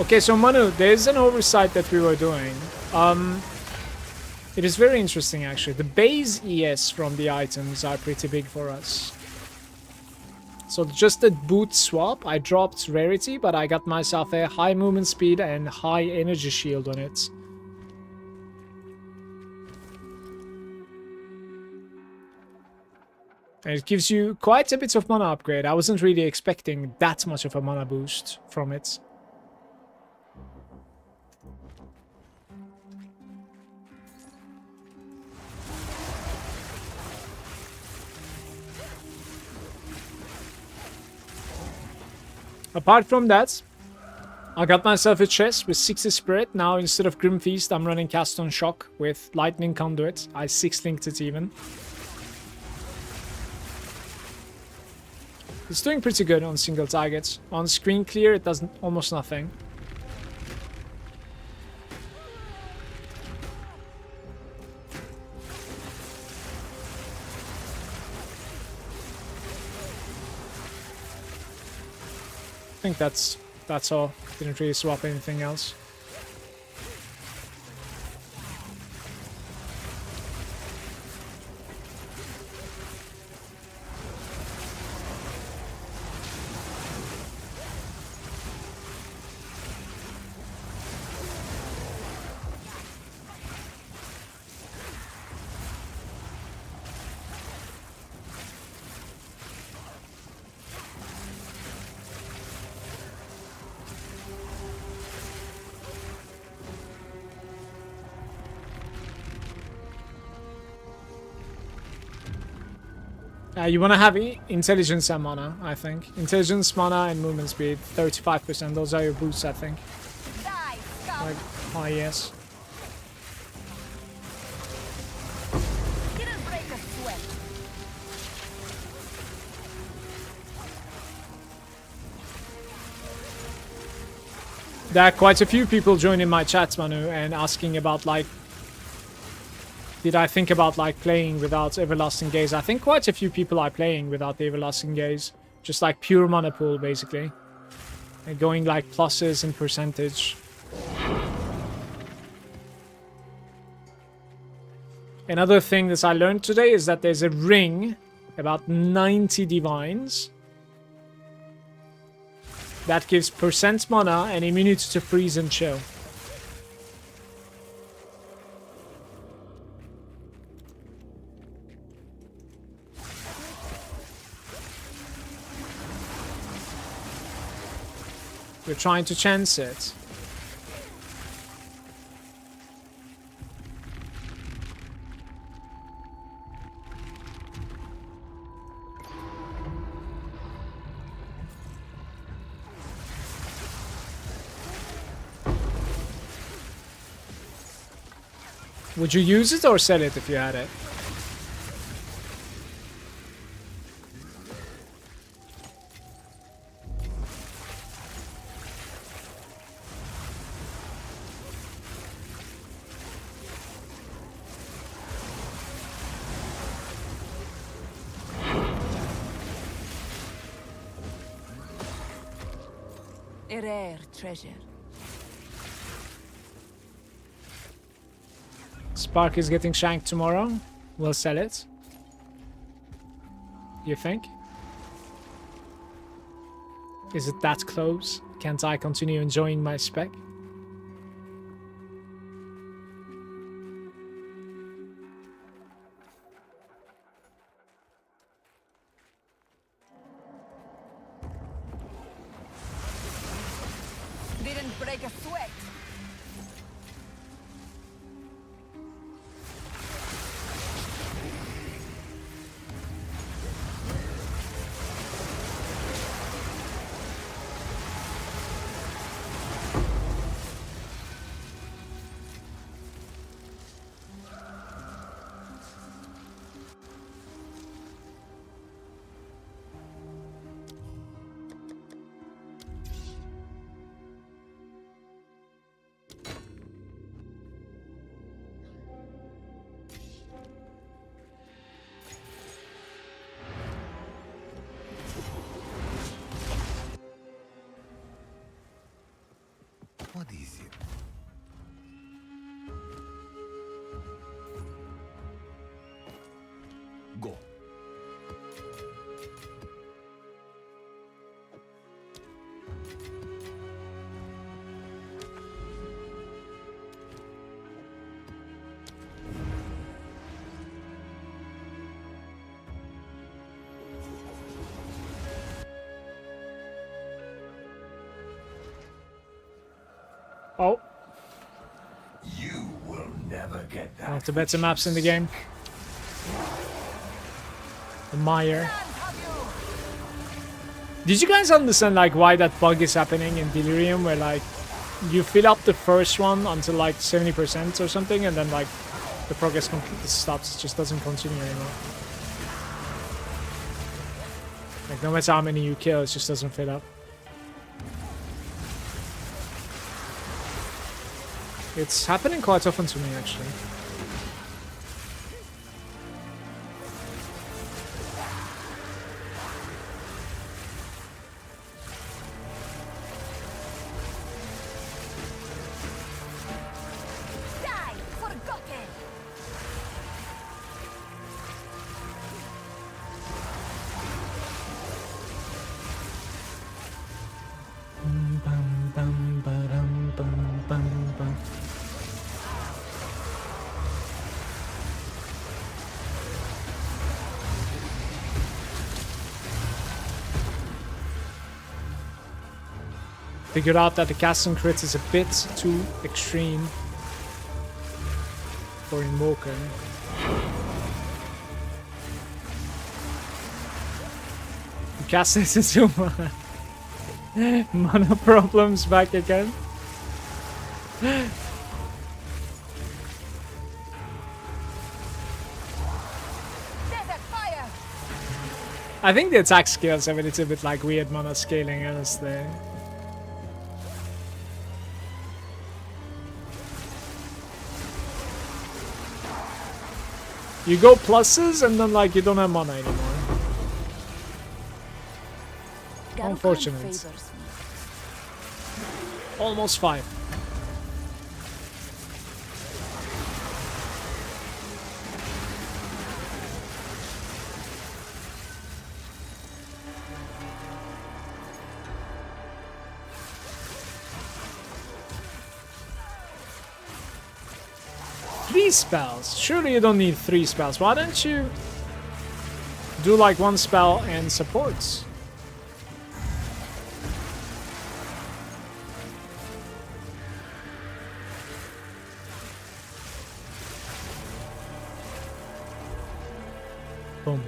Okay, so Manu, there's an oversight that we were doing. It is very interesting actually. The base ES from the items are pretty big for us. So just the boot swap, I dropped rarity, but I got myself a high movement speed and high energy shield on it. And it gives you quite a bit of mana upgrade. I wasn't really expecting that much of a mana boost from it. Apart from that, I got myself a chest with 60 spirit. Now instead of Grim Feast, I'm running Cast on Shock with Lightning Conduit. I 6-linked it even. It's doing pretty good on single targets. On screen clear, it does almost nothing. I think that's all. Didn't really swap anything else. You want to have intelligence and mana, I think. Intelligence, mana, and movement speed. 35%. Those are your boosts, I think. Like, oh, yes. There are quite a few people joining my chat, Manu, and asking about, like, did I think about like playing without Everlasting Gaze? I think quite a few people are playing without the Everlasting Gaze. Just like pure mana pool, basically. And going like pluses and percentage. Another thing that I learned today is that there's a ring, about 90 divines, that gives percent mana and immunity to freeze and chill. We're trying to chance it. Would you use it or sell it if you had it? A rare treasure. Spark is getting shanked tomorrow. We'll sell it. You think? Is it that close? Can't I continue enjoying my spec? Didn't break a sweat. What is it? Go. Oh, You will never get one of that. the better maps in the game. The Mire. Did you guys understand like why that bug is happening in Delirium, where like you fill up the first one until like 70% or something, and then like the progress completely stops, it just doesn't continue anymore. Like no matter how many you kill, it just doesn't fill up. It's happening quite often to me actually. Die, forgotten. Figured out that the casting crit is a bit too extreme for Invoker. You cast it into mana problems back again. Desert fire. I think the attack skills have a little bit like weird mana scaling, honestly. You go pluses and then like you don't have mana anymore. Garukan Unfortunate. favors me. Almost 5. Three spells? Surely you don't need 3 spells. Why don't you do like 1 spell and supports? Boom.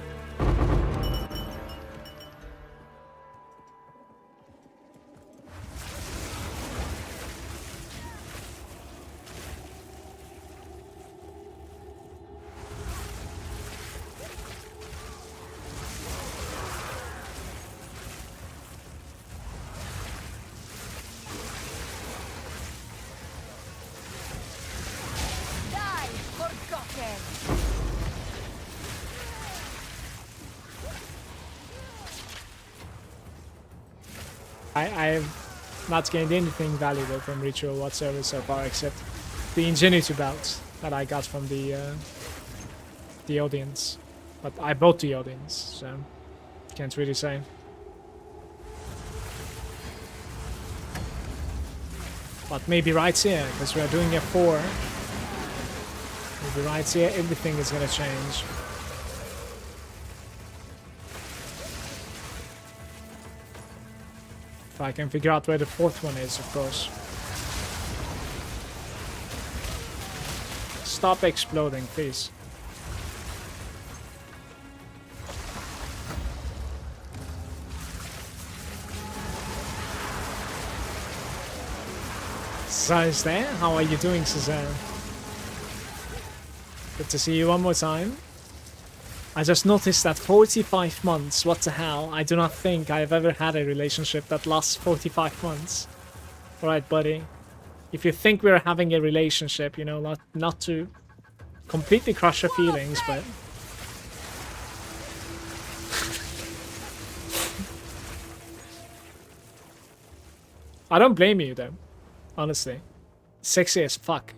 Die, forgotten. I've not gained anything valuable from Ritual whatsoever so far, except the Ingenuity belt that I got from the audience. But I bought the audience, so can't really say. But maybe right here, because we are doing a 4. Maybe right here, everything is gonna change. If I can figure out where the 4th one is, of course. Stop exploding, please. Cesar is there? How are you doing, Cesar? Good to see you one more time. I just noticed that 45 months, what the hell? I do not think I've ever had a relationship that lasts 45 months. Alright, buddy. If you think we're having a relationship, you know, not to completely crush your feelings, but... I don't blame you, though. Honestly. Sexy as fuck.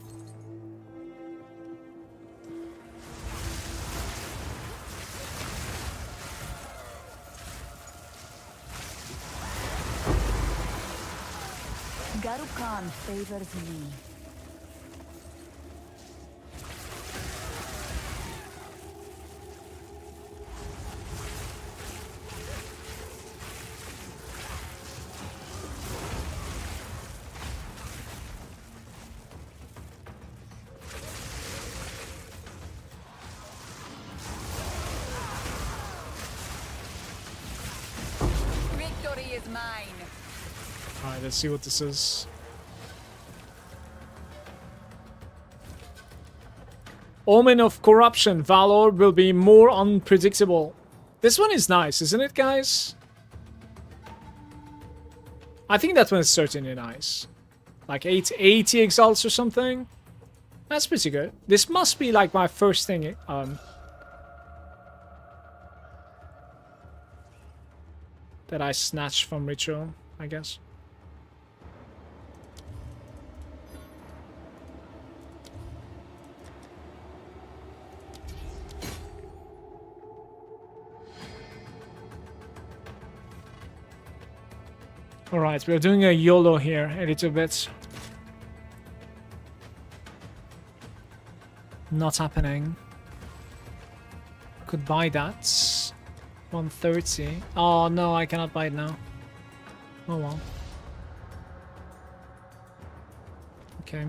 Garukan favors me. is mine. Alright, let's see what this is. Omen of corruption. Valor will be more unpredictable. This one is nice, isn't it, guys? I think that one is certainly nice. Like 80 exalts or something. That's pretty good. This must be like my first thing. That I snatched from Ritual, I guess. Alright, we're doing a YOLO here a little bit. Not happening. Could buy that. 130. Oh no, I cannot buy it now. Oh well. Okay.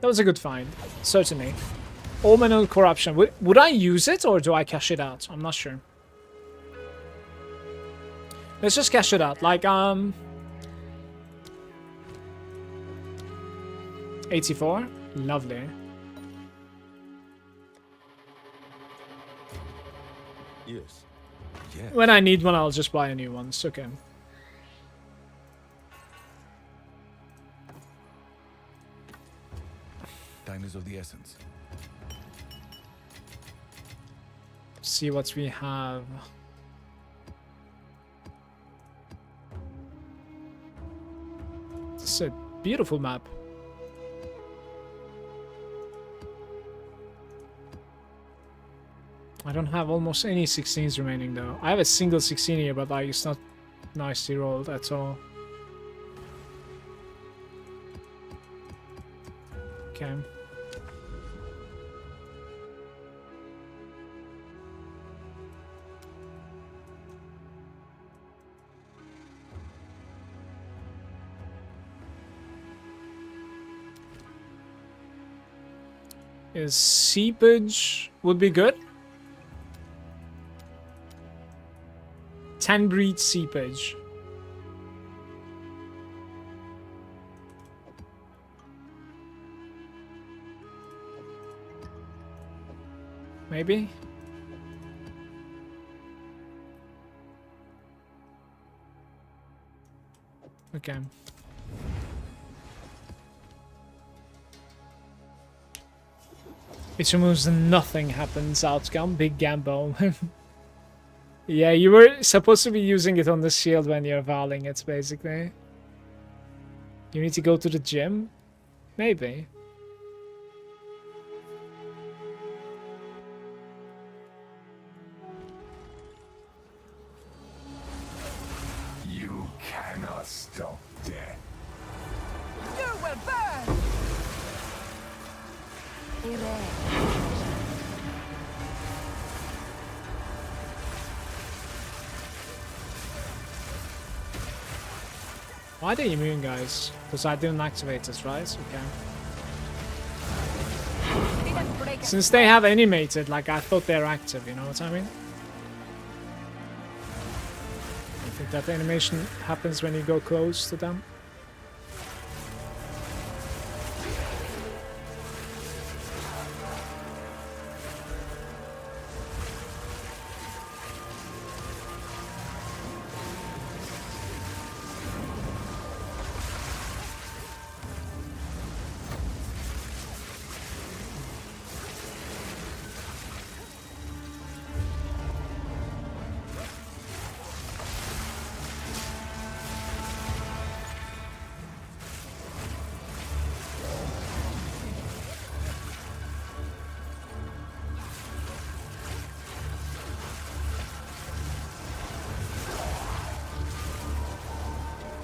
That was a good find. Certainly. Omen corruption. Would I use it or do I cash it out? I'm not sure. Let's just cash it out. Like, 84. Lovely. Yes. Yeah. When I need one, I'll just buy a new one. It's okay. Time is of the essence. See what we have. It's a beautiful map. I don't have almost any 16s remaining though. I have a single 16 here, but like it's not nicely rolled at all. Okay. Is seepage would be good. 10 breed seepage. Maybe. Okay. It removes nothing happens outcome. Big gamble. Yeah, you were supposed to be using it on the shield when you're volleying it, basically. You need to go to the gym? Maybe. You cannot stop death. You will burn! Why are they immune, guys? Because I didn't activate this, right? Okay. Since they have animated, like I thought they're active, you know what I mean? I think that animation happens when you go close to them.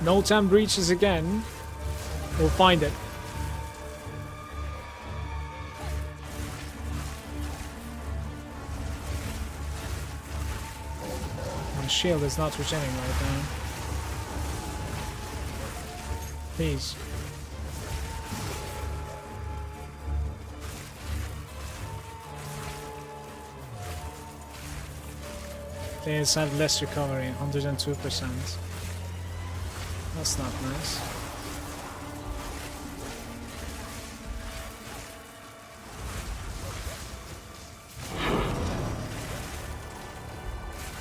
No time breaches again. We'll find it. My shield is not regenerating right now. Please. Players have less recovery, 102%. That's not nice.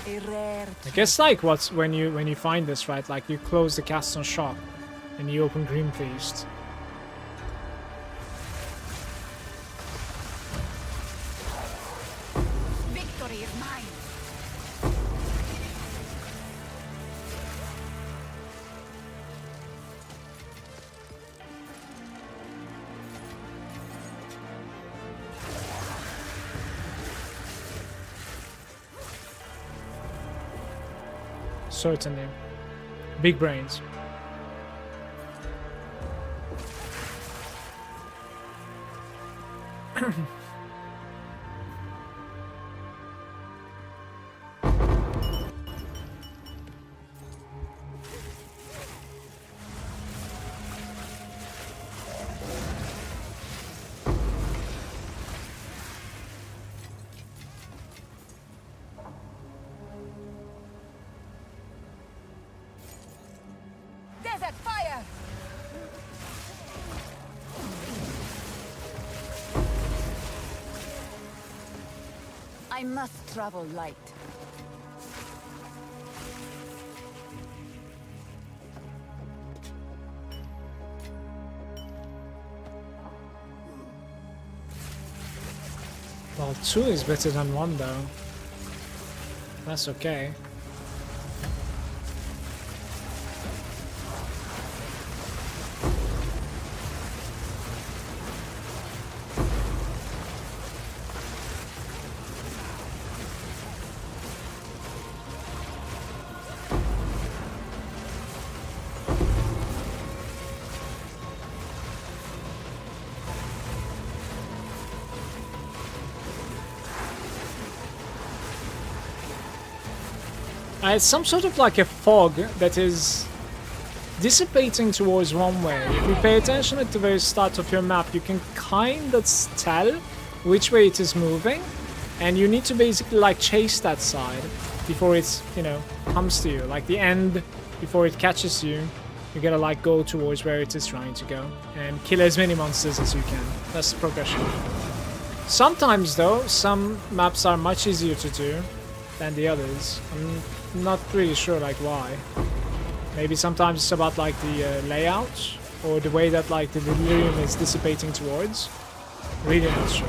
A rare I guess like what's when you find this, right? Like you close the cast on shock and you open Green Feast. victory is mine. Certainly. Big brains. Desert fire! I must travel light. Well, 2 is better than 1 though. That's okay. It's some sort of like a fog that is dissipating towards one way. If you pay attention at the very start of your map, you can kind of tell which way it is moving, and you need to basically like chase that side before it's, you know, comes to you. Like the end, before it catches you, you gotta like go towards where it is trying to go and kill as many monsters as you can. That's the progression. Sometimes though, some maps are much easier to do than the others. I'm not really sure like why. Maybe sometimes it's about like the layout or the way that like the delirium is dissipating towards. Really not sure.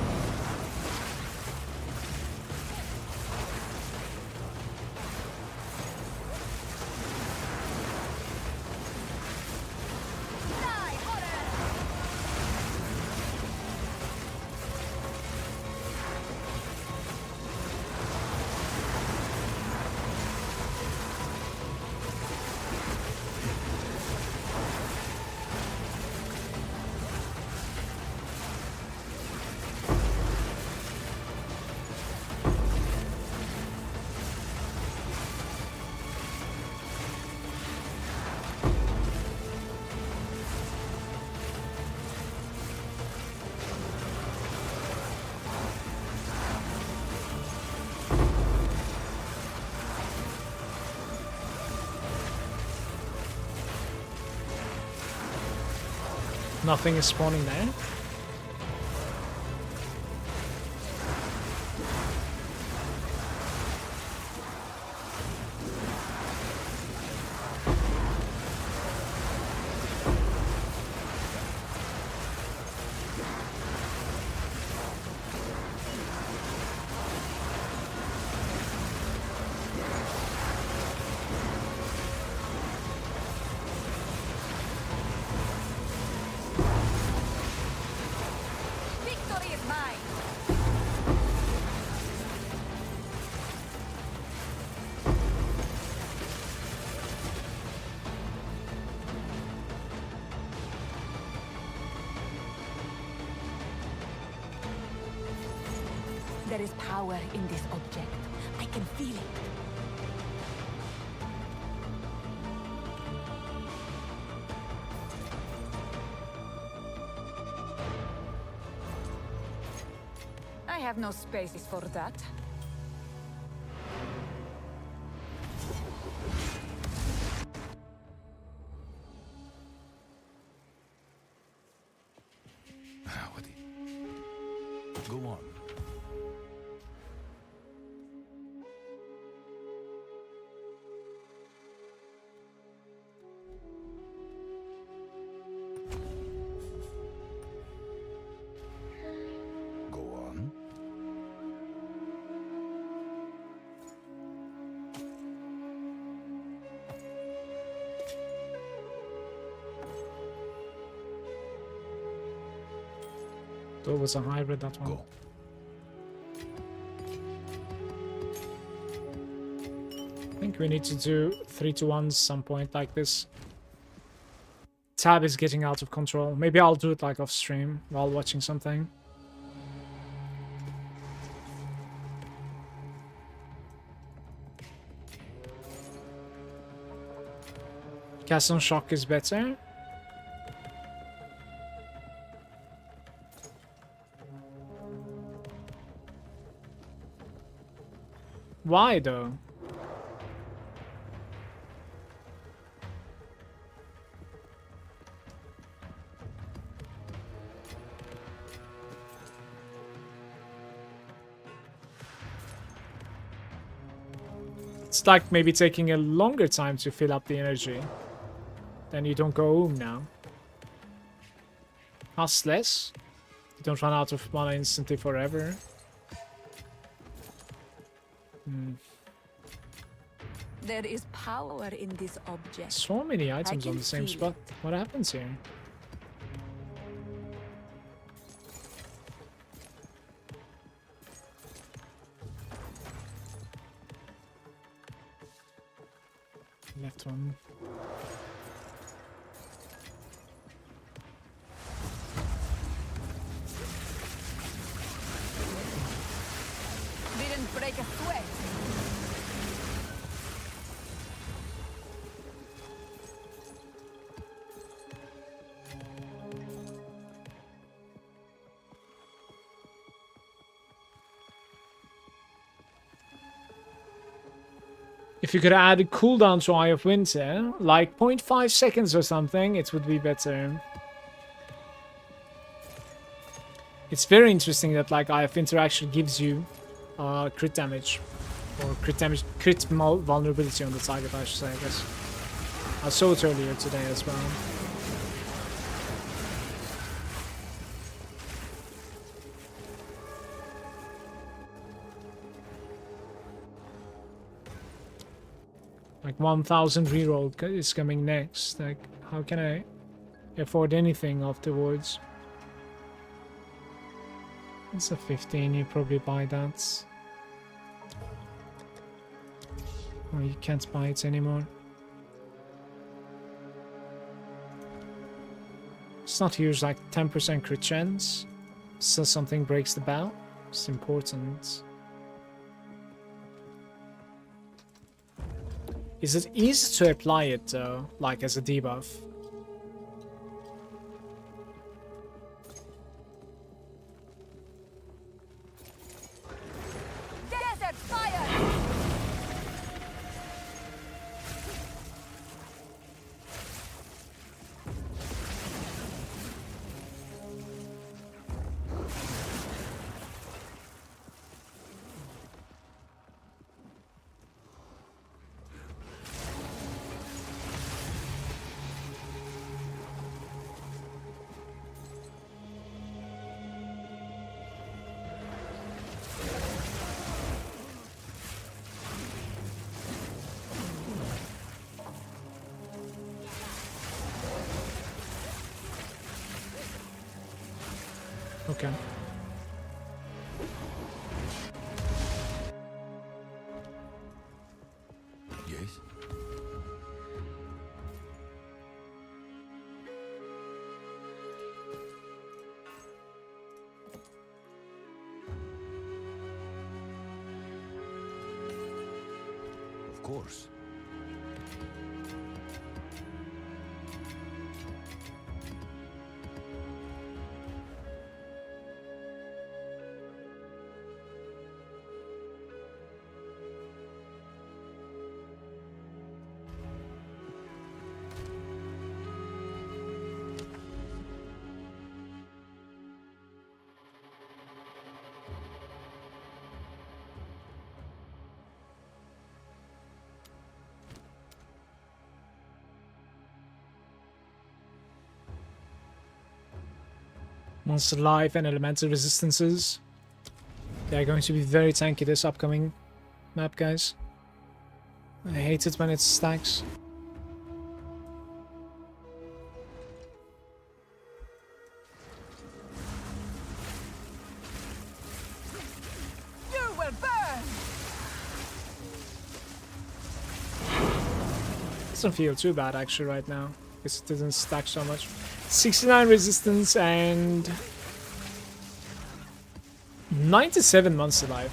Nothing is spawning there. Victory is mine. There is power in this object. I can feel it. I have no space for that. Go on. Go on. Though it was a hybrid, that one. Go. I think we need to do 3-to-1s some point like this. Tab is getting out of control. Maybe I'll do it like off stream while watching something. Cast on shock is better. Why though? It's like maybe taking a longer time to fill up the energy. Then you don't go home now. Costs less. You don't run out of mana instantly forever. There is power in this object. So many items on can the same feel spot. What happens here? Left one. Didn't break a sweat. If you could add a cooldown to Eye of Winter, like 0.5 seconds or something, it would be better. It's very interesting that like Eye of Winter actually gives you crit damage. Or crit vulnerability on the target, I should say, I guess. I saw it earlier today as well. Like 1000 reroll is coming next. Like, how can I afford anything afterwards? It's a 15, you probably buy that. Oh, you can't buy it anymore. It's not huge, like 10% crit chance. Still something breaks the bow. It's important. Is it easy to apply it though, like as a debuff? Desert fire! Okay. Yes? Of course. Monster life and elemental resistances. They're going to be very tanky this upcoming map, guys. I hate it when it stacks. You will burn! Doesn't feel too bad actually right now, because it doesn't stack so much. 69 resistance and 97 months alive.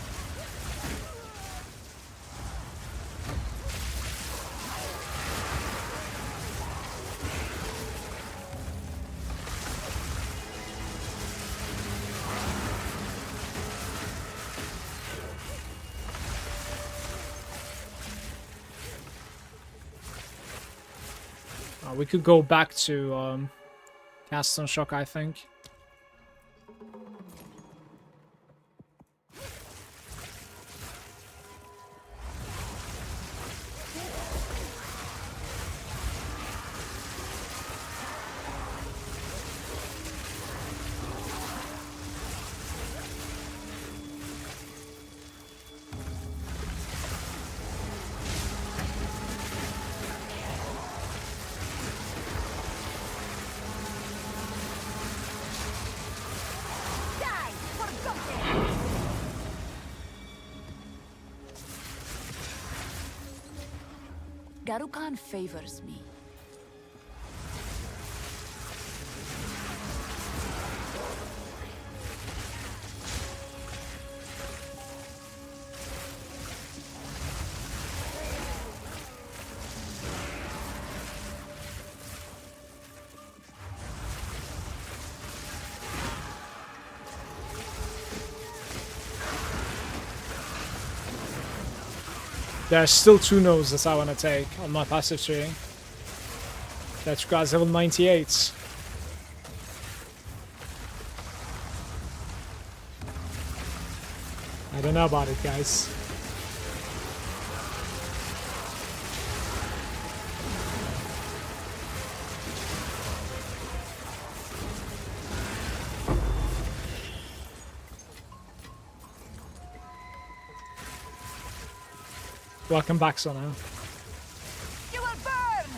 We could go back to Cast on Shock, I think. Die! Forgotten! Garukan favors me. There's still 2 nodes that I want to take on my passive tree. That requires level 98. I don't know about it, guys. Welcome back, Sona. You will burn!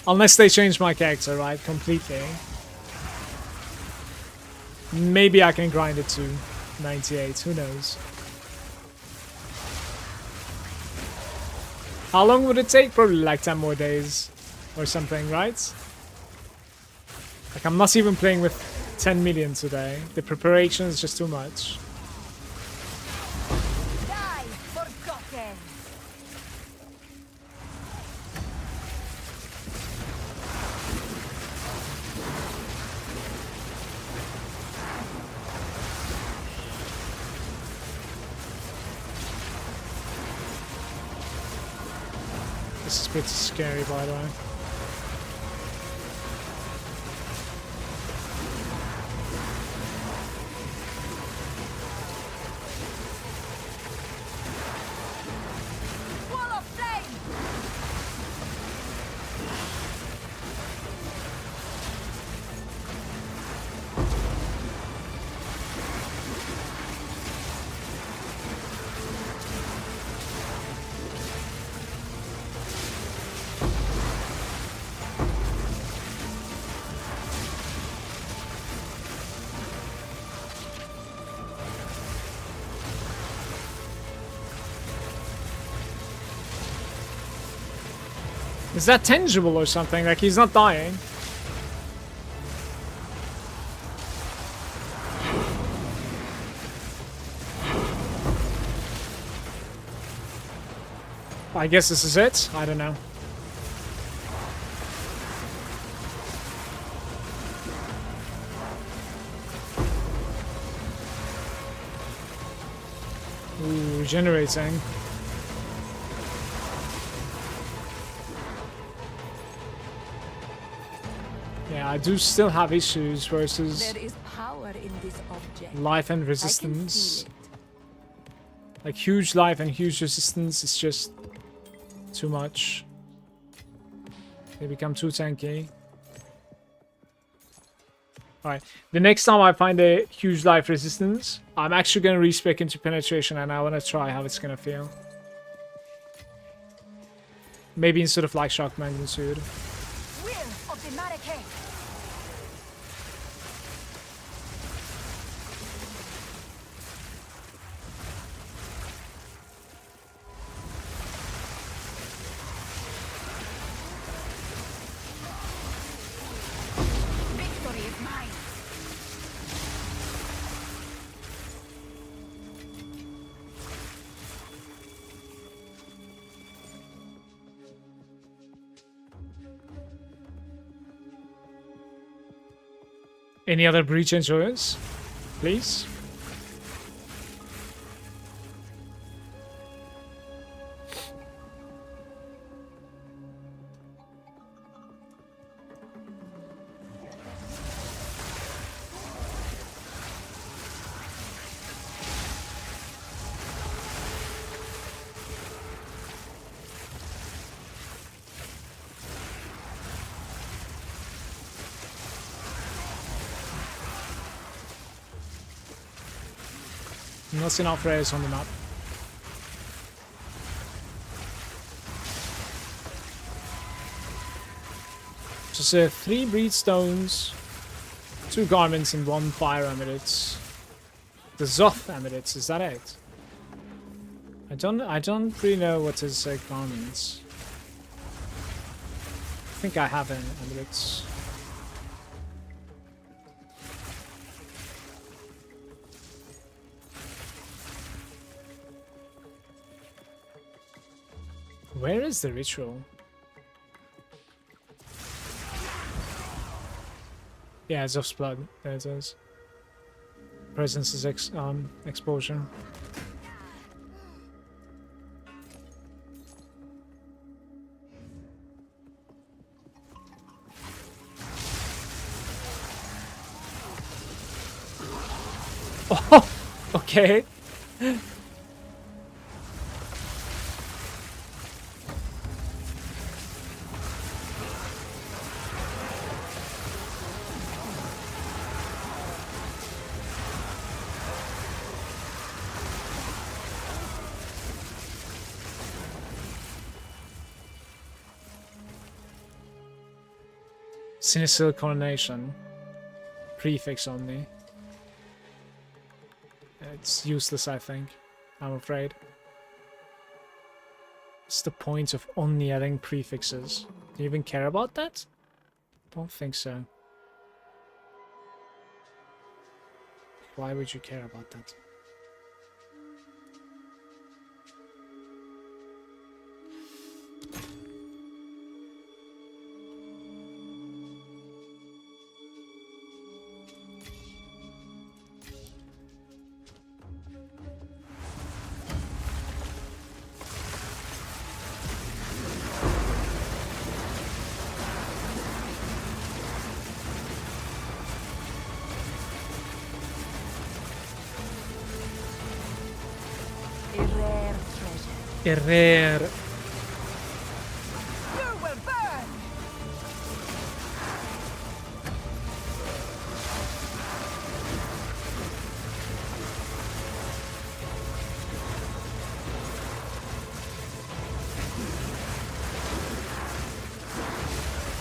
Unless they change my character, right? Completely. Maybe I can grind it to 98, who knows? How long would it take? Probably like 10 more days. Or something, right? Like, I'm not even playing with 10 million today. The preparation is just too much. Die! Forgotten! This is pretty scary, by the way. Wall of flame! Is that tangible or something? Like, he's not dying. I guess this is it? I don't know. Ooh, regenerating. Yeah, I do still have issues versus There is power in this object. life and I can resistance. feel it. Like huge life and huge resistance is just too much. They become too tanky. Alright, the next time I find a huge life resistance, I'm actually going to respec into penetration and I want to try how it's going to feel. Maybe instead of like shock magnitude. Will of the Malagant. Victory is mine. Any other breach enjoyers? Please? Not enough rares on the map. Just 3 breed stones, 2 garments, and 1 fire amulet. The Zoth amulet, is that it? I don't really know what is garments. I think I have an amulet. Where is the ritual? Yeah, Zoth's blood. There it is. Presence is exposure. Oh, okay. Sinister Coronation. Prefix only. It's useless, I think. I'm afraid. What's the point of only adding prefixes? Do you even care about that? Don't think so. Why would you care about that? A rare. You will burn.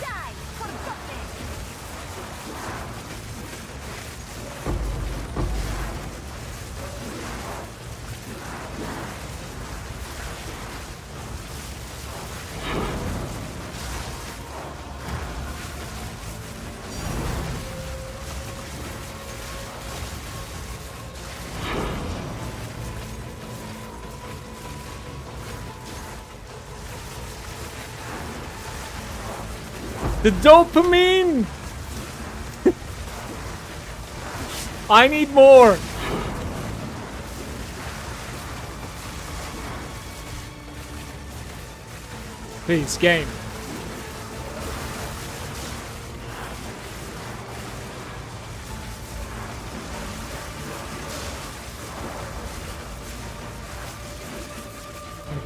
Die for justice. The dopamine! I need more! Please, game.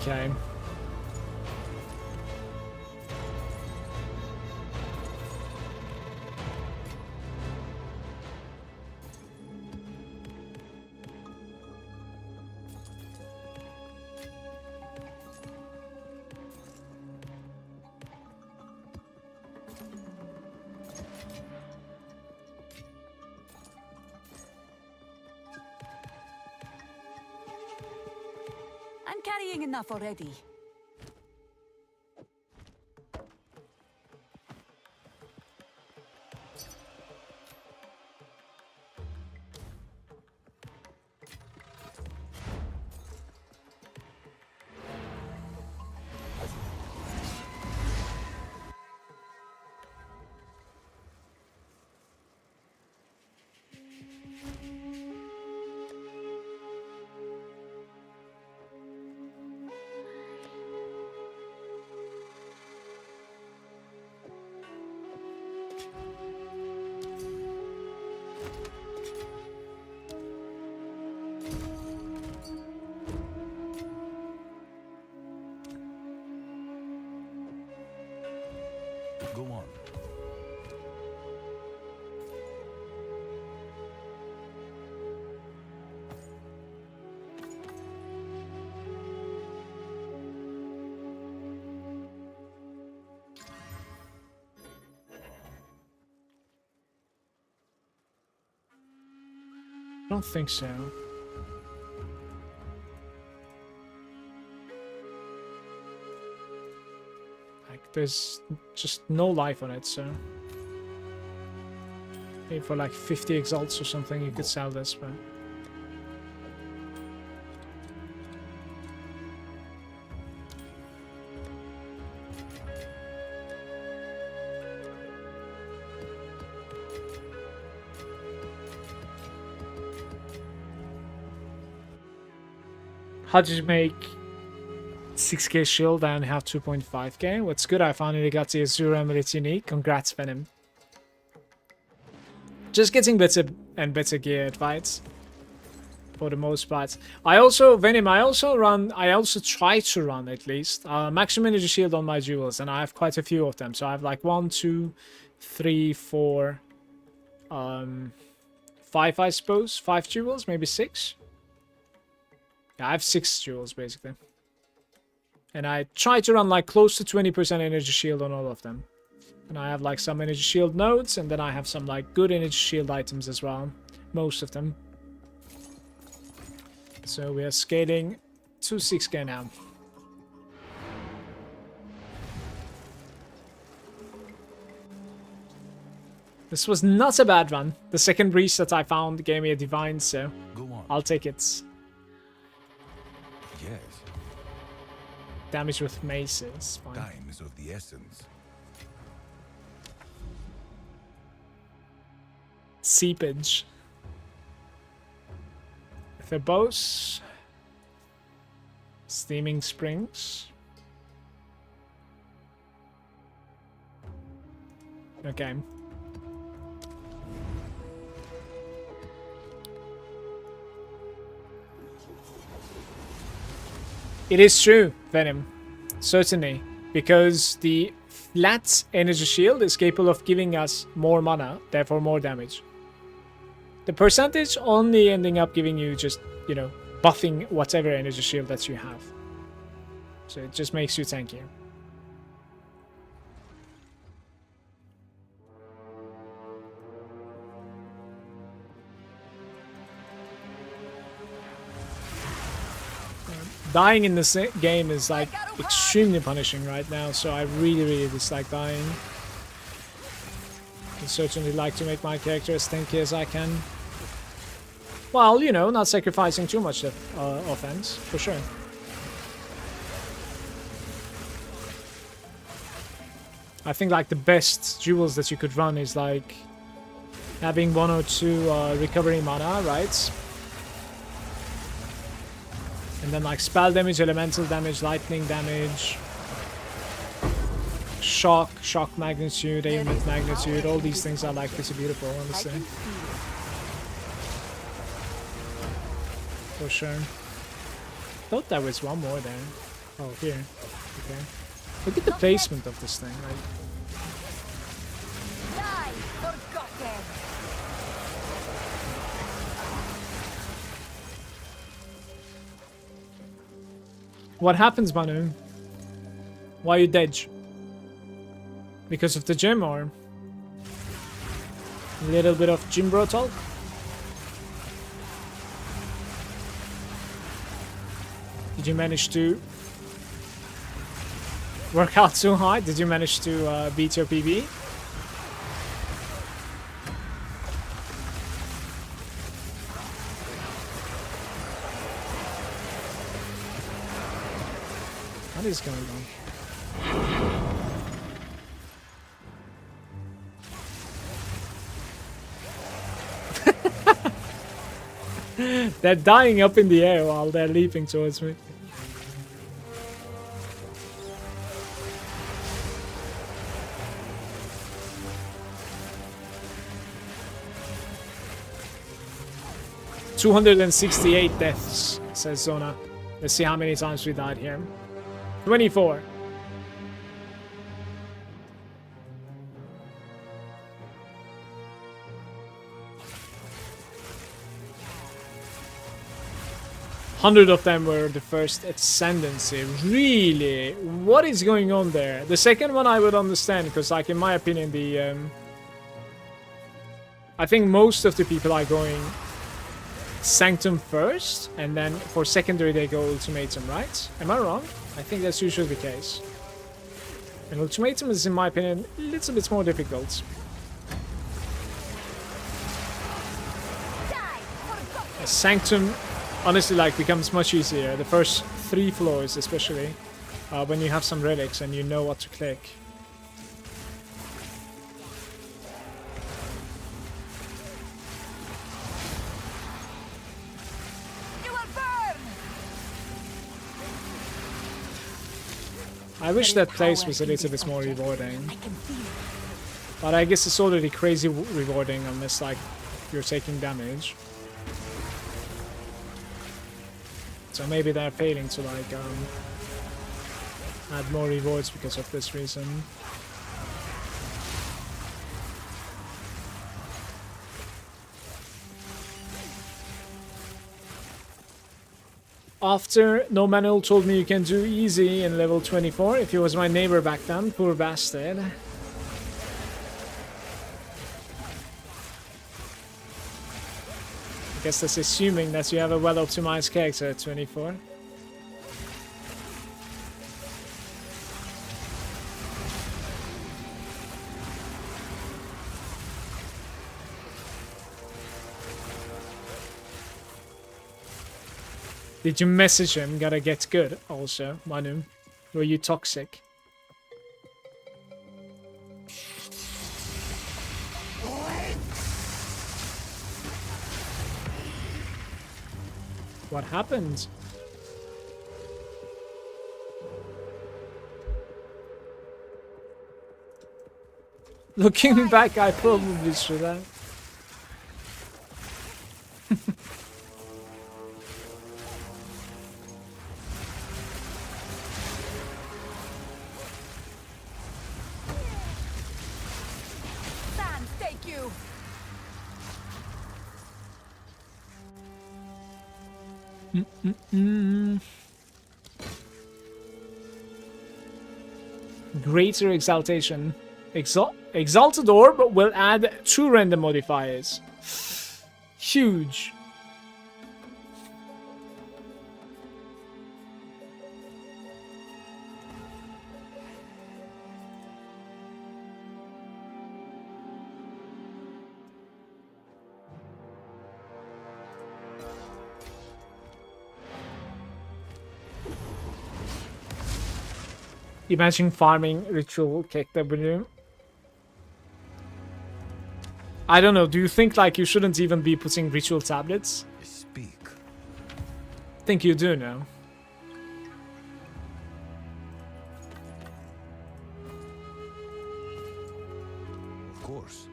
Okay. I'm carrying enough already. Go on. I don't think so. Like, there's just no life on it, so... Maybe for like 50 exalts or something you could sell this, but... How did you make 6k shield and have 2.5k? What's good, I finally got the Azure Amulet unique. Congrats, Venom. Just getting better and better geared, right? For the most part. Venom, I also try to run at least maximum energy shield on my jewels, and I have quite a few of them. So I have like 1, 2, 3, 4, 5, I suppose. 5 jewels, maybe 6. Yeah, I have 6 jewels basically. And I try to run like close to 20% energy shield on all of them. And I have like some energy shield nodes, and then I have some like good energy shield items as well. Most of them. So we are scaling to 6k now. This was not a bad run. The second breach that I found gave me a divine, so Go on. I'll take it. Yes. Damage with maces. Fine. Time is of the essence. Seepage. Verbose. Steaming Springs. Okay. It is true, Venom. Certainly. Because the flat energy shield is capable of giving us more mana, therefore more damage. The percentage only ending up giving you just, you know, buffing whatever energy shield that you have. So it just makes you tankier. Dying in this game is like extremely punishing right now, so I really dislike dying. I certainly like to make my character as tanky as I can. Well, you know, not sacrificing too much offense, for sure. I think like the best jewels that you could run is like having 1 or 2 recovery mana, right? And then like spell damage, elemental damage, lightning damage, shock magnitude, ailment magnitude, all these things are like pretty beautiful, honestly. For sure. Thought there was one more there. Oh, here. Okay. Look at the placement of this thing. Like, Die, forgotten. what happens, Manu? Why you dead? Because of the gym or a little bit of gym bro talk? Did you manage to work out too hard? Did you manage to beat your PB? What is going on? They're dying up in the air while they're leaping towards me. "268 deaths," says Zona. Let's see how many times we died here. 24. Hundred of them were the first ascendancy. Really? What is going on there? The second one I would understand, because like in my opinion the I think most of the people are going Sanctum first, and then for secondary they go Ultimatum, right? Am I wrong? I think that's usually the case. And Ultimatum is, in my opinion, a little bit more difficult. Sanctum, honestly, like, becomes much easier. The first 3 floors, especially, when you have some relics and you know what to click. I wish that place was a little bit more rewarding. But I guess it's already crazy rewarding unless, like, you're taking damage. So maybe they're failing to, like, add more rewards because of this reason. After No Manual told me you can do easy in level 24 if he was my neighbor back then, poor bastard. I guess that's assuming that you have a well-optimized character at 24. Did you message him? Gotta get good also, Manu. Were you toxic? What happened? Looking back, I probably should have. Greater exaltation. Exalted orb will add 2 random modifiers. Huge. Imagine farming ritual KW. I don't know, do you think like you shouldn't even be putting ritual tablets? Speak. Think you do now. Of course.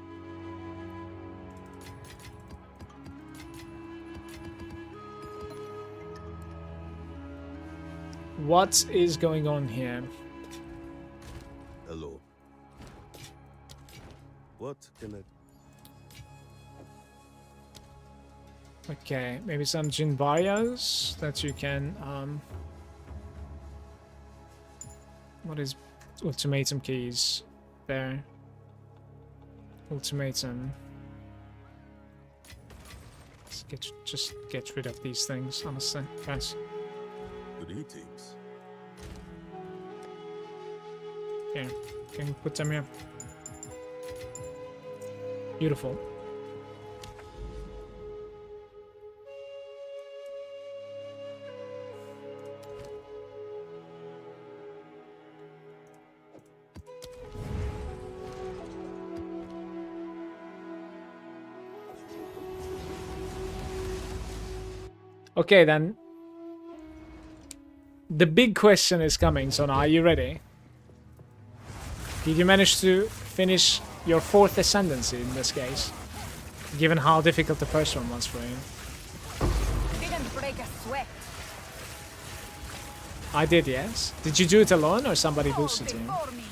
What is going on here? Hello. What can I... Okay, maybe some Jinbarias that you can what is ultimatum keys? There. Ultimatum. Just get rid of these things, honestly, guys. Greetings. Here, can you put them here? Beautiful. Okay, then. The big question is coming, so now are you ready? Did you manage to finish your 4th ascendancy in this case? Given how difficult the first one was for you. Didn't break a sweat. I did, yes. Did you do it alone or somebody boosted you? Before me.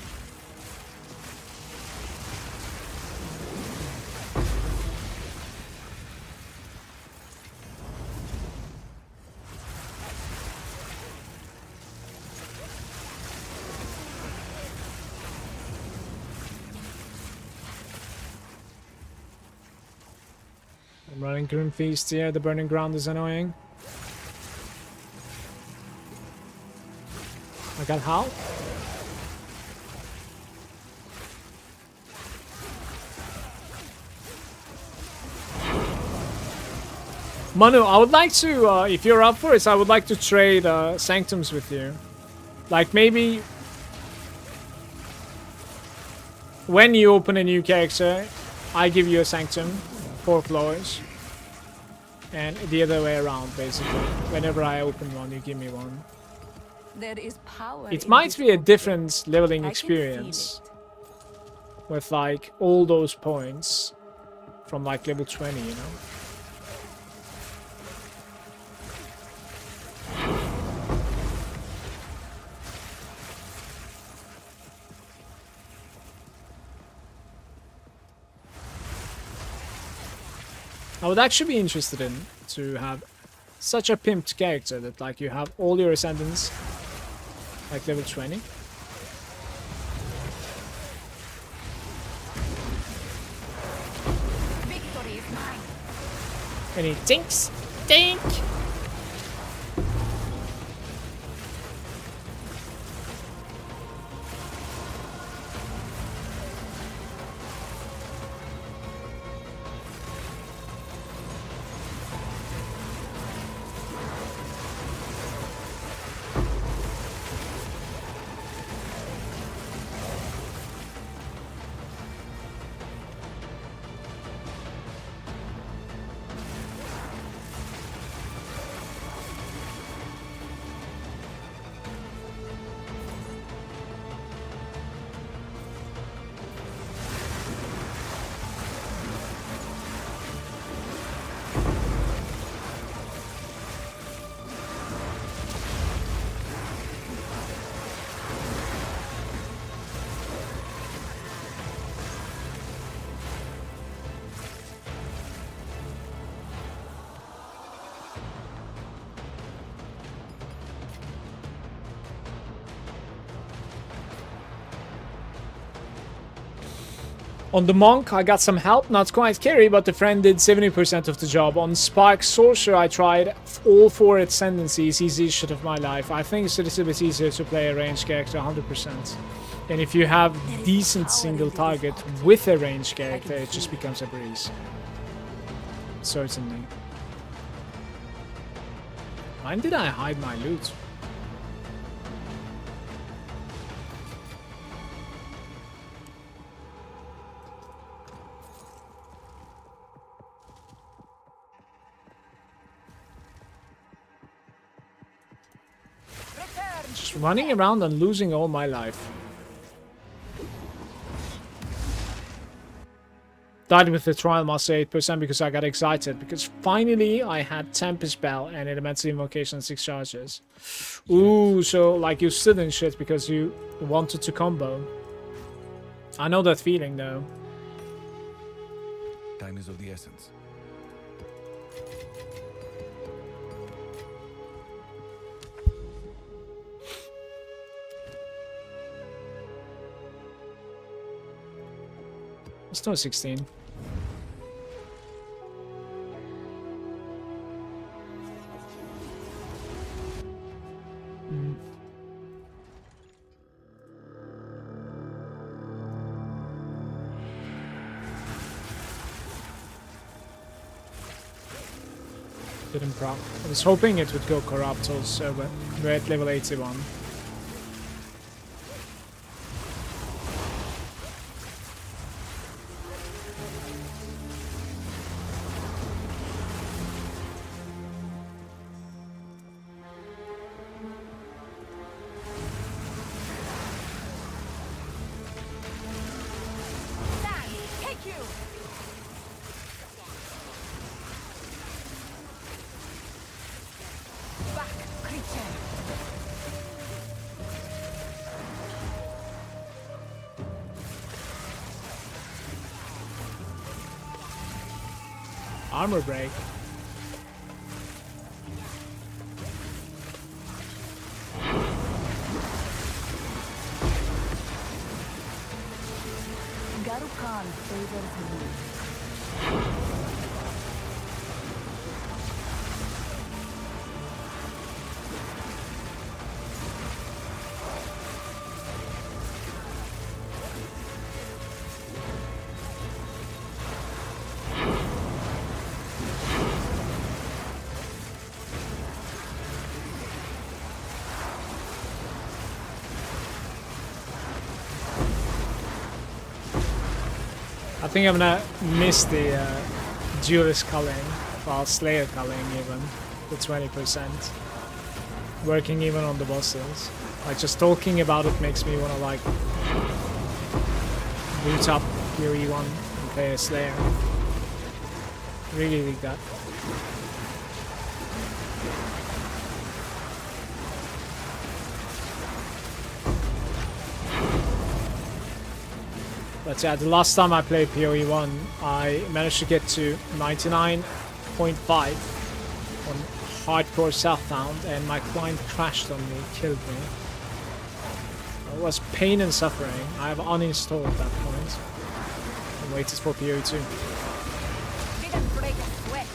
I'm running Grim Feast here. The Burning Ground is annoying. I got how? Manu, I would like to, if you're up for it, I would like to trade Sanctums with you. Like maybe when you open a new character, I give you a Sanctum, 4 floors. And the other way around, basically. Whenever I open one, you give me one. There is power. It in might this be a object. different leveling I can feel experience it. with like all those points from like level 20, you know? I would actually be interested in to have such a pimped character that like you have all your ascendants like level 20. Victory is mine. Any tinks? Tink! On the Monk, I got some help, not quite carry, but the friend did 70% of the job. On Spark Sorcerer, I tried all 4 ascendancies, easy shit of my life. I think it's a little bit easier to play a ranged character 100%. And if you have decent single target with a ranged character, it just becomes a breeze. Certainly. When did I hide my loot? Just running around and losing all my life. Died with the trial master 8% because I got excited. Because finally I had Tempest Spell and Elemental Invocation 6 charges. Ooh, so like you stood in shit because you wanted to combo. I know that feeling though. Time is of the essence. It's not 16. Didn't proc. I was hoping it would go corrupt also, but we're at level 81. Armor break. Garukan favors me. I think I'm gonna miss the Duelist culling, well, Slayer culling even, the 20%. Working even on the bosses. Like, just talking about it makes me wanna, like, boot up PoE 1 and play a Slayer. Really like that. But yeah, the last time I played PoE 1, I managed to get to 99.5 on hardcore Southbound, and my client crashed on me, killed me. It was pain and suffering. I have uninstalled at that point and waited for PoE 2. Didn't break a sweat.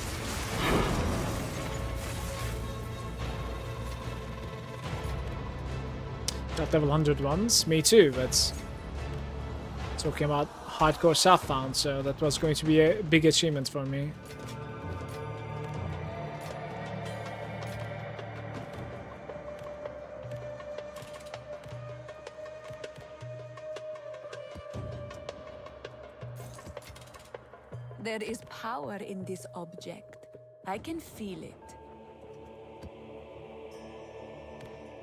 Got level 100 once, me too, but talking about hardcore Southbound, so that was going to be a big achievement for me. There is power in this object. I can feel it.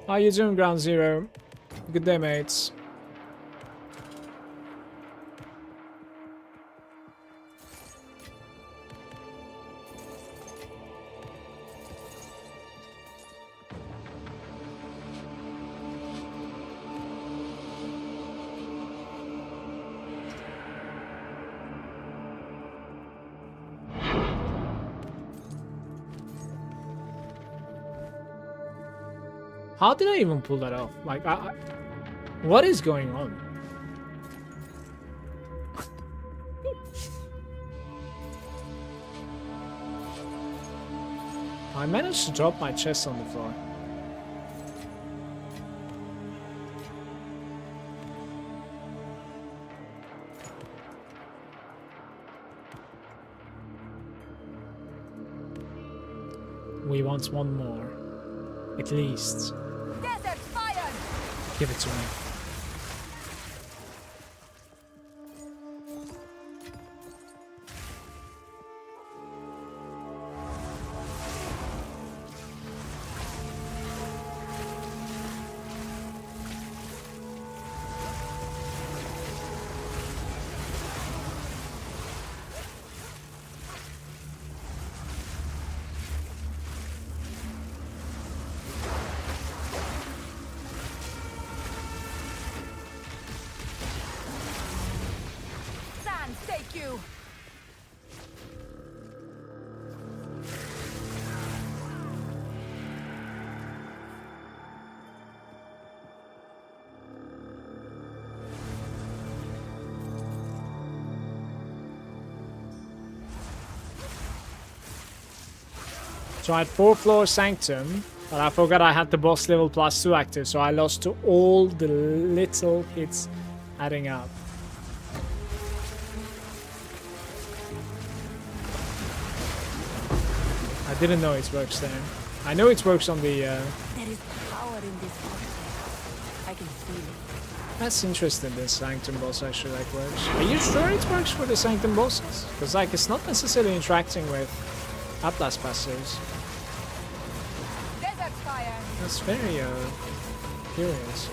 How you doing, Ground Zero? Good day, mates. How did I even pull that off? Like, what is going on? I managed to drop my chest on the floor. We want one more. At least. Desert fire! Give it to me. So I had 4th floor Sanctum, but I forgot I had the boss level +2 active, so I lost to all the little hits adding up. I didn't know it works there. I know it works on the... There is power in this object. I can feel it. That's interesting, this Sanctum boss actually like works. Are you sure it works for the Sanctum bosses? Because like it's not necessarily interacting with Atlas passives. Desert fire. That's very curious.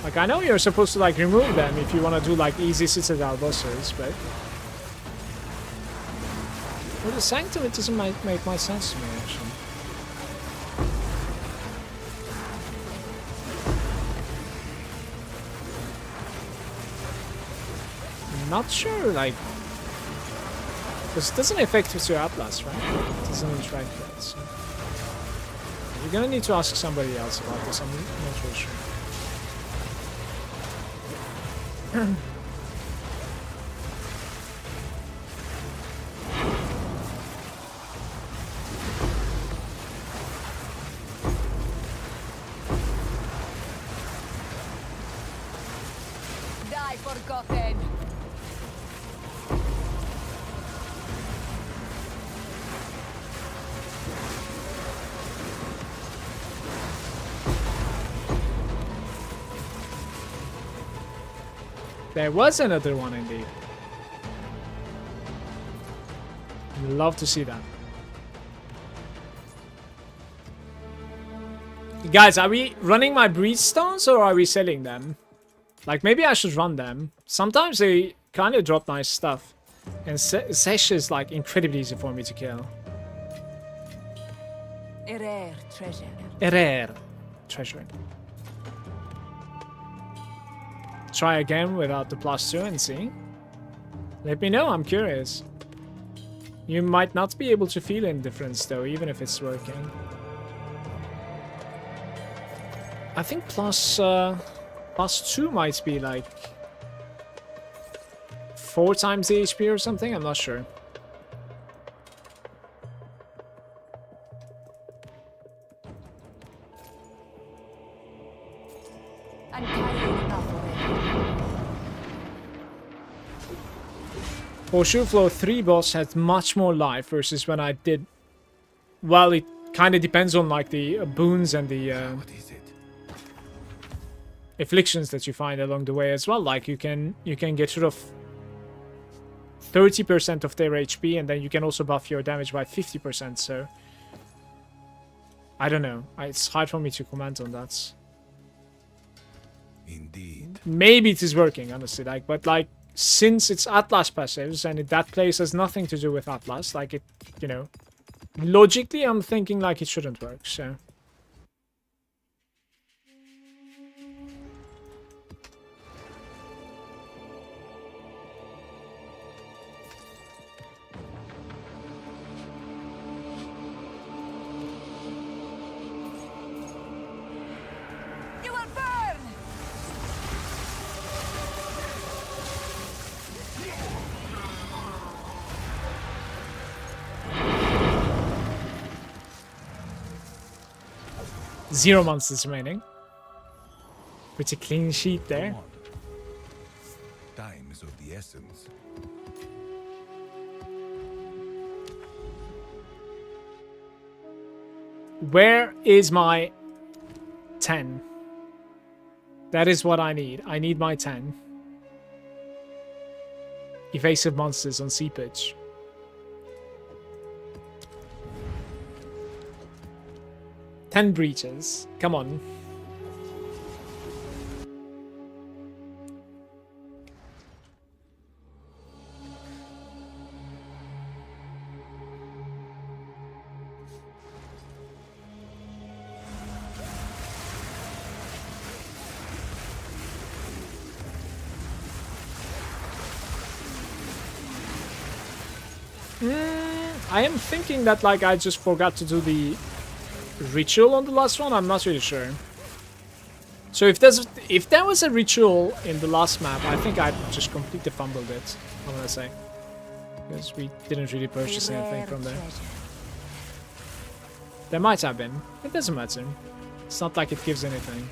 Like I know you're supposed to like remove them if you want to do like easy Citadel bosses, but for the Sanctum it doesn't make much sense to me actually. Not sure, like, because it doesn't affect with your Atlas, right? It doesn't interact with it. So. You're gonna need to ask somebody else about this. I'm not really sure. Die forgotten. There was another one indeed. Love to see that. Guys, are we running my breed stones or are we selling them? Like maybe I should run them. Sometimes they kind of drop nice stuff. And Sesh is like incredibly easy for me to kill. A rare treasure. A rare treasure. Try again without the +2 and see. Let me know, I'm curious. You might not be able to feel any difference though, even if it's working. I think +2 might be like 4 times the HP or something, I'm not sure. I'm carrying enough already. Horseshoe Flow 3 boss had much more life versus when I did... Well, it kind of depends on like the boons and the What is it? afflictions that you find along the way as well. Like you can get rid of 30% of their HP and then you can also buff your damage by 50%, so... I don't know. It's hard for me to comment on that. Indeed. Maybe it is working, honestly, like, but like, since it's Atlas passives and that place has nothing to do with Atlas, like it, you know, logically I'm thinking like it shouldn't work, so. You will burn! Zero monsters remaining. Pretty clean sheet there. Come on. Time is of the essence. Where is my 10? That is what I need. I need my 10. Evasive monsters on seepage. Ten breaches. Come on. I am thinking that like I just forgot to do the ritual on the last one. I'm not really sure. So if there was a ritual in the last map, I think I just completely fumbled it, I'm gonna say. because we didn't really purchase A anything rare from there. treasure. There might have been. It doesn't matter. It's not like it gives anything.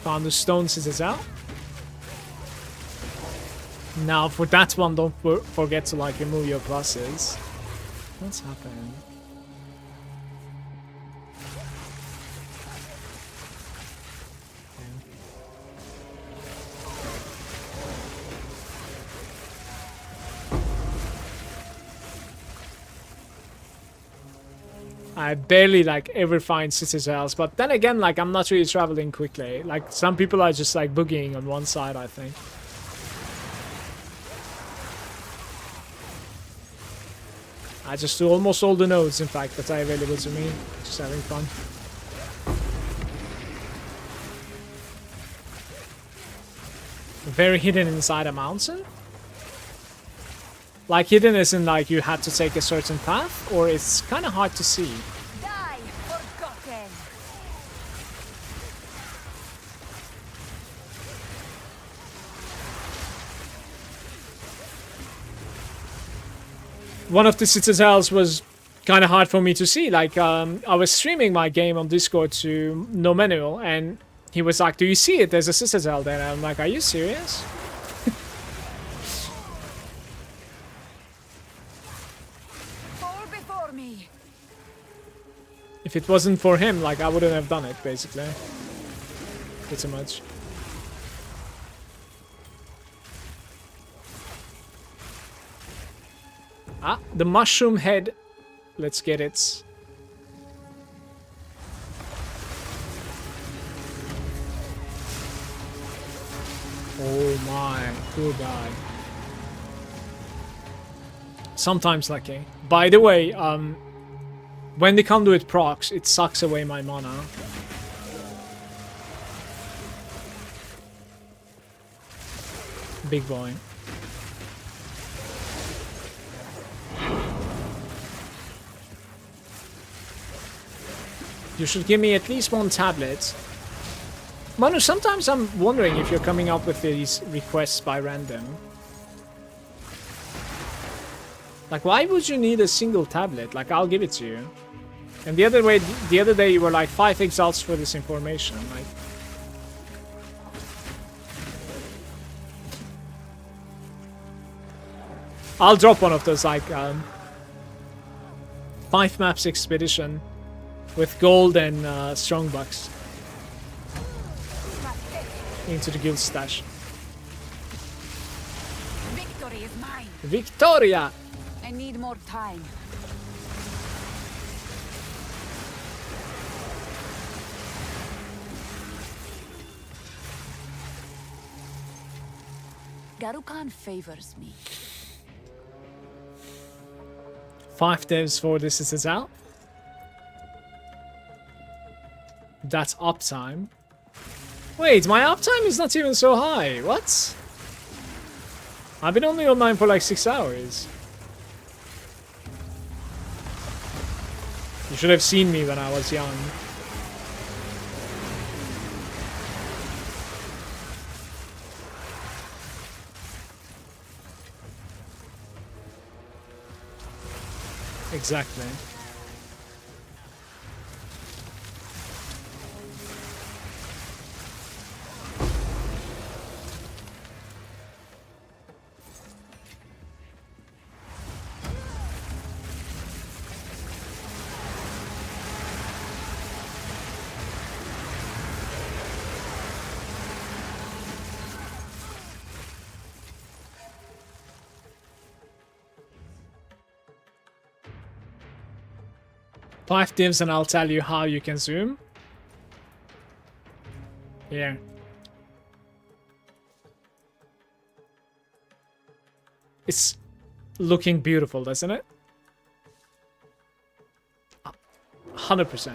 Found the stone citadel. Now for that one, don't forget to like remove your pluses. What's happened? I barely like ever find citadels, but then again, like I'm not really traveling quickly. Like some people are just like boogieing on one side, I think. I just do almost all the nodes, in fact, that are available to me. Just having fun. Very hidden inside a mountain? Like hidden isn't like you had to take a certain path, or it's kind of hard to see. Die, forgotten. One of the citadels was kind of hard for me to see. Like, I was streaming my game on Discord to No Manual, and he was like, "Do you see it? There's a citadel there." And I'm like, "Are you serious?" Fall before me. If it wasn't for him, like, I wouldn't have done it, basically. Pretty much. Ah, the mushroom head. Let's get it. Oh my, poor guy. Sometimes lucky. By the way, when the conduit procs, it sucks away my mana. Big boy. You should give me at least one tablet. Manu, sometimes I'm wondering if you're coming up with these requests by random. Like, why would you need a single tablet? Like, I'll give it to you. And the other day you were like 5 exalts for this information. Like, I'll drop one of those, like, 5 maps expedition with gold and strong bucks into the guild stash. Victory is mine. Victoria! I need more time. Garukan favors me. 5 devs for this is out. That's uptime. Wait, my uptime is not even so high. What? I've been only online for like 6 hours. You should have seen me when I was young. Exactly. Five divs and I'll tell you how you can zoom. Here. It's looking beautiful, doesn't it? 100%.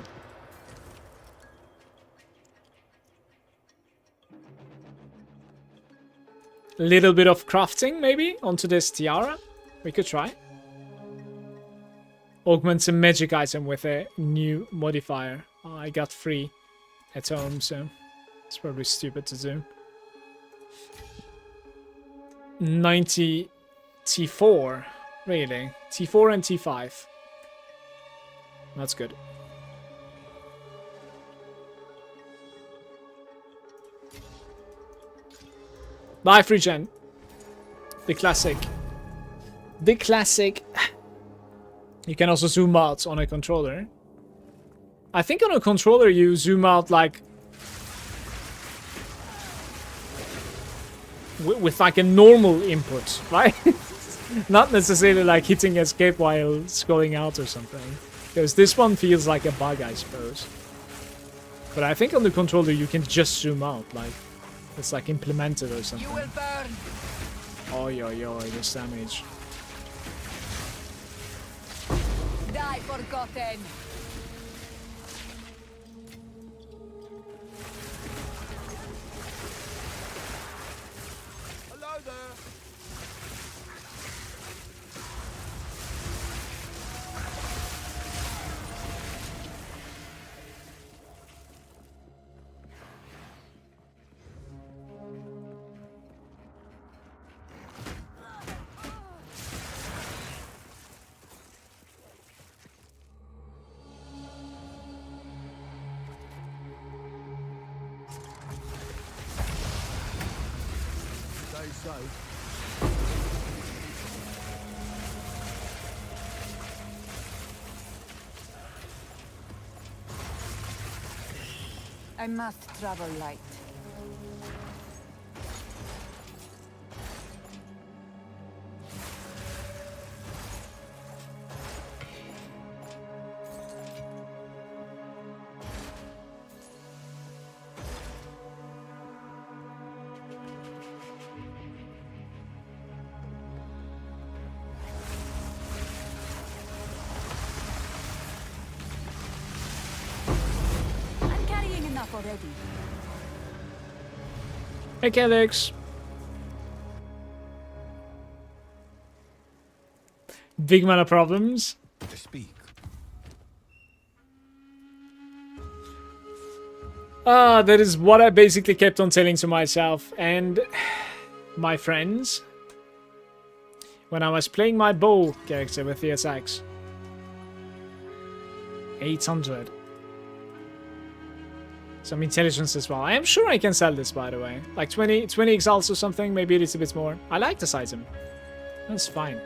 little bit of crafting, maybe, onto this tiara. We could try. Augments a magic item with a new modifier. Oh, I got free at home, so it's probably stupid to do. 90 T4, really? T4 and T5. That's good. Life regen. The classic. The classic. You can also zoom out on a controller. I think on a controller you zoom out like with like a normal input, right? Not necessarily like hitting escape while scrolling out or something. Because this one feels like a bug, I suppose. But I think on the controller you can just zoom out, like it's like implemented or something. You will burn. Oh, this damage. Die forgotten. Hello there. Stay safe. I must travel light. I'm carrying enough already. Hey, Calix. Big mana problems. To speak. That is what I basically kept on telling to myself and my friends when I was playing my bow character with the attacks. 800. Some intelligence as well. I am sure I can sell this, by the way. Like 20 exalts or something, maybe a little bit more. I like this item. That's fine.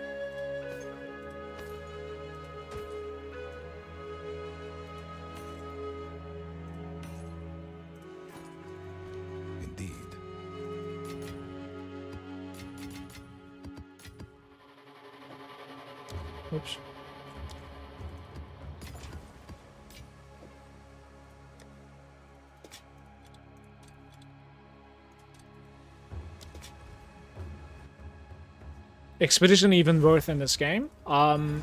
Indeed. Oops. Expedition even worth in this game. The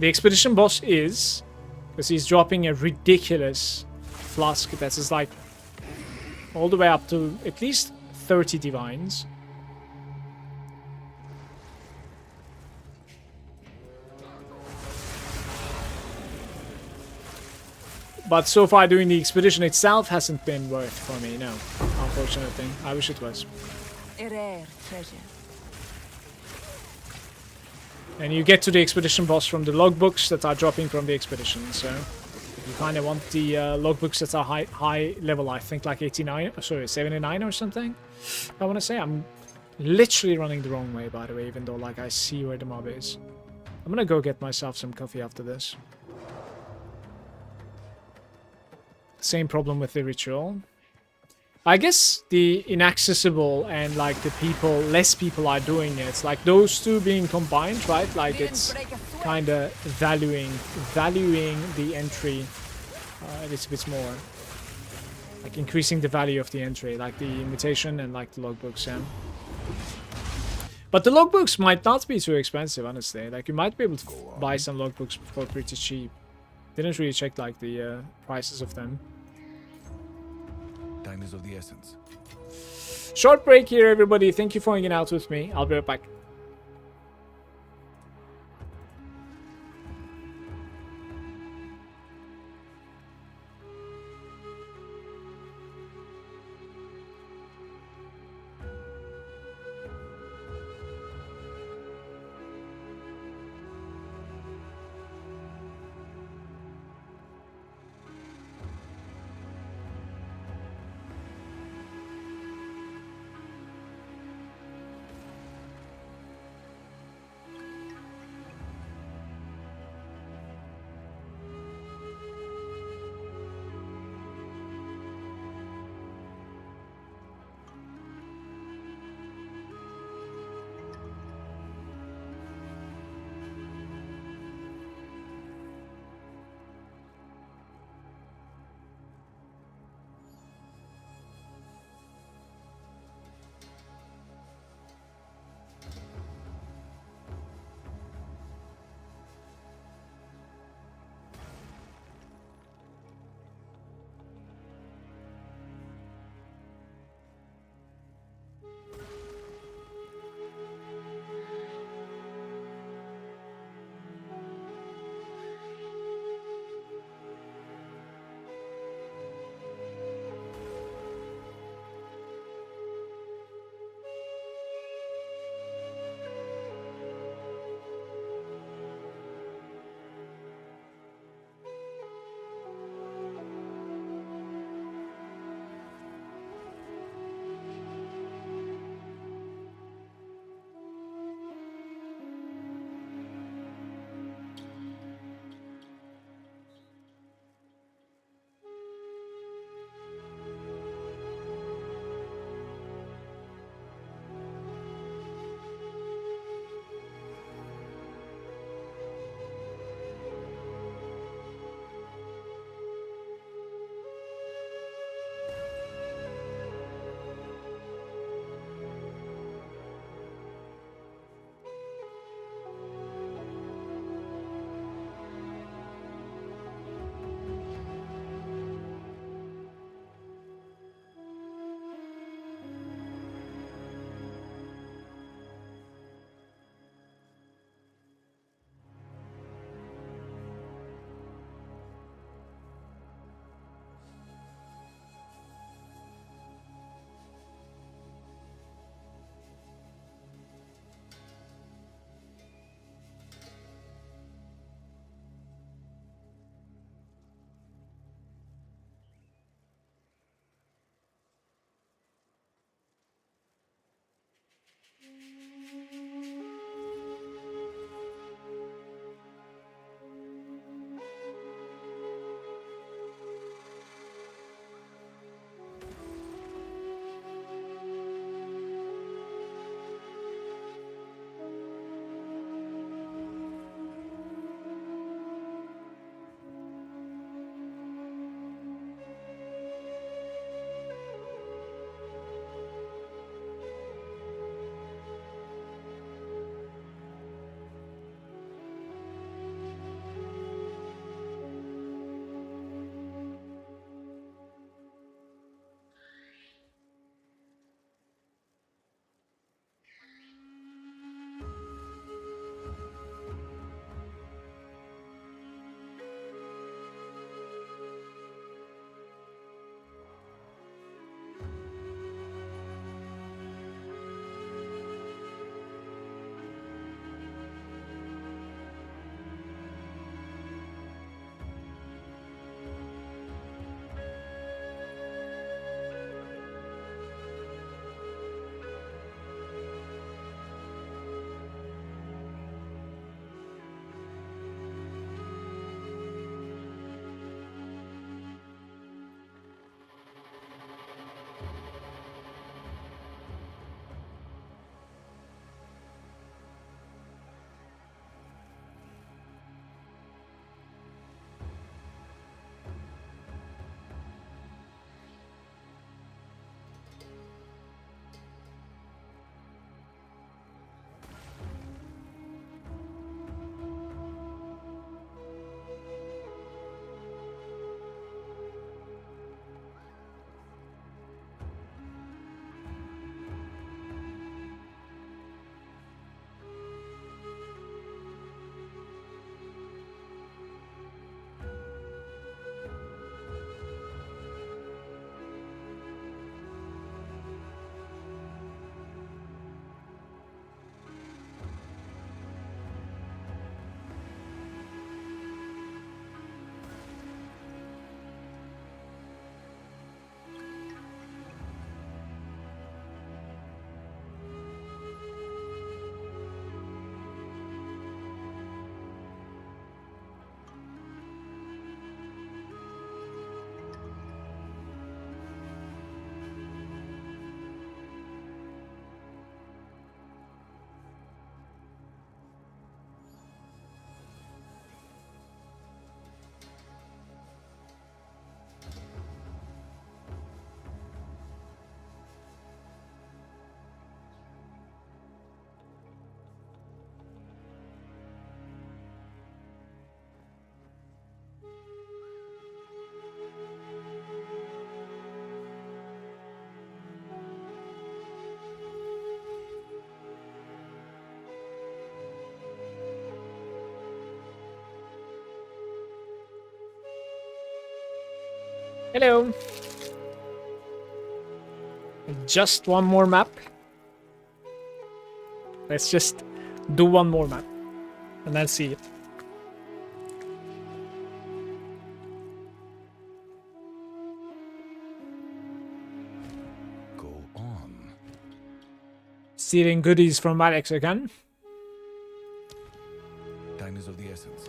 expedition boss is, because he's dropping a ridiculous flask that is like all the way up to at least 30 divines. But so far doing the expedition itself hasn't been worth for me, no. Unfortunately. I wish it was. A rare treasure. And you get to the expedition boss from the logbooks that are dropping from the expedition, so you kind of want the logbooks that are high level, I think like 89, sorry, 79 or something. I want to say I'm literally running the wrong way, by the way, even though like I see where the mob is. I'm gonna go get myself some coffee after this. Same problem with the ritual. I guess the inaccessible and like the people, less people are doing it. Like those two being combined, right? Like it's kind of valuing the entry a little bit more. Like increasing the value of the entry, like the invitation and like the logbooks, yeah. But the logbooks might not be too expensive, honestly. Like you might be able to buy some logbooks for pretty cheap. Didn't really check like the prices of them. Time is of the essence. Short break here, everybody. Thank you for hanging out with me. I'll be right back. Hello. Just one more map. Let's just do one more map. And then see it. Go on. Stealing goodies from Alex again. Time is of the essence.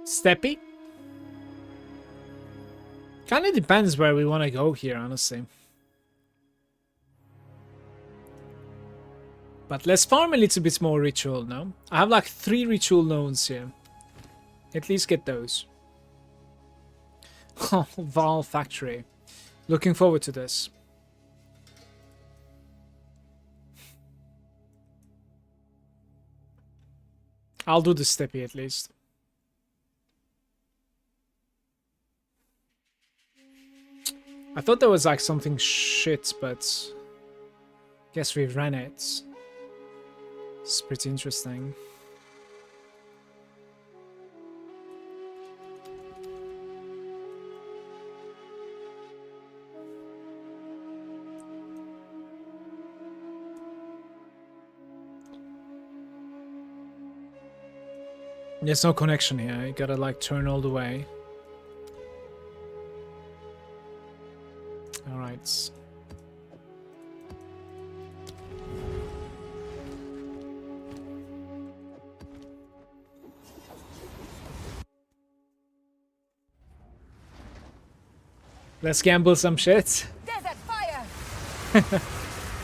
Steppy? Kinda depends where we want to go here, honestly. But let's farm a little bit more ritual now. I have like 3 ritual nodes here. At least get those. Oh, Val Factory. Looking forward to this. I'll do the Steppy at least. I thought there was like something shit, but guess we ran it. It's pretty interesting. There's no connection here. You gotta like turn all the way. All right. Let's gamble some shit. Desert fire!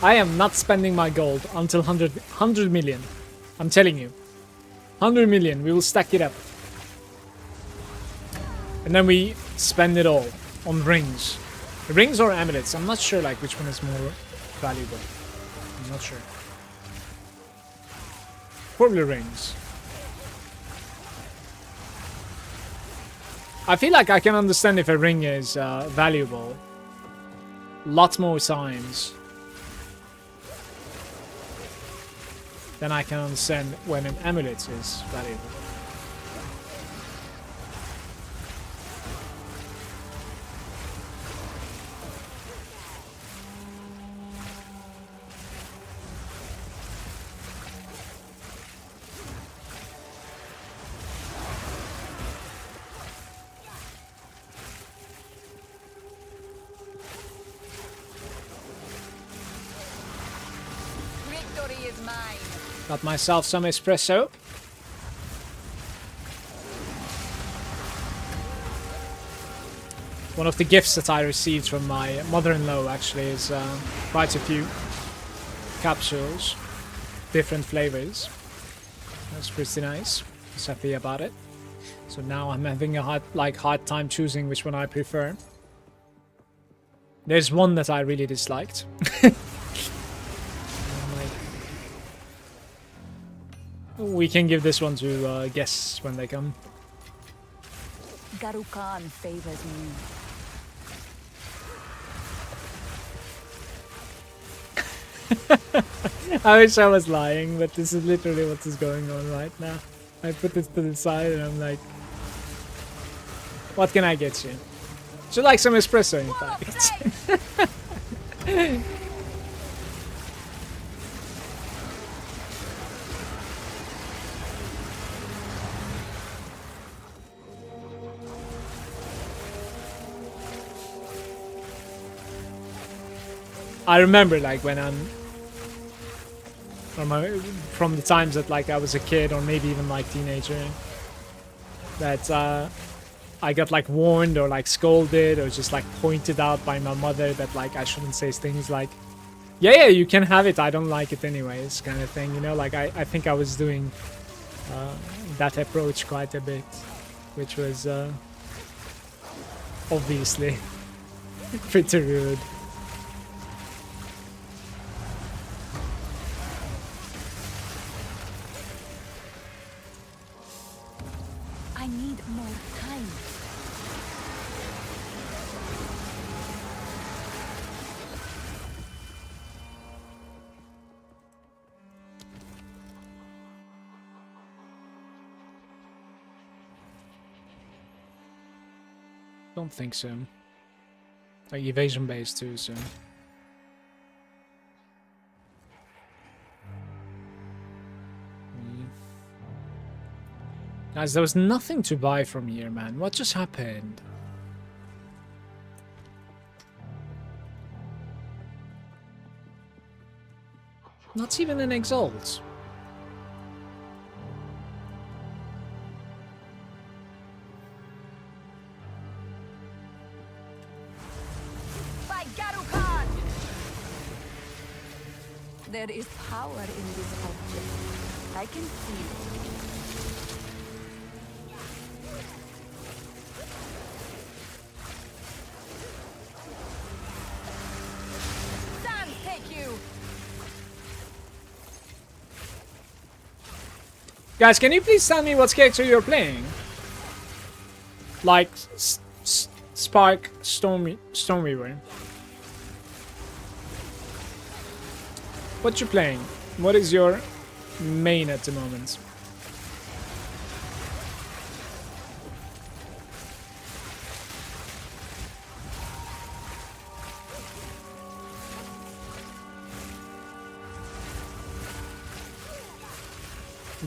I am not spending my gold until 100 million. I'm telling you. 100 million. We will stack it up. And then we spend it all on rings. Rings or amulets? I'm not sure like which one is more valuable. I'm not sure. Probably rings. I feel like I can understand if a ring is valuable. Lot more signs. Then I can understand when an amulet is valuable. Victory is mine. Got myself some espresso. One of the gifts that I received from my mother-in-law actually is quite a few capsules, different flavors. That's pretty nice. I was happy about it. So now I'm having a hard time choosing which one I prefer. There's one that I really disliked. We can give this one to guests when they come. Garukan favors me. I wish I was lying, but this is literally what is going on right now. I put this to the side and I'm like, what can I get you? Should like some espresso in fact. I remember like when I'm from the times that like I was a kid or maybe even like teenager, that I got like warned or like scolded or just like pointed out by my mother that like I shouldn't say things like, yeah, you can have it, I don't like it anyways, kind of thing, you know. Like I think I was doing that approach quite a bit, which was obviously Pretty rude. I need more time. Don't think so. Like evasion based too, so. Guys, there was nothing to buy from here, man. What just happened? Not even an exalt. By Garukan! There is power in this object. I can feel it. Sam, take you! Guys, can you please tell me what character you're playing? Like, Spark, Stormweaver. What you playing? What is your main at the moment?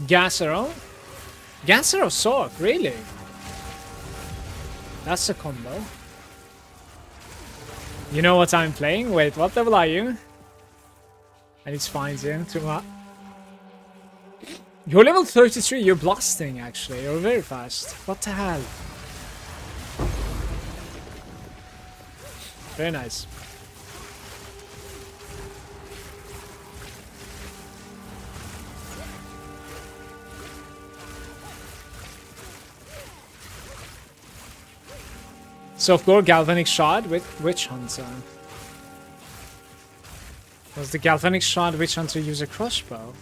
Gasero? Gasero Sock, really? That's a combo. You know what I'm playing? Wait, what level are you? I need to find you. You're level 33, you're blasting actually. You're very fast. What the hell? Very nice. Softcore Galvanic Shard with Witch Hunter. Does the Galvanic Shard Witch Hunter use a crossbow?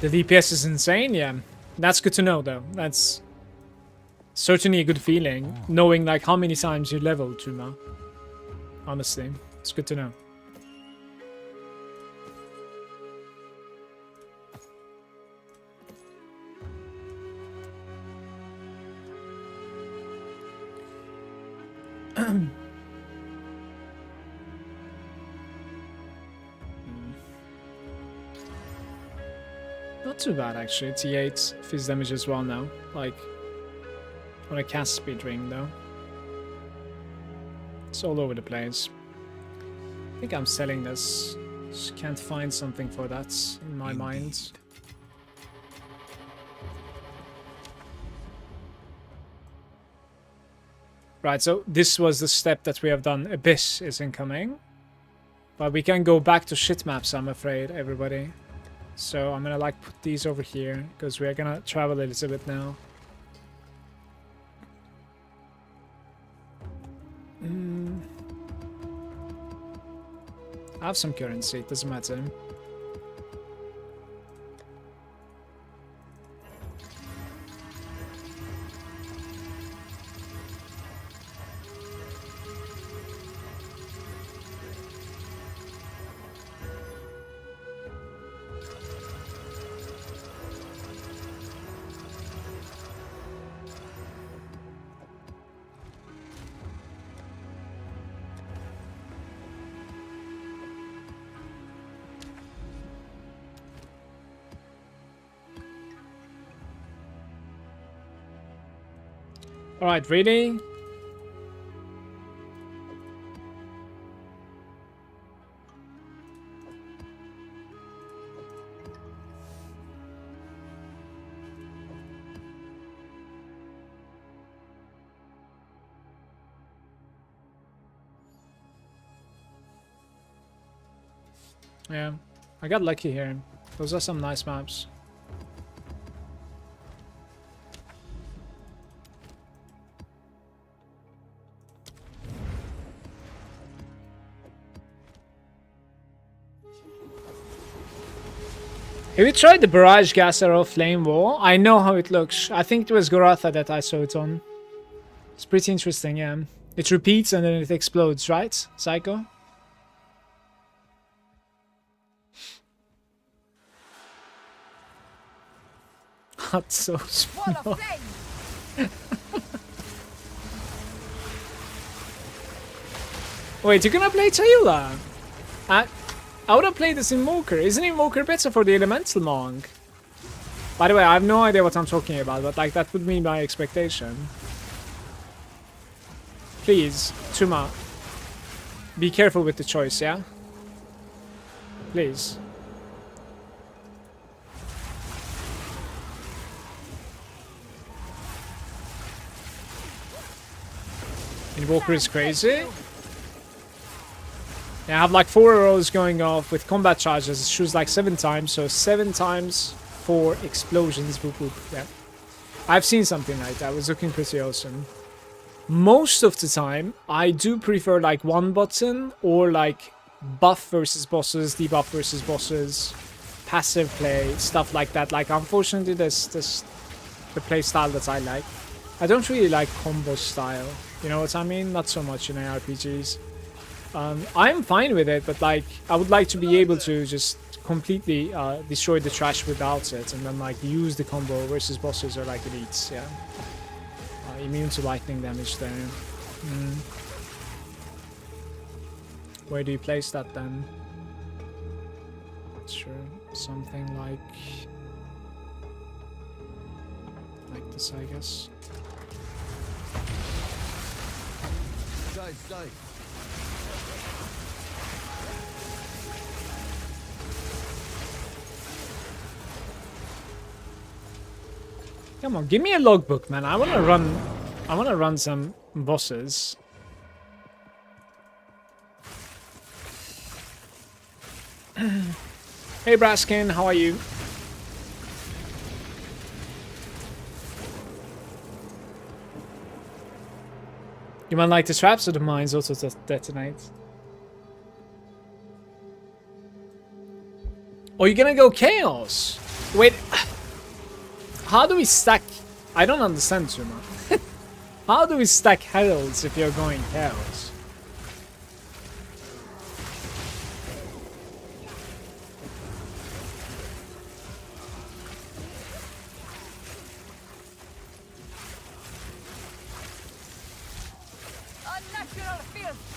The DPS is insane, yeah. That's good to know though. That's certainly a good feeling, knowing like how many times you leveled Tuma. Honestly, it's good to know. Not too bad actually. T8 fizz damage as well now. Like on a cast speed ring though. It's all over the place. I think I'm selling this. Just can't find something for that in my mind. Right, so this was the step that we have done. Abyss is incoming. But we can go back to shit maps, I'm afraid, everybody. So I'm gonna like put these over here, because we're gonna travel a little bit now. I have some currency, it doesn't matter. Alright, really? Yeah, I got lucky here. Those are some nice maps. Have you tried the Barrage Gas Arrow Flame Wall? I know how it looks. I think it was Goratha that I saw it on. It's pretty interesting, yeah. It repeats and then it explodes, right, Psycho? That's so small. Wait, you're gonna play Chayula? I would have played this Invoker. Isn't Invoker better for the Elemental Monk? By the way, I have no idea what I'm talking about, but like that would be my expectation. Please, Tuma, be careful with the choice, yeah? Please. Invoker is crazy. Yeah, I have like 4 arrows going off with combat charges. It shoots like 7 times, so 7 times 4 explosions. Boop, boop. Yeah, I've seen something like that. It was looking pretty awesome. Most of the time, I do prefer like 1 button or like buff versus bosses, debuff versus bosses, passive play, stuff like that. Like, unfortunately, this the play style that I like. I don't really like combo style. You know what I mean? Not so much in ARPGs. I'm fine with it, but like I would like to be able to just completely destroy the trash without it, and then like use the combo versus bosses or like elites. Yeah, immune to lightning damage there. Where do you place that then? Sure, something like this, I guess. Stay. Come on, give me a logbook, man. I wanna run some bosses. Hey Braskin, how are you? You might like the traps or the mines also detonate. Oh, you're gonna go chaos? Wait. How do we stack? I don't understand, Zuma. How do we stack heralds if you're going chaos? Unnatural filth.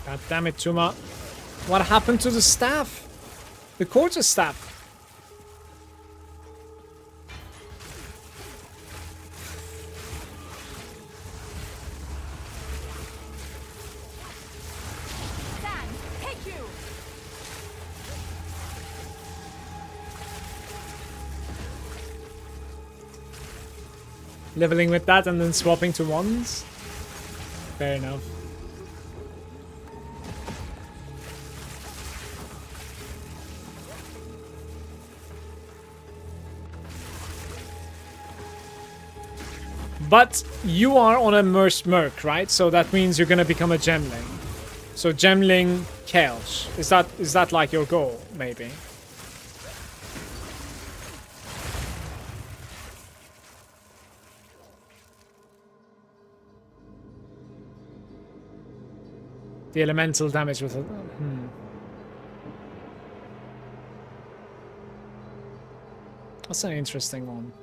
God damn it, Tuma. What happened to the staff? The quarter staff. Sand, take you. Leveling with that and then swapping to ones? Fair enough. But you are on a merc, right? So that means you're gonna become a gemling. So gemling chaos. Is that like your goal, maybe? The elemental damage with it. That's an interesting one.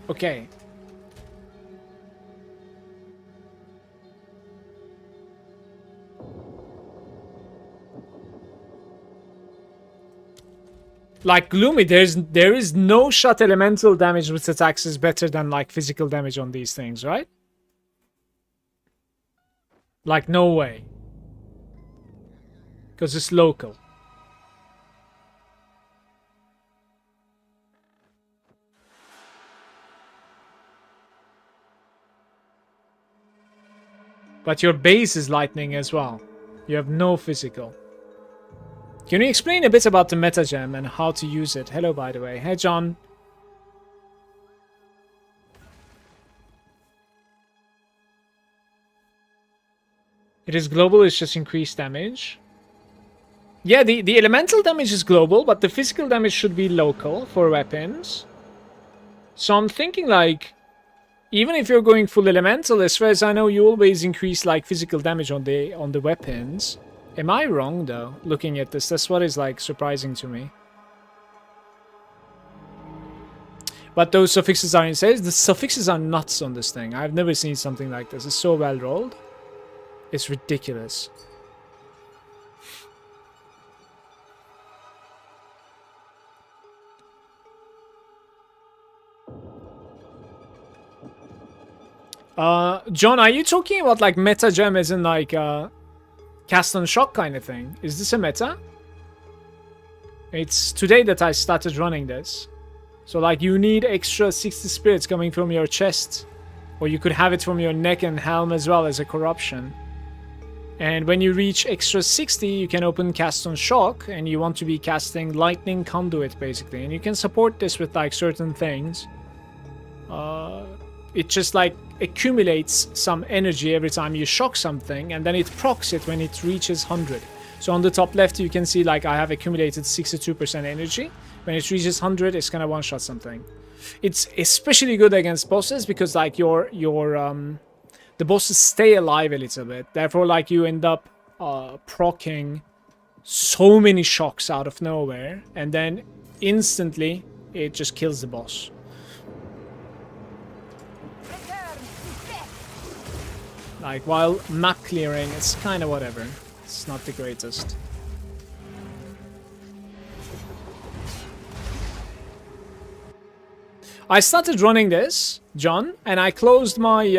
Okay. Like Gloomy, there is no shot elemental damage with attacks is better than like physical damage on these things, right? Like no way. Because it's local. But your base is lightning as well. You have no physical. Can you explain a bit about the meta gem and how to use it? Hello, by the way. Hey, John. It is global, it's just increased damage. Yeah, the elemental damage is global, but the physical damage should be local for weapons. So I'm thinking like, even if you're going full elemental, as far as I know, you always increase like physical damage on the weapons. Am I wrong though? Looking at this, that's what is like surprising to me. But those suffixes are insane. The suffixes are nuts on this thing. I've never seen something like this. It's so well rolled. It's ridiculous. John, are you talking about like meta gem as in like cast on shock kind of thing? Is this a meta? It's today that I started running this. So like you need extra 60 spirits coming from your chest. Or you could have it from your neck and helm as well as a corruption. And when you reach extra 60, you can open cast on shock, and you want to be casting lightning conduit basically. And you can support this with like certain things. It just like accumulates some energy every time you shock something, and then it procs it when it reaches 100. So on the top left, you can see like I have accumulated 62% energy. When it reaches 100, it's gonna one-shot something. It's especially good against bosses because like the bosses stay alive a little bit. Therefore, like you end up proccing so many shocks out of nowhere, and then instantly it just kills the boss. Like while map clearing, it's kind of whatever. It's not the greatest. I started running this, John, and I closed my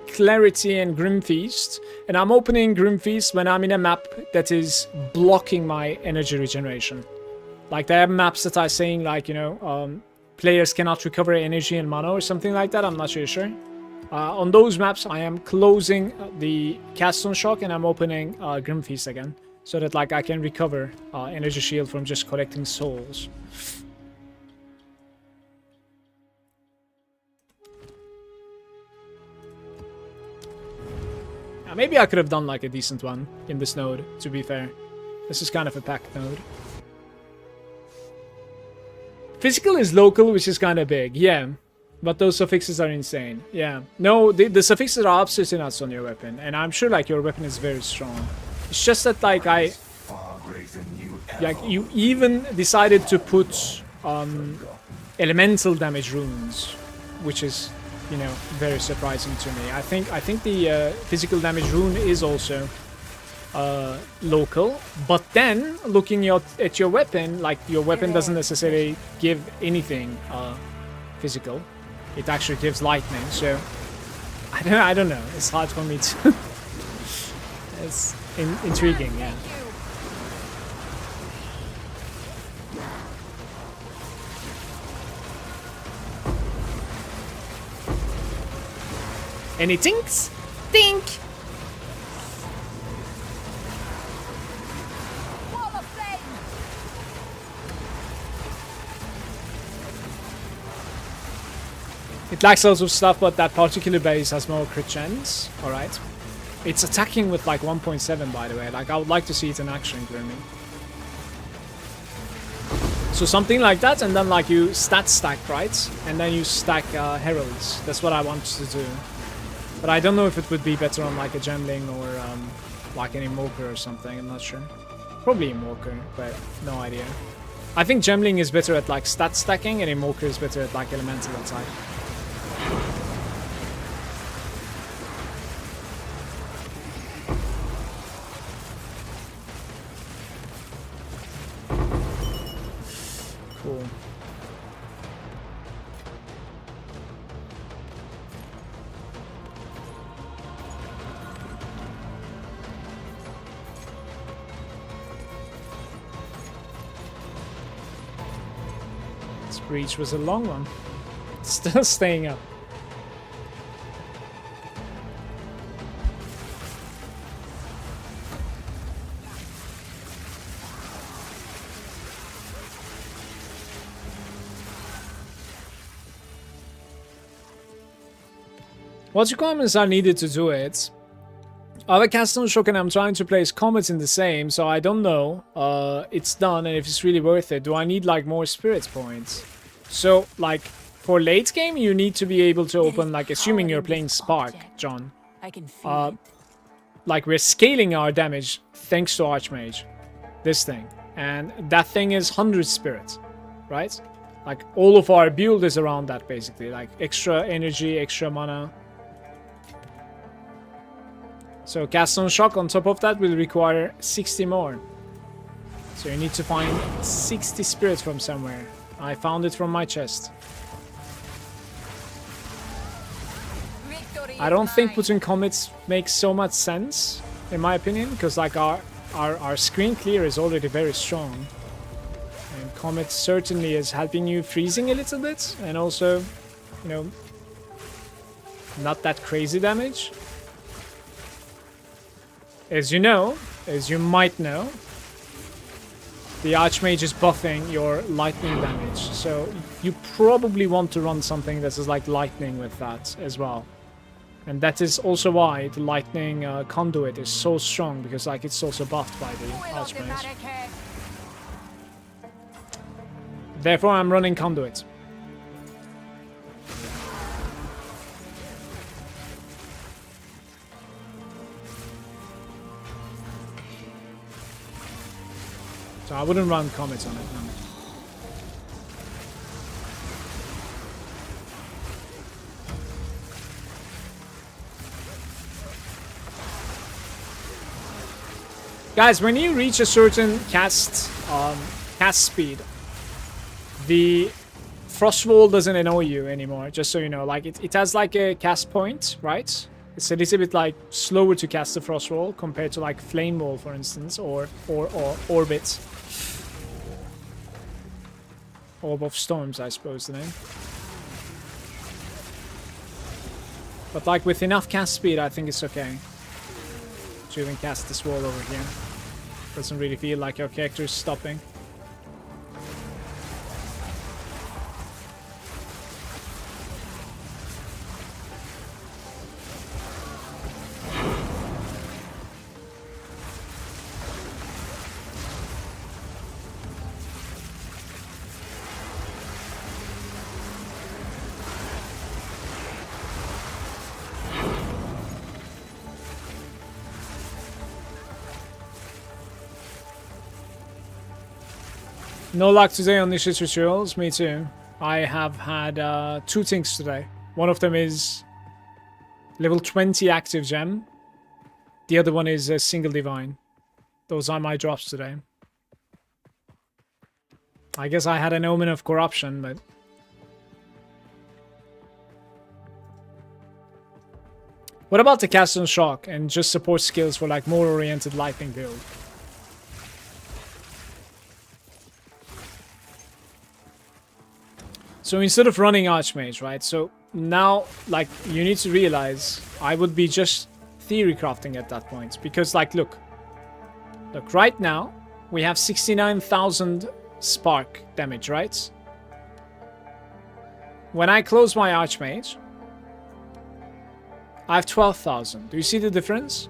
Clarity and Grim Feast, and I'm opening Grim Feast when I'm in a map that is blocking my energy regeneration. Like there are maps that are saying like, you know, players cannot recover energy and mana or something like that. I'm not really sure. On those maps, I am closing the cast on shock and I'm opening Grim Feast again, so that like I can recover energy shield from just collecting souls. Maybe I could have done like a decent one in this node, to be fair. This is kind of a packed node. Physical is local, which is kind of big, yeah. But those suffixes are insane, yeah. No, the suffixes are absolutely nuts on your weapon, and I'm sure like your weapon is very strong. It's just that like you even decided to put elemental damage runes, which is, you know, very surprising to me. I think the physical damage rune is also local, but then looking at your weapon, like your weapon doesn't necessarily give anything physical. It actually gives lightning, so I don't know. It's hard for me to. It's intriguing, yeah. Any tinks? Tink! Wall of flame! It lacks lots of stuff, but that particular base has more crit chance. Alright. It's attacking with like 1.7, by the way. Like, I would like to see it in action, Grimmy. So something like that, and then like you stat stack, right? And then you stack heralds. That's what I want to do. But I don't know if it would be better on like a gemling or like an invoker or something. I'm not sure. Probably invoker, but no idea. I think gemling is better at like stat stacking, and invoker is better at like elemental attack. Cool. This breach was a long one. Still staying up. What requirements are needed to do it? Other cast on shock, and I'm trying to place comets in the same, so I don't know. It's done, and if it's really worth it. Do I need like more spirit points? So like for late game, you need to be able to open, like, assuming you're playing Spark, John. I can feel it. Like we're scaling our damage thanks to Archmage, this thing, and that thing is 100 spirit, right? Like all of our build is around that basically, like extra energy, extra mana. So cast on shock on top of that will require 60 more. So you need to find 60 spirits from somewhere. I found it from my chest. I don't think putting comets makes so much sense, in my opinion, because like our screen clear is already very strong. And comet certainly is helping you freezing a little bit, and also, you know, not that crazy damage. As you know, as you might know, the Archmage is buffing your lightning damage, so you probably want to run something that is like lightning with that as well. And that is also why the lightning conduit is so strong, because like it's also buffed by the Archmage. Therefore, I'm running conduit. So I wouldn't run comets on it, no. Guys, when you reach a certain cast speed, the frost wall doesn't annoy you anymore, just so you know. Like it has like a cast point, right? It's a little bit like slower to cast the frost wall compared to like flame wall, for instance, or orbit. Orb of Storms, I suppose the name. But like with enough cast speed, I think it's okay to even cast this wall over here. Doesn't really feel like your character is stopping. No luck today on Nishit's rituals, me too. I have had 2 things today. One of them is level 20 active gem. The other one is a single divine. Those are my drops today. I guess I had an omen of corruption, but... What about the cast on shock and just support skills for like more oriented lightning build? So instead of running Archmage, right? So now, like, you need to realize I would be just theory crafting at that point. Because, like, look, right now, we have 69,000 spark damage, right? When I close my Archmage, I have 12,000. Do you see the difference?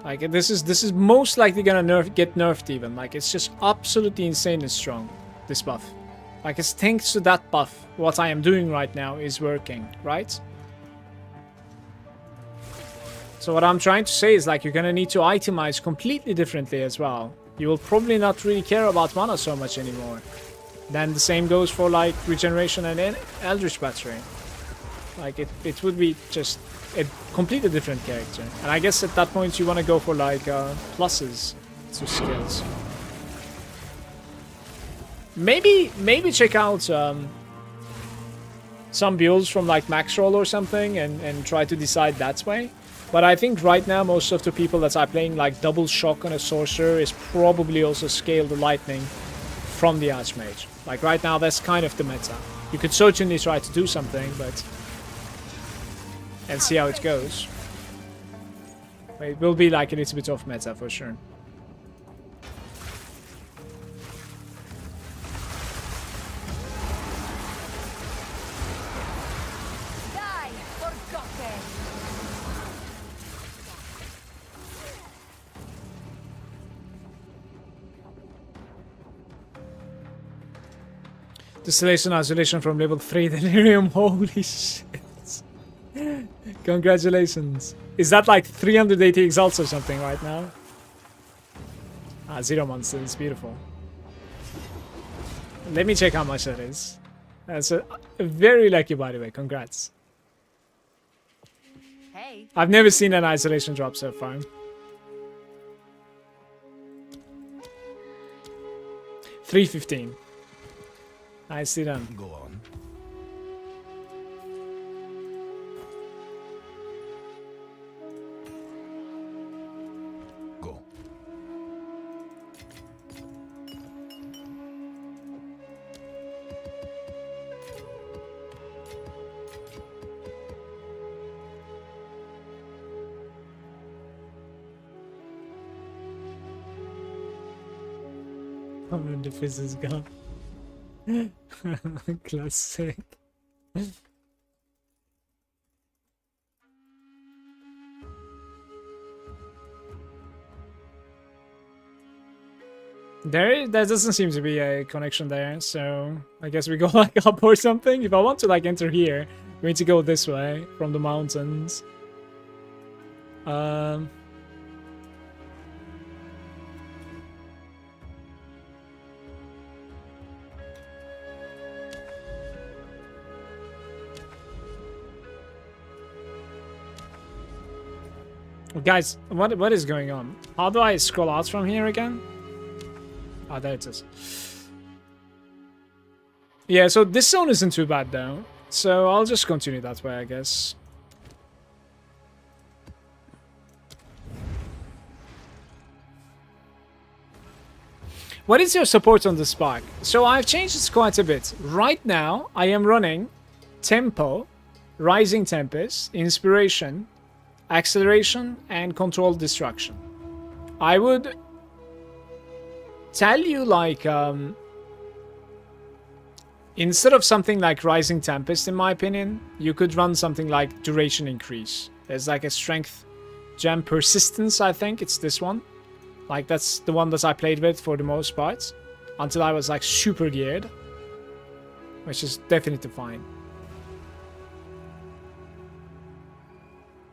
Like this is most likely gonna get nerfed even. Like it's just absolutely insanely strong, this buff. Like it's thanks to that buff, what I am doing right now is working, right? So what I'm trying to say is like you're gonna need to itemize completely differently as well. You will probably not really care about mana so much anymore. Then the same goes for like regeneration and Eldritch Battery. Like it would be just a completely different character. And I guess at that point you want to go for like pluses to skills. Maybe check out some builds from like max roll or something and try to decide that way. But I think right now most of the people that are playing like double shock on a sorcerer is probably also scale the lightning from the Archmage. Like right now that's kind of the meta. You could certainly try to do something, but and see how it goes. But it will be like a little bit off meta for sure. Die, forgotten. Distillation isolation from level 3 delirium. Holy shit. Congratulations. Is that like 380 exalts or something right now? Ah, 0 monsters. Beautiful. Let me check how much that is. That's a very lucky, by the way. Congrats. Hey. I've never seen an isolation drop so far. 315. Nicely done. Go on. Go. Common defense is gone. Classic. There doesn't seem to be a connection there, so I guess we go like up or something. If I want to like enter here, we need to go this way from the mountains. Guys, what is going on? How do I scroll out from here again? Ah, there it is. Yeah, so this zone isn't too bad though. So I'll just continue that way, I guess. What is your support on the spark? So I've changed this quite a bit. Right now, I am running Tempo, Rising Tempest, Inspiration, Acceleration, and Controlled Destruction. I would tell you like instead of something like Rising Tempest, in my opinion, you could run something like Duration Increase. There's like a strength gem, Persistence, I think it's this one. Like that's the one that I played with for the most part until I was like super geared, which is definitely fine.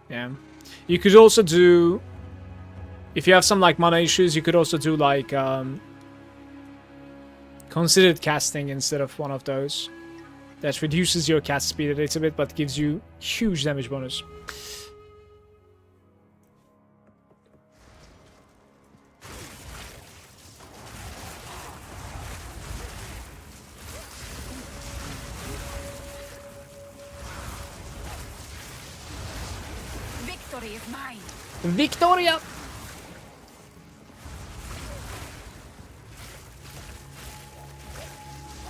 Yeah, you could also do, if you have some like mana issues, you could also do like considered casting instead of one of those. That reduces your cast speed a little bit, but gives you huge damage bonus. Victory is mine. Victoria!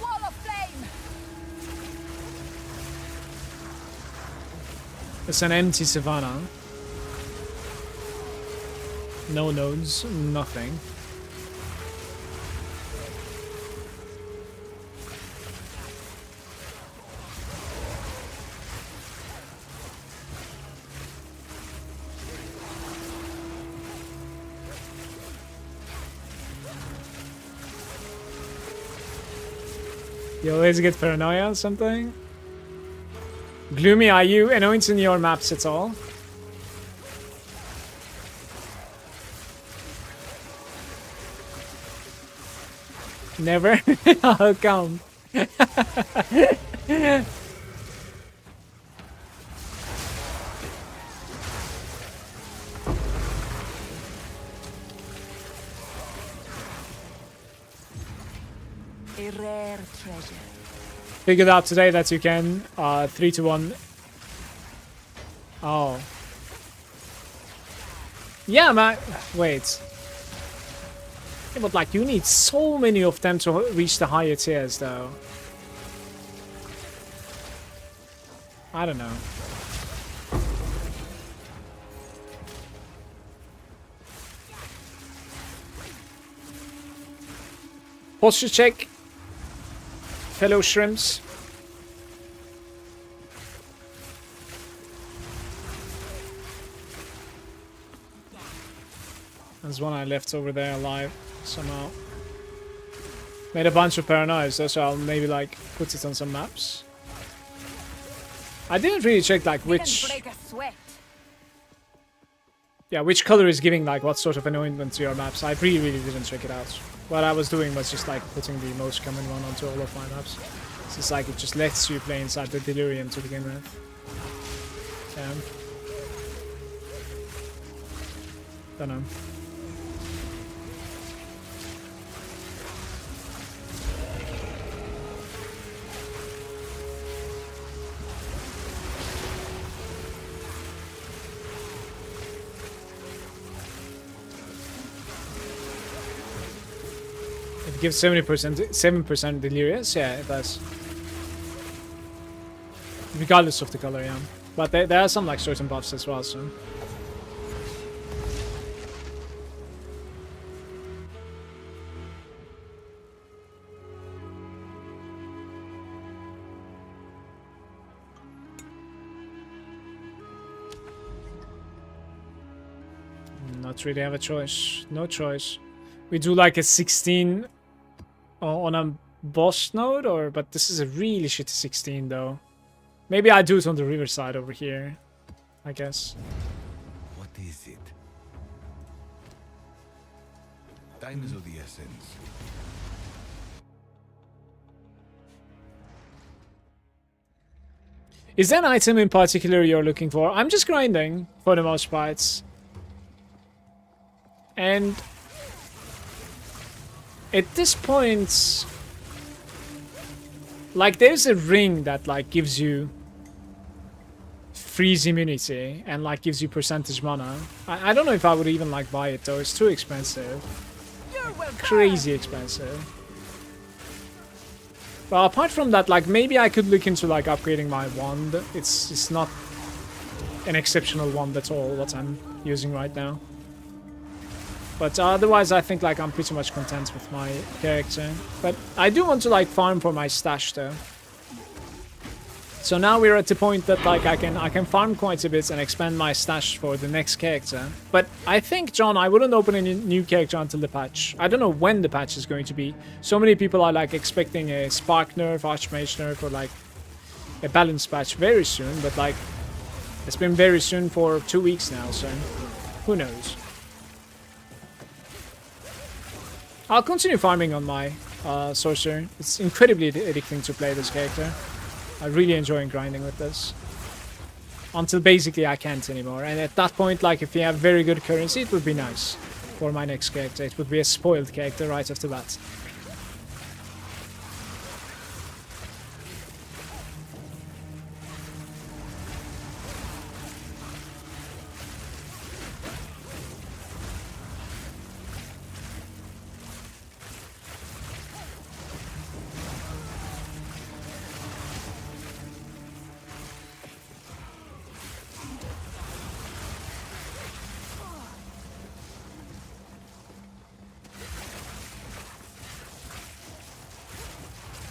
Wall of flame. It's an empty savannah. No nodes, nothing. You always get paranoia or something? Gloomy, are you anointing your maps at all? Never? How come? A rare treasure. Figured out today that you can 3 to 1. Oh. Yeah, man. Wait. Yeah, but like you need so many of them to reach the higher tiers though. I don't know. Posture check. Fellow shrimps. There's one I left over there alive somehow. Made a bunch of paranoias, so I'll maybe like put it on some maps. I didn't really check like which, Break a sweat. yeah, which color is giving like what sort of anointment to your maps. I really didn't check it out. What I was doing was just like putting the most common one onto all of my maps. So it's like it just lets you play inside the delirium to begin with. Don't know. It gives 7% delirious, yeah, it does. Regardless of the color, yeah. But there are some like certain buffs as well, so. Not really have a choice. No choice. We do like a 16 on a boss node, or but this is a really shitty 16 though. Maybe I do it on the riverside over here, I guess. What is it? Time is of the essence. Is there an item in particular you're looking for? I'm just grinding for the most part. And at this point, like there's a ring that like gives you freeze immunity and like gives you percentage mana. I don't know if I would even like buy it though. It's too expensive. Crazy expensive. But apart from that, like maybe I could look into like upgrading my wand. It's not an exceptional wand at all what I'm using right now. But otherwise, I think like I'm pretty much content with my character. But I do want to like farm for my stash though. So now we're at the point that like I can farm quite a bit and expand my stash for the next character. But I think, John, I wouldn't open a new character until the patch. I don't know when the patch is going to be. So many people are like expecting a Spark nerf, Archmage nerf, or like a balance patch very soon. But like it's been very soon for 2 weeks now, so who knows. I'll continue farming on my sorcerer. It's incredibly addicting to play this character. I really enjoy grinding with this. Until basically I can't anymore. And at that point, like if you have very good currency, it would be nice for my next character. It would be a spoiled character right off the bat.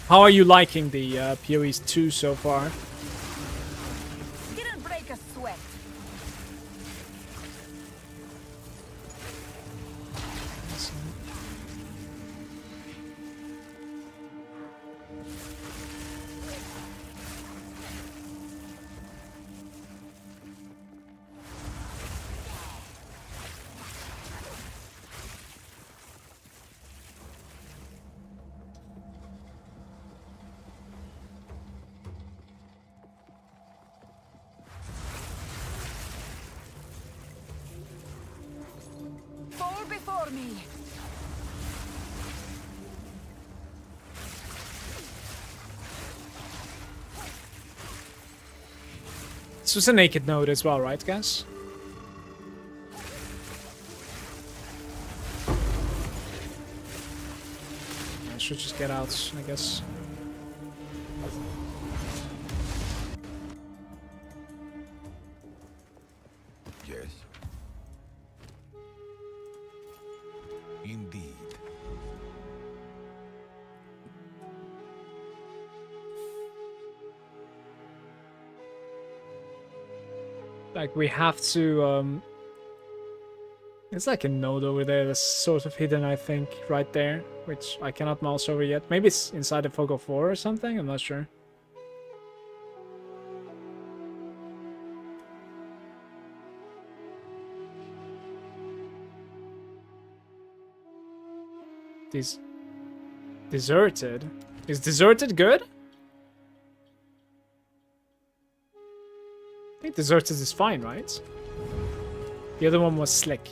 How are you liking the PoEs 2 so far? Didn't break a sweat. for me. This was a naked node as well, right, guys? I should just get out, I guess. Yes. Indeed. Like, we have to, There's like a node over there that's sort of hidden, I think, right there, which I cannot mouse over yet. Maybe it's inside the fog of war or something, I'm not sure. Deserted? Is deserted good? I think deserted is fine, right? The other one was slick.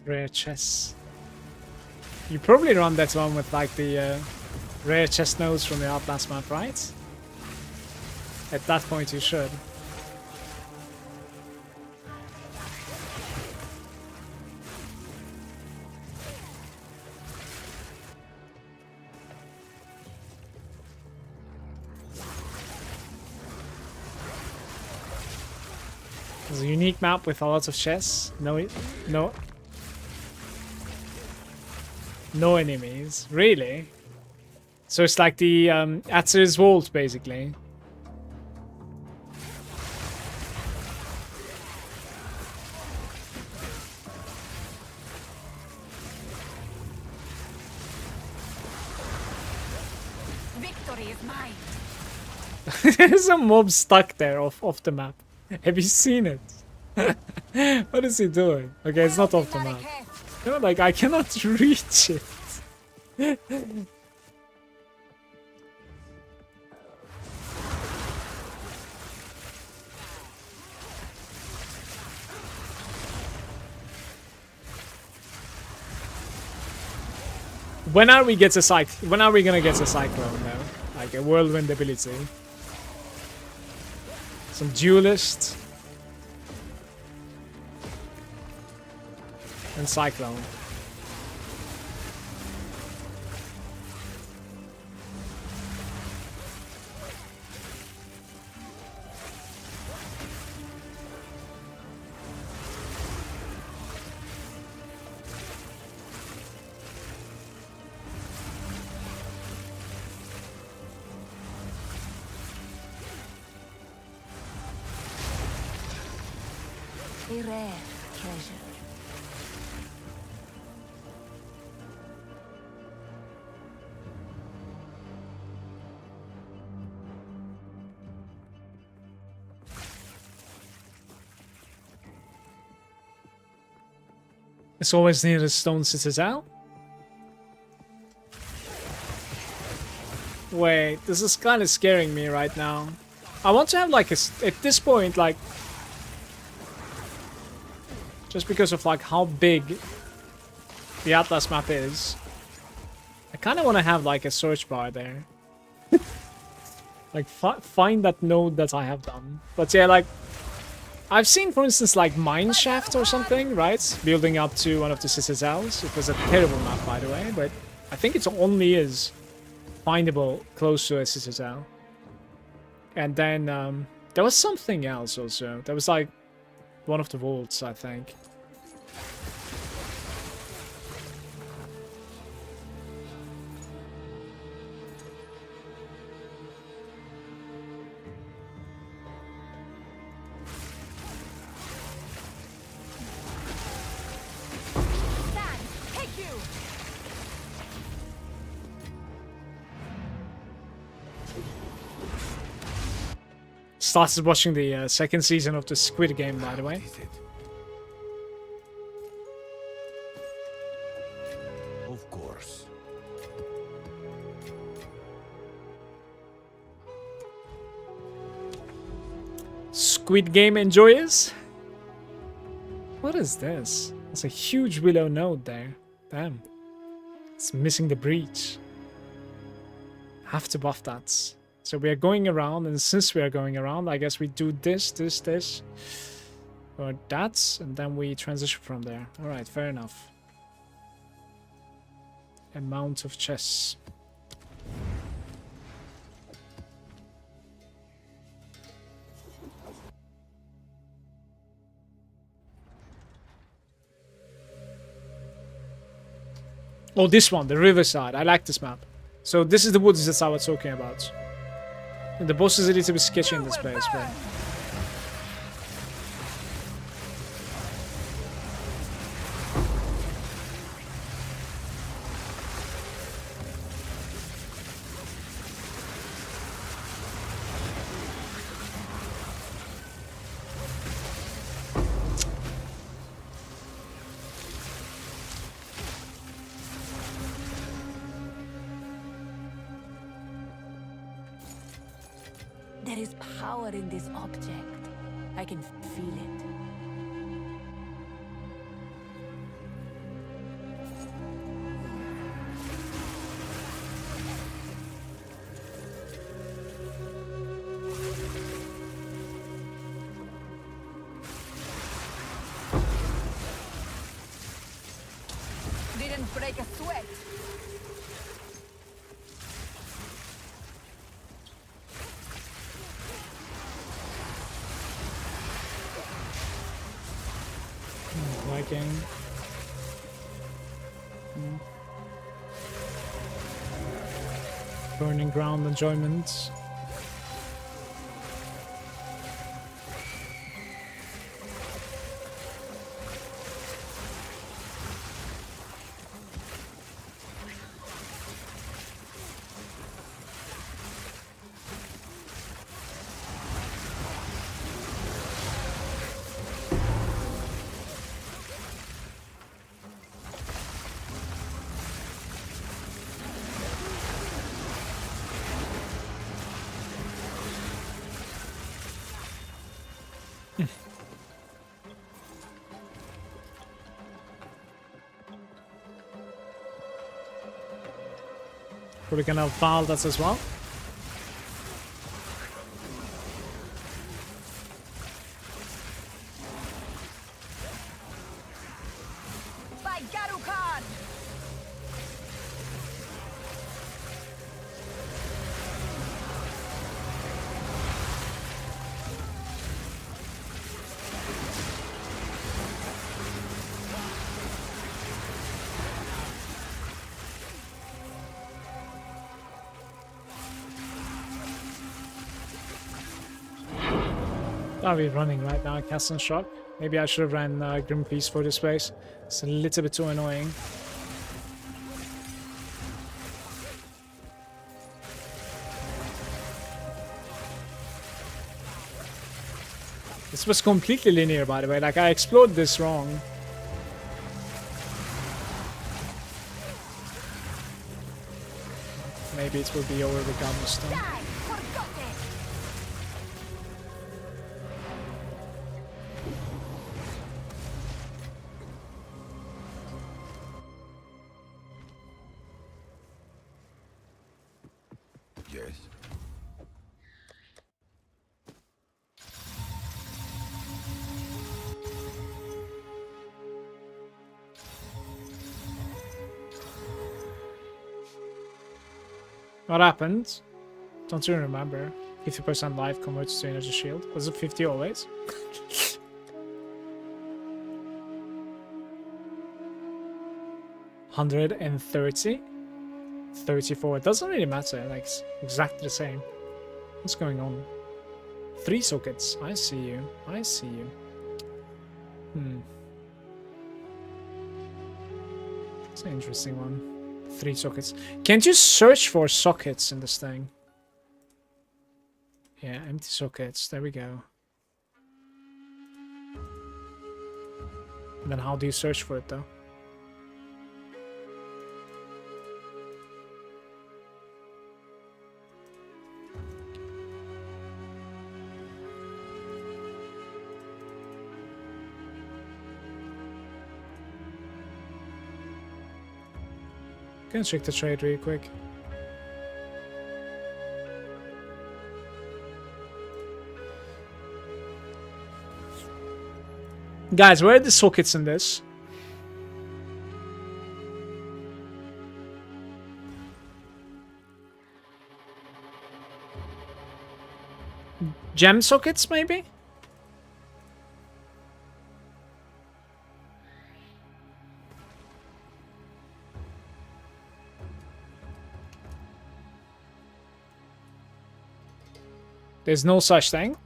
Rare chests. You probably run that one with like the rare chest nodes from the Outlast map, right? At that point you should. There's a unique map with a lot of chests. No enemies, really? So it's like the Atzir's Vault, basically. Victory is mine. There's a mob stuck there off the map. Have you seen it? What is he doing? Okay, it's not off the map. No, like, I cannot reach it. When are we gonna get a cyclone though? Like a whirlwind ability. Some duelist. And cyclone. A rare treasure. It's always near the stone citadel. Wait, this is kind of scaring me right now. I want to have like at this point, like, just because of like how big the Atlas map is, I kind of want to have like a search bar there. Like find that node that I have done. But yeah, like, I've seen, for instance, like Mine Shaft or something, right? Building up to one of the citadels. It was a terrible map, by the way, but I think it only is findable close to a citadel. And then there was something else also. There was like one of the vaults, I think. Started watching the second season of the Squid Game, by the way. What is it? Of course. Squid Game enjoyers? What is this? It's a huge willow node there. Damn. It's missing the breach. Have to buff that. So we are going around, and since we are going around, I guess we do this, or that, and then we transition from there. Alright, fair enough. Amount of chests. Oh, this one, the riverside. I like this map. So this is the woods that I was talking about. And the boss is a little bit sketchy in this place, but... There is power in this object. I can feel it. Didn't break a sweat. Liking. Burning ground enjoyment. We're gonna file that as well. By Garukan! Are we running right now? Castle Shock. Maybe I should have ran Grim Peace for this place. It's a little bit too annoying. This was completely linear, by the way. Like, I explored this wrong. Maybe it will be over the cobblestone. Die! Forgotten! Yes. What happened? Don't you remember? 50% life converts to energy shield. Was it 50 always? $130? 34. It doesn't really matter. Like, it's exactly the same. What's going on? 3 sockets. I see you. I see you. It's an interesting one. 3 sockets. Can't you search for sockets in this thing? Yeah, empty sockets. There we go. And then how do you search for it though? Gonna check the trade real quick. Guys, where are the sockets in this? Gem sockets, maybe? There's no such thing.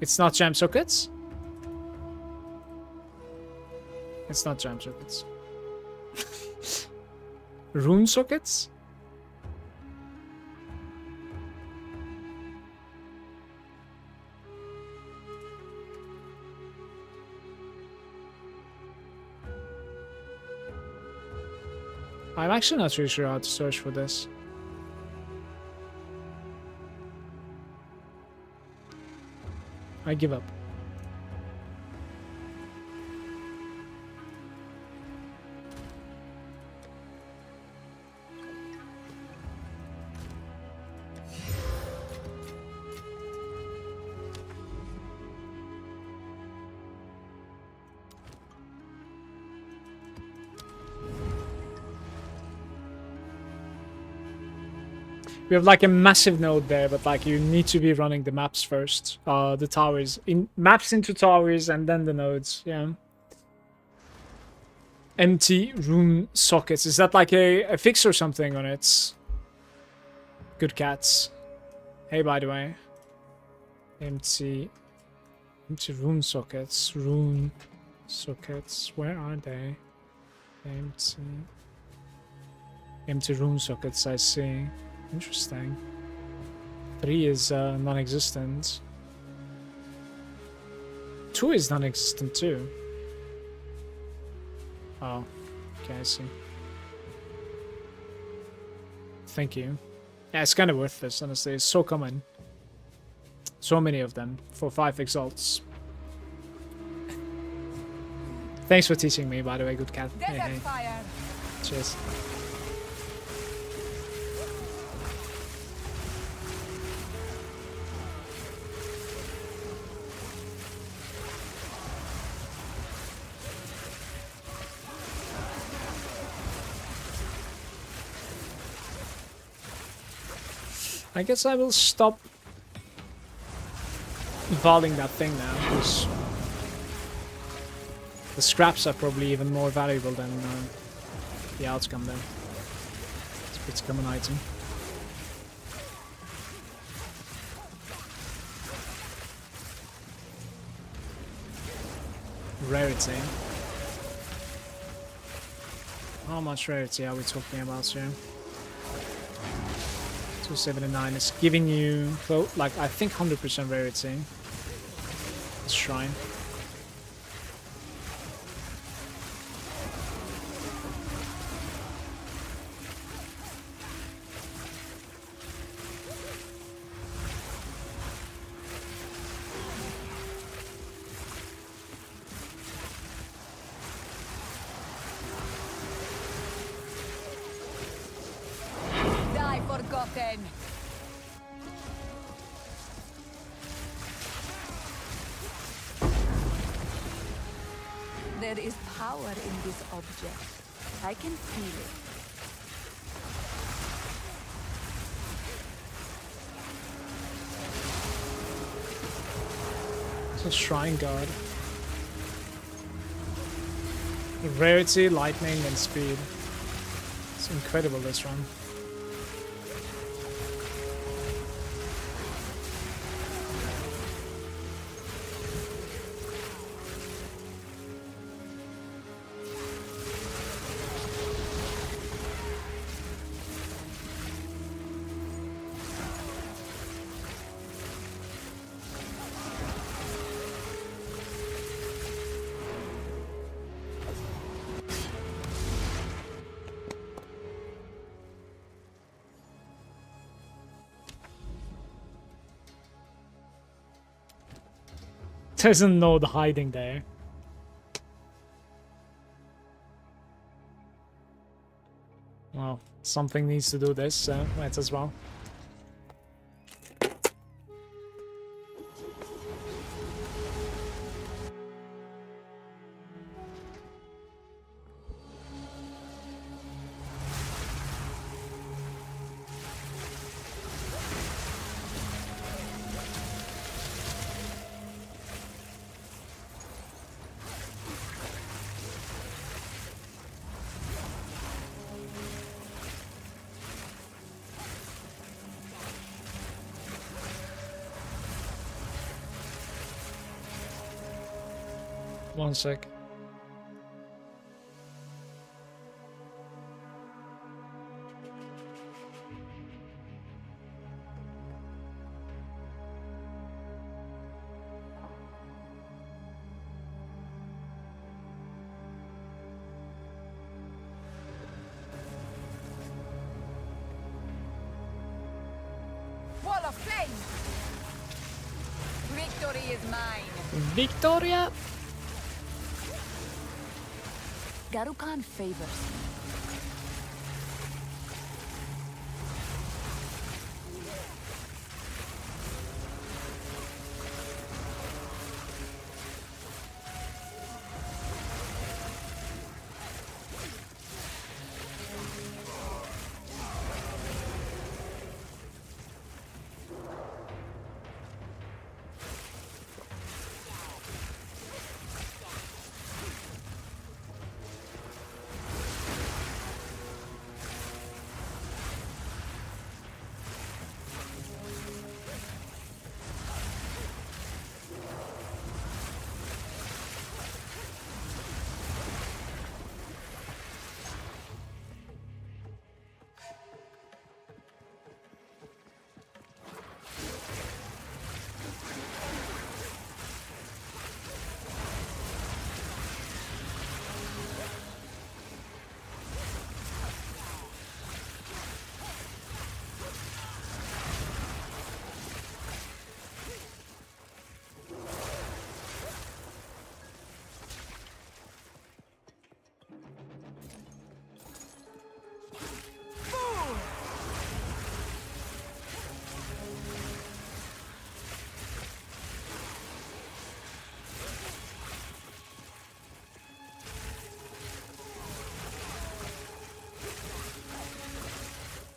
It's not gem sockets. It's not gem sockets. Rune sockets? I'm actually not really sure how to search for this. I give up. We have like a massive node there, but like you need to be running the maps first. The towers. Maps into towers and then the nodes, yeah. Empty rune sockets. Is that like a fix or something on it? Good cats. Hey, by the way. Empty rune sockets. Rune sockets. Where are they? Empty rune sockets, I see. Interesting. 3 is non-existent. 2 is non-existent too. Oh, okay, I see. Thank you. Yeah, it's kind of worthless, honestly. It's so common. So many of them for 5 exalts. Thanks for teaching me, by the way, good cat. Hey, hey. Fire. Cheers. I guess I will stop evolving that thing now, because the scraps are probably even more valuable than the outcome there. It's become an item. Rarity. How much rarity are we talking about here? 279 is giving you, like, I think 100% rarity. This shrine. Die forgotten. There is power in this object. I can feel it. It's a shrine guard. Rarity, lightning, and speed. It's incredible, this run. Doesn't know the hiding there. Well, something needs to do this, so might as well. One sec. Wall of flame! Victory is mine! Victoria! Garukan favors.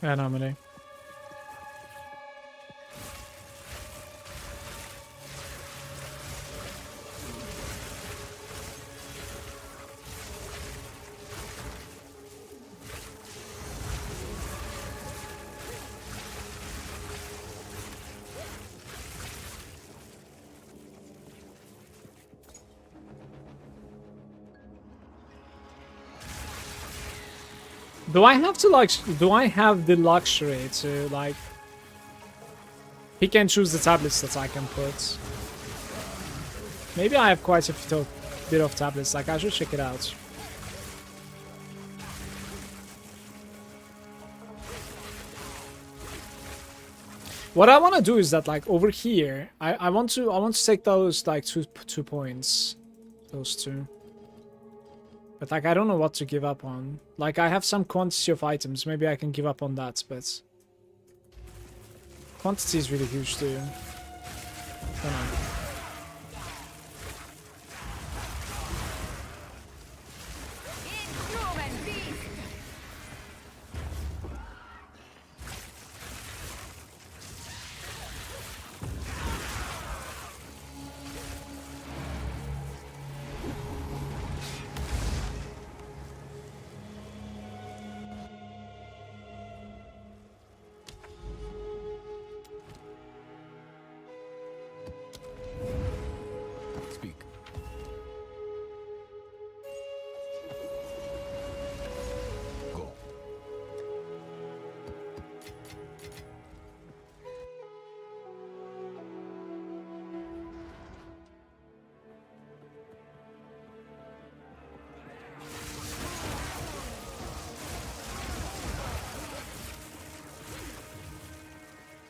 Anomaly. Do I have to like? Do I have the luxury to like? He can choose the tablets that I can put. Maybe I have quite a bit of tablets. Like I should check it out. What I want to do is that like over here, I want to take those like two points, those two. But like I don't know what to give up on. Like I have some quantity of items, maybe I can give up on that, but quantity is really huge too. Don't know. Inhuman beast! Speak. Go.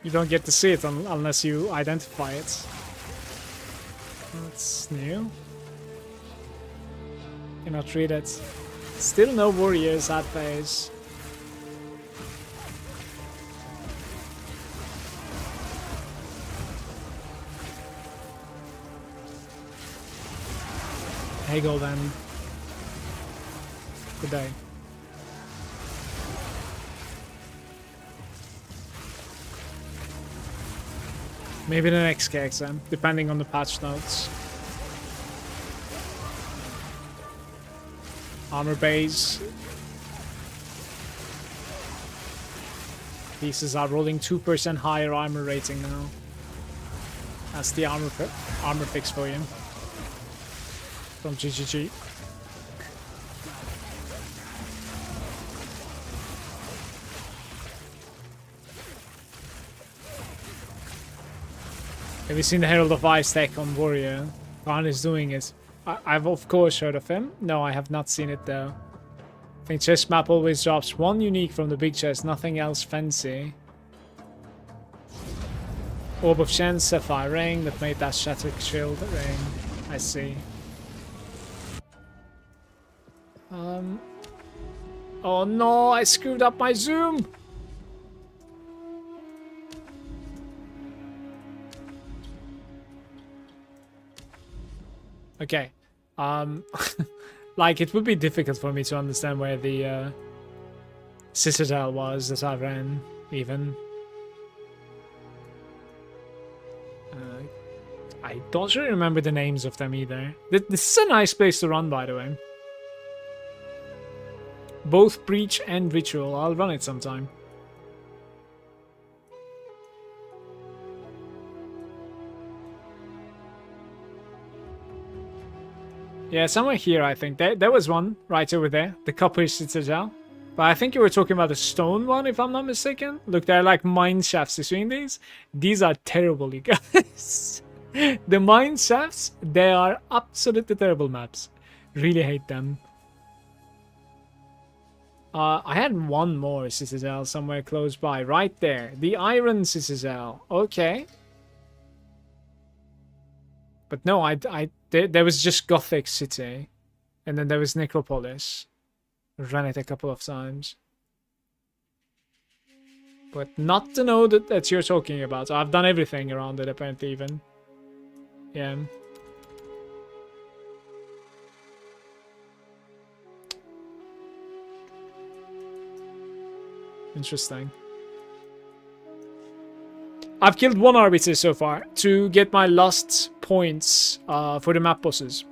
You don't get to see it unless you identify it. That's new. Cannot read it. Still no warriors at phase. Hey Golden. Good day. Maybe the next KXM, depending on the patch notes. Armor base. Pieces are rolling 2% higher armor rating now. That's the armor fix for you. From GGG. Have you seen the Herald of Ice tech on Warrior? Khan is doing it. I've of course heard of him. No, I have not seen it though. I think chest map always drops one unique from the big chest, nothing else fancy. Orb of Chance, Sapphire Ring that made that Shattered Shield ring. I see. Oh no, I screwed up my zoom! Okay. Like, it would be difficult for me to understand where the Citadel was that I ran, even. I don't really remember the names of them either. This is a nice place to run, by the way. Both Breach and Ritual. I'll run it sometime. Yeah, somewhere here, I think. There was one right over there. The Copper Citadel. But I think you were talking about the stone one, if I'm not mistaken. Look, there are like mine shafts between these. These are terrible, you guys. The mine shafts, they are absolutely terrible maps. Really hate them. I had one more Citadel somewhere close by. Right there. The Iron Citadel. Okay. But no, there was just Gothic City. And then there was Necropolis. Ran it a couple of times. But not the node that you're talking about. I've done everything around it, apparently, even. Yeah. Interesting. I've killed one arbiter so far to get my last points for the map bosses.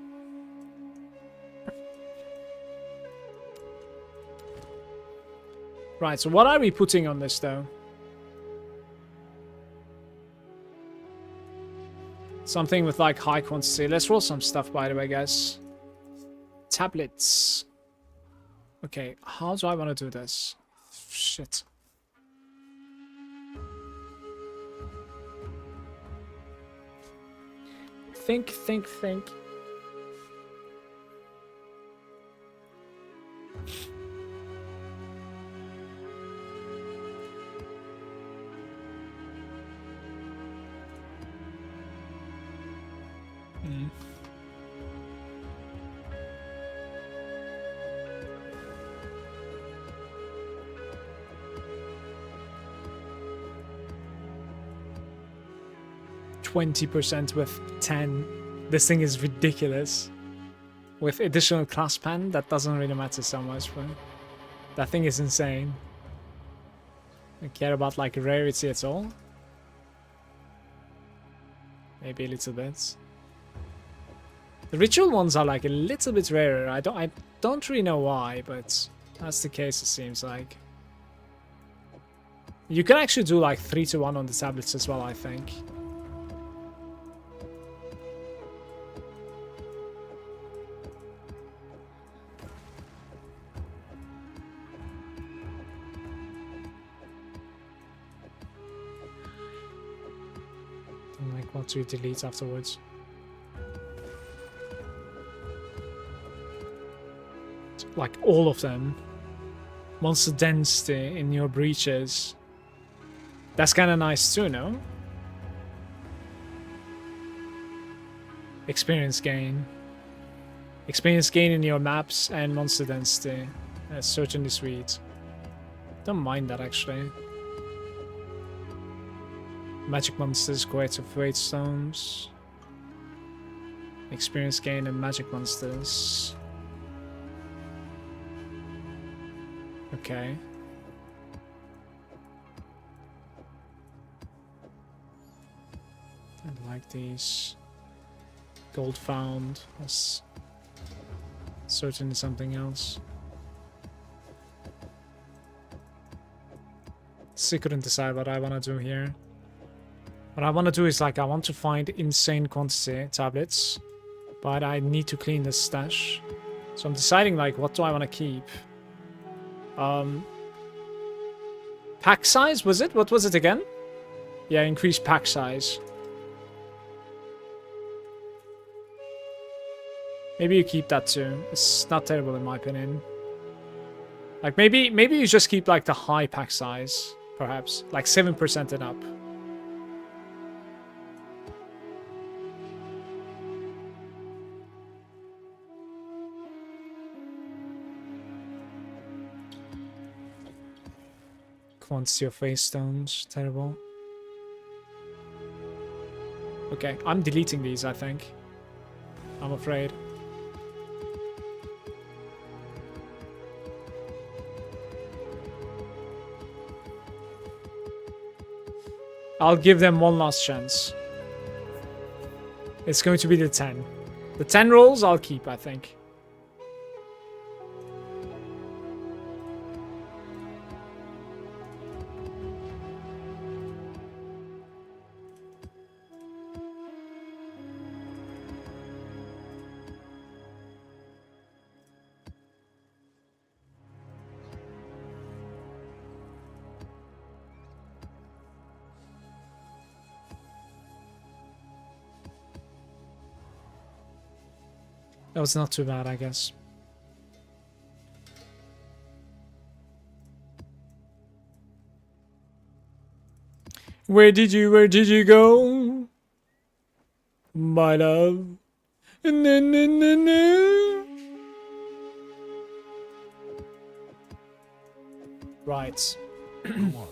Right, so what are we putting on this though? Something with like high quantity. Let's roll some stuff, by the way, guys. Tablets. Okay, how do I want to do this? Shit. Think. 20% with 10. This thing is ridiculous. With additional class pen, that doesn't really matter so much, but that thing is insane. I don't care about like rarity at all. Maybe a little bit. The ritual ones are like a little bit rarer. I don't really know why, but that's the case, it seems like. You can actually do like 3-to-1 on the tablets as well, I think. Like what to delete afterwards. Like all of them. Monster density in your breaches. That's kind of nice too, no? Experience gain. Experience gain in your maps and monster density. That's certainly sweet. Don't mind that actually. Magic monsters, quite of weight stones. Experience gain and magic monsters. Okay. I like these. Gold found. That's certainly something else. Still couldn't decide what I want to do here. What I want to do is like I want to find insane quantity tablets, but I need to clean the stash. So I'm deciding like what do I want to keep. Pack size, was it? What was it again? Yeah, increase pack size. Maybe you keep that too. It's not terrible in my opinion. Like maybe you just keep like the high pack size, perhaps. Like 7% and up. Quantity of face stones, terrible. Okay, I'm deleting these, I think. I'm afraid. I'll give them one last chance. It's going to be the 10. The 10 rolls I'll keep, I think. That was not too bad, I guess. Where did you go? My love. Right. Come on.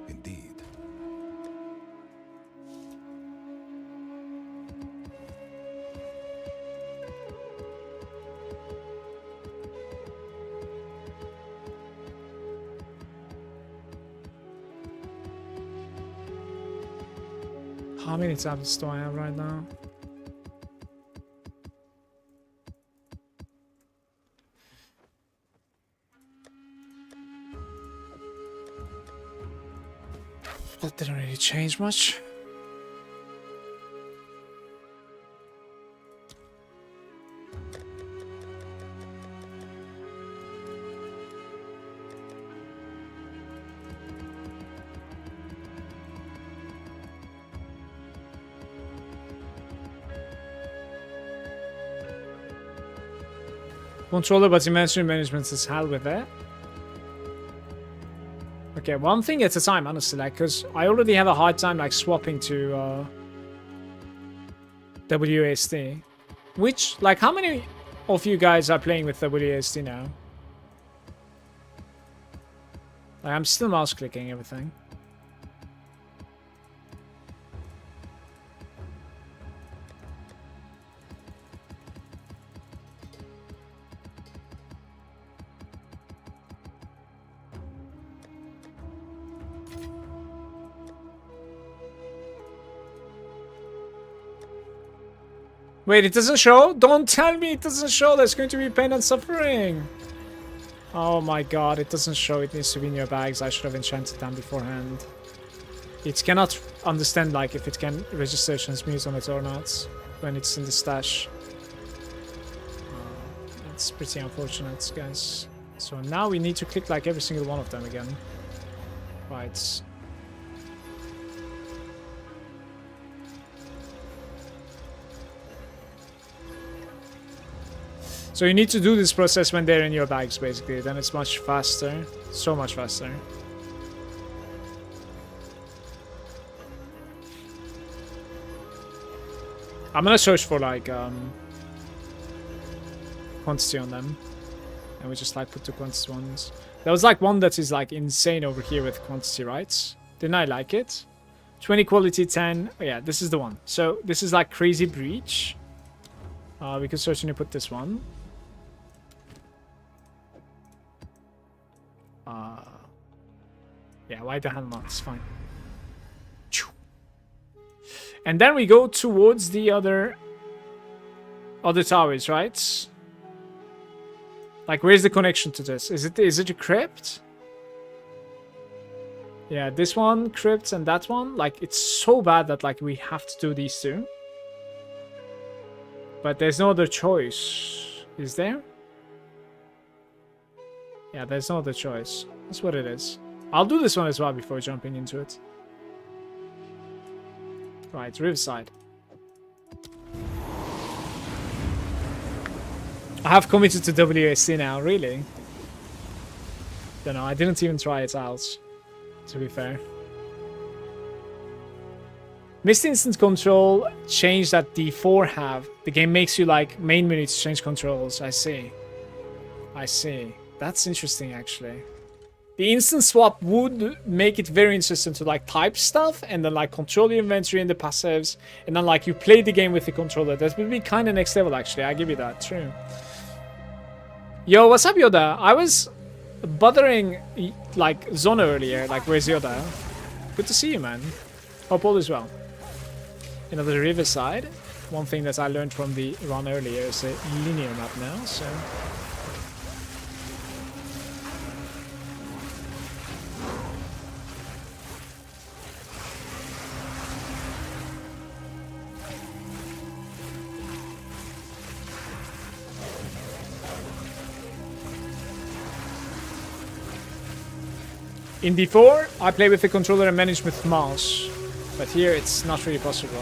Indeed. How many tablets do I have right now? That didn't really change much. Controller, but inventory management is hell with it. Okay, one thing at a time, honestly, like, because I already have a hard time, like, swapping to WASD. Which, like, how many of you guys are playing with WASD now? Like, I'm still mouse clicking everything. Wait, it doesn't show? Don't tell me it doesn't show. There's going to be pain and suffering. Oh my god, it doesn't show. It needs to be in your bags. I should have enchanted them beforehand. It cannot understand, like, if it can register transmute on it or not when it's in the stash. It's pretty unfortunate, guys. So now we need to click, like, every single one of them again. Right. So you need to do this process when they're in your bags, basically. Then it's much faster. So much faster. I'm gonna search for like quantity on them. And we just like put the quantity ones. There was like one that is like insane over here with quantity, right? Didn't I like it? 20 quality, 10. Oh, yeah, this is the one. So this is like crazy breach. We could certainly put this one. Yeah, why the hell not? It's fine. And then we go towards the other towers, right? Like, where's the connection to this? Is it a crypt? Yeah, this one, crypts, and that one. Like, it's so bad that like we have to do these two. But there's no other choice. Is there? Yeah, there's no other choice. That's what it is. I'll do this one as well before jumping into it. Right, Riverside. I have committed to WSC now, really? Don't know, I didn't even try it out, to be fair. Missed instant control change that D4 have. The game makes you like main menu to change controls. I see. I see. That's interesting, actually. The instant swap would make it very interesting to like type stuff and then like control your inventory and the passives and then like you play the game with the controller. That would be kind of next level, actually. I give you that. True. Yo, what's up, Yoda? I was bothering like Zona earlier. Like, where's Yoda? Good to see you, man. Hope all is well. Another Riverside. One thing that I learned from the run earlier is a linear map now, so... In D4, I play with the controller and manage with mouse. But here, it's not really possible.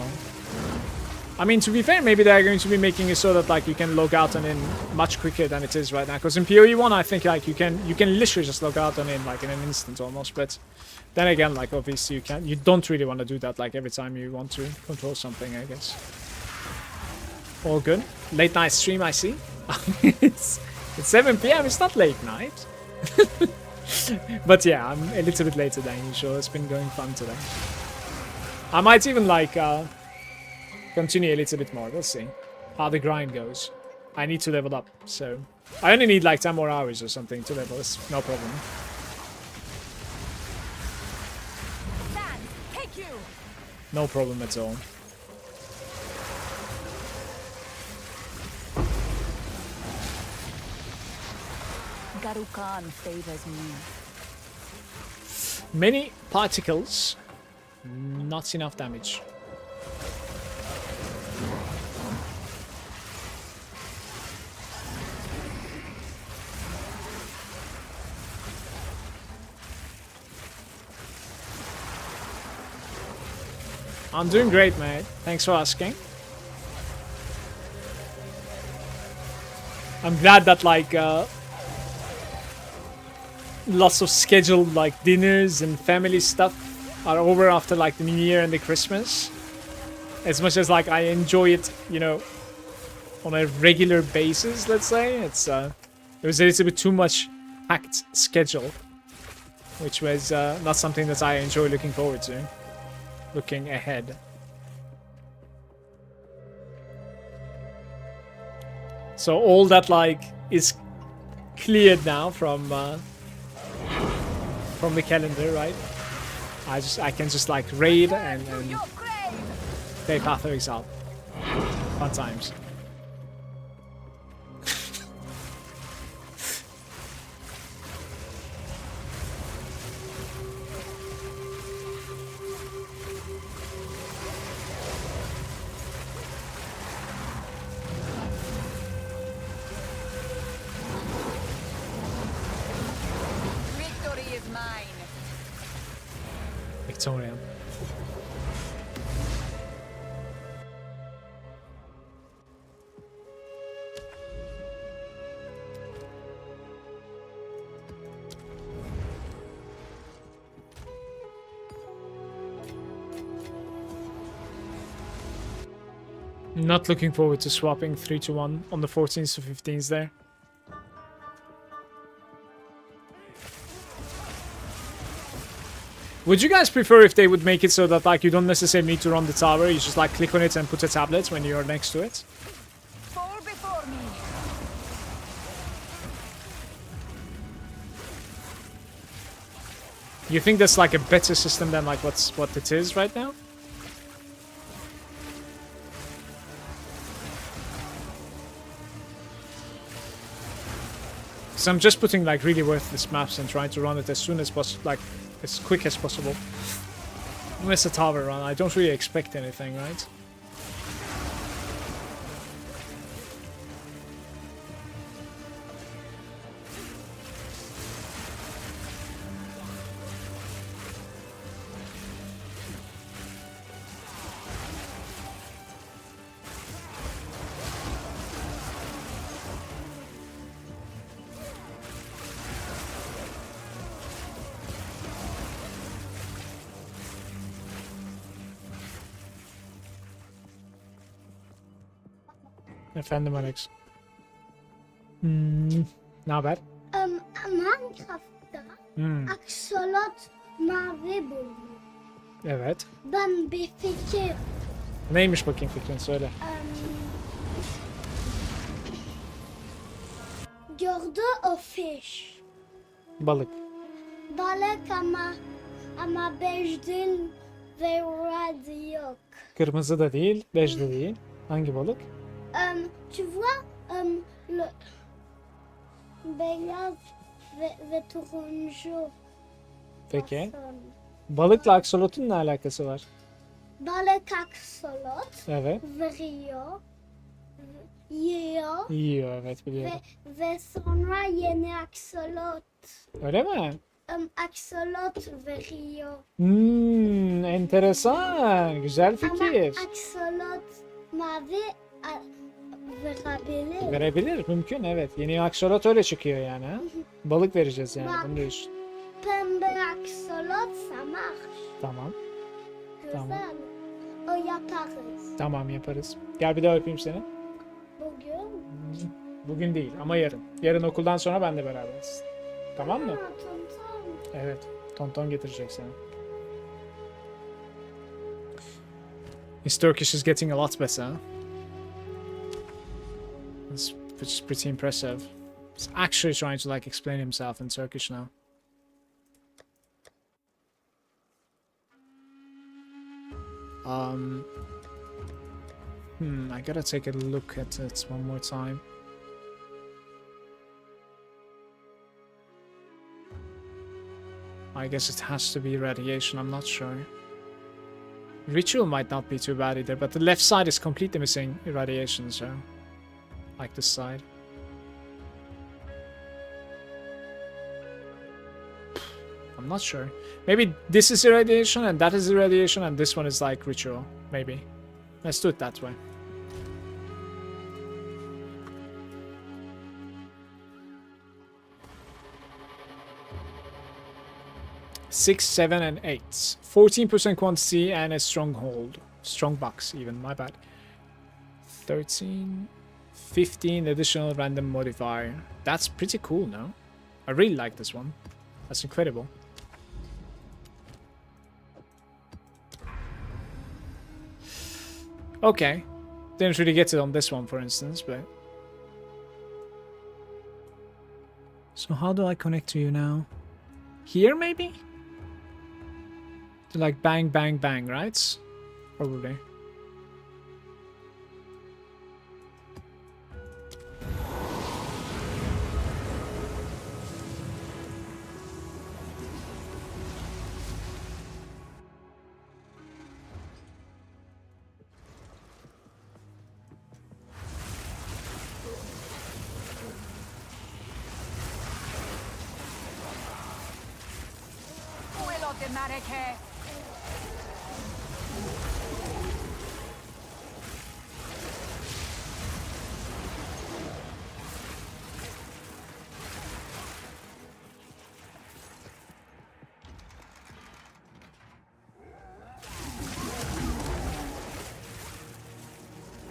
I mean, to be fair, maybe they're going to be making it so that like you can log out and in much quicker than it is right now. Because in PoE 1, I think like you can literally just log out and in like in an instant almost. But then again, like obviously you don't really want to do that like every time you want to control something, I guess. All good. Late night stream, I see. It's 7 PM. It's not late night. But yeah, I'm a little bit later than usual. It's been going fun today. I might even like continue a little bit more. We'll see how the grind goes. I need to level up, so I only need like 10 more hours or something to level. It's no problem. No problem at all. Garukan favors me. Many particles, not enough damage. I'm doing great, mate. Thanks for asking. I'm glad that like lots of scheduled like dinners and family stuff are over after like the New Year and the Christmas. As much as like I enjoy it, you know, on a regular basis, let's say, it was a little bit too much packed schedule, which was not something that I enjoy looking forward to, looking ahead. So all that like is cleared now from the calendar, right? I can just like raid and play Path of Exile. Fun times. Victoria. Not looking forward to swapping 3 to 1 on the 14s to 15s there. Would you guys prefer if they would make it so that like you don't necessarily need to run the tower, you just like click on it and put a tablet when you're next to it? Fall before me. You think that's like a better system than like what it is right now? So I'm just putting like really worthless maps and trying to run it as soon as possible, like as quick as possible. Unless a tower run, I don't really expect anything, right? Efendim Alex. Ne haber? Minecraft'ta aksolot mavi buldum. Evet. Ben bir fikir Neymiş bakayım fikrin söyle. gördü o fiş. Balık. Balık ama bej değil ve red yok. Kırmızı da değil, bej de değil. Hangi balık? Tu vois le beyaz ve turuncu. Peki. fason. Balıkla aksolotun ne alakası var? Balık aksolot Evet. veriyor. Yiyor. Yiyor evet biliyorum. Ve sonra yeni aksolot. Öyle mi? Aksolot veriyor. Enteresan. Güzel fikir. Ama aksolot mavi verebilir. Verebilir. Mümkün evet. Yeni aksolot öyle çıkıyor yani. Ha? Balık vereceğiz yani. Bunu diyorsun. Pembe aksolot samar. Tamam. Güzel. Tamam. O yaparız. Tamam yaparız. Gel bir daha öpeyim seni. Bugün. Bugün değil ama yarın. Yarın okuldan sonra ben de beraberiz. Tamam mı? Tonton. Evet. Tonton getirecek seni. His Turkish is getting a lot better. It's pretty impressive. He's actually trying to like explain himself in Turkish now. I gotta take a look at it one more time. I guess it has to be radiation, I'm not sure. Ritual might not be too bad either, but the left side is completely missing irradiation, so... like this side. I'm not sure. Maybe this is irradiation and that is irradiation and this one is like ritual. Maybe. Let's do it that way. Six, 7, and 8. 14% quantity and a stronghold. Strong box even, my bad. 13, 15 additional random modifier. That's pretty cool, no? I really like this one. That's incredible. Okay. Didn't really get it on this one, for instance, but... So how do I connect to you now? Here, maybe? To like bang, bang, bang, right? Probably.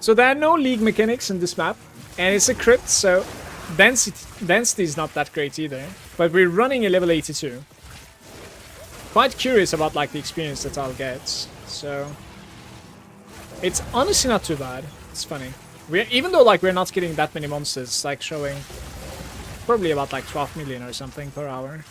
So there are no league mechanics in this map, and it's a crypt, so density is not that great either. But we're running a level 82. Quite curious about like the experience that I'll get. So it's honestly not too bad. It's funny. Even though like we're not getting that many monsters, it's like showing probably about like 12 million or something per hour.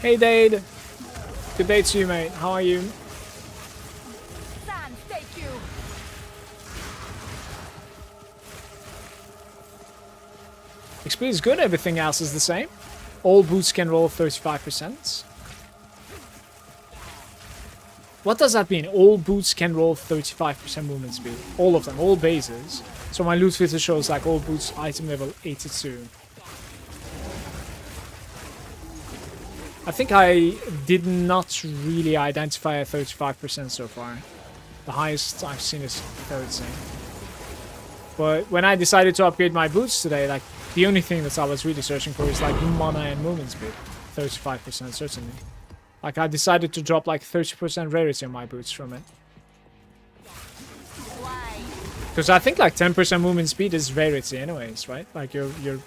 Hey Dade! Good day to you, mate. How are you? Sans, take you. XP is good, everything else is the same. All boots can roll 35%. What does that mean? All boots can roll 35% movement speed. All of them, all bases. So my loot filter shows like all boots item level 82. I think I did not really identify a 35% so far. The highest I've seen is 30. But when I decided to upgrade my boots today, like the only thing that I was really searching for is like mana and movement speed. 35% certainly. Like I decided to drop like 30% rarity on my boots from it. Because I think like 10% movement speed is rarity anyways, right? Like you're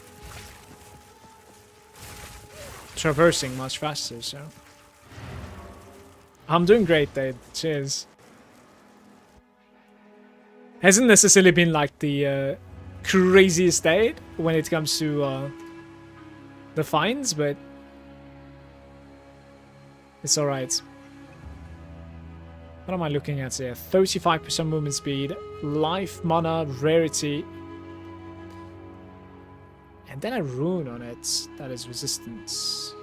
traversing much faster, so I'm doing great, Dave. Cheers. Hasn't necessarily been like the craziest day when it comes to the finds, but it's alright. What am I looking at here? 35% movement speed, life, mana, rarity, and then a rune on it that is resistance.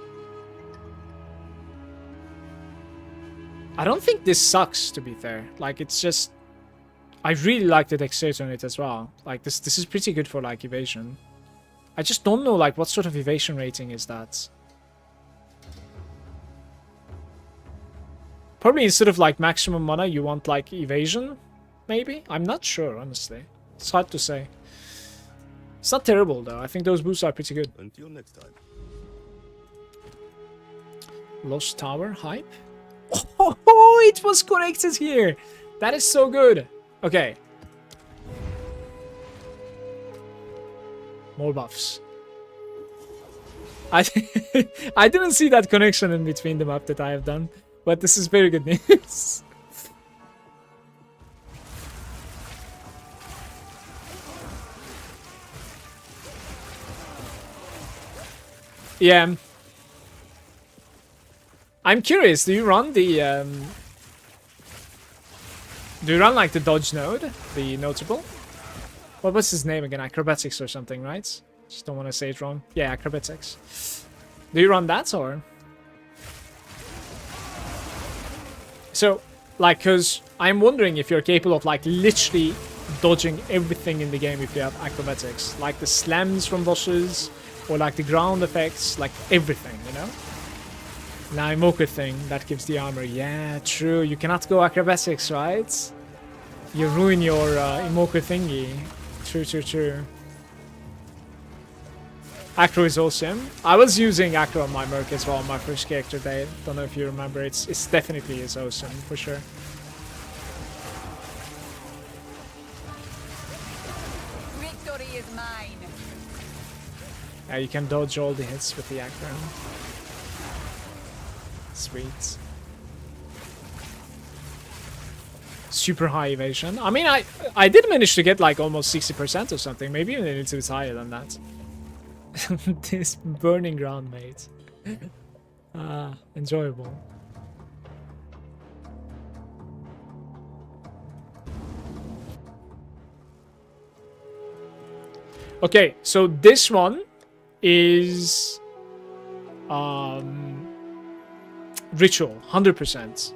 I don't think this sucks, to be fair. Like, it's just... I really like the dexterity on it as well. Like, this is pretty good for, like, evasion. I just don't know, like, what sort of evasion rating is that? Probably instead of, like, maximum mana, you want, like, evasion? Maybe? I'm not sure, honestly. It's hard to say. It's not terrible, though. I think those boosts are pretty good. Until next time. Lost Tower hype? Oh, it was connected here! That is so good! Okay. More buffs. I didn't see that connection in between the map that I have done, but this is very good news. Yeah. I'm curious, do you run the do you run like the dodge node? The notable? What was his name again? Acrobatics or something, right? Just don't want to say it wrong. Yeah, acrobatics. Do you run that or? So, like, cause I'm wondering if you're capable of like literally dodging everything in the game if you have acrobatics. Like the slams from bosses, or like the ground effects, like everything, you know? Now, Imoka thing, that gives the armor. Yeah, true. You cannot go acrobatics, right? You ruin your Imoka thingy. True. Acro is awesome. I was using Acro on my Merc as well on my first character day. Don't know if you remember. It's definitely is awesome, for sure. Victory is mine. Yeah, you can dodge all the hits with the Acro. Sweet. Super high evasion. I mean, I did manage to get like almost 60% or something. Maybe even a little bit higher than that. This burning ground, mate. Enjoyable. Okay, so this one is ritual, 100%.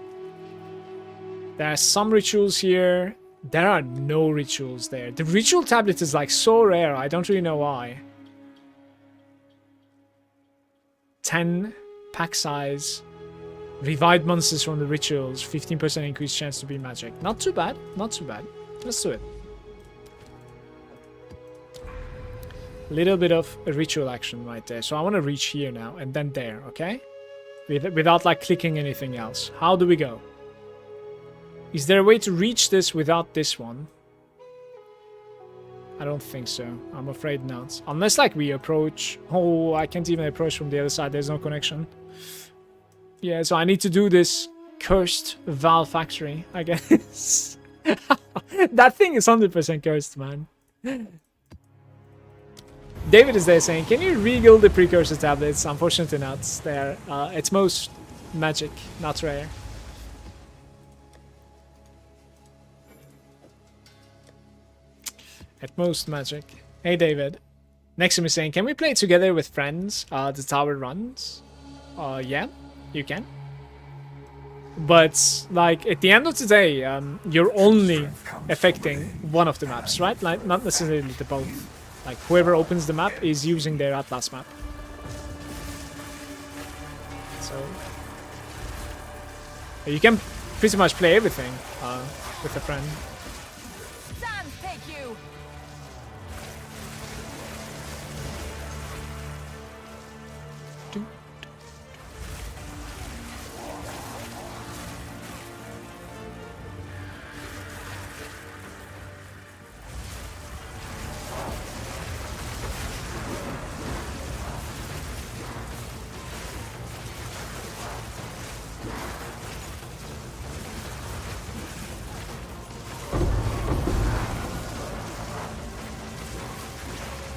There are some rituals here. There are no rituals there. The ritual tablet is like so rare. I don't really know why. 10 pack size. Revived monsters from the rituals. 15% increased chance to be magic. Not too bad. Not too bad. Let's do it. Little bit of a ritual action right there. So I want to reach here now and then there, okay? Without like clicking anything else. How do we go? Is there a way to reach this without this one? I don't think so. I'm afraid not. Unless like we approach... Oh, I can't even approach from the other side. There's no connection. Yeah, so I need to do this cursed Valve factory, I guess. That thing is 100% cursed, man. David is there saying, can you regal the precursor tablets? Unfortunately not. They're, it's most magic, not rare. At most magic. Hey David. Next to me saying, can we play together with friends? The tower runs? Yeah, you can. But, like, at the end of the day, you're only affecting one of the maps, right? Like, not necessarily the both. Like, whoever opens the map is using their Atlas map. So... you can pretty much play everything with a friend. Sans take you.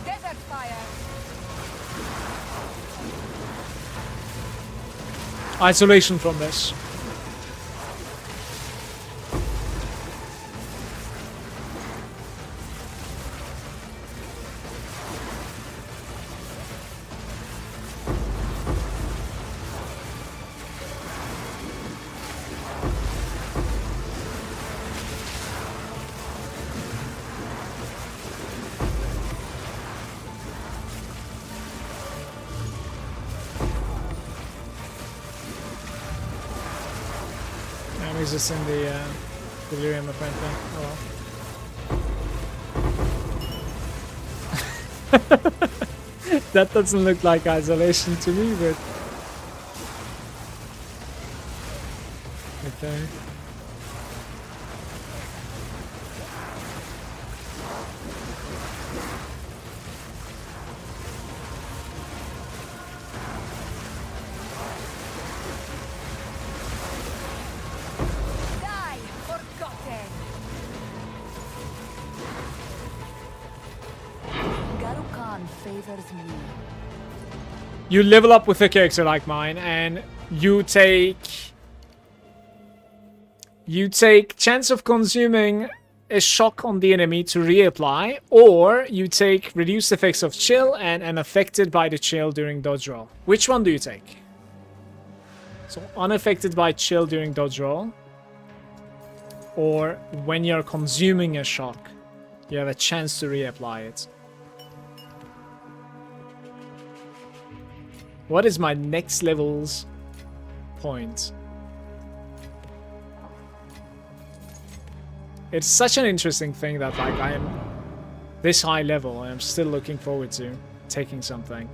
Desert fire. Isolation from this. He's just in the delirium apparently. Oh well. That doesn't look like isolation to me, but... okay. Die, forgotten. Garukan favors me. You level up with a character like mine, and you take chance of consuming a shock on the enemy to reapply, or you take reduced effects of chill and am affected by the chill during dodge roll. Which one do you take? So unaffected by chill during dodge roll, or when you're consuming a shock, you have a chance to reapply it. What is my next level's point? It's such an interesting thing that like I am this high level and I'm still looking forward to taking something.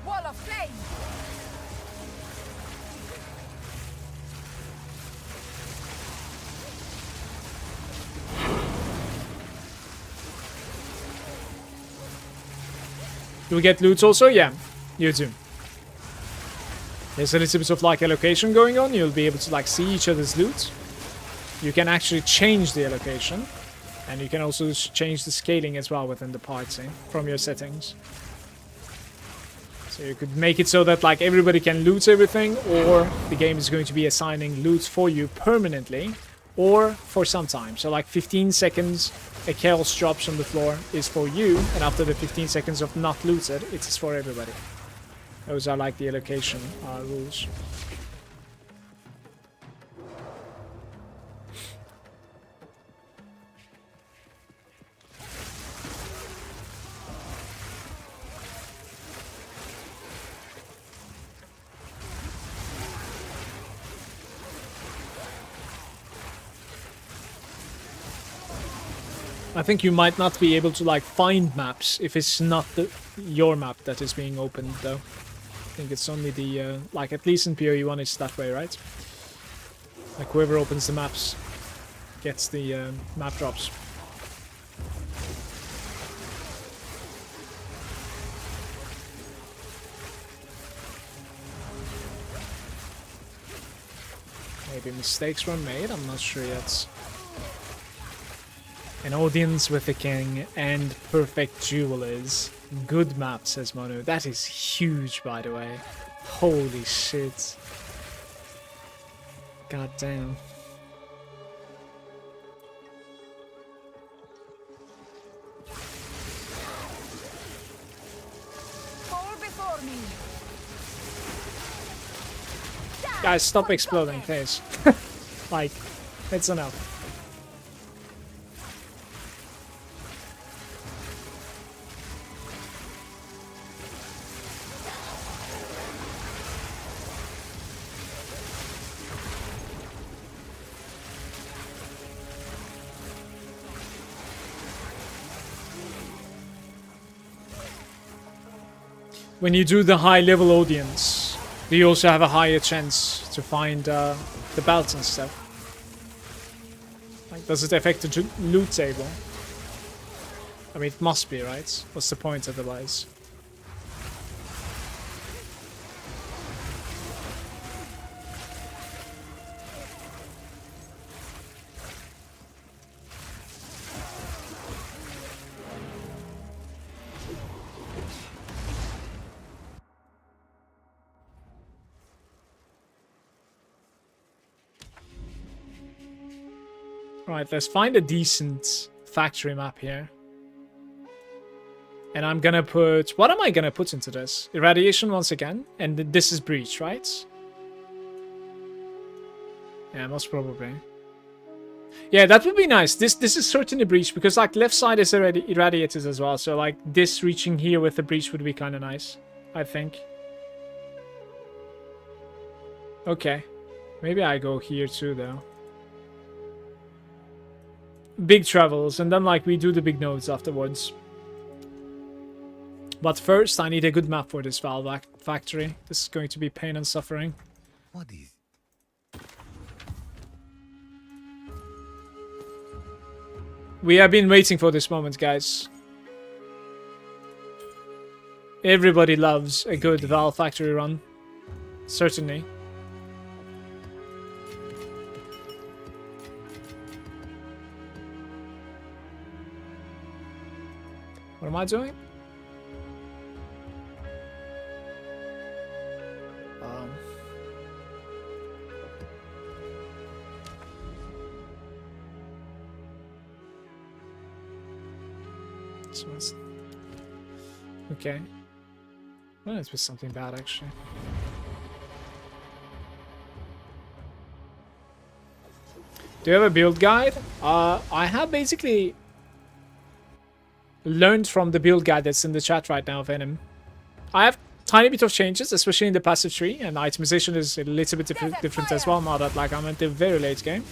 Wall of flame. Do we get loot also? Yeah, you do. There's a little bit of like allocation going on. You'll be able to like see each other's loot. You can actually change the allocation, and you can also change the scaling as well within the party from your settings. So you could make it so that like everybody can loot everything, or the game is going to be assigning loot for you permanently, or for some time. So like 15 seconds a chaos drops on the floor is for you, and after the 15 seconds of not looted, it is for everybody. Those are like the allocation rules. I think you might not be able to like find maps if it's not your map that is being opened though. I think it's only the like at least in PoE 1 it's that way, right? Like whoever opens the maps gets the map drops. Maybe mistakes were made, I'm not sure yet. An audience with the king and perfect jewelers. Good map, says Monu. That is huge, by the way. Holy shit. God damn. Fall before me. Guys, stop exploding, please. Like, it's enough. When you do the high level audience, do you also have a higher chance to find the belts and stuff? Like, does it affect the loot table? I mean, it must be, right? What's the point otherwise? Right, let's find a decent factory map here. And I'm gonna put... What am I gonna put into this? Irradiation once again. And this is breach, right? Yeah, most probably. Yeah, that would be nice. This is certainly breach because like left side is already irradiated as well. So like this reaching here with the breach would be kind of nice, I think. Okay. Maybe I go here too though. Big travels, and then like we do the big nodes afterwards. But first I need a good map for this valve factory. This is going to be pain and suffering. What is... We have been waiting for this moment, guys. Everybody loves a good valve factory run. Certainly. What am I doing? Okay. Well, it's with something bad, actually. Do you have a build guide? I have basically learned from the build guide that's in the chat right now, Venom. I have tiny bit of changes, especially in the passive tree, and itemization is a little bit different as well now that like I'm at the very late game.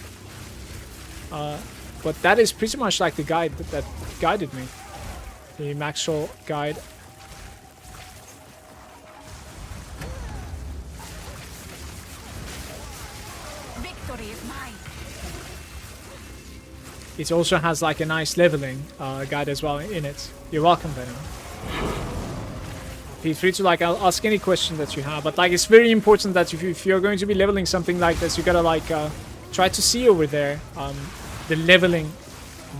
But that is pretty much like the guide that guided me. The Maxwell guide. Victory is mine. It also has like a nice leveling guide as well in it. You're welcome, Venom. Feel free to like ask any question that you have, but like it's very important that if you're going to be leveling something like this, you gotta like try to see over there the leveling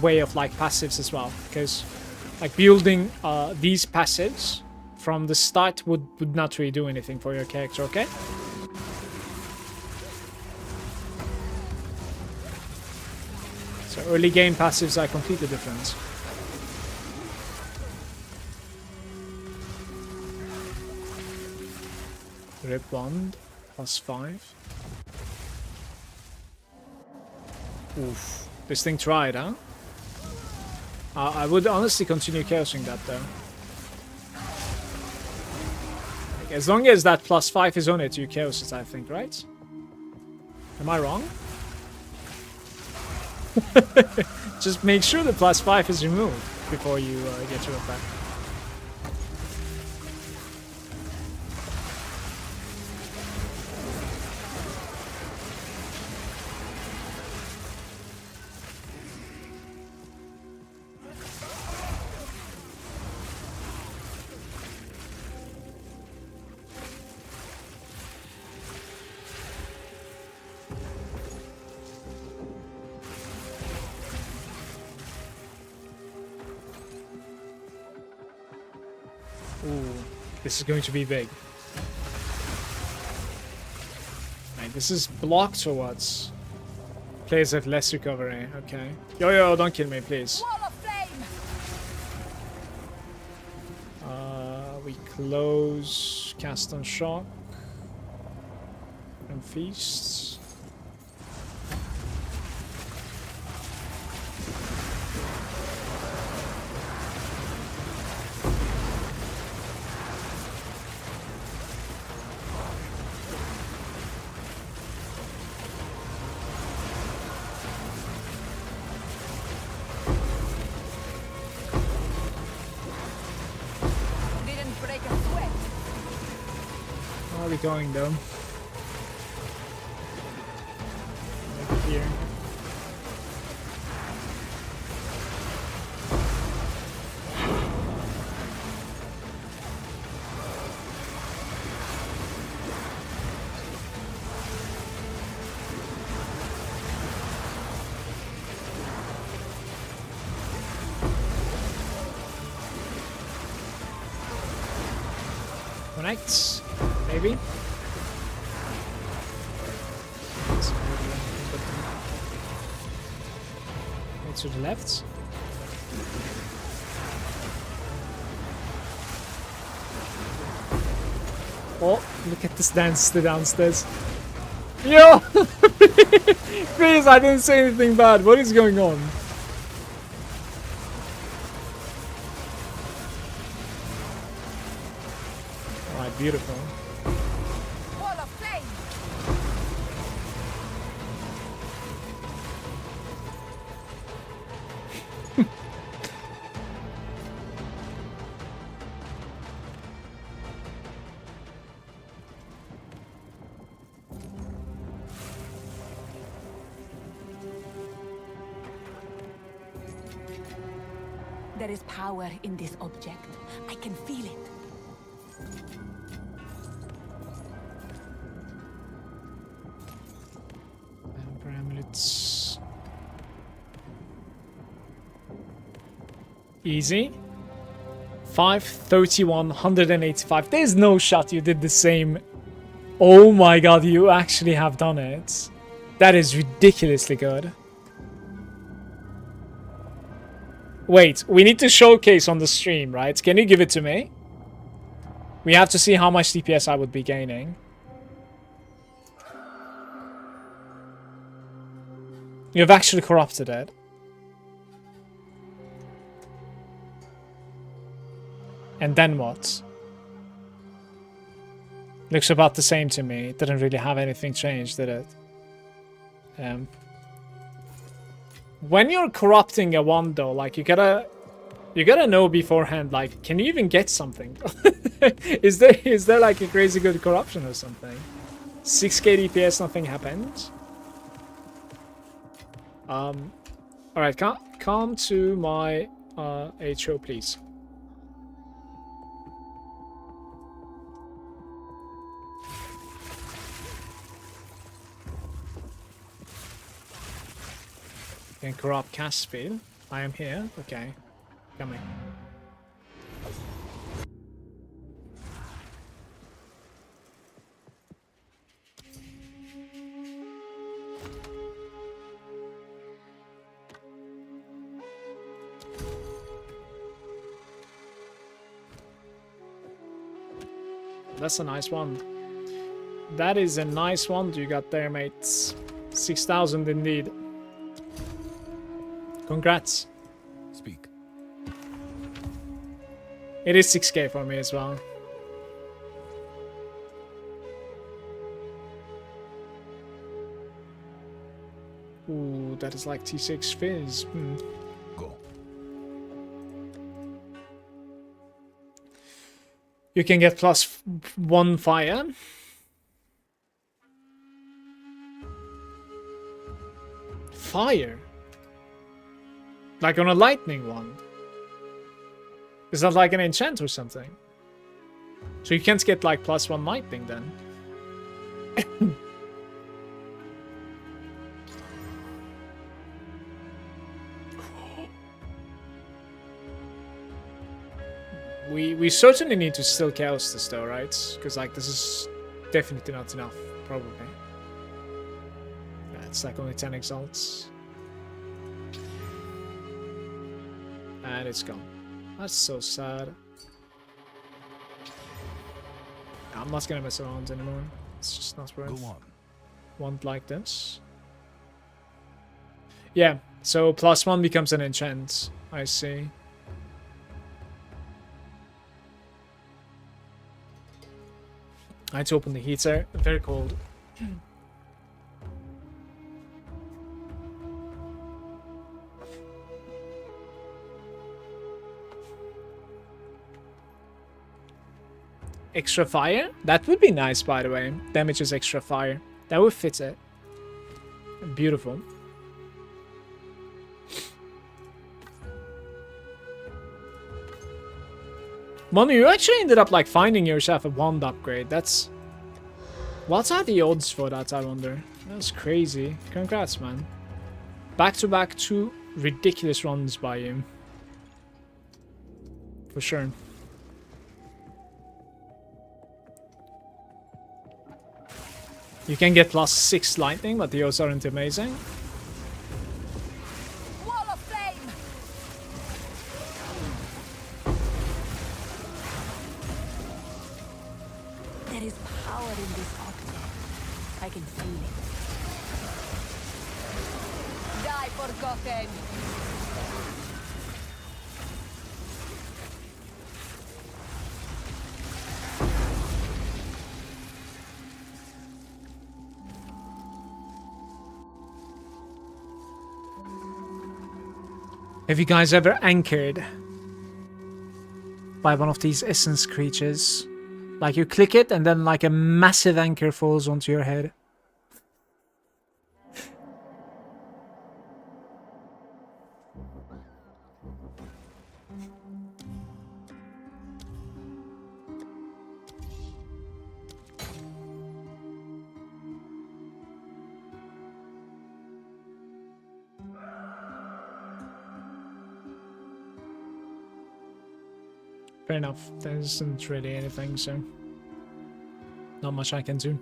way of like passives as well, because like building these passives from the start would not really do anything for your character, okay? So early game passives are completely different. Rip wand, +5. Oof. This thing tried, huh? I would honestly continue chaosing that though. Like, as long as that +5 is on it, you chaos it, I think, right? Am I wrong? Just make sure the +5 is removed before you get your back. Ooh, this is going to be big. Right, this is blocked or what? Players have less recovery, okay. Yo, don't kill me, please. Wall of flame! We close, cast on shock, and feast. Didn't break a sweat. Where are we going though? Like here. Connect, maybe. Go to the left. Oh, look at this dance the downstairs. Yo! Please, I didn't say anything bad. What is going on? Alright, beautiful. Wall of flame! There is power in this object. I can feel it. Amulets. Easy. 531, 185. There's no shot you did the same. Oh my god, you actually have done it. That is ridiculously good. Wait, we need to showcase on the stream, right? Can you give it to me? We have to see how much DPS I would be gaining. You've actually corrupted it. And then what? Looks about the same to me. It didn't really have anything changed, did it? When you're corrupting a one though, like you gotta know beforehand, like, can you even get something? is there like a crazy good corruption or something? 6k DPS, nothing happened. Alright, come to my HO, please. Can corrupt cast speed. I am here. Okay, coming. That's a nice one. That is a nice one you got there, mates. 6,000 indeed. Congrats. Speak. It is 6k for me as well. Ooh, that is like T6 Fizz. Hmm. Go. You can get +1 fire. Fire? Like on a lightning one? Is that like an enchant or something? So you can't get like +1 lightning then? We certainly need to still chaos this though, right? Because like this is definitely not enough, probably. Yeah, it's like only 10 exalts. And it's gone. That's so sad. I'm not gonna mess around anymore. It's just not worth. Go on. Want like this. Yeah, so +1 becomes an enchant. I see. I had to open the heater. Very cold. Extra fire? That would be nice, by the way. Damages extra fire. That would fit it. Beautiful. Manu, you actually ended up like finding yourself a wand upgrade. That's... What are the odds for that, I wonder? That's crazy. Congrats, man. Back-to-back 2 ridiculous runs by you. For sure. You can get +6 lightning, but the odds aren't amazing. Wall of flame! There is power in this object. I can feel it. Die forgotten! Have you guys ever anchored by one of these essence creatures? Like you click it and then like a massive anchor falls onto your head. Fair enough. There isn't really anything, so not much I can do.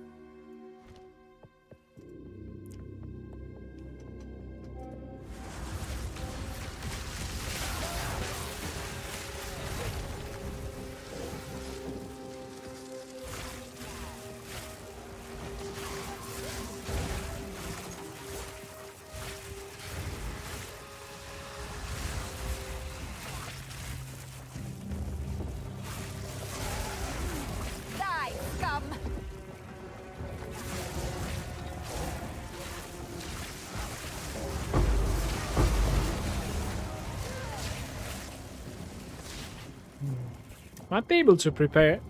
Might be able to prepare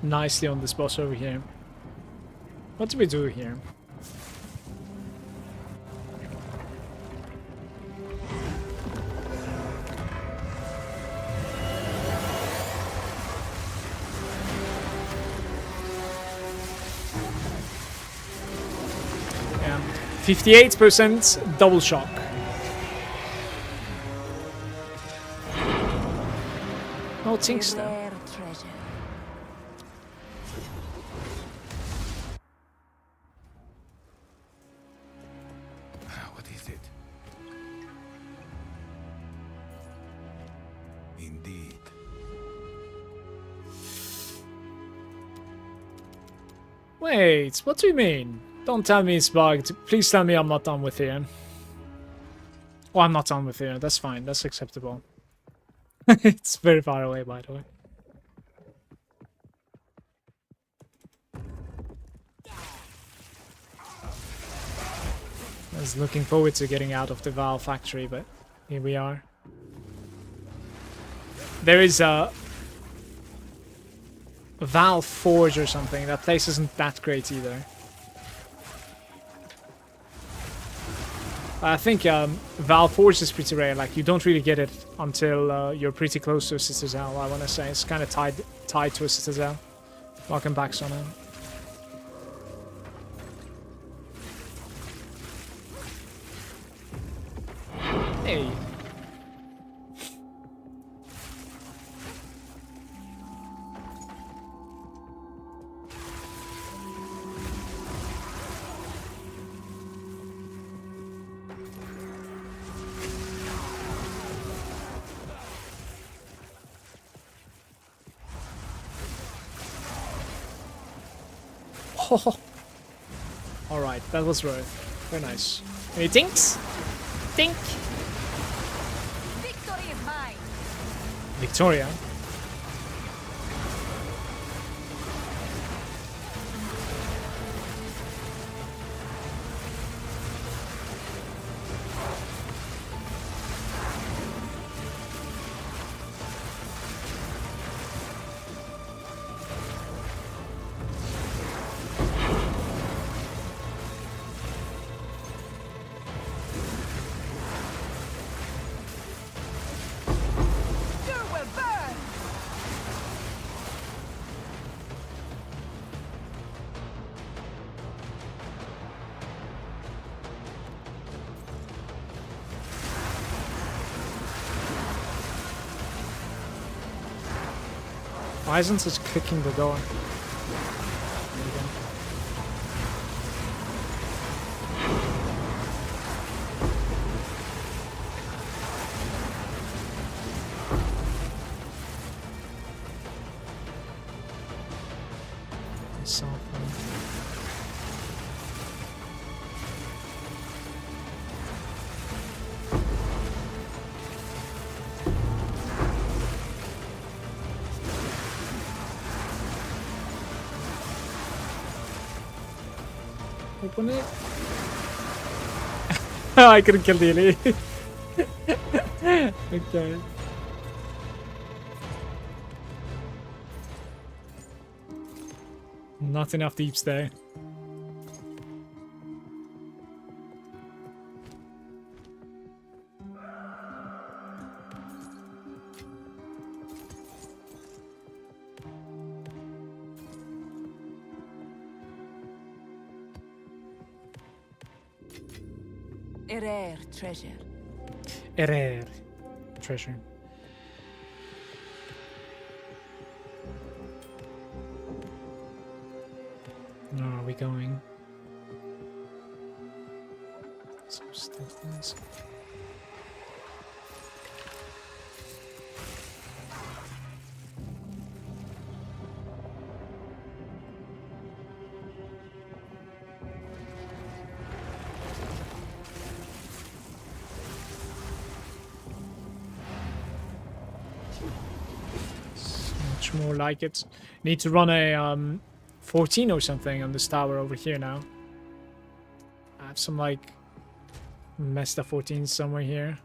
nicely on this boss over here. What do we do here? Yeah, 58% double shock. No tinks though. Rare treasure. What is it? Indeed. Wait, what do you mean? Don't tell me it's bugged. Please tell me I'm not done with here. Oh, I'm not done with here. That's fine. That's acceptable. It's very far away, by the way. was looking forward to getting out of the Val factory, but here we are. There is a Val Forge or something. That place isn't that great either. I think Val Forge is pretty rare. Like, you don't really get it until you're pretty close to a Citadel, I want to say. It's kind of tied to a Citadel. Welcome back, Sona. Hey. Oh. Alright, that was worth. Very nice. Any tinks? Tink! Victory is mine. Victoria. Why isn't it clicking the door? Open it. I couldn't kill the elite. Okay. Not enough deeps there. A rare treasure. A rare treasure. Where are we going? Some stuff. More like it. Need to run a 14 or something on this tower over here now. I have some like messed up 14s somewhere here.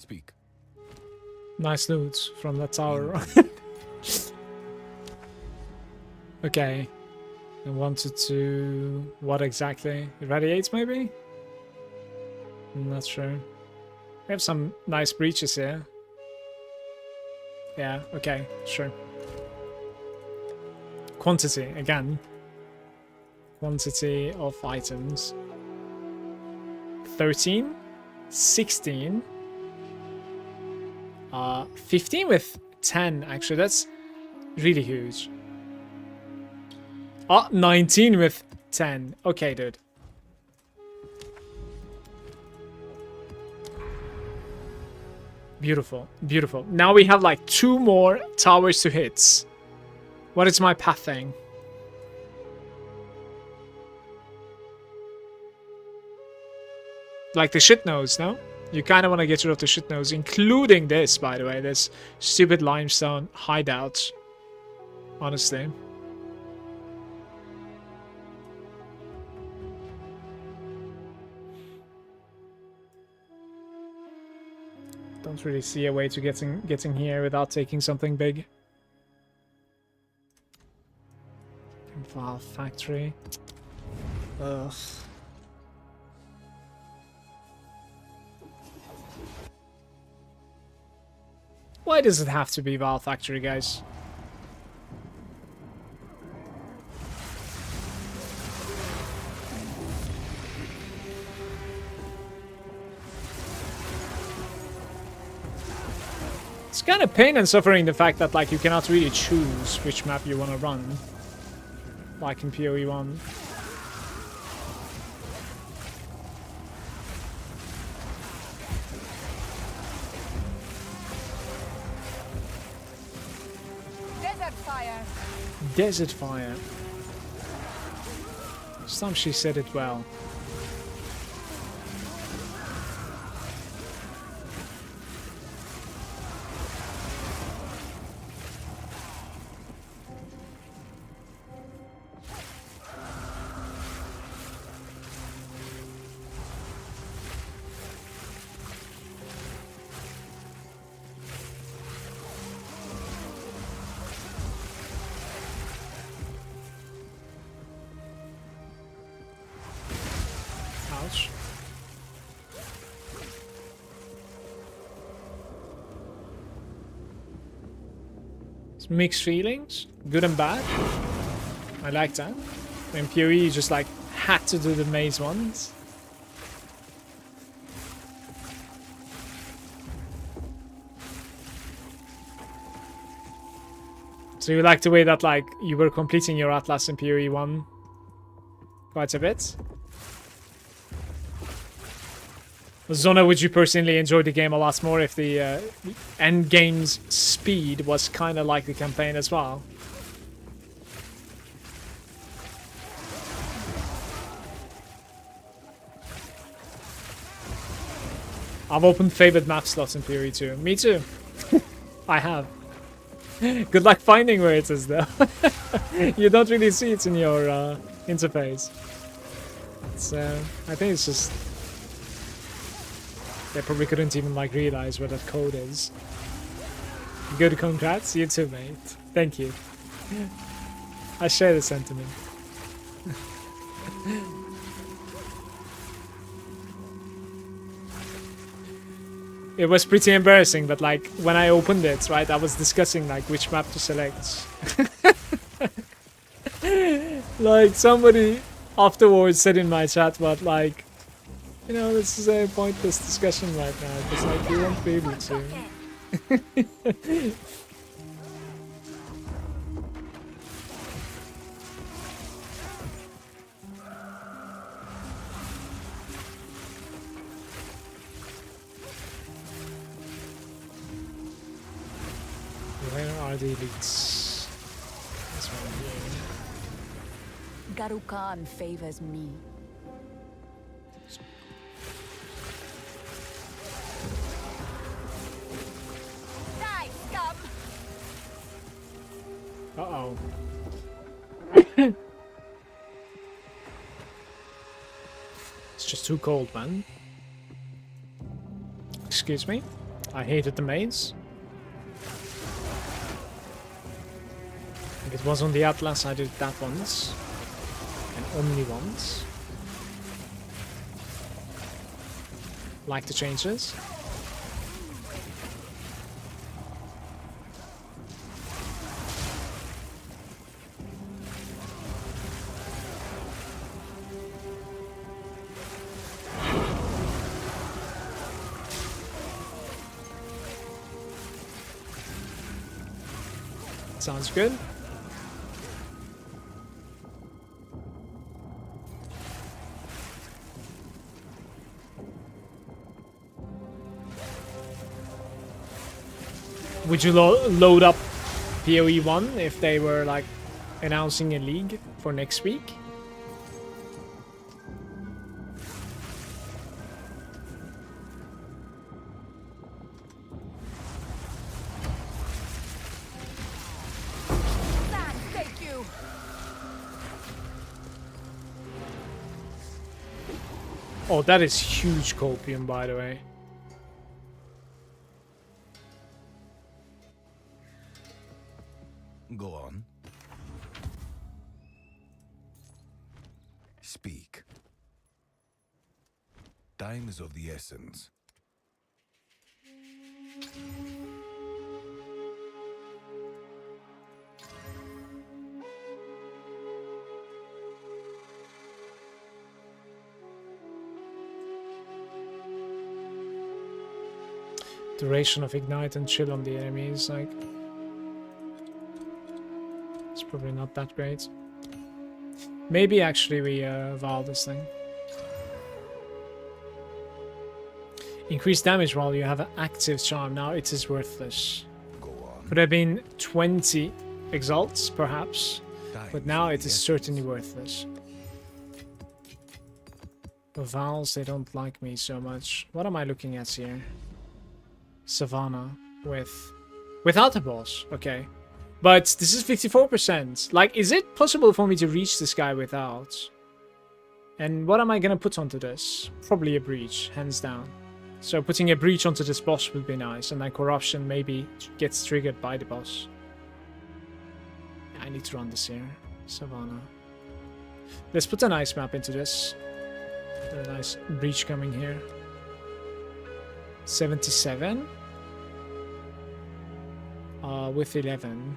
Speak. Nice loot from that tower. Okay. I wanted to... What exactly? Irradiate, maybe? I'm not sure. We have some nice breaches here. Yeah, okay, sure. Quantity, again. Quantity of items. 13? 16? 15 with 10, actually. That's really huge. Oh, 19 with 10. Okay, dude. Beautiful, beautiful. Now we have like 2 more towers to hit. What is my pathing? Like the shit nose, no? You kind of want to get rid of the shit nose, including this, by the way. This stupid limestone hideout. Honestly. Don't really see a way to getting here without taking something big. Valve factory. Ugh. Why does it have to be Valve factory, guys? It's kind of pain and suffering the fact that like you cannot really choose which map you want to run, like in PoE 1. Desert fire. Desert fire. Some she said it well. Ouch. It's mixed feelings, good and bad. I like that. In PoE you just like had to do the maze ones. So you like the way that like you were completing your Atlas in PoE 1 quite a bit? Zona, would you personally enjoy the game a lot more if the end game's speed was kind of like the campaign as well? I've opened favorite map slots in PoE 2. Me too. I have. Good luck finding where it is though. You don't really see it in your interface. It's, I think it's just... They probably couldn't even like realize where that code is. Good, congrats. You too, mate. Thank you. I share the sentiment. It was pretty embarrassing, but like when I opened it, right, I was discussing like which map to select. Like somebody afterwards said in my chat, but like, you know, this is a pointless discussion right now, because like you won't be able to. Where are the elites? This one here. Garu Khan favors me. Die, scum! Uh-oh. It's just too cold, man. Excuse me. I hated the maze. If it was on the Atlas, I did that once. And only once. Like the changes. Sounds good. Would you load up PoE 1 if they were like announcing a league for next week? Thank you. Oh, that is huge copium, by the way. Go on. Speak. Time is of the essence. Duration of ignite and chill on the enemies, like... It's probably not that great. Maybe actually we vow this thing. Increase damage while you have an active charm. Now it is worthless. Go on. Could have been 20 exalts, perhaps. Time But now of it the is essence. certainly worthless. The Vals, they don't like me so much. What am I looking at here? Savannah without a boss. Okay. But this is 54%. Like, is it possible for me to reach this guy without? And what am I gonna put onto this? Probably a breach, hands down. So putting a breach onto this boss would be nice, and then corruption maybe gets triggered by the boss. I need to run this here. Savannah. Let's put an ice map into this. A nice breach coming here. 77. With 11.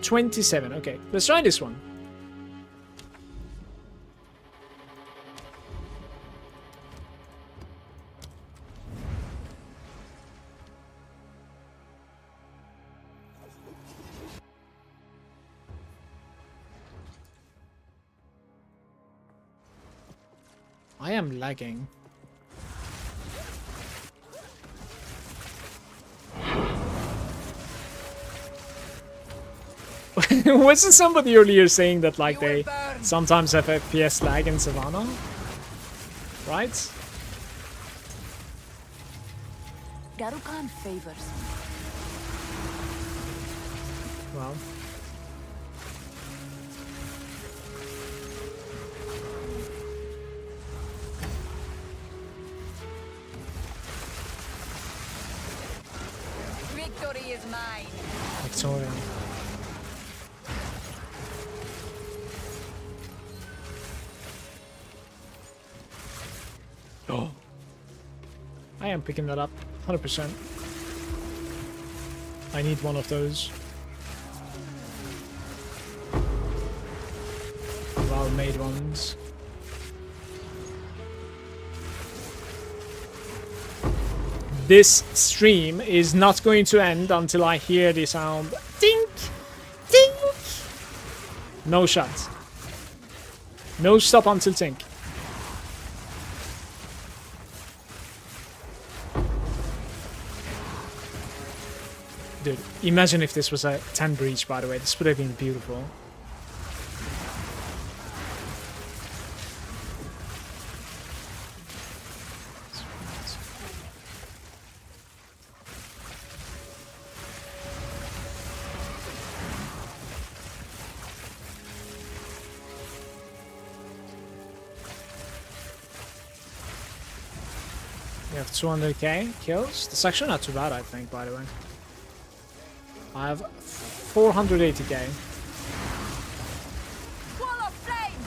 27. Okay, let's try this one. I am lagging. Wasn't somebody earlier saying that like they sometimes have FPS lag in Savannah? Right? Garukan favors. Well. Victory is mine. Victoria. Oh. I am picking that up. 100%. I need one of those. Well-made ones. This stream is not going to end until I hear the sound dink, dink. No shot. No stop until tink. Dude, imagine if this was a 10 breach, by the way. This would have been beautiful. Yeah, have 200k kills. That's actually not too bad, I think, by the way. I have 480k. Wall of flame!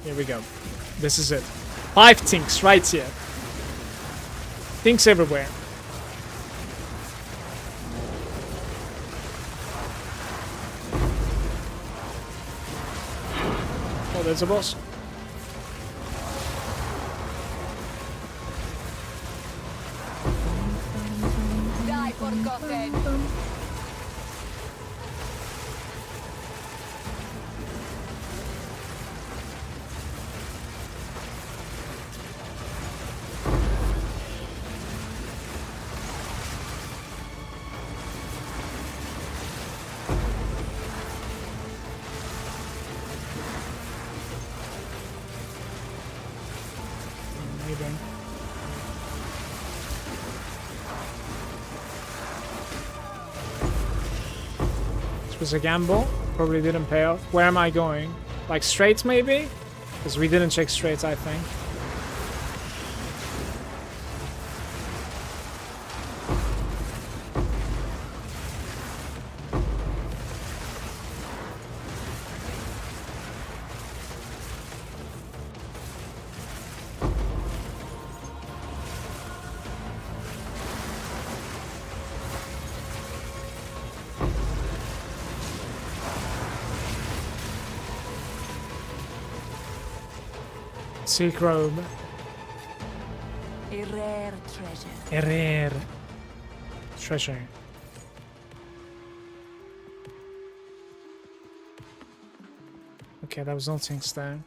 Here we go. This is it. 5 tinks right here. Tinks everywhere. Oh, there's a boss. Die forgotten! Maybe. This was a gamble. Probably didn't pay off. Where am I going? Like straight, maybe? Because we didn't check straight, I think. Silk robe. A rare treasure. A rare treasure. Okay, that was no things there.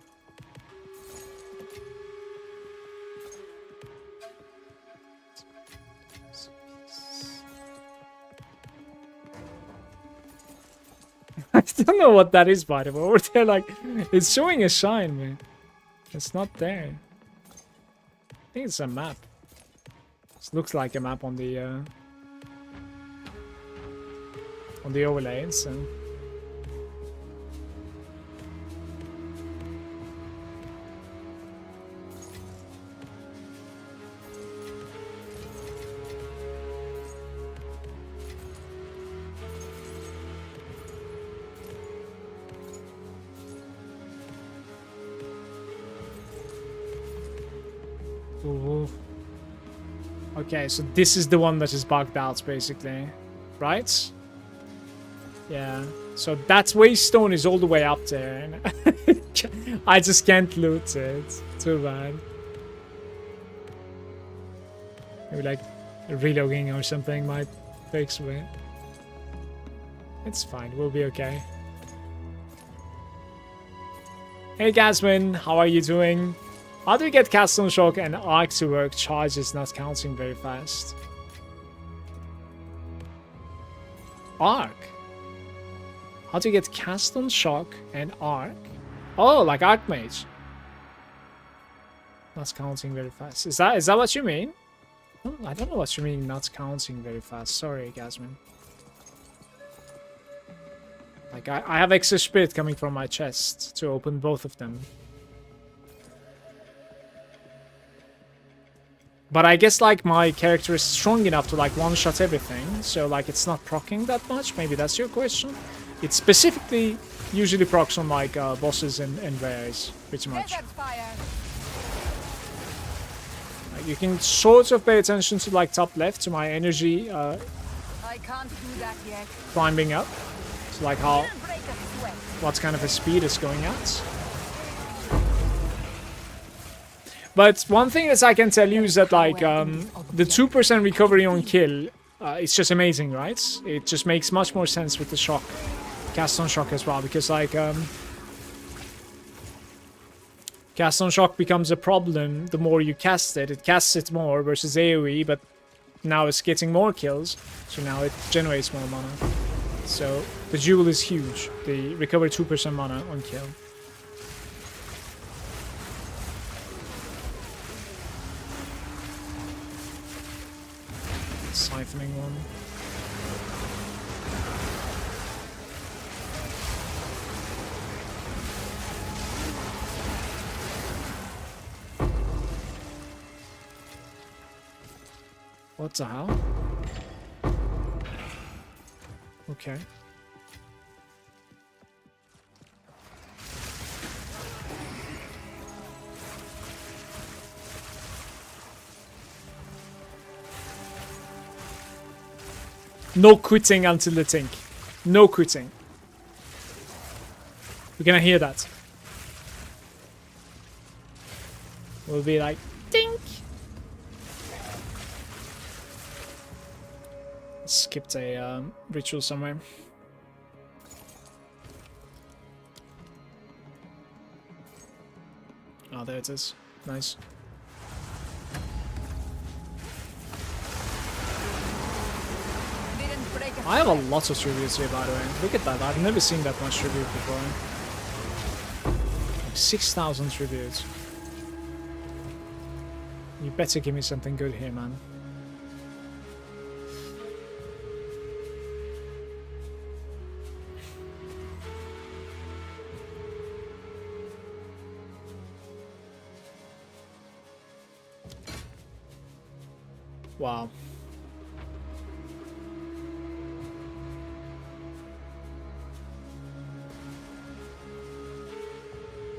I don't know what that is, by the way. Over there, like, it's showing a shine, man. It's not there. I think it's a map. This looks like a map on the overlays. And ooh. Okay, so this is the one that is bugged out, basically, right? Yeah. So that waystone is all the way up there, and I just can't loot it. Too bad. Maybe like reloading or something might fix it. It's fine. We'll be okay. Hey, Gasman, how are you doing? How do we get Cast on Shock and Arc to work? Charges not counting very fast. Arc? How do you get Cast on Shock and Arc? Oh, like Archmage. Not counting very fast. Is that what you mean? Oh, I don't know what you mean not counting very fast. Sorry, Gasman. Like, I have extra spirit coming from my chest to open both of them. But I guess, like, my character is strong enough to, like, one-shot everything. So, like, it's not proccing that much. Maybe that's your question. It specifically usually procs on, like, bosses and rares, pretty much. Like, you can sort of pay attention to, like, top left, to my energy I can't do that yet. climbing up. So, like, how... what kind of a speed it's going at. But one thing that I can tell you is that, like, the 2% recovery on kill, it's just amazing, right? It just makes much more sense with the shock, cast on shock as well, because, like, cast on shock becomes a problem the more you cast it. It casts it more versus AoE, but now it's getting more kills, so now it generates more mana. So the jewel is huge, the recover 2% mana on kill. Siphoning one. What the hell? Okay. No quitting until the tink. No quitting. We're gonna hear that. We'll be like, dink! Skipped a ritual somewhere. Oh, there it is. Nice. I have a lot of tributes here, by the way. Look at that. I've never seen that much tribute before. Like 6,000 tributes. You better give me something good here, man. Wow.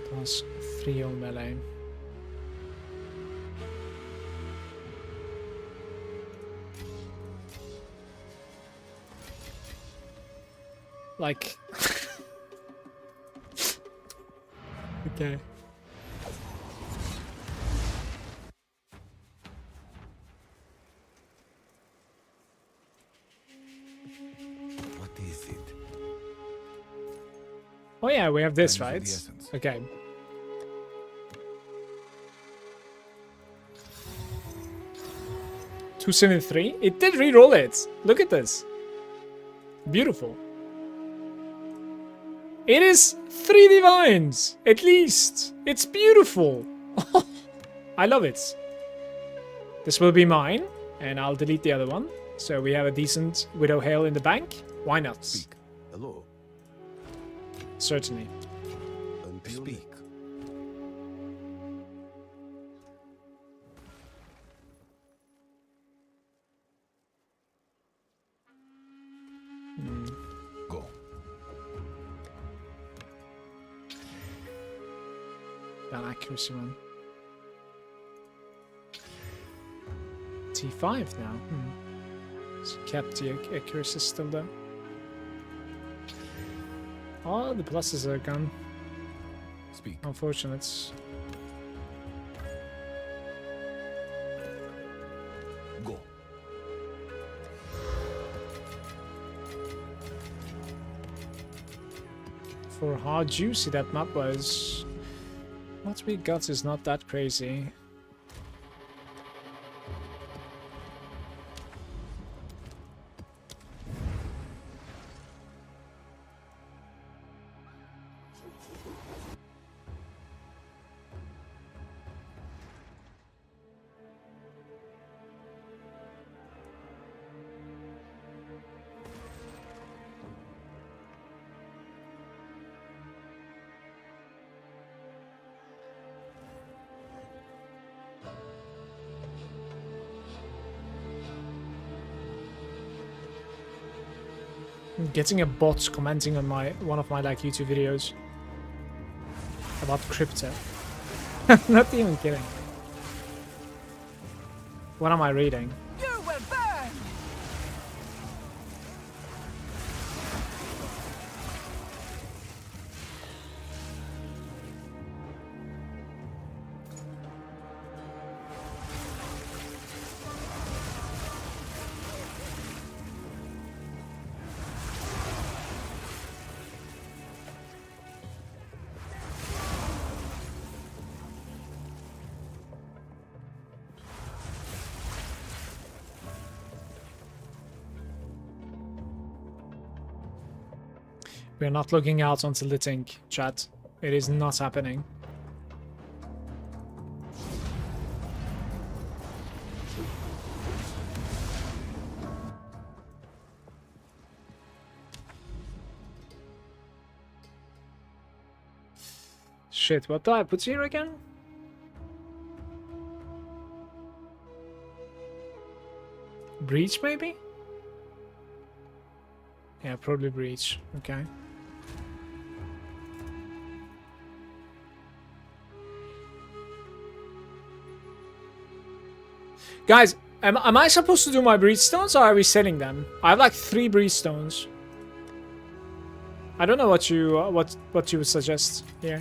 Plus 3 on melee. Like... okay. What is it? Oh yeah, we have this, Time is of right? the essence. Okay. $273. It did re-roll it. Look at this. Beautiful. It is 3 divines, at least. It's beautiful. I love it. This will be mine, and I'll delete the other one. So we have a decent Widow Hail in the bank. Why not? Speak. Hello. Certainly. Until Speak. Go. That accuracy one. T5 now. So kept the accuracy still there. Oh, the pluses are gone. Speak. Unfortunate. Go. For how juicy that map was. What we got is not that crazy. I'm getting a bot commenting on one of my like YouTube videos about crypto. Not even kidding. What am I reading? You will burn! We're not looking out until the tink, chat. It is not happening. Shit, what do I put here again? Breach, maybe? Yeah, probably breach. Okay. Guys, am I supposed to do my breach stones, or are we selling them? I have like 3 breach stones. I don't know what you what you would suggest here.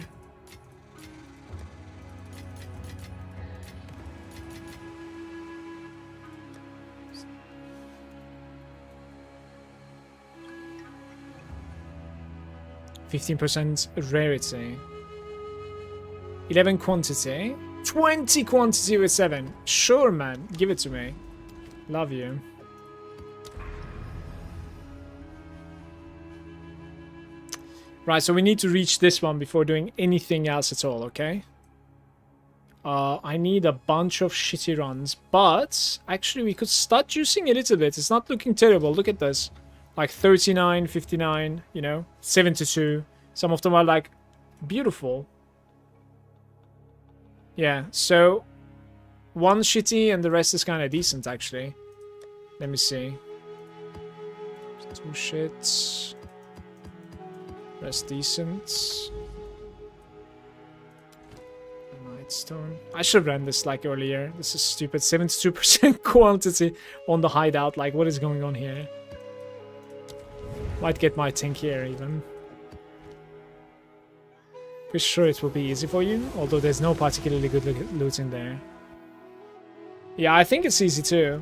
%, rarity. 11 quantity. 20 quantity with 7. Sure, man. Give it to me. Love you. Right, so we need to reach this one before doing anything else at all, okay? I need a bunch of shitty runs, but actually we could start juicing a little bit. It's not looking terrible. Look at this. Like 39, 59, you know, 72. Some of them are like beautiful. Yeah, so one shitty and the rest is kind of decent, actually. Let me see. 2 shits. Rest decent. Nightstone. I should have ran this like earlier. This is stupid. 72% quantity on the hideout. Like, what is going on here? Might get my tank here even. Pretty sure it will be easy for you, although there's no particularly good loot in there. Yeah, I think it's easy too.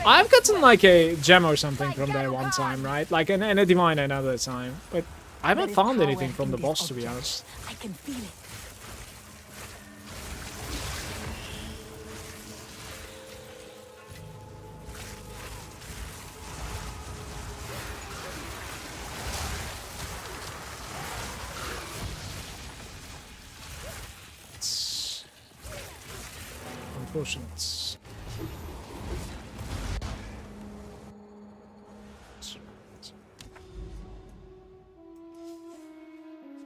I've gotten like a gem or something from there one time, right? Like and a divine another time, but I haven't found anything from the boss, to be honest. I can feel it. It's unfortunate.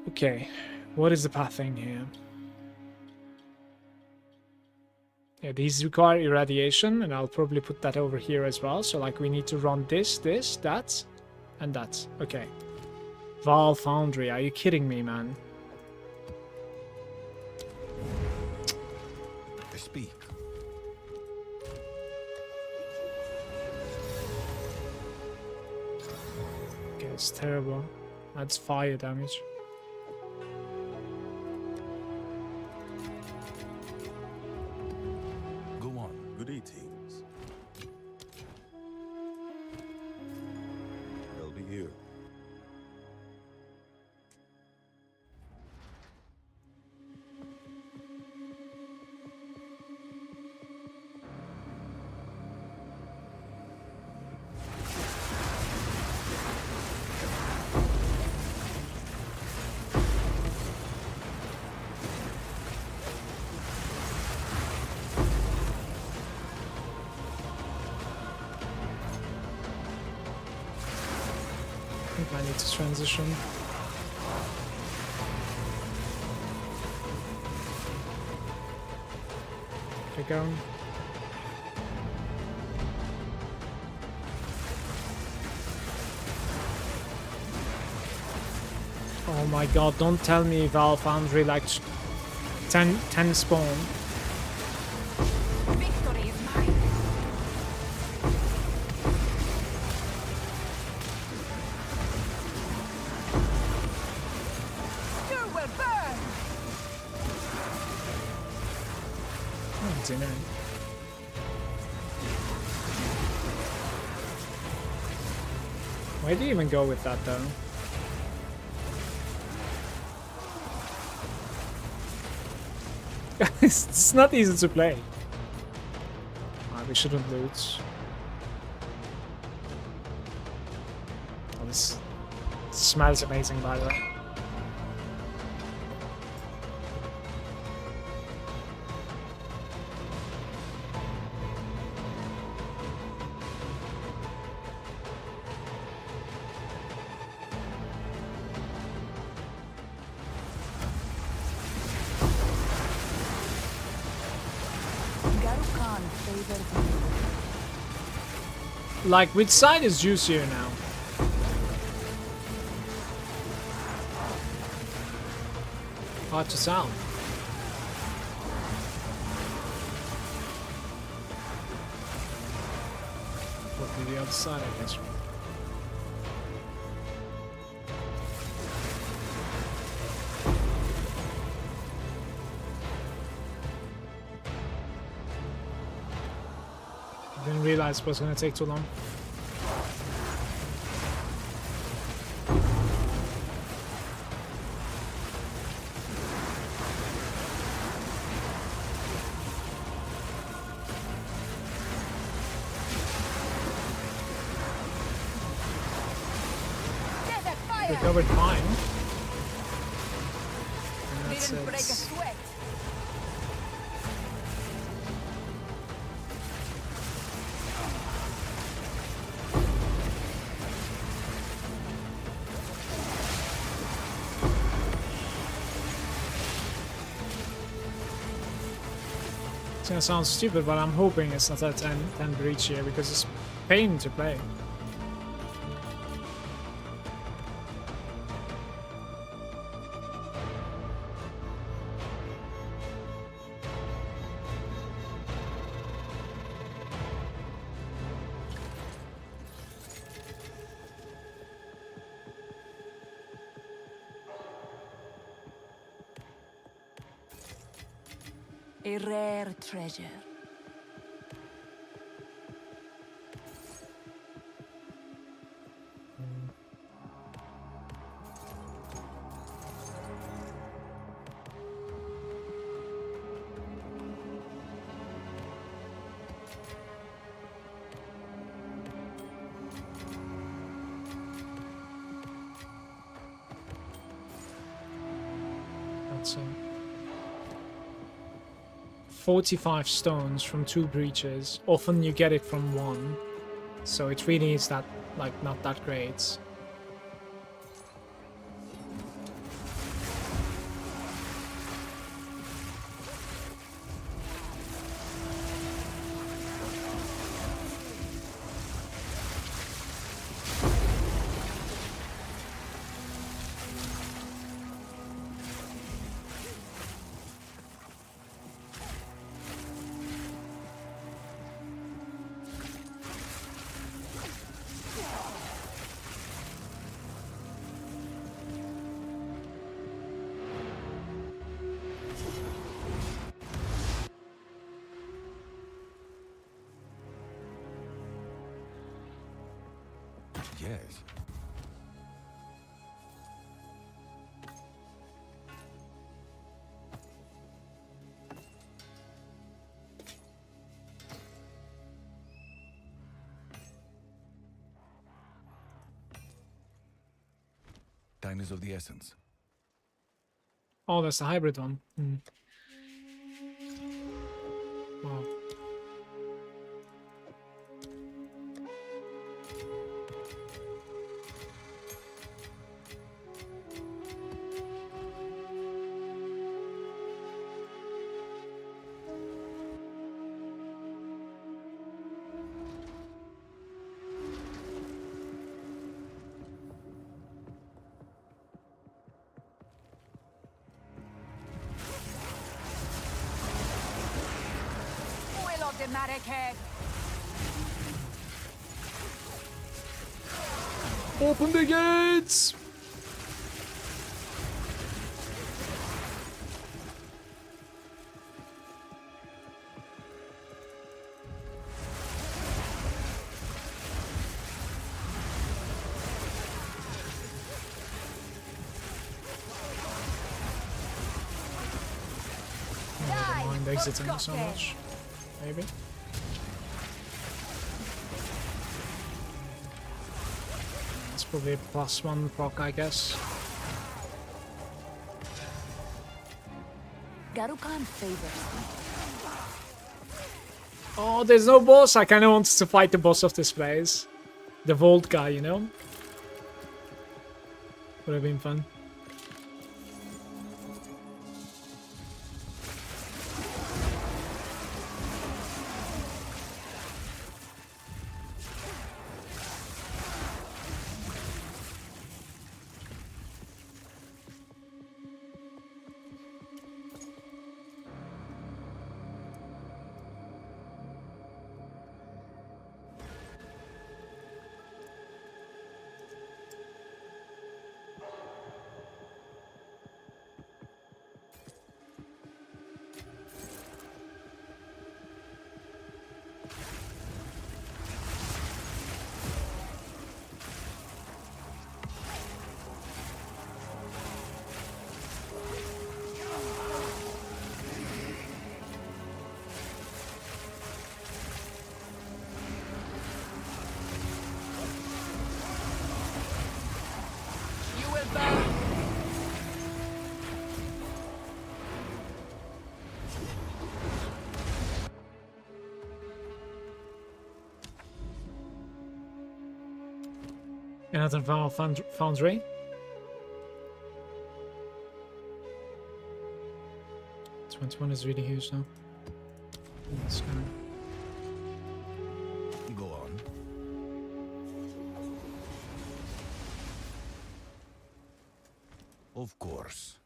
Okay, what is the pathing here? Yeah, these require irradiation, and I'll probably put that over here as well. So, like, we need to run this, that, and that. Okay. Val Foundry, are you kidding me, man? I speak. Okay, it's terrible. That's fire damage. Greetings. They'll be here. I need to transition. Okay, go. Oh my god, don't tell me Val Foundry like 10 spawn. Victory is mine. You will burn. Oh, dinner. Why do you even go with that though? It's not easy to play. We shouldn't loot. Oh, this smells amazing, by the way. favors me. Like, which side is juicier now? Hard to tell. Probably the other side, I guess. Didn't realize it was gonna take too long. Recovered fine. And that's Didn't break a it. sweat. It's gonna sound stupid, but I'm hoping it's not a 10 breach here because it's pain to play. A rare treasure. That's 45 stones from 2 breaches. Often you get it from 1. So it really is that, like, not that great. Yes. Time is of the essence. Oh, that's the hybrid one. Wow. Head. Open the gates! I don't mind exiting so much. Maybe. It's probably a +1 proc, I guess. Garukan favors me. Oh, there's no boss. I kind of wanted to fight the boss of this place. The Vault guy, you know? Would have been fun. Another foundry. One is really huge now. Let's go. Go on. Of course.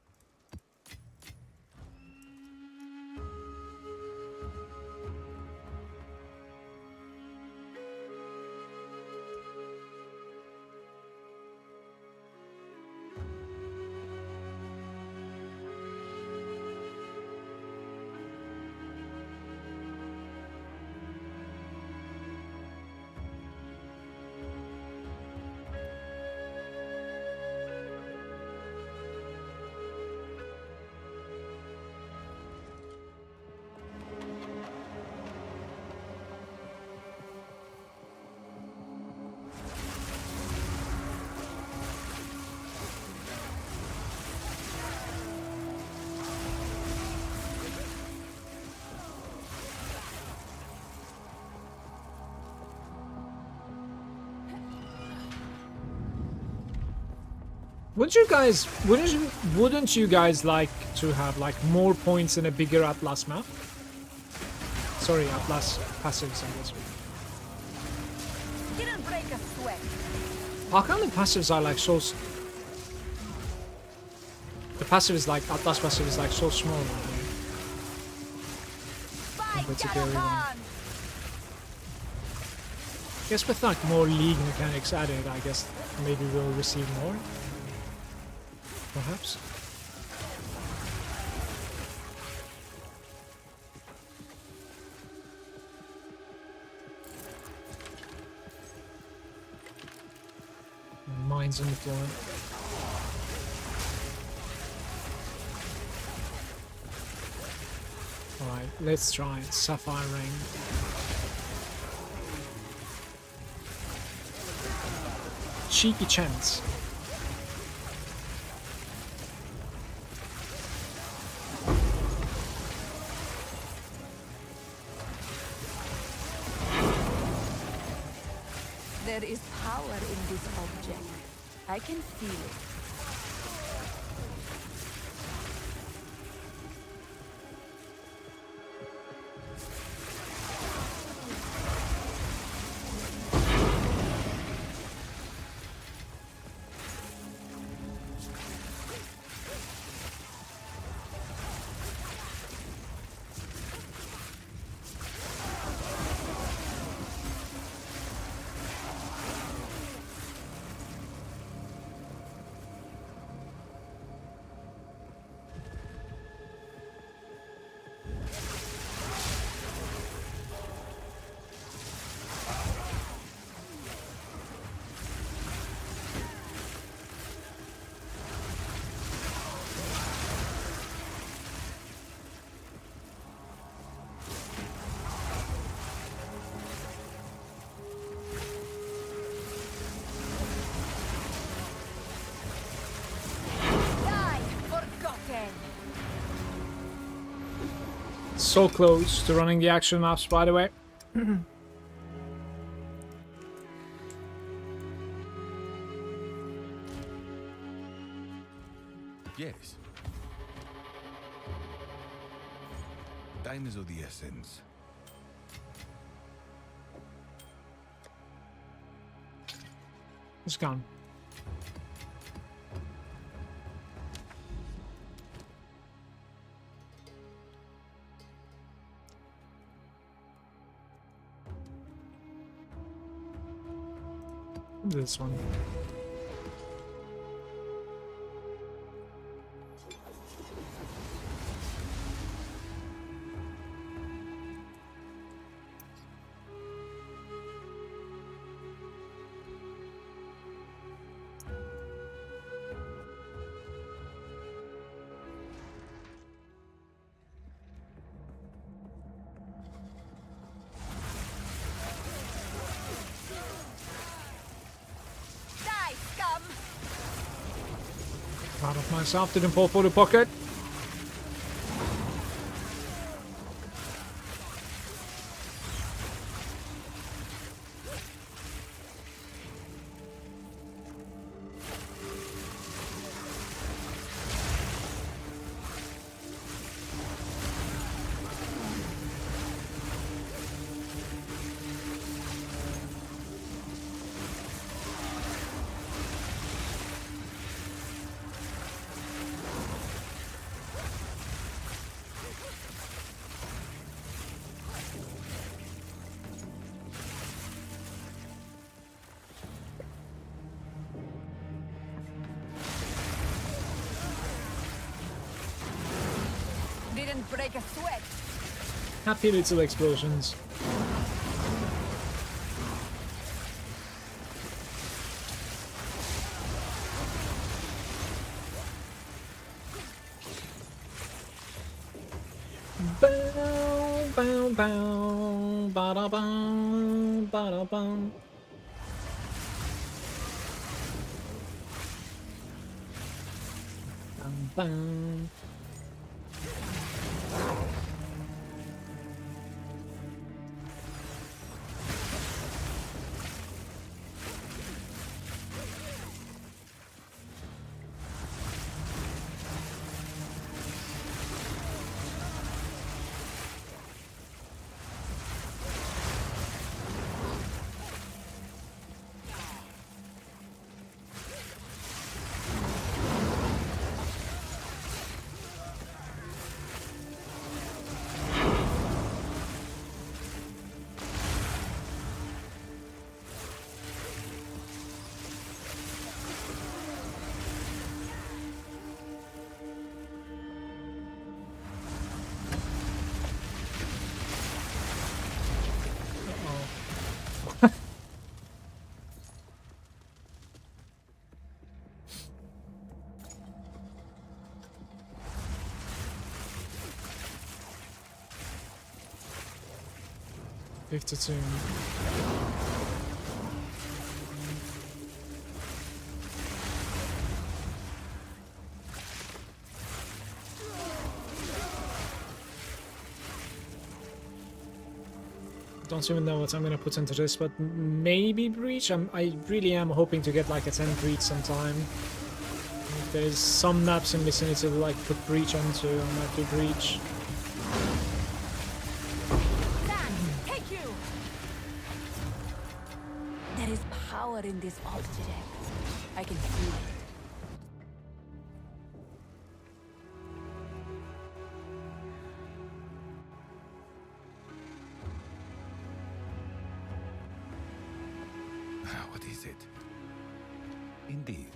Wouldn't you guys like to have like more points in a bigger Atlas map? Sorry, Atlas passives, I guess. Didn't break a sweat. How come the passives are like so... The passive is like... Atlas passive is like so small. Compared to the other one. I guess with like more league mechanics added, I guess maybe we'll receive more. Perhaps. Mines on the floor. Alright, let's try it. Sapphire Ring. Cheeky chance. There is power in this object. I can feel it. So close to running the action maps, by the way. Yes. Time is of the essence. It's gone. This one. Proud of myself, didn't fall for the pocket. Didn't break a sweat. Happy little explosions. Bow, bow, bow, ba-da, bow, ba-da, bow. Bam, bam. $52. Don't even know what I'm gonna put into this, but maybe breach. I really am hoping to get like a 10 breach sometime. If there's some maps in vicinity to like put breach onto, I might do breach. Take you. There is power in this object. I can feel it. What is it? Indeed.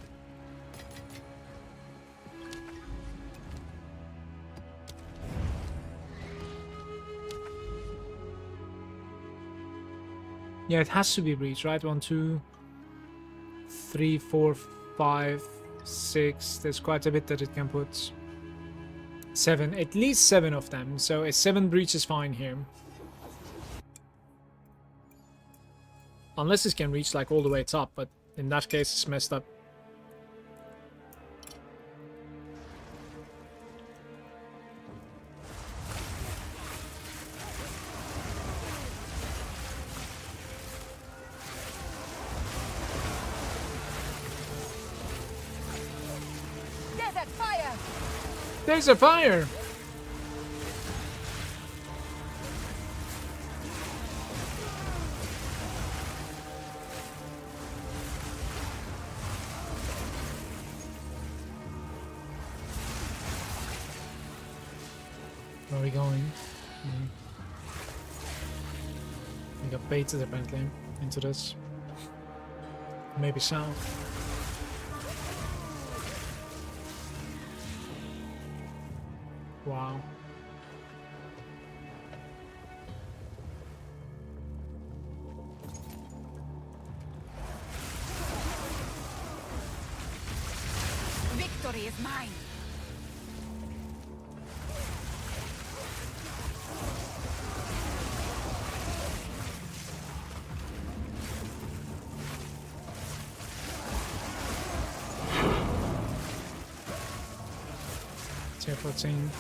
Yeah, it has to be breach, right? 1, 2, 3, 4, 5, 6. There's quite a bit that it can put. 7, at least 7 of them. So a 7 breach is fine here. Unless it can reach like all the way top, but in that case it's messed up. Desert fire. There's a fire! Where are we going? We got baited apparently into this. Maybe south. Wow. Victory is mine. Tier 14.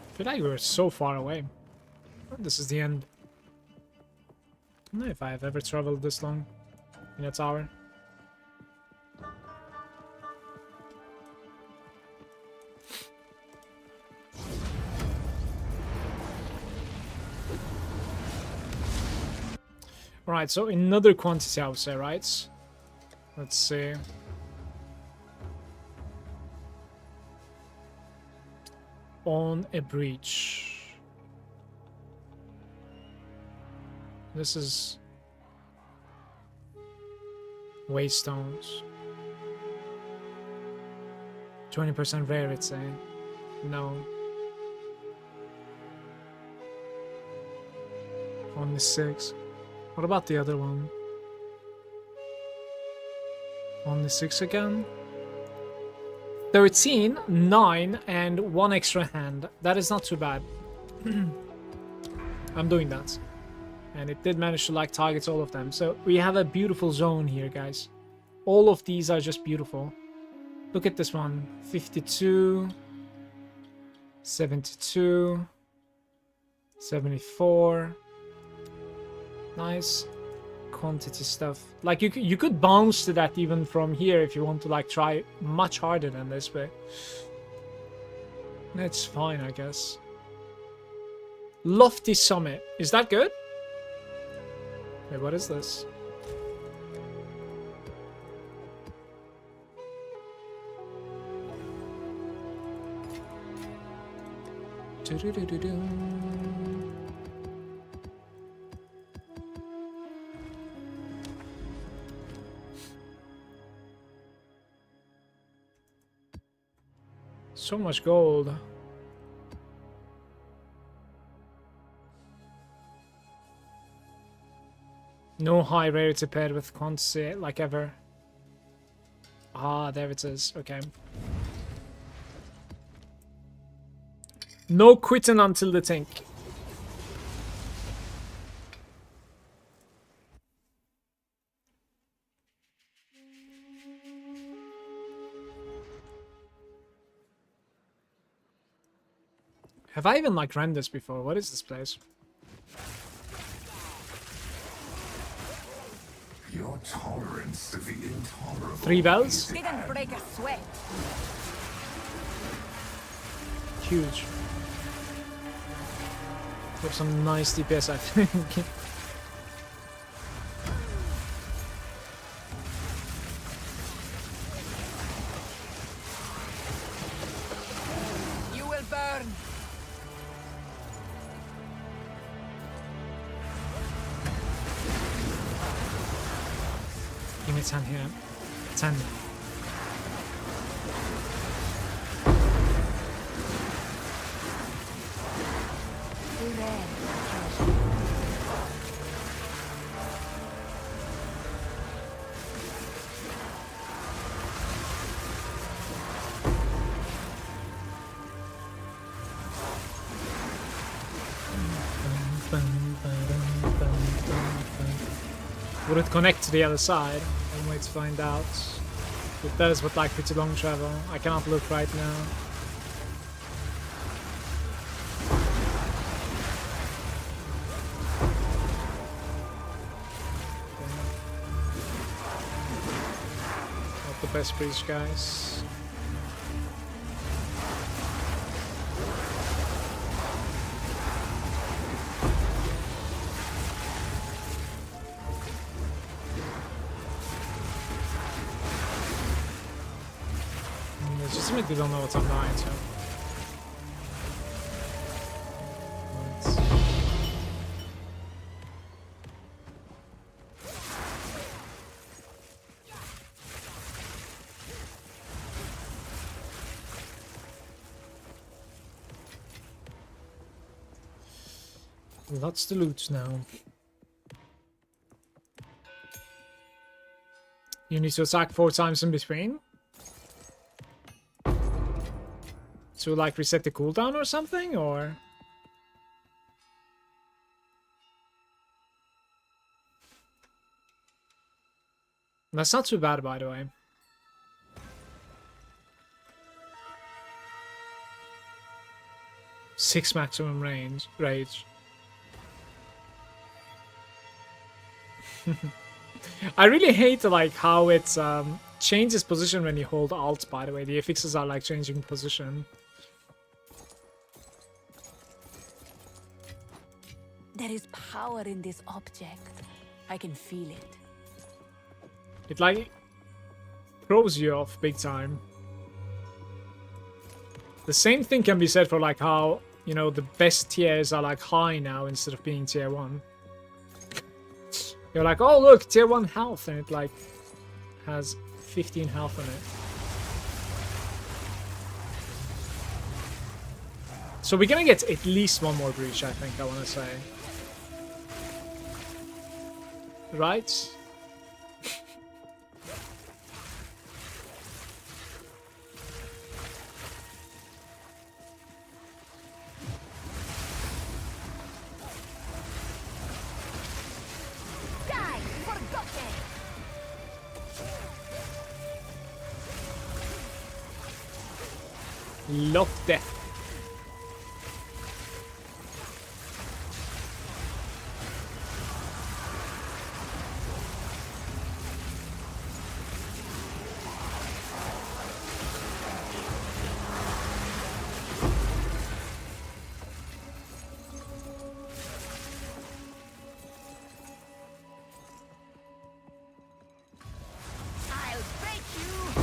I feel like we were so far away. This is the end. I don't know if I have ever traveled this long in a tower. Alright, so another quantity I would say, right? Let's see. On a breach. This is waystones. 20% rare, it's saying. No. Only 6. What about the other one? Only 6 again? 13, 9, and 1 extra hand. That is not too bad. I'm doing that. And it did manage to like target all of them. So we have a beautiful zone here, guys. All of these are just beautiful. Look at this one. 52. 72. 74. Nice. Quantity stuff. Like you could bounce to that even from here if you want to like try much harder than this, but it's fine, I guess. Lofty Summit. Is that good? Wait, what is this? So much gold. No high rarity paired with quantity like ever. Ah, there it is. Okay. No quitting until the tank. Have I even like ran this before? What is this place? Your tolerance to the intolerable. 3 bells? Didn't break a sweat. Huge. We have some nice DPS, I think. You will burn. Give me 10 here. 10. Would it connect to the other side? One way to find out. It does with like pretty long travel. I cannot look right now. Not the best breach, guys. Legitimately don't know what's on mine, so. Lots to loot now. You need to attack 4 times in between? To like reset the cooldown or something, or? That's not too bad, by the way. Six maximum range. Rage. I really hate like how it changes position when you hold Alt, by the way. The affixes are like changing position. There is power in this object. I can feel it. It like throws you off big time. The same thing can be said for like how, you know, the best tiers are like high now instead of being tier 1. You're like, oh look, tier 1 health, and it like has 15 health on it. So we're gonna get at least one more breach, I think, I wanna say. Right? Die, forgotten! Love death. I'll break you!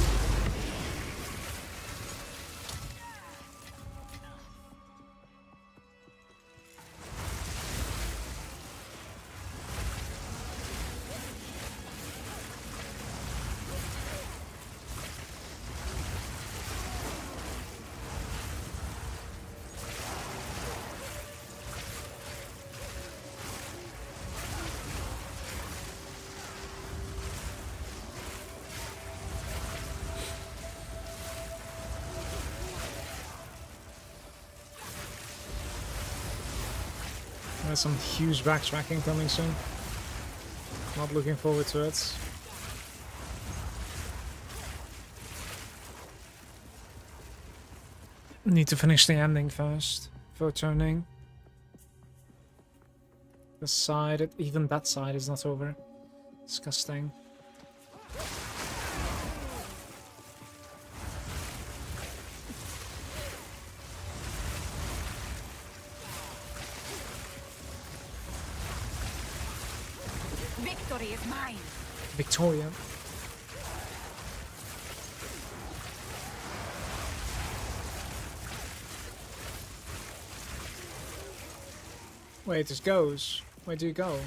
There's some huge backtracking coming soon. Not looking forward to it. Need to finish the ending first for turning. The side, even that side is not over. Disgusting. Victory is mine! Victoria. Wait, this goes. Where do you go?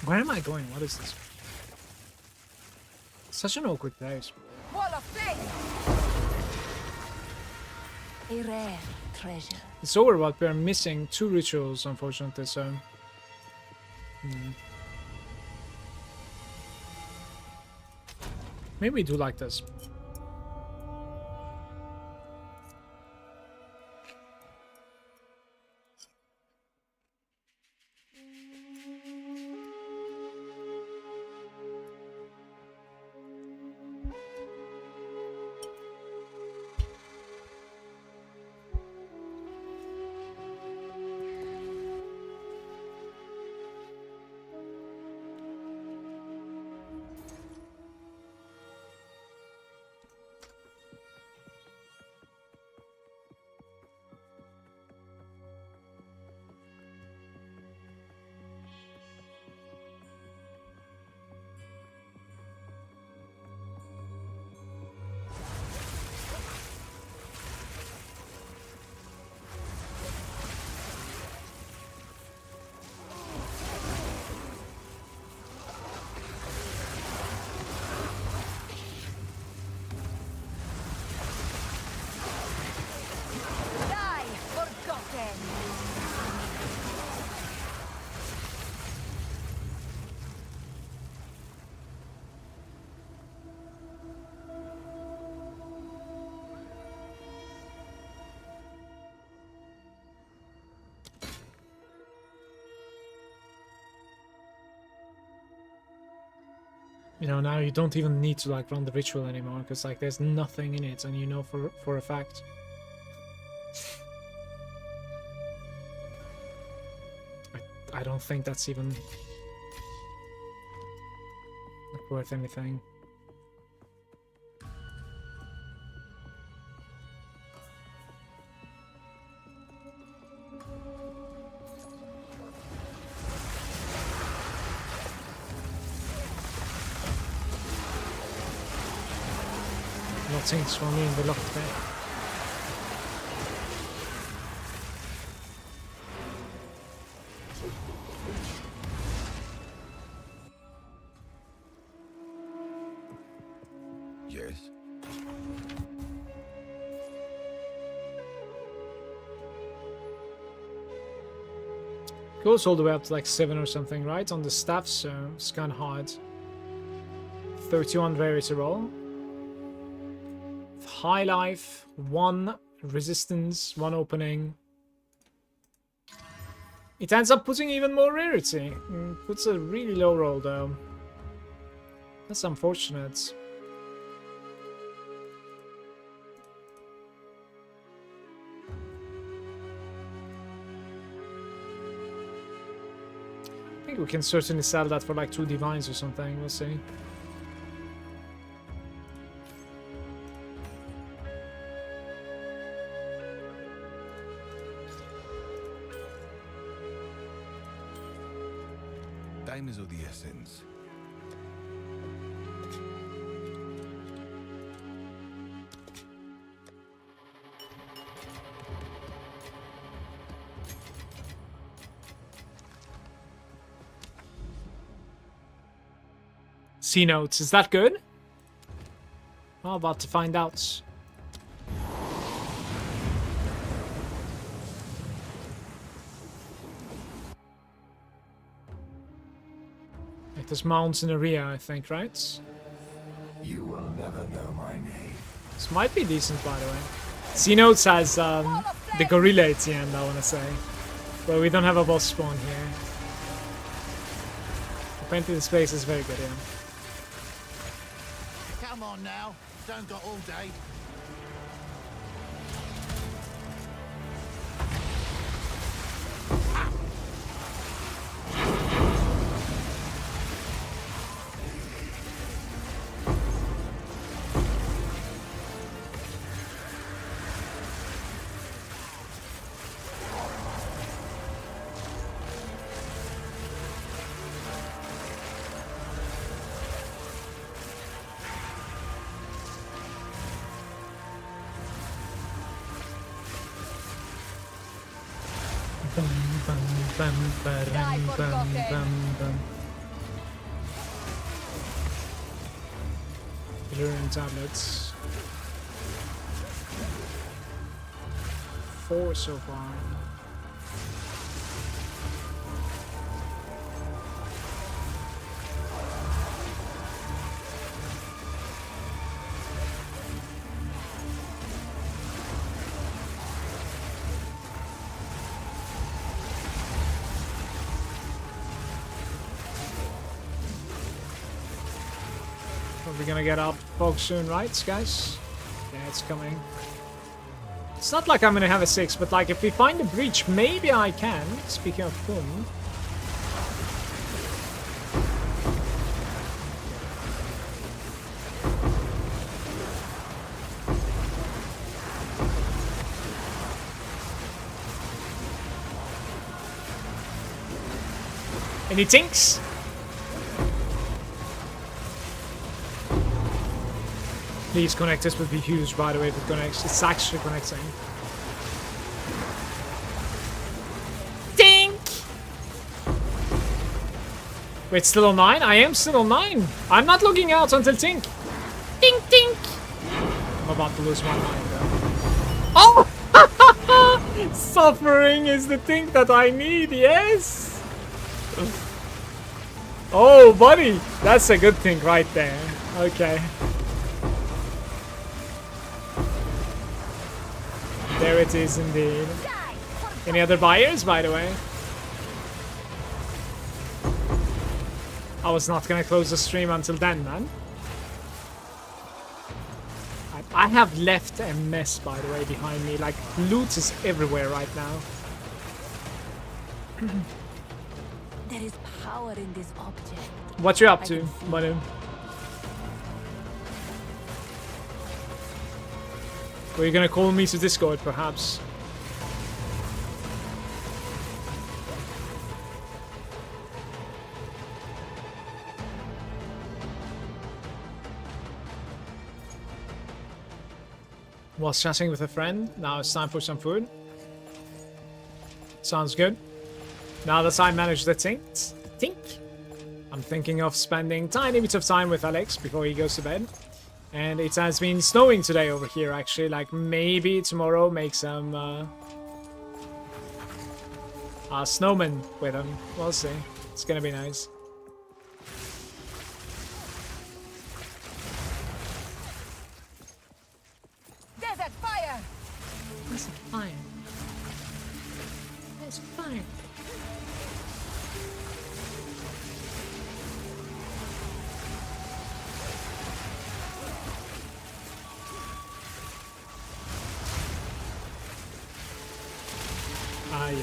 Where am I going? What is this? Such an awkward place. Wall of flame! A rare treasure. It's over, but we're missing 2 rituals, unfortunately, so... Maybe we do like this. Die, forgotten! You know, now you don't even need to like run the ritual anymore, because like there's nothing in it, and you know for a fact. I don't think that's even like, worth anything. No things for me in the locked bay. Yes. Goes all the way up to like 7 or something, right? On the staff, so it's kind of hard. 31 various roll. High life, 1 resistance, 1 opening. It ends up putting even more rarity. Puts a really low roll though. That's unfortunate. I think we can certainly sell that for like 2 divines or something, we'll see. Time is of the essence. C notes, is that good? Well, about to find out. There's mounts in area, I think, right? You will never know my name. This might be decent, by the way. C notes has the gorilla at the end, I want to say. But we don't have a boss spawn here. Apparently the space is very good, yeah. Come on now. Don't got all day. Learning tablets. 4 so far. We're gonna get up fog soon, right, guys? Yeah, it's coming. It's not like I'm gonna have a 6, but like if we find a breach, maybe I can. Speaking of whom. Any tinks? These connectors would be huge, by the way, if it connects. It's actually connecting. Dink! Wait, still on 9? I am still on 9. I'm not looking out until Tink. Dink, dink! I'm about to lose my mind, though. Oh! Suffering is the thing that I need, yes! Oh, buddy! That's a good thing right there. Okay. There it is indeed. Any other buyers, by the way? I was not gonna close the stream until then, man. I have left a mess, by the way, behind me. Like, loot is everywhere right now. There is power in this object. What you up to, buddy? Were you gonna call me to Discord, perhaps? Was chatting with a friend. Now it's time for some food. Sounds good. Now that I managed the tink, I'm thinking of spending tiny bits of time with Alex before he goes to bed. And it has been snowing today over here, actually. Like, maybe tomorrow make some snowmen with him. We'll see. It's gonna be nice. Desert fire! It's fine. It's fine. Ay,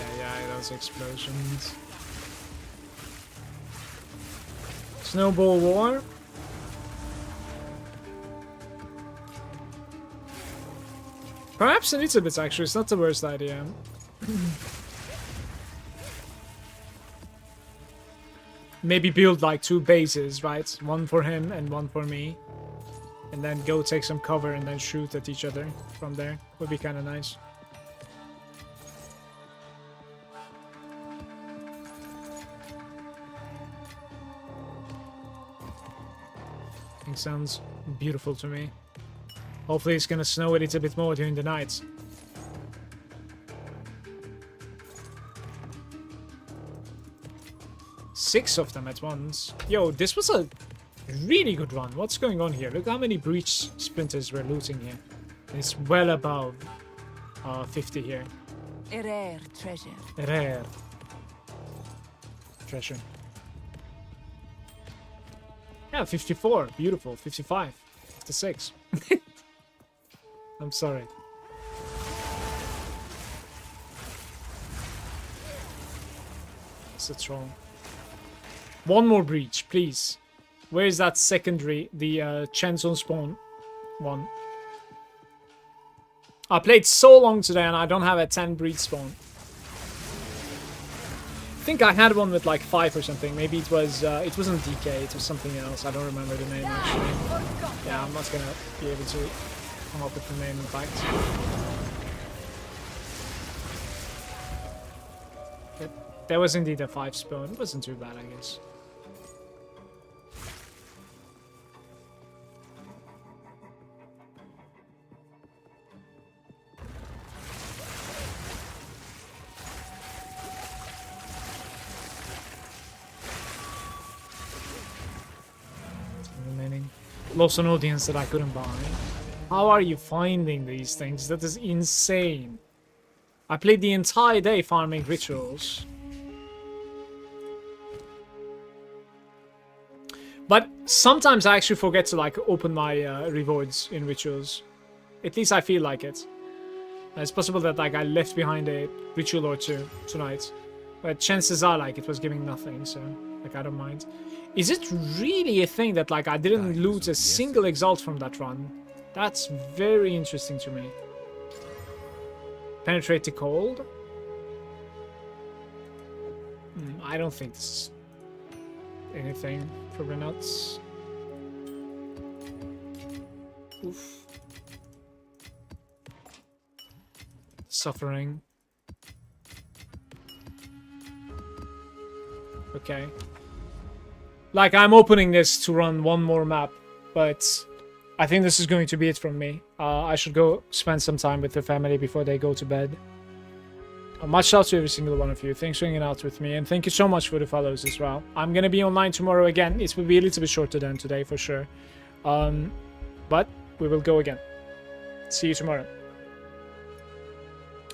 those explosions. Snowball war. Perhaps a little bit, actually. It's not the worst idea. Maybe build like 2 bases, right? One for him and one for me. And then go take some cover and then shoot at each other from there. Would be kind of nice. It sounds beautiful to me. Hopefully it's gonna snow a little bit more during the night. Six of them at once. Yo, this was a really good run. What's going on here? Look how many breach splinters we're looting here. It's well above 50 here. A rare treasure. Rare treasure. Yeah, 54. Beautiful. 55. 56. I'm sorry. It's a troll. One more breach, please. Where is that secondary? The chance on spawn one. I played so long today and I don't have a 10 breach spawn. I think I had one with like 5 or something. Maybe it wasn't DK, it was something else. I don't remember the name actually. Yeah, I'm not gonna be able to come up with the name in fact. But there was indeed a 5 spawn. It wasn't too bad, I guess. Lost an audience that I couldn't buy. How are you finding these things? That is insane. I played the entire day farming rituals. But sometimes I actually forget to like open my rewards in rituals. At least I feel like it. It's possible that like I left behind a ritual or two tonight. But chances are like it was giving nothing, so like I don't mind. Is it really a thing that like I didn't loot a single exalt from that run? That's very interesting to me. Penetrate the cold? I don't think this is anything. Probably not. Oof. Suffering. Okay. Like, I'm opening this to run one more map, but I think this is going to be it from me. I should go spend some time with the family before they go to bed. Much love to every single one of you. Thanks for hanging out with me, and thank you so much for the follows as well. I'm going to be online tomorrow again. It will be a little bit shorter than today, for sure. But we will go again. See you tomorrow.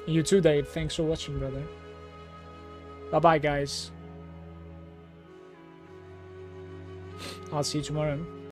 You too, Dave. Thanks for watching, brother. Bye-bye, guys. I'll see you tomorrow.